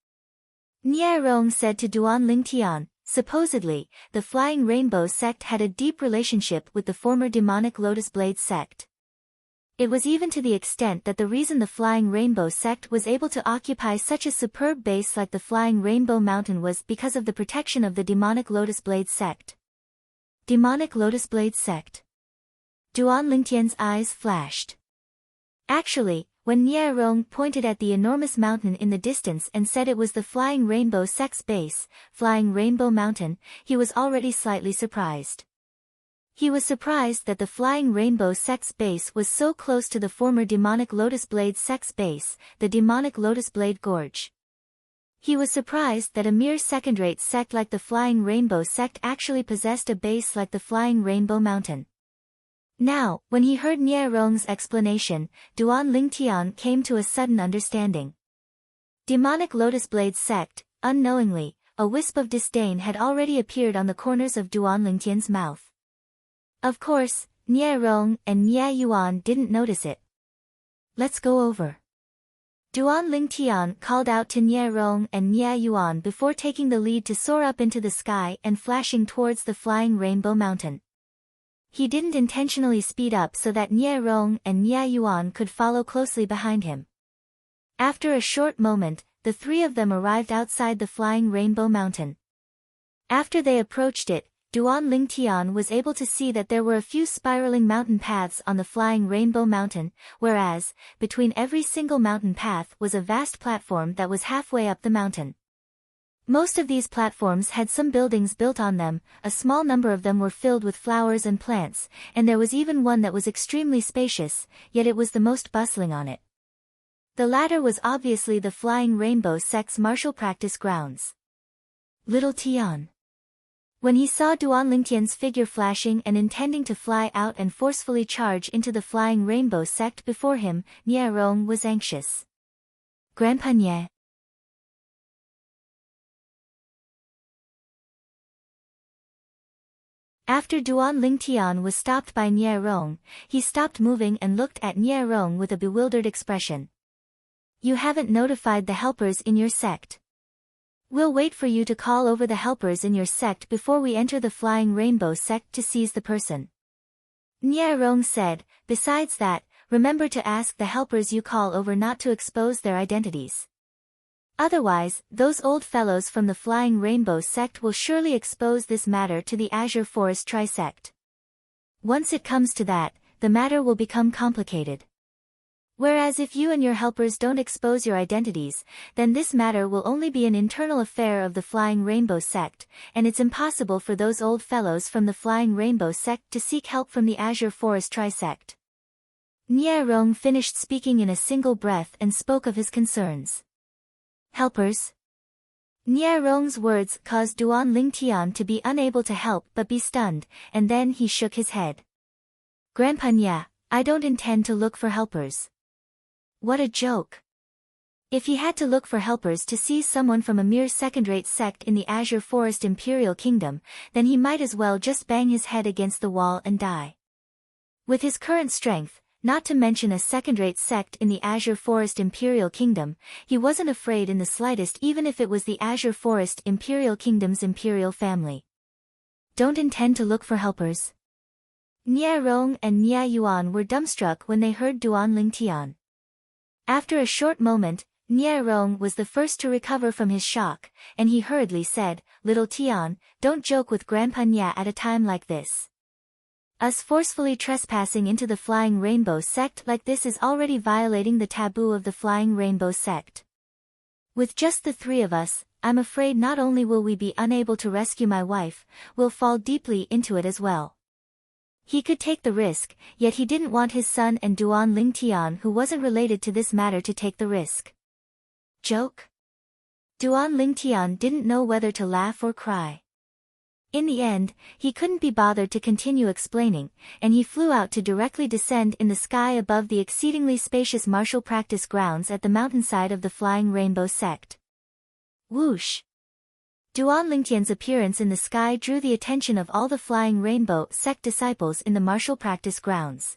Nie Rong said to Duan Ling Tian, supposedly, the Flying Rainbow sect had a deep relationship with the former Demonic Lotus Blade sect. It was even to the extent that the reason the Flying Rainbow sect was able to occupy such a superb base like the Flying Rainbow Mountain was because of the protection of the Demonic Lotus Blade sect. Demonic Lotus Blade sect. Duan Lingtian's eyes flashed. Actually, when Nie Rong pointed at the enormous mountain in the distance and said it was the Flying Rainbow sect's base, Flying Rainbow Mountain, he was already slightly surprised. He was surprised that the Flying Rainbow sect's base was so close to the former Demonic Lotus Blade sect's base, the Demonic Lotus Blade Gorge. He was surprised that a mere second-rate sect like the Flying Rainbow sect actually possessed a base like the Flying Rainbow Mountain. Now, when he heard Nie Rong's explanation, Duan Ling Tian came to a sudden understanding. Demonic Lotus Blade sect, unknowingly, a wisp of disdain had already appeared on the corners of Duan Lingtian's mouth. Of course, Nie Rong and Nie Yuan didn't notice it. Let's go over. Duan Lingtian called out to Nie Rong and Nie Yuan before taking the lead to soar up into the sky and flashing towards the flying Rainbow Mountain. He didn't intentionally speed up so that Nie Rong and Nie Yuan could follow closely behind him. After a short moment, the three of them arrived outside the flying Rainbow Mountain. After they approached it, Duan Lingtian was able to see that there were a few spiraling mountain paths on the flying Rainbow Mountain, whereas, between every single mountain path was a vast platform that was halfway up the mountain. Most of these platforms had some buildings built on them, a small number of them were filled with flowers and plants, and there was even one that was extremely spacious, yet it was the most bustling on it. The latter was obviously the Flying Rainbow sect's martial practice grounds. Little Tian. When he saw Duan Lingtian's figure flashing and intending to fly out and forcefully charge into the Flying Rainbow sect before him, Nie Rong was anxious. Grandpa Nie. After Duan Lingtian was stopped by Nie Rong, he stopped moving and looked at Nie Rong with a bewildered expression. You haven't notified the helpers in your sect. We'll wait for you to call over the helpers in your sect before we enter the Flying Rainbow sect to seize the person. Nie Rong said, besides that, remember to ask the helpers you call over not to expose their identities. Otherwise, those old fellows from the Flying Rainbow sect will surely expose this matter to the Azure Forest Trisect. Once it comes to that, the matter will become complicated. Whereas if you and your helpers don't expose your identities, then this matter will only be an internal affair of the Flying Rainbow sect, and it's impossible for those old fellows from the Flying Rainbow sect to seek help from the Azure Forest Trisect. Nie Rong finished speaking in a single breath and spoke of his concerns. Helpers? Nie Rong's words caused Duan Lingtian to be unable to help but be stunned, and then he shook his head. Grandpa Nie, I don't intend to look for helpers. What a joke. If he had to look for helpers to seize someone from a mere second-rate sect in the Azure Forest Imperial Kingdom, then he might as well just bang his head against the wall and die. With his current strength, not to mention a second-rate sect in the Azure Forest Imperial Kingdom, he wasn't afraid in the slightest even if it was the Azure Forest Imperial Kingdom's imperial family. Don't intend to look for helpers. Nie Rong and Nie Yuan were dumbstruck when they heard Duan Lingtian. After a short moment, Nie Rong was the first to recover from his shock, and he hurriedly said, Little Tian, don't joke with Grandpa Nie at a time like this. Us forcefully trespassing into the Flying Rainbow sect like this is already violating the taboo of the Flying Rainbow sect. With just the three of us, I'm afraid not only will we be unable to rescue my wife, we'll fall deeply into it as well. He could take the risk, yet he didn't want his son and Duan Lingtian who wasn't related to this matter to take the risk. Joke? Duan Lingtian didn't know whether to laugh or cry. In the end, he couldn't be bothered to continue explaining, and he flew out to directly descend in the sky above the exceedingly spacious martial practice grounds at the mountainside of the Flying Rainbow sect. Whoosh! Duan Lingtian's appearance in the sky drew the attention of all the Flying Rainbow sect disciples in the martial practice grounds.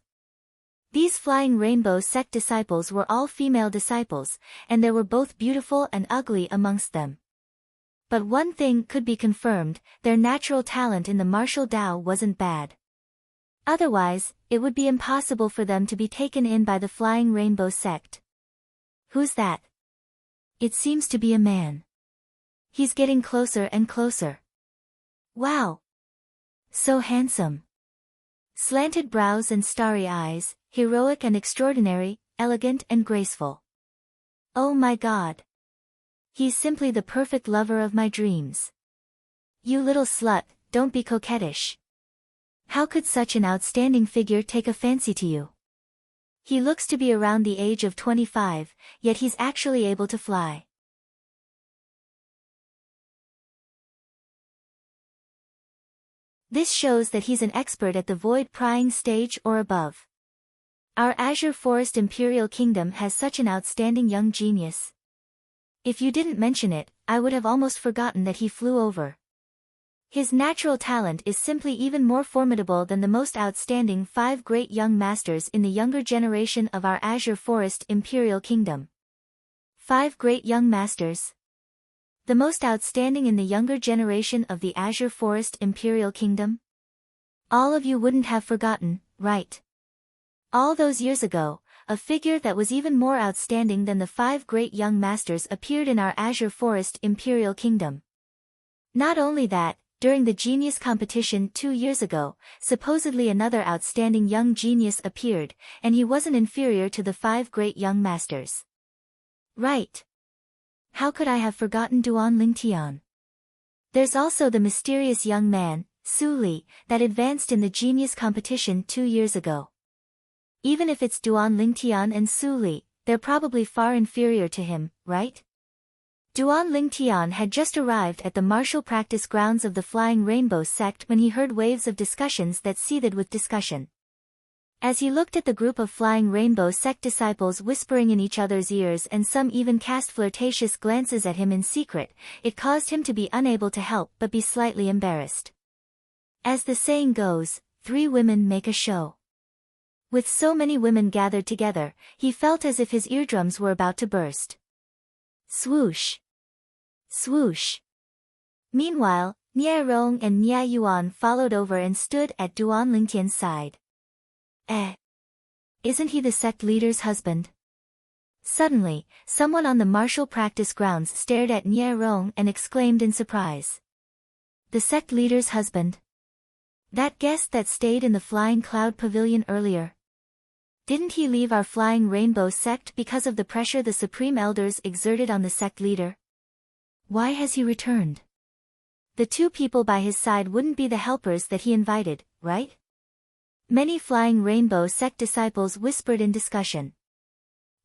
These Flying Rainbow sect disciples were all female disciples, and there were both beautiful and ugly amongst them. But one thing could be confirmed, their natural talent in the martial Dao wasn't bad. Otherwise, it would be impossible for them to be taken in by the Flying Rainbow sect. Who's that? It seems to be a man. He's getting closer and closer. Wow! So handsome. Slanted brows and starry eyes, heroic and extraordinary, elegant and graceful. Oh my God! He's simply the perfect lover of my dreams. You little slut, don't be coquettish. How could such an outstanding figure take a fancy to you? He looks to be around the age of 25, yet he's actually able to fly. This shows that he's an expert at the void prying stage or above. Our Azure Forest Imperial Kingdom has such an outstanding young genius. If you didn't mention it, I would have almost forgotten that he flew over. His natural talent is simply even more formidable than the most outstanding 5 great young masters in the younger generation of our Azure Forest Imperial Kingdom. 5 great young masters. The most outstanding in the younger generation of the Azure Forest Imperial Kingdom? All of you wouldn't have forgotten, right? All those years ago, a figure that was even more outstanding than the 5 great young masters appeared in our Azure Forest Imperial Kingdom. Not only that, during the genius competition 2 years ago, supposedly another outstanding young genius appeared, and he wasn't inferior to the 5 great young masters. Right. How could I have forgotten Duan Lingtian? There's also the mysterious young man, Su Li, that advanced in the genius competition 2 years ago. Even if it's Duan Lingtian and Su Li, they're probably far inferior to him, right? Duan Lingtian had just arrived at the martial practice grounds of the Flying Rainbow sect when he heard waves of discussions that seethed with discussion. As he looked at the group of Flying Rainbow sect disciples whispering in each other's ears and some even cast flirtatious glances at him in secret, it caused him to be unable to help but be slightly embarrassed. As the saying goes, 3 women make a show. With so many women gathered together, he felt as if his eardrums were about to burst. Swoosh! Swoosh! Meanwhile, Nie Rong and Nie Yuan followed over and stood at Duan Lingtian's side. Isn't he the sect leader's husband? Suddenly, someone on the martial practice grounds stared at Nie Rong and exclaimed in surprise. The sect leader's husband? That guest that stayed in the Flying Cloud Pavilion earlier? Didn't he leave our Flying Rainbow sect because of the pressure the Supreme Elders exerted on the sect leader? Why has he returned? The 2 people by his side wouldn't be the helpers that he invited, right? Many Flying Rainbow sect disciples whispered in discussion.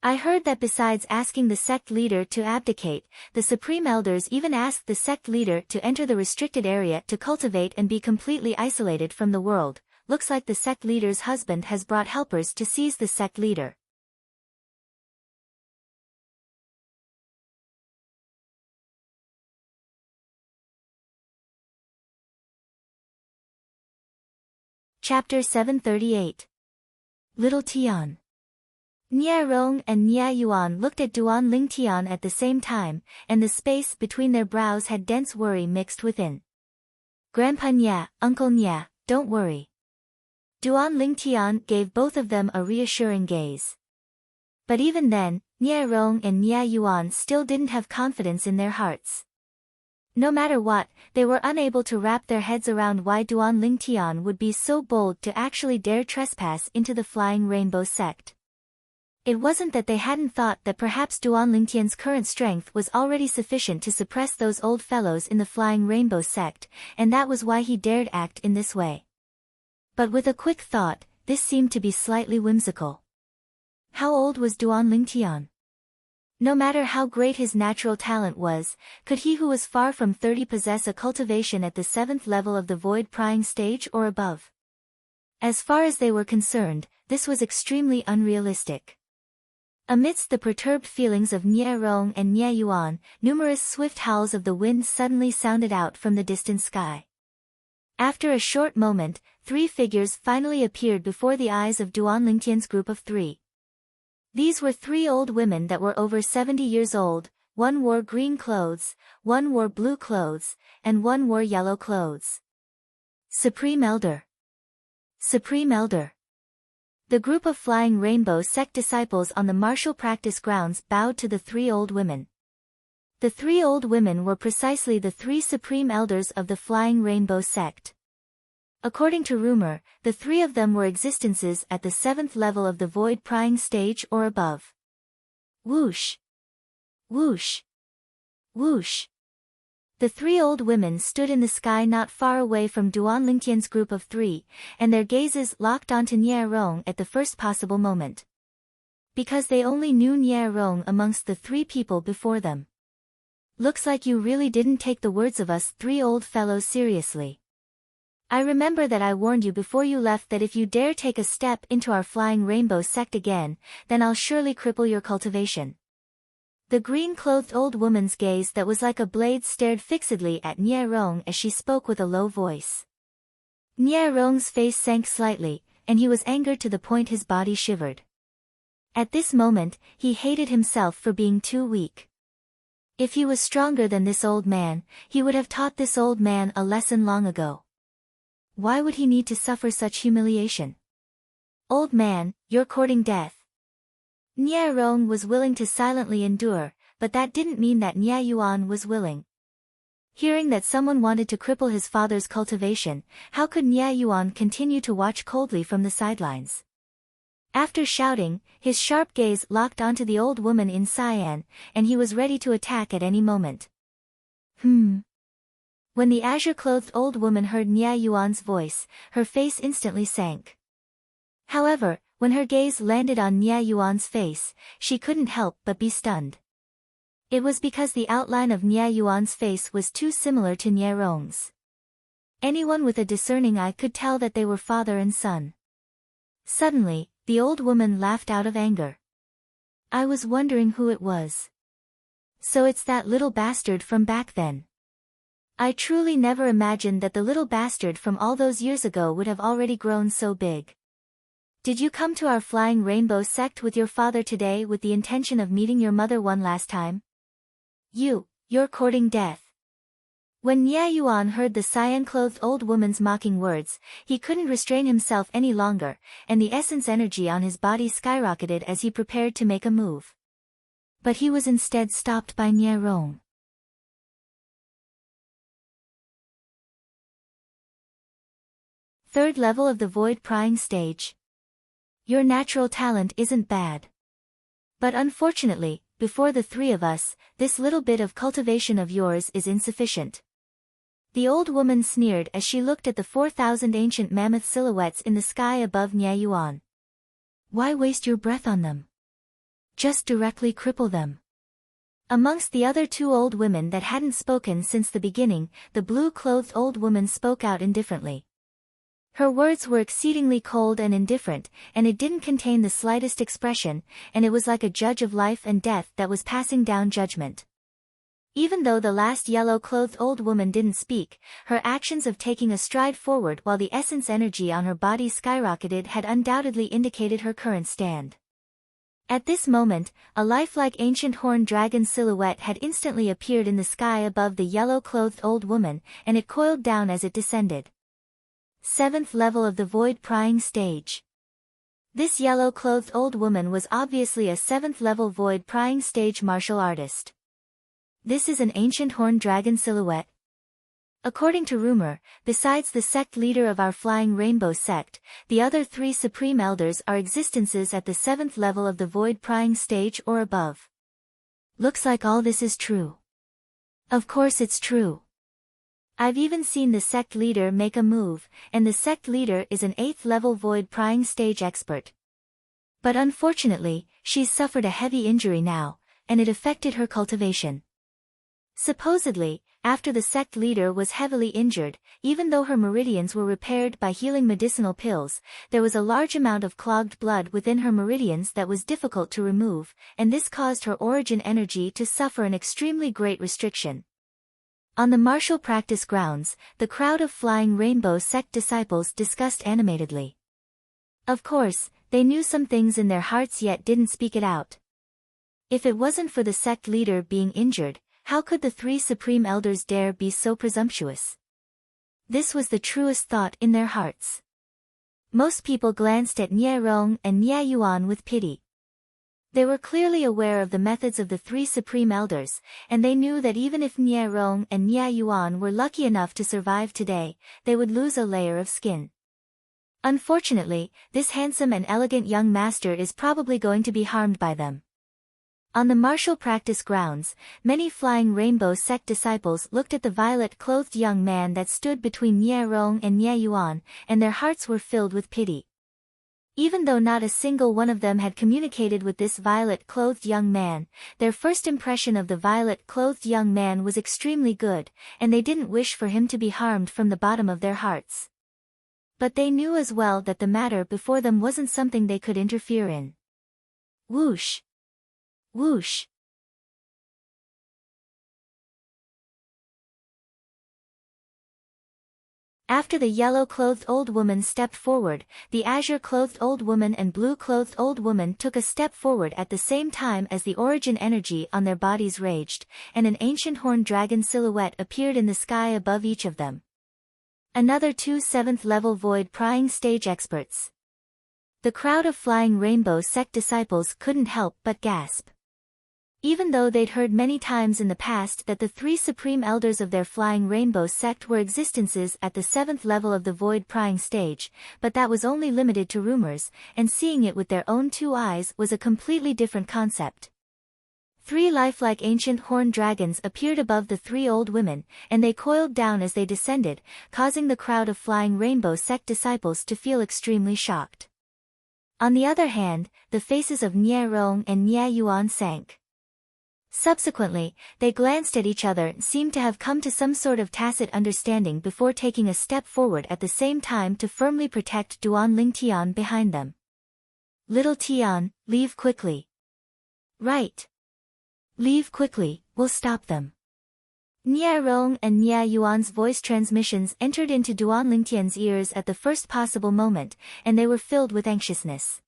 I heard that besides asking the sect leader to abdicate, the Supreme Elders even asked the sect leader to enter the restricted area to cultivate and be completely isolated from the world. Looks like the sect leader's husband has brought helpers to seize the sect leader. Chapter 738. Little Tian. Nie Rong and Nie Yuan looked at Duan Lingtian at the same time, and the space between their brows had dense worry mixed within. Grandpa Nie, Uncle Nie, don't worry. Duan Lingtian gave both of them a reassuring gaze. But even then, Nie Rong and Nie Yuan still didn't have confidence in their hearts. No matter what, they were unable to wrap their heads around why Duan Lingtian would be so bold to actually dare trespass into the Flying Rainbow sect. It wasn't that they hadn't thought that perhaps Duan Lingtian's current strength was already sufficient to suppress those old fellows in the Flying Rainbow sect, and that was why he dared act in this way. But with a quick thought, this seemed to be slightly whimsical. How old was Duan Lingtian? No matter how great his natural talent was, could he who was far from 30 possess a cultivation at the 7th level of the void prying stage or above? As far as they were concerned, this was extremely unrealistic. Amidst the perturbed feelings of Nie Rong and Nie Yuan, numerous swift howls of the wind suddenly sounded out from the distant sky. After a short moment, 3 figures finally appeared before the eyes of Duan Lingtian's group of 3. These were 3 old women that were over 70 years old, one wore green clothes, one wore blue clothes, and one wore yellow clothes. Supreme Elder. Supreme Elder. The group of Flying Rainbow sect disciples on the martial practice grounds bowed to the 3 old women. The 3 old women were precisely the 3 Supreme Elders of the Flying Rainbow sect. According to rumor, the 3 of them were existences at the 7th level of the void prying stage or above. Whoosh! Whoosh! Whoosh! The 3 old women stood in the sky not far away from Duan Lingtian's group of 3, and their gazes locked onto Nie Rong at the first possible moment. Because they only knew Nie Rong amongst the 3 people before them. Looks like you really didn't take the words of us 3 old fellows seriously. I remember that I warned you before you left that if you dare take a step into our Flying Rainbow sect again, then I'll surely cripple your cultivation. The green-clothed old woman's gaze that was like a blade stared fixedly at Nie Rong as she spoke with a low voice. Nie Rong's face sank slightly, and he was angered to the point his body shivered. At this moment, he hated himself for being too weak. If he was stronger than this old man, he would have taught this old man a lesson long ago. Why would he need to suffer such humiliation? Old man, you're courting death. Nie Rong was willing to silently endure, but that didn't mean that Nie Yuan was willing. Hearing that someone wanted to cripple his father's cultivation, how could Nie Yuan continue to watch coldly from the sidelines? After shouting, his sharp gaze locked onto the old woman in cyan, and he was ready to attack at any moment. When the azure-clothed old woman heard Nie Yuan's voice, her face instantly sank. However, when her gaze landed on Nie Yuan's face, she couldn't help but be stunned. It was because the outline of Nie Yuan's face was too similar to Nie Rong's. Anyone with a discerning eye could tell that they were father and son. Suddenly, the old woman laughed out of anger. I was wondering who it was. So it's that little bastard from back then. I truly never imagined that the little bastard from all those years ago would have already grown so big. Did you come to our Flying Rainbow sect with your father today with the intention of meeting your mother one last time? You're courting death. When Nie Yuan heard the cyan-clothed old woman's mocking words, he couldn't restrain himself any longer, and the essence energy on his body skyrocketed as he prepared to make a move. But he was instead stopped by Nie Rong. Third level of the void prying stage. Your natural talent isn't bad. But unfortunately, before the three of us, this little bit of cultivation of yours is insufficient. The old woman sneered as she looked at the 4,000 ancient mammoth silhouettes in the sky above Nie Yuan. Why waste your breath on them? Just directly cripple them. Amongst the other two old women that hadn't spoken since the beginning, the blue-clothed old woman spoke out indifferently. Her words were exceedingly cold and indifferent, and it didn't contain the slightest expression, and it was like a judge of life and death that was passing down judgment. Even though the last yellow-clothed old woman didn't speak, her actions of taking a stride forward while the essence energy on her body skyrocketed had undoubtedly indicated her current stand. At this moment, a lifelike ancient horned dragon silhouette had instantly appeared in the sky above the yellow-clothed old woman, and it coiled down as it descended. 7th level of the void prying stage. This yellow-clothed old woman was obviously a 7th level void prying stage martial artist. This is an ancient horned dragon silhouette. According to rumor, besides the sect leader of our Flying Rainbow sect, the other 3 supreme elders are existences at the 7th level of the void prying stage or above. Looks like all this is true. Of course it's true. I've even seen the sect leader make a move, and the sect leader is an 8th level void prying stage expert. But unfortunately, she's suffered a heavy injury now, and it affected her cultivation. Supposedly, after the sect leader was heavily injured, even though her meridians were repaired by healing medicinal pills, there was a large amount of clogged blood within her meridians that was difficult to remove, and this caused her origin energy to suffer an extremely great restriction. On the martial practice grounds, the crowd of Flying Rainbow sect disciples discussed animatedly. Of course, they knew some things in their hearts yet didn't speak it out. If it wasn't for the sect leader being injured, how could the 3 supreme elders dare be so presumptuous? This was the truest thought in their hearts. Most people glanced at Nie Rong and Nie Yuan with pity. They were clearly aware of the methods of the 3 supreme elders, and they knew that even if Nie Rong and Nie Yuan were lucky enough to survive today, they would lose a layer of skin. Unfortunately, this handsome and elegant young master is probably going to be harmed by them. On the martial practice grounds, many Flying Rainbow sect disciples looked at the violet-clothed young man that stood between Nie Rong and Nie Yuan, and their hearts were filled with pity. Even though not a single one of them had communicated with this violet-clothed young man, their first impression of the violet-clothed young man was extremely good, and they didn't wish for him to be harmed from the bottom of their hearts. But they knew as well that the matter before them wasn't something they could interfere in. Whoosh! Whoosh! After the yellow-clothed old woman stepped forward, the azure-clothed old woman and blue-clothed old woman took a step forward at the same time as the origin energy on their bodies raged, and an ancient horned dragon silhouette appeared in the sky above each of them. Another 2 7th-level void prying stage experts. The crowd of flying rainbow sect disciples couldn't help but gasp. Even though they'd heard many times in the past that the 3 supreme elders of their flying rainbow sect were existences at the 7th level of the void prying stage, but that was only limited to rumors, and seeing it with their own 2 eyes was a completely different concept. 3 lifelike ancient horned dragons appeared above the 3 old women, and they coiled down as they descended, causing the crowd of flying rainbow sect disciples to feel extremely shocked. On the other hand, the faces of Nie Rong and Nie Yuan sank. Subsequently, they glanced at each other and seemed to have come to some sort of tacit understanding before taking a step forward at the same time to firmly protect Duan Ling Tian behind them. Little Tian, leave quickly. Right. Leave quickly, we'll stop them. Nie Rong and Nie Yuan's voice transmissions entered into Duan Lingtian's ears at the first possible moment, and they were filled with anxiousness.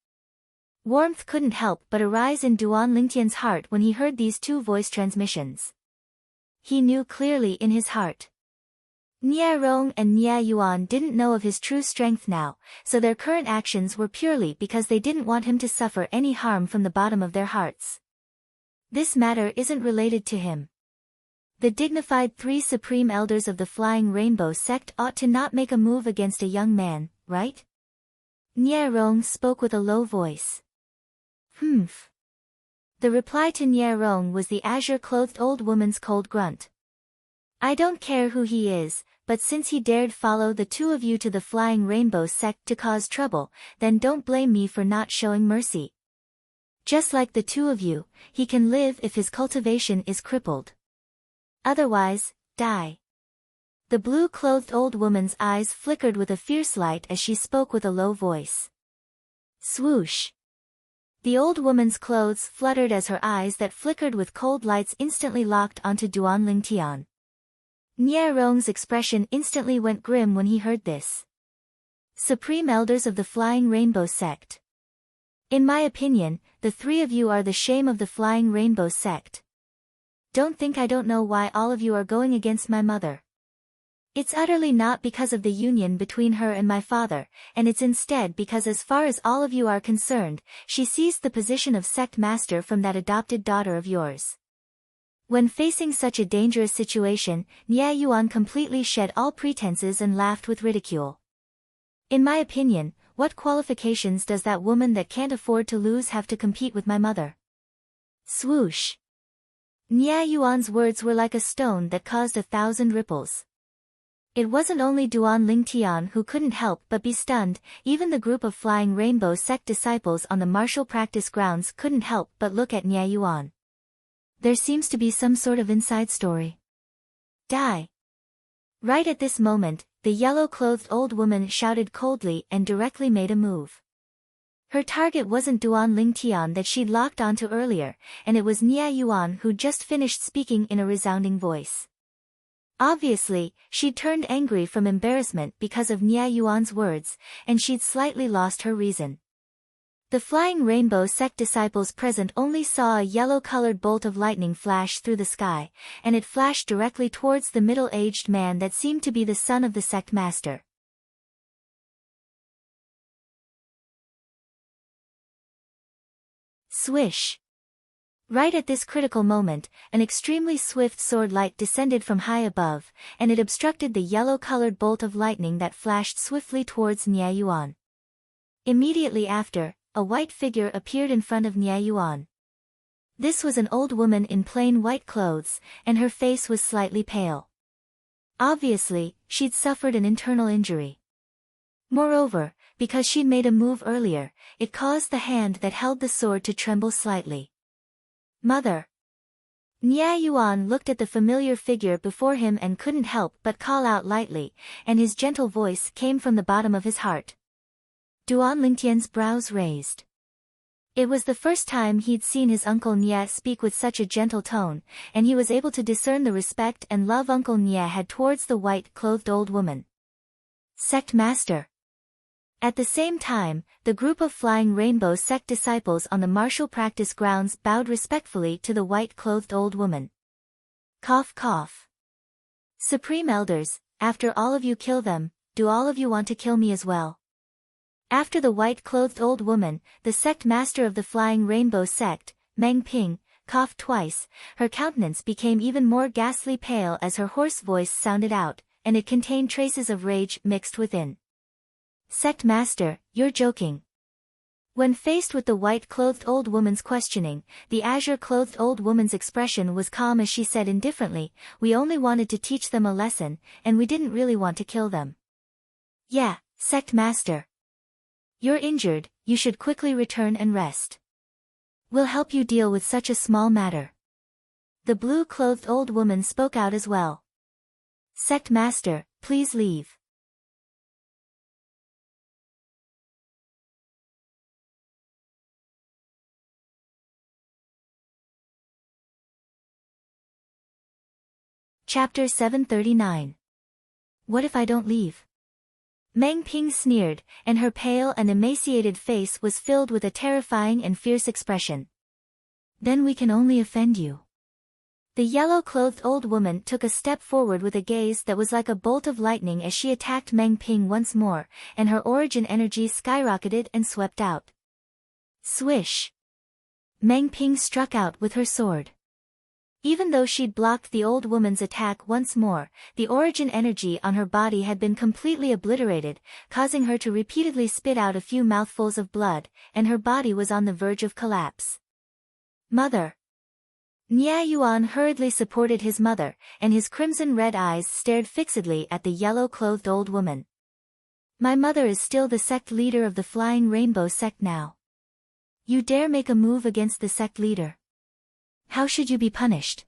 Warmth couldn't help but arise in Duan Lingtian's heart when he heard these 2 voice transmissions. He knew clearly in his heart. Nie Rong and Nie Yuan didn't know of his true strength now, so their current actions were purely because they didn't want him to suffer any harm from the bottom of their hearts. This matter isn't related to him. The dignified 3 supreme elders of the Flying Rainbow sect ought to not make a move against a young man, right? Nie Rong spoke with a low voice. Humph. The reply to Nie Rong was the azure-clothed old woman's cold grunt. I don't care who he is, but since he dared follow the 2 of you to the Flying Rainbow sect to cause trouble, then don't blame me for not showing mercy. Just like the 2 of you, he can live if his cultivation is crippled. Otherwise, die. The blue-clothed old woman's eyes flickered with a fierce light as she spoke with a low voice. Swoosh. The old woman's clothes fluttered as her eyes that flickered with cold lights instantly locked onto Duan Lingtian. Nie Rong's expression instantly went grim when he heard this. Supreme Elders of the Flying Rainbow sect. In my opinion, the 3 of you are the shame of the Flying Rainbow sect. Don't think I don't know why all of you are going against my mother. It's utterly not because of the union between her and my father, and it's instead because as far as all of you are concerned, she seized the position of sect master from that adopted daughter of yours. When facing such a dangerous situation, Nie Yuan completely shed all pretenses and laughed with ridicule. In my opinion, what qualifications does that woman that can't afford to lose have to compete with my mother? Swoosh. Nie Yuan's words were like a stone that caused 1,000 ripples. It wasn't only Duan Lingtian who couldn't help but be stunned, even the group of Flying Rainbow sect disciples on the martial practice grounds couldn't help but look at Nie Yuan. There seems to be some sort of inside story. Die. Right at this moment, the yellow-clothed old woman shouted coldly and directly made a move. Her target wasn't Duan Lingtian that she'd locked onto earlier, and it was Nie Yuan who just finished speaking in a resounding voice. Obviously, she'd turned angry from embarrassment because of Nie Yuan's words, and she'd slightly lost her reason. The Flying Rainbow sect disciples present only saw a yellow-colored bolt of lightning flash through the sky, and it flashed directly towards the middle-aged man that seemed to be the son of the sect master. Swish. Right at this critical moment, an extremely swift sword light descended from high above, and it obstructed the yellow-colored bolt of lightning that flashed swiftly towards Nie Yuan. Immediately after, a white figure appeared in front of Nie Yuan. This was an old woman in plain white clothes, and her face was slightly pale. Obviously, she'd suffered an internal injury. Moreover, because she'd made a move earlier, it caused the hand that held the sword to tremble slightly. Mother. Nie Yuan looked at the familiar figure before him and couldn't help but call out lightly, and his gentle voice came from the bottom of his heart. Duan Lingtian's brows raised. It was the first time he'd seen his Uncle Nie speak with such a gentle tone, and he was able to discern the respect and love Uncle Nie had towards the white-clothed old woman. Sect Master. At the same time, the group of flying rainbow sect disciples on the martial practice grounds bowed respectfully to the white-clothed old woman. Cough cough. Supreme Elders, after all of you kill them, do all of you want to kill me as well? After the white-clothed old woman, the sect master of the flying rainbow sect, Meng Ping, coughed twice, her countenance became even more ghastly pale as her hoarse voice sounded out, and it contained traces of rage mixed within. Sect Master, you're joking. When faced with the white-clothed old woman's questioning, the azure-clothed old woman's expression was calm as she said indifferently, we only wanted to teach them a lesson, and we didn't really want to kill them. Yeah, Sect Master. You're injured, you should quickly return and rest. We'll help you deal with such a small matter. The blue-clothed old woman spoke out as well. Sect Master, please leave. Chapter 739. What if I don't leave? Meng Ping sneered, and her pale and emaciated face was filled with a terrifying and fierce expression. Then we can only offend you. The yellow-clothed old woman took a step forward with a gaze that was like a bolt of lightning as she attacked Meng Ping once more, and her origin energy skyrocketed and swept out. Swish! Meng Ping struck out with her sword. Even though she'd blocked the old woman's attack once more, the origin energy on her body had been completely obliterated, causing her to repeatedly spit out a few mouthfuls of blood, and her body was on the verge of collapse. Mother! Nia Yuan hurriedly supported his mother, and his crimson-red eyes stared fixedly at the yellow-clothed old woman. My mother is still the sect leader of the Flying Rainbow sect now. You dare make a move against the sect leader? How should you be punished?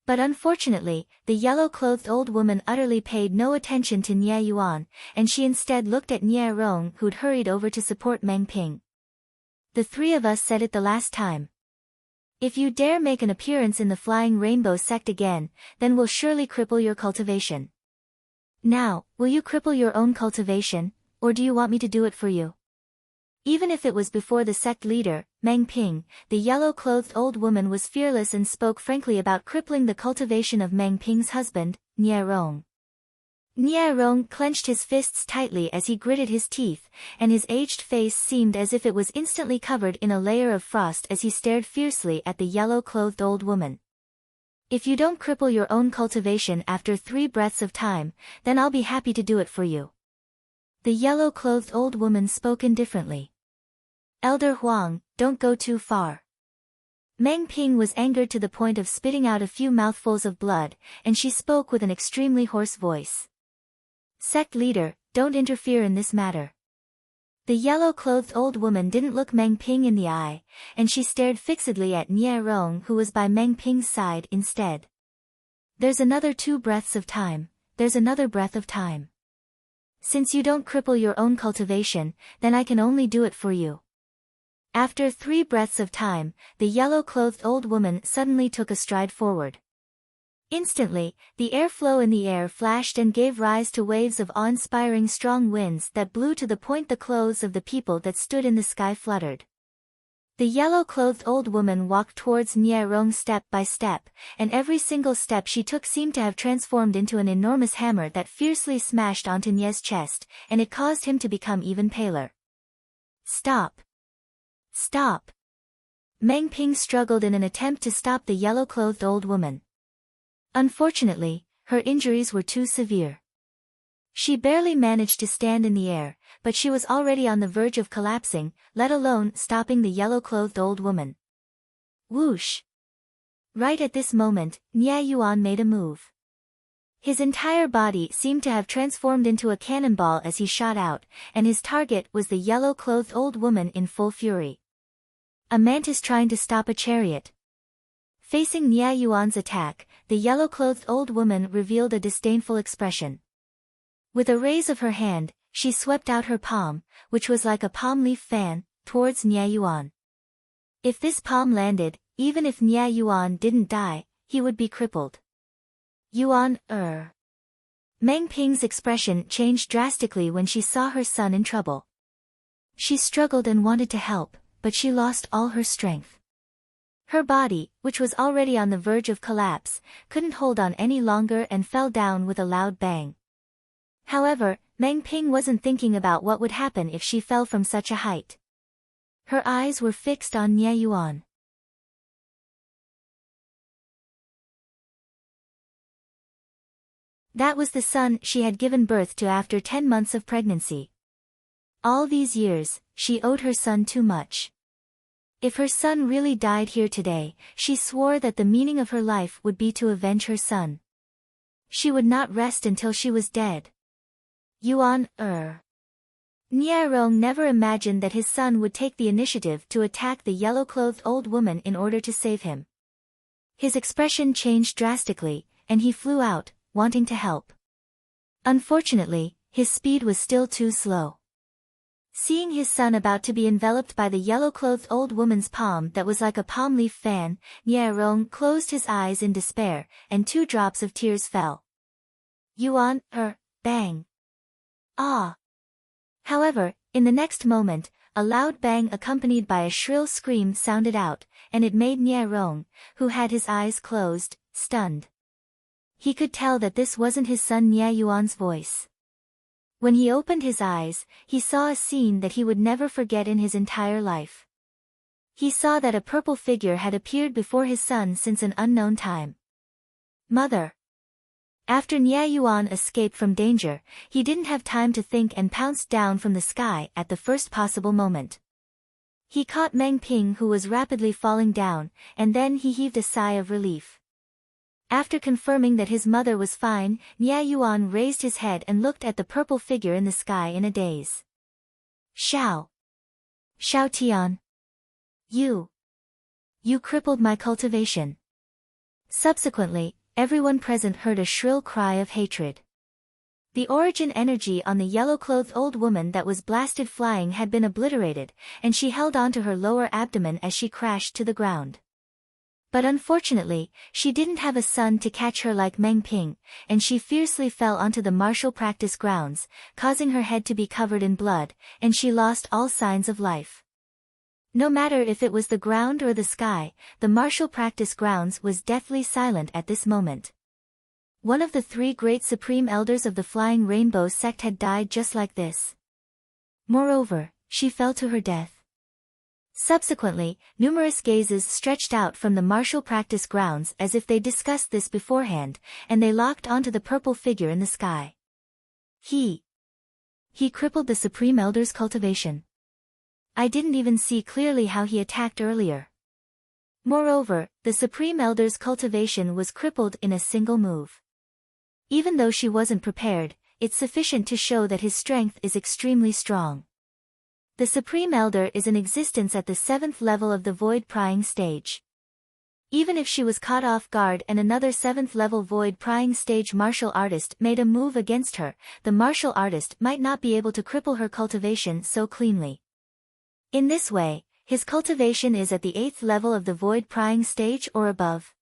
But unfortunately, the yellow-clothed old woman utterly paid no attention to Nia Yuan, and she instead looked at Nia Rong who'd hurried over to support Meng Ping. The three of us said it the last time. If you dare make an appearance in the Flying Rainbow sect again, then we'll surely cripple your cultivation. Now, will you cripple your own cultivation, or do you want me to do it for you? Even if it was before the sect leader, Meng Ping, the yellow-clothed old woman was fearless and spoke frankly about crippling the cultivation of Meng Ping's husband, Nia Rong. Nia Rong clenched his fists tightly as he gritted his teeth, and his aged face seemed as if it was instantly covered in a layer of frost as he stared fiercely at the yellow-clothed old woman. If you don't cripple your own cultivation after 3 breaths of time, then I'll be happy to do it for you. The yellow-clothed old woman spoke indifferently. Elder Huang, don't go too far. Meng Ping was angered to the point of spitting out a few mouthfuls of blood, and she spoke with an extremely hoarse voice. Sect leader, don't interfere in this matter. The yellow-clothed old woman didn't look Meng Ping in the eye, and she stared fixedly at Nia Rong who was by Meng Ping's side instead. There's another 2 breaths of time, there's another breath of time. Since you don't cripple your own cultivation, then I can only do it for you. After 3 breaths of time, the yellow-clothed old woman suddenly took a stride forward. Instantly, the airflow in the air flashed and gave rise to waves of awe-inspiring strong winds that blew to the point the clothes of the people that stood in the sky fluttered. The yellow-clothed old woman walked towards Nia Rong step by step, and every single step she took seemed to have transformed into an enormous hammer that fiercely smashed onto Nia's chest, and it caused him to become even paler. Stop! Stop! Meng Ping struggled in an attempt to stop the yellow-clothed old woman. Unfortunately, her injuries were too severe. She barely managed to stand in the air, but she was already on the verge of collapsing, let alone stopping the yellow-clothed old woman. Whoosh! Right at this moment, Nia Yuan made a move. His entire body seemed to have transformed into a cannonball as he shot out, and his target was the yellow-clothed old woman in full fury. A mantis trying to stop a chariot. Facing Nia Yuan's attack, the yellow-clothed old woman revealed a disdainful expression. With a raise of her hand, she swept out her palm, which was like a palm leaf fan, towards Nia Yuan. If this palm landed, even if Nia Yuan didn't die, he would be crippled. Yuan, Meng Ping's expression changed drastically when she saw her son in trouble. She struggled and wanted to help, but she lost all her strength. Her body, which was already on the verge of collapse, couldn't hold on any longer and fell down with a loud bang. However, Meng Ping wasn't thinking about what would happen if she fell from such a height. Her eyes were fixed on Nie Yuan. That was the son she had given birth to after 10 months of pregnancy. All these years, she owed her son too much. If her son really died here today, she swore that the meaning of her life would be to avenge her son. She would not rest until she was dead. Nie Rong never imagined that his son would take the initiative to attack the yellow-clothed old woman in order to save him. His expression changed drastically, and he flew out, wanting to help. Unfortunately, his speed was still too slow. Seeing his son about to be enveloped by the yellow-clothed old woman's palm that was like a palm leaf fan, Nie Rong closed his eyes in despair, and 2 drops of tears fell. Yuan, bang. Ah! However, in the next moment, a loud bang accompanied by a shrill scream sounded out, and it made Nie Rong, who had his eyes closed, stunned. He could tell that this wasn't his son Nie Yuan's voice. When he opened his eyes, he saw a scene that he would never forget in his entire life. He saw that a purple figure had appeared before his son since an unknown time. Mother! After Nie Yuan escaped from danger, he didn't have time to think and pounced down from the sky at the first possible moment. He caught Meng Ping, who was rapidly falling down, and then he heaved a sigh of relief. After confirming that his mother was fine, Nie Yuan raised his head and looked at the purple figure in the sky in a daze. Xiao Tian. You crippled my cultivation. Subsequently, everyone present heard a shrill cry of hatred. The origin energy on the yellow-clothed old woman that was blasted flying had been obliterated, and she held onto her lower abdomen as she crashed to the ground. But unfortunately, she didn't have a son to catch her like Meng Ping, and she fiercely fell onto the martial practice grounds, causing her head to be covered in blood, and she lost all signs of life. No matter if it was the ground or the sky, the martial practice grounds was deathly silent at this moment. One of the 3 great supreme elders of the Flying Rainbow sect had died just like this. Moreover, she fell to her death. Subsequently, numerous gazes stretched out from the martial practice grounds as if they discussed this beforehand, and they locked onto the purple figure in the sky. He crippled the Supreme Elder's cultivation. I didn't even see clearly how he attacked earlier. Moreover, the Supreme Elder's cultivation was crippled in a single move. Even though she wasn't prepared, it's sufficient to show that his strength is extremely strong. The Supreme Elder is in existence at the 7th level of the Void Prying stage. Even if she was caught off guard and another 7th level Void Prying stage martial artist made a move against her, the martial artist might not be able to cripple her cultivation so cleanly. In this way, his cultivation is at the 8th level of the Void Prying stage or above.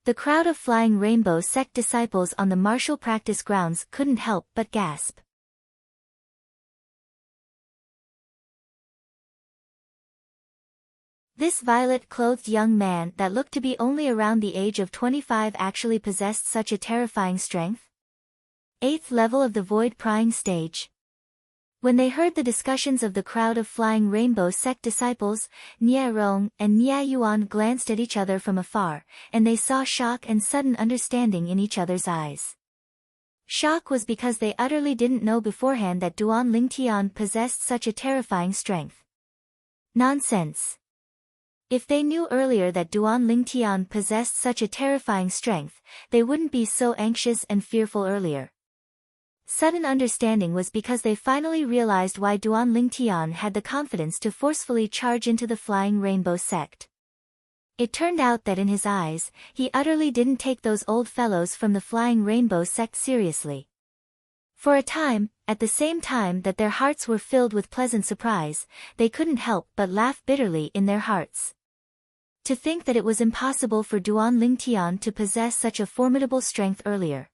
The crowd of Flying Rainbow sect disciples on the martial practice grounds couldn't help but gasp. This violet-clothed young man that looked to be only around the age of 25 actually possessed such a terrifying strength? 8th level of the Void Prying stage. When they heard the discussions of the crowd of Flying Rainbow sect disciples, Nie Rong and Nie Yuan glanced at each other from afar, and they saw shock and sudden understanding in each other's eyes. Shock was because they utterly didn't know beforehand that Duan Lingtian possessed such a terrifying strength. Nonsense. If they knew earlier that Duan Lingtian possessed such a terrifying strength, they wouldn't be so anxious and fearful earlier. Sudden understanding was because they finally realized why Duan Lingtian had the confidence to forcefully charge into the Flying Rainbow sect. It turned out that in his eyes, he utterly didn't take those old fellows from the Flying Rainbow sect seriously. For a time, at the same time that their hearts were filled with pleasant surprise, they couldn't help but laugh bitterly in their hearts. To think that it was impossible for Duan Lingtian to possess such a formidable strength earlier.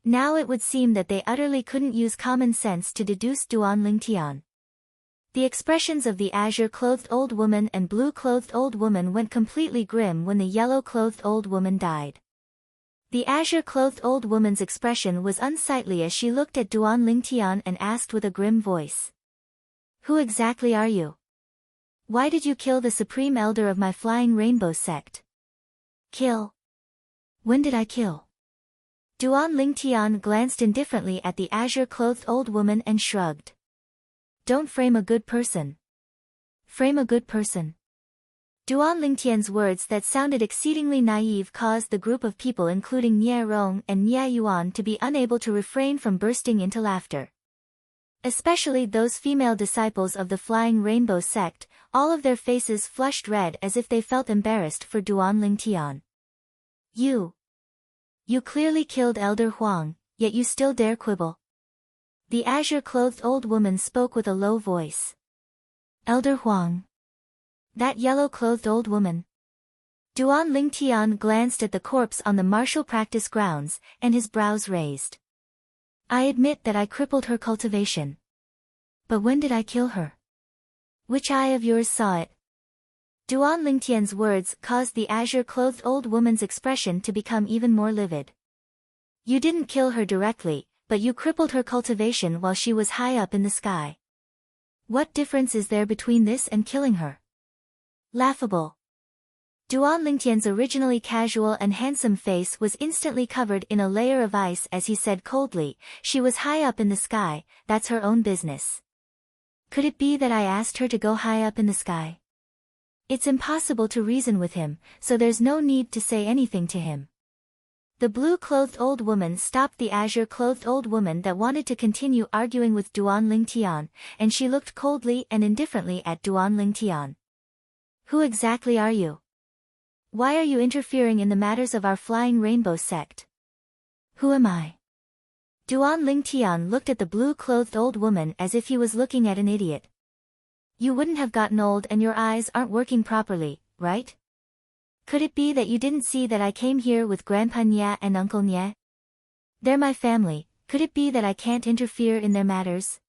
Now it would seem that they utterly couldn't use common sense to deduce Duan Lingtian. The expressions of the azure-clothed old woman and blue-clothed old woman went completely grim when the yellow-clothed old woman died. The azure-clothed old woman's expression was unsightly as she looked at Duan Lingtian and asked with a grim voice. Who exactly are you? Why did you kill the supreme elder of my Flying Rainbow sect? Kill? When did I kill? Duan Lingtian glanced indifferently at the azure-clothed old woman and shrugged. Don't frame a good person. Frame a good person. Duan Lingtian's words that sounded exceedingly naive caused the group of people including Nie Rong and Nie Yuan to be unable to refrain from bursting into laughter. Especially those female disciples of the Flying Rainbow sect, all of their faces flushed red as if they felt embarrassed for Duan Lingtian. You clearly killed Elder Huang, yet you still dare quibble. The azure-clothed old woman spoke with a low voice. Elder Huang. That yellow-clothed old woman. Duan Lingtian glanced at the corpse on the martial practice grounds, and his brows raised. I admit that I crippled her cultivation. But when did I kill her? Which eye of yours saw it? Duan Lingtian's words caused the azure-clothed old woman's expression to become even more livid. You didn't kill her directly, but you crippled her cultivation while she was high up in the sky. What difference is there between this and killing her? Laughable. Duan Lingtian's originally casual and handsome face was instantly covered in a layer of ice as he said coldly, she was high up in the sky, that's her own business. Could it be that I asked her to go high up in the sky? It's impossible to reason with him, so there's no need to say anything to him. The blue-clothed old woman stopped the azure-clothed old woman that wanted to continue arguing with Duan Lingtian, and she looked coldly and indifferently at Duan Lingtian. Who exactly are you? Why are you interfering in the matters of our Flying Rainbow sect? Who am I? Duan Lingtian looked at the blue-clothed old woman as if he was looking at an idiot. You wouldn't have gotten old and your eyes aren't working properly, right? Could it be that you didn't see that I came here with Grandpa Nye and Uncle Nye? They're my family, could it be that I can't interfere in their matters?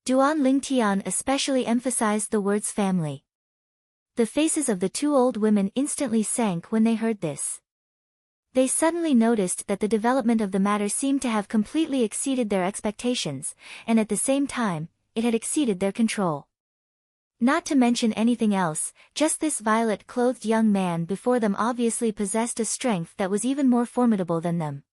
Duan Lingtian especially emphasized the words family. The faces of the two old women instantly sank when they heard this. They suddenly noticed that the development of the matter seemed to have completely exceeded their expectations, and at the same time, it had exceeded their control. Not to mention anything else, just this violet-clothed young man before them obviously possessed a strength that was even more formidable than them.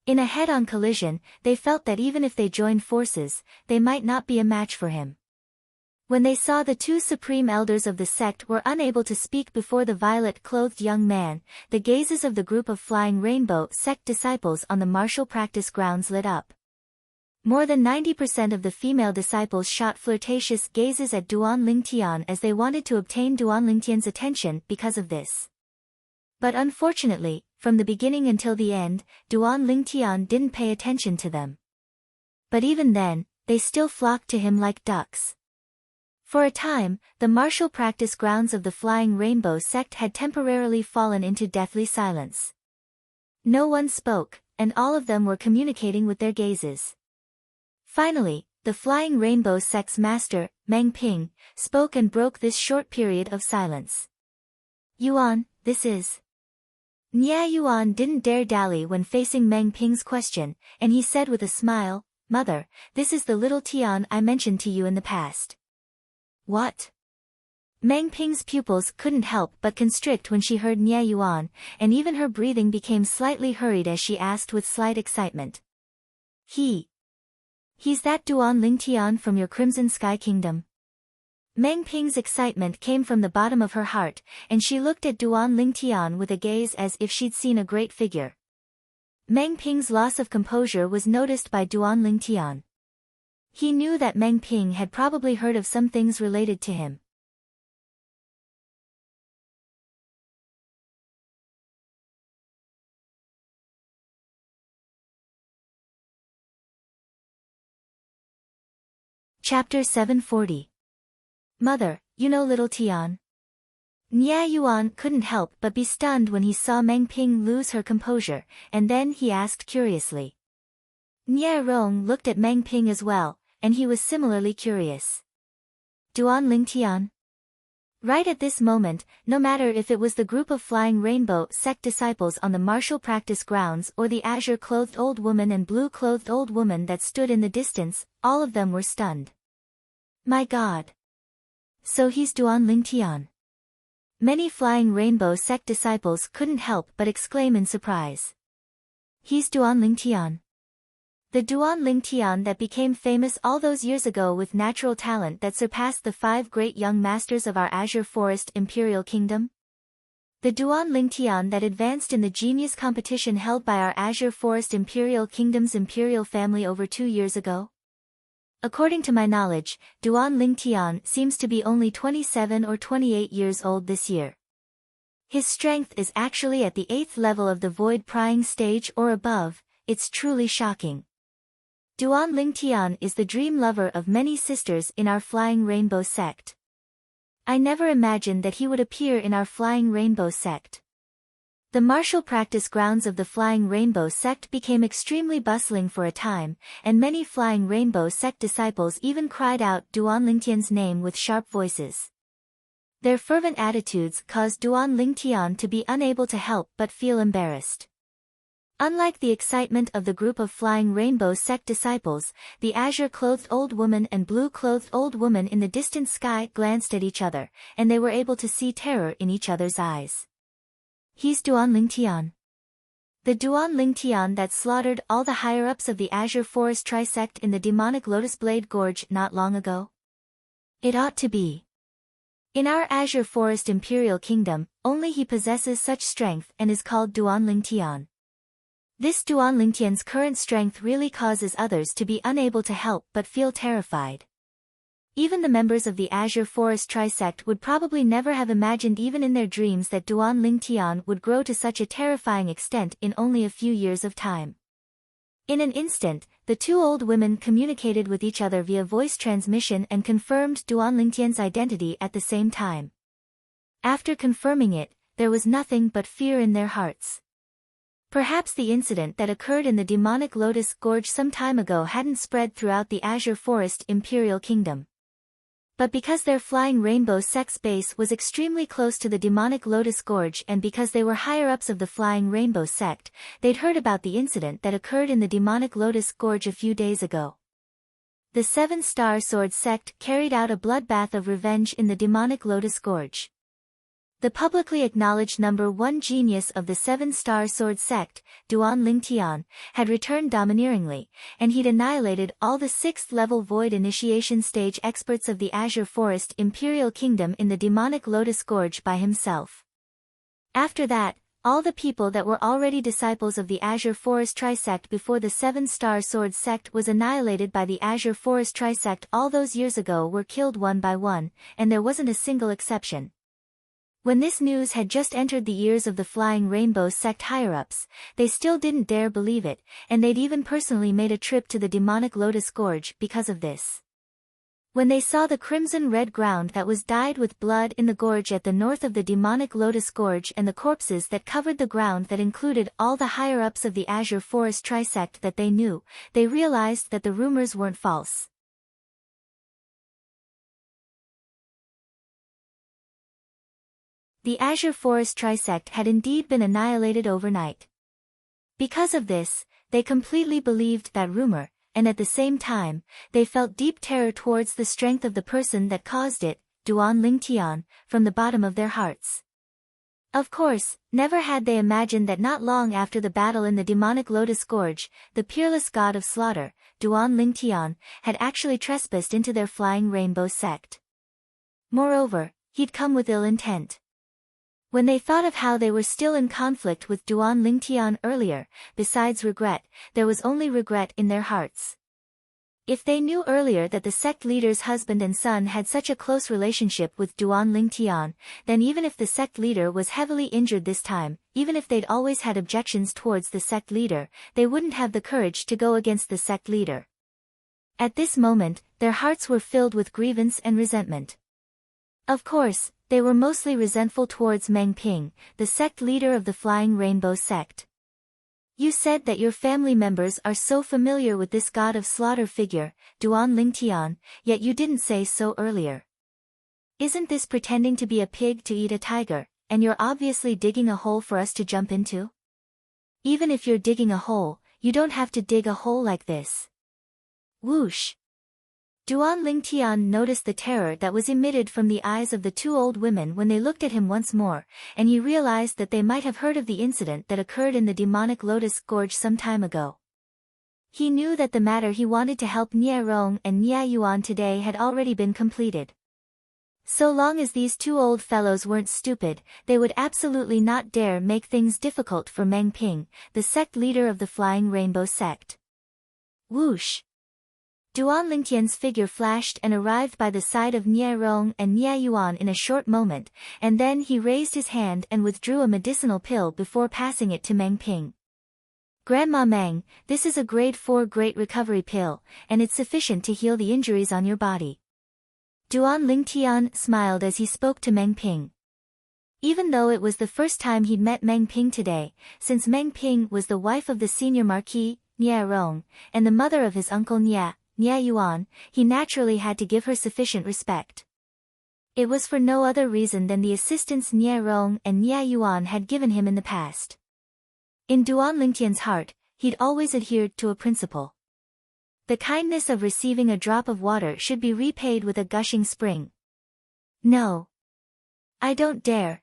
In a head-on collision, they felt that even if they joined forces, they might not be a match for him. When they saw the two supreme elders of the sect were unable to speak before the violet-clothed young man, the gazes of the group of Flying Rainbow sect disciples on the martial practice grounds lit up. More than 90% of the female disciples shot flirtatious gazes at Duan Lingtian as they wanted to obtain Duan Lingtian's attention because of this. But unfortunately, from the beginning until the end, Duan Lingtian didn't pay attention to them. But even then, they still flocked to him like ducks. For a time, the martial practice grounds of the Flying Rainbow sect had temporarily fallen into deathly silence. No one spoke, and all of them were communicating with their gazes. Finally, the Flying Rainbow sect's master, Meng Ping, spoke and broke this short period of silence. Yuan, this is... Nye Yuan didn't dare dally when facing Meng Ping's question, and he said with a smile, Mother, this is the little Tian I mentioned to you in the past. What? Meng Ping's pupils couldn't help but constrict when she heard Nye Yuan, and even her breathing became slightly hurried as she asked with slight excitement. He's that Duan Lingtian from your Crimson Sky Kingdom? Meng Ping's excitement came from the bottom of her heart, and she looked at Duan Lingtian with a gaze as if she'd seen a great figure. Meng Ping's loss of composure was noticed by Duan Lingtian. He knew that Meng Ping had probably heard of some things related to him. Chapter 740. Mother, you know little Tian? Nye Yuan couldn't help but be stunned when he saw Meng Ping lose her composure, and then he asked curiously. Nye Rong looked at Meng Ping as well, and he was similarly curious. Duan Lingtian? Right at this moment, no matter if it was the group of Flying Rainbow sect disciples on the martial practice grounds or the azure-clothed old woman and blue-clothed old woman that stood in the distance, all of them were stunned. My God! So he's Duan Lingtian. Many Flying Rainbow sect disciples couldn't help but exclaim in surprise. He's Duan Lingtian. The Duan Lingtian that became famous all those years ago with natural talent that surpassed the 5 great young masters of our Azure Forest Imperial Kingdom? The Duan Lingtian that advanced in the genius competition held by our Azure Forest Imperial Kingdom's imperial family over 2 years ago? According to my knowledge, Duan Lingtian seems to be only 27 or 28 years old this year. His strength is actually at the 8th level of the void prying stage or above. It's truly shocking. Duan Lingtian is the dream lover of many sisters in our Flying Rainbow sect. I never imagined that he would appear in our Flying Rainbow sect. The martial practice grounds of the Flying Rainbow sect became extremely bustling for a time, and many Flying Rainbow sect disciples even cried out Duan Lingtian's name with sharp voices. Their fervent attitudes caused Duan Lingtian to be unable to help but feel embarrassed. Unlike the excitement of the group of Flying Rainbow sect disciples, the azure-clothed old woman and blue-clothed old woman in the distant sky glanced at each other, and they were able to see terror in each other's eyes. He's Duan Lingtian. The Duan Lingtian that slaughtered all the higher-ups of the Azure Forest Trisect in the demonic Lotus Blade Gorge not long ago? It ought to be. In our Azure Forest Imperial Kingdom, only he possesses such strength and is called Duan Lingtian. This Duan Lingtian's current strength really causes others to be unable to help but feel terrified. Even the members of the Azure Forest Trisect would probably never have imagined even in their dreams that Duan Lingtian would grow to such a terrifying extent in only a few years of time. In an instant, the 2 old women communicated with each other via voice transmission and confirmed Duan Lingtian's identity at the same time. After confirming it, there was nothing but fear in their hearts. Perhaps the incident that occurred in the demonic Lotus Gorge some time ago hadn't spread throughout the Azure Forest Imperial Kingdom. But because their Flying Rainbow sect's base was extremely close to the demonic Lotus Gorge and because they were higher-ups of the Flying Rainbow sect, they'd heard about the incident that occurred in the demonic Lotus Gorge a few days ago. The 7-Star Sword sect carried out a bloodbath of revenge in the demonic Lotus Gorge. The publicly acknowledged number 1 genius of the 7-Star Sword sect, Duan Lingtian, had returned domineeringly, and he'd annihilated all the 6th-level Void Initiation Stage experts of the Azure Forest Imperial Kingdom in the demonic Lotus Gorge by himself. After that, all the people that were already disciples of the Azure Forest Trisect before the 7-Star Sword sect was annihilated by the Azure Forest Trisect all those years ago were killed one by one, and there wasn't a single exception. When this news had just entered the ears of the Flying Rainbow sect higher-ups, they still didn't dare believe it, and they'd even personally made a trip to the demonic Lotus Gorge because of this. When they saw the crimson-red ground that was dyed with blood in the gorge at the north of the demonic Lotus Gorge and the corpses that covered the ground that included all the higher-ups of the Azure Forest Trisect that they knew, they realized that the rumors weren't false. The Azure Forest Trisect had indeed been annihilated overnight. Because of this, they completely believed that rumor, and at the same time, they felt deep terror towards the strength of the person that caused it, Duan Lingtian, from the bottom of their hearts. Of course, never had they imagined that not long after the battle in the demonic Lotus Gorge, the peerless god of slaughter, Duan Lingtian, had actually trespassed into their Flying Rainbow sect. Moreover, he'd come with ill intent. When they thought of how they were still in conflict with Duan Lingtian earlier, besides regret, there was only regret in their hearts. If they knew earlier that the sect leader's husband and son had such a close relationship with Duan Lingtian, then even if the sect leader was heavily injured this time, even if they'd always had objections towards the sect leader, they wouldn't have the courage to go against the sect leader. At this moment, their hearts were filled with grievance and resentment. Of course, They were mostly resentful towards Meng Ping, the sect leader of the Flying Rainbow sect. You said that your family members are so familiar with this god of slaughter figure, Duan Lingtian, yet you didn't say so earlier. Isn't this pretending to be a pig to eat a tiger, and you're obviously digging a hole for us to jump into? Even if you're digging a hole, you don't have to dig a hole like this. Whoosh! Duan Lingtian noticed the terror that was emitted from the eyes of the two old women when they looked at him once more, and he realized that they might have heard of the incident that occurred in the demonic lotus gorge some time ago. He knew that the matter he wanted to help Nie Rong and Nie Yuan today had already been completed. So long as these two old fellows weren't stupid, they would absolutely not dare make things difficult for Meng Ping, the sect leader of the Flying Rainbow sect. Whoosh! Duan Lingtian's figure flashed and arrived by the side of Nie Rong and Nie Yuan in a short moment, and then he raised his hand and withdrew a medicinal pill before passing it to Meng Ping. Grandma Meng, this is a grade 4 great recovery pill, and it's sufficient to heal the injuries on your body. Duan Lingtian smiled as he spoke to Meng Ping. Even though it was the first time he'd met Meng Ping today, since Meng Ping was the wife of the senior marquis, Nie Rong, and the mother of his uncle Nie Yuan, he naturally had to give her sufficient respect. It was for no other reason than the assistance Nie Rong and Nie Yuan had given him in the past. In Duan Lingtian's heart, he'd always adhered to a principle. The kindness of receiving a drop of water should be repaid with a gushing spring. No. I don't dare.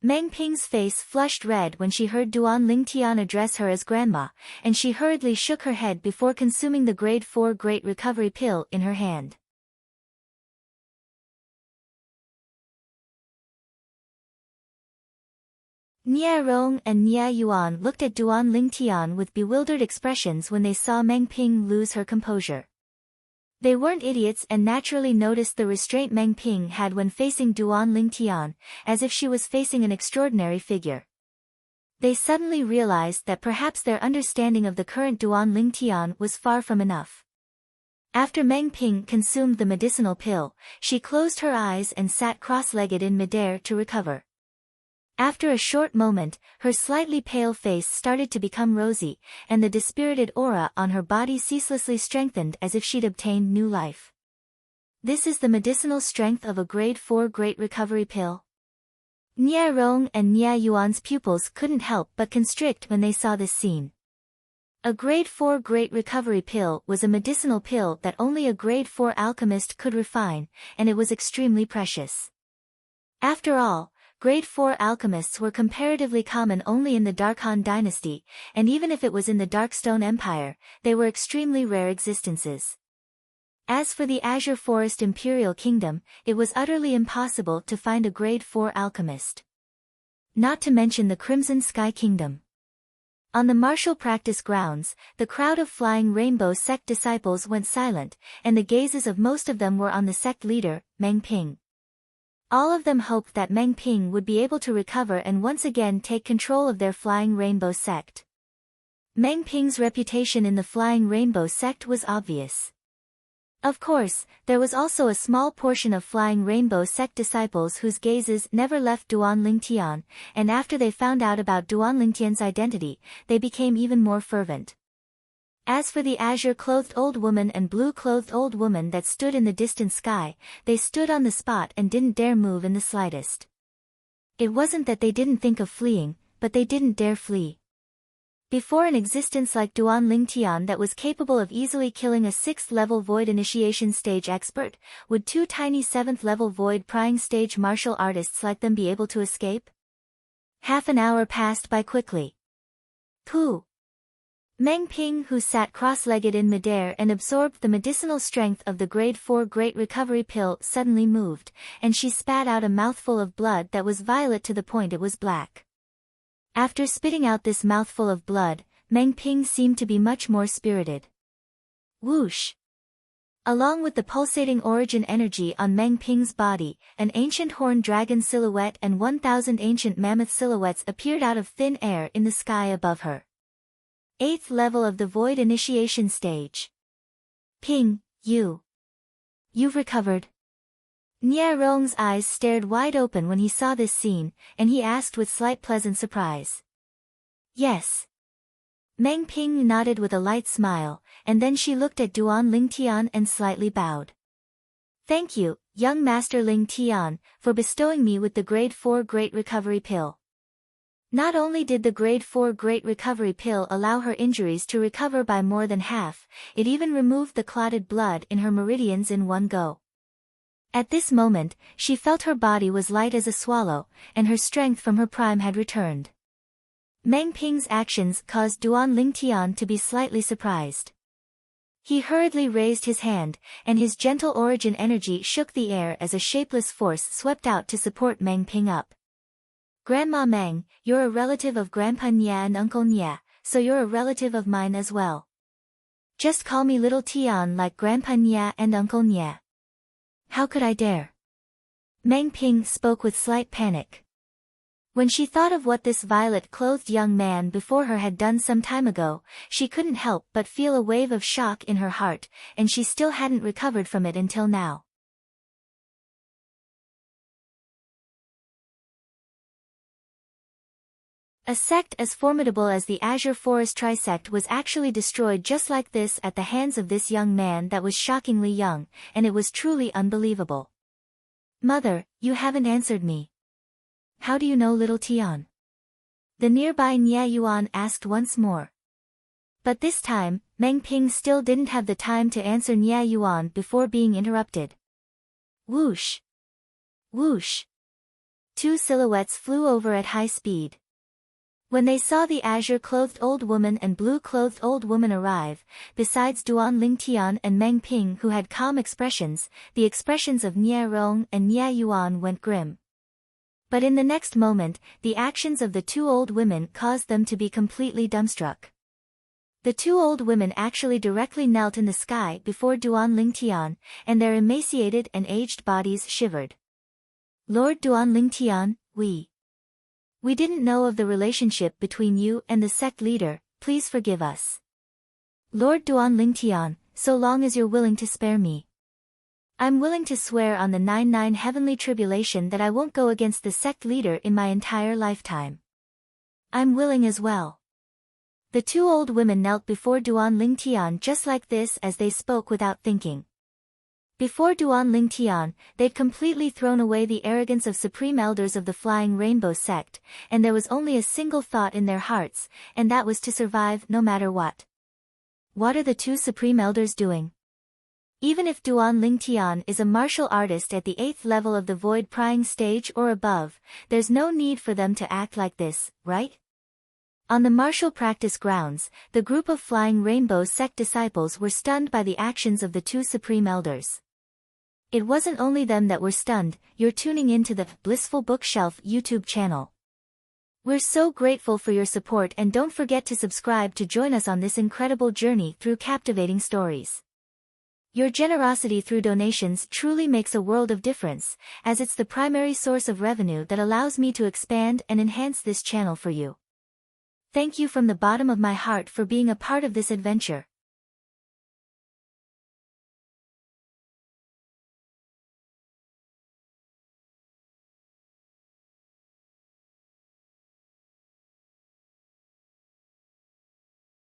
Meng Ping's face flushed red when she heard Duan Lingtian address her as grandma, and she hurriedly shook her head before consuming the grade 4 great recovery pill in her hand. Nie Rong and Nie Yuan looked at Duan Lingtian with bewildered expressions when they saw Meng Ping lose her composure. They weren't idiots and naturally noticed the restraint Meng Ping had when facing Duan Lingtian, as if she was facing an extraordinary figure. They suddenly realized that perhaps their understanding of the current Duan Lingtian was far from enough. After Meng Ping consumed the medicinal pill, she closed her eyes and sat cross-legged in midair to recover. After a short moment, her slightly pale face started to become rosy, and the dispirited aura on her body ceaselessly strengthened as if she'd obtained new life. This is the medicinal strength of a grade 4 great recovery pill. Nie Rong and Nie Yuan's pupils couldn't help but constrict when they saw this scene. A grade 4 great recovery pill was a medicinal pill that only a grade 4 alchemist could refine, and it was extremely precious. After all, grade 4 alchemists were comparatively common only in the Darkhan dynasty, and even if it was in the Darkstone Empire, they were extremely rare existences. As for the Azure Forest Imperial Kingdom, it was utterly impossible to find a grade 4 alchemist. Not to mention the Crimson Sky Kingdom. On the martial practice grounds, the crowd of Flying Rainbow sect disciples went silent, and the gazes of most of them were on the sect leader, Meng Ping. All of them hoped that Meng Ping would be able to recover and once again take control of their Flying Rainbow sect. Meng Ping's reputation in the Flying Rainbow sect was obvious. Of course, there was also a small portion of Flying Rainbow sect disciples whose gazes never left Duan Lingtian, and after they found out about Duan Lingtian's identity, they became even more fervent. As for the azure-clothed old woman and blue-clothed old woman that stood in the distant sky, they stood on the spot and didn't dare move in the slightest. It wasn't that they didn't think of fleeing, but they didn't dare flee. Before an existence like Duan Lingtian that was capable of easily killing a 6th-level Void Initiation Stage expert, would two tiny 7th-level Void Prying Stage martial artists like them be able to escape? Half an hour passed by quickly. Pooh! Meng Ping, who sat cross-legged in midair and absorbed the medicinal strength of the grade 4 great recovery pill, suddenly moved, and she spat out a mouthful of blood that was violet to the point it was black. After spitting out this mouthful of blood, Meng Ping seemed to be much more spirited. Whoosh! Along with the pulsating origin energy on Meng Ping's body, an ancient horned dragon silhouette and 1,000 ancient mammoth silhouettes appeared out of thin air in the sky above her. 8th level of the Void Initiation Stage. Ping, you've recovered. Nie Rong's eyes stared wide open when he saw this scene, and he asked with slight pleasant surprise. Yes. Meng Ping nodded with a light smile, and then she looked at Duan Ling Tian and slightly bowed. Thank you, young Master Ling Tian, for bestowing me with the Grade 4 Great Recovery Pill. Not only did the Grade 4 Great Recovery Pill allow her injuries to recover by more than half, it even removed the clotted blood in her meridians in one go. At this moment, she felt her body was light as a swallow, and her strength from her prime had returned. Meng Ping's actions caused Duan Ling Tian to be slightly surprised. He hurriedly raised his hand, and his gentle origin energy shook the air as a shapeless force swept out to support Meng Ping up. Grandma Meng, you're a relative of Grandpa Nya and Uncle Nya, so you're a relative of mine as well. Just call me Little Tian like Grandpa Nya and Uncle Nya. How could I dare? Meng Ping spoke with slight panic. When she thought of what this violet-clothed young man before her had done some time ago, she couldn't help but feel a wave of shock in her heart, and she still hadn't recovered from it until now. A sect as formidable as the Azure Forest Trisect was actually destroyed just like this at the hands of this young man that was shockingly young, and it was truly unbelievable. Mother, you haven't answered me. How do you know Little Tian? The nearby Nya Yuan asked once more. But this time, Meng Ping still didn't have the time to answer Nya Yuan before being interrupted. Whoosh! Whoosh! Two silhouettes flew over at high speed. When they saw the azure-clothed old woman and blue-clothed old woman arrive, besides Duan Ling Tian and Meng Ping who had calm expressions, the expressions of Nya Rong and Nya Yuan went grim. But in the next moment, the actions of the two old women caused them to be completely dumbstruck. The two old women actually directly knelt in the sky before Duan Ling Tian, and their emaciated and aged bodies shivered. Lord Duan Ling Tian, we didn't know of the relationship between you and the sect leader, please forgive us. Lord Duan Ling Tian, so long as you're willing to spare me. I'm willing to swear on the 99 heavenly tribulation that I won't go against the sect leader in my entire lifetime. I'm willing as well. The two old women knelt before Duan Ling Tian just like this as they spoke without thinking. Before Duan Ling Tian, they'd completely thrown away the arrogance of supreme elders of the Flying Rainbow sect, and there was only a single thought in their hearts, and that was to survive no matter what. What are the two supreme elders doing? Even if Duan Ling Tian is a martial artist at the 8th level of the void prying stage or above, there's no need for them to act like this, right? On the martial practice grounds, the group of Flying Rainbow sect disciples were stunned by the actions of the two supreme elders. It wasn't only them that were stunned. You're tuning into the Blissful Bookshelf YouTube channel. We're so grateful for your support, and don't forget to subscribe to join us on this incredible journey through captivating stories. Your generosity through donations truly makes a world of difference, as it's the primary source of revenue that allows me to expand and enhance this channel for you. Thank you from the bottom of my heart for being a part of this adventure.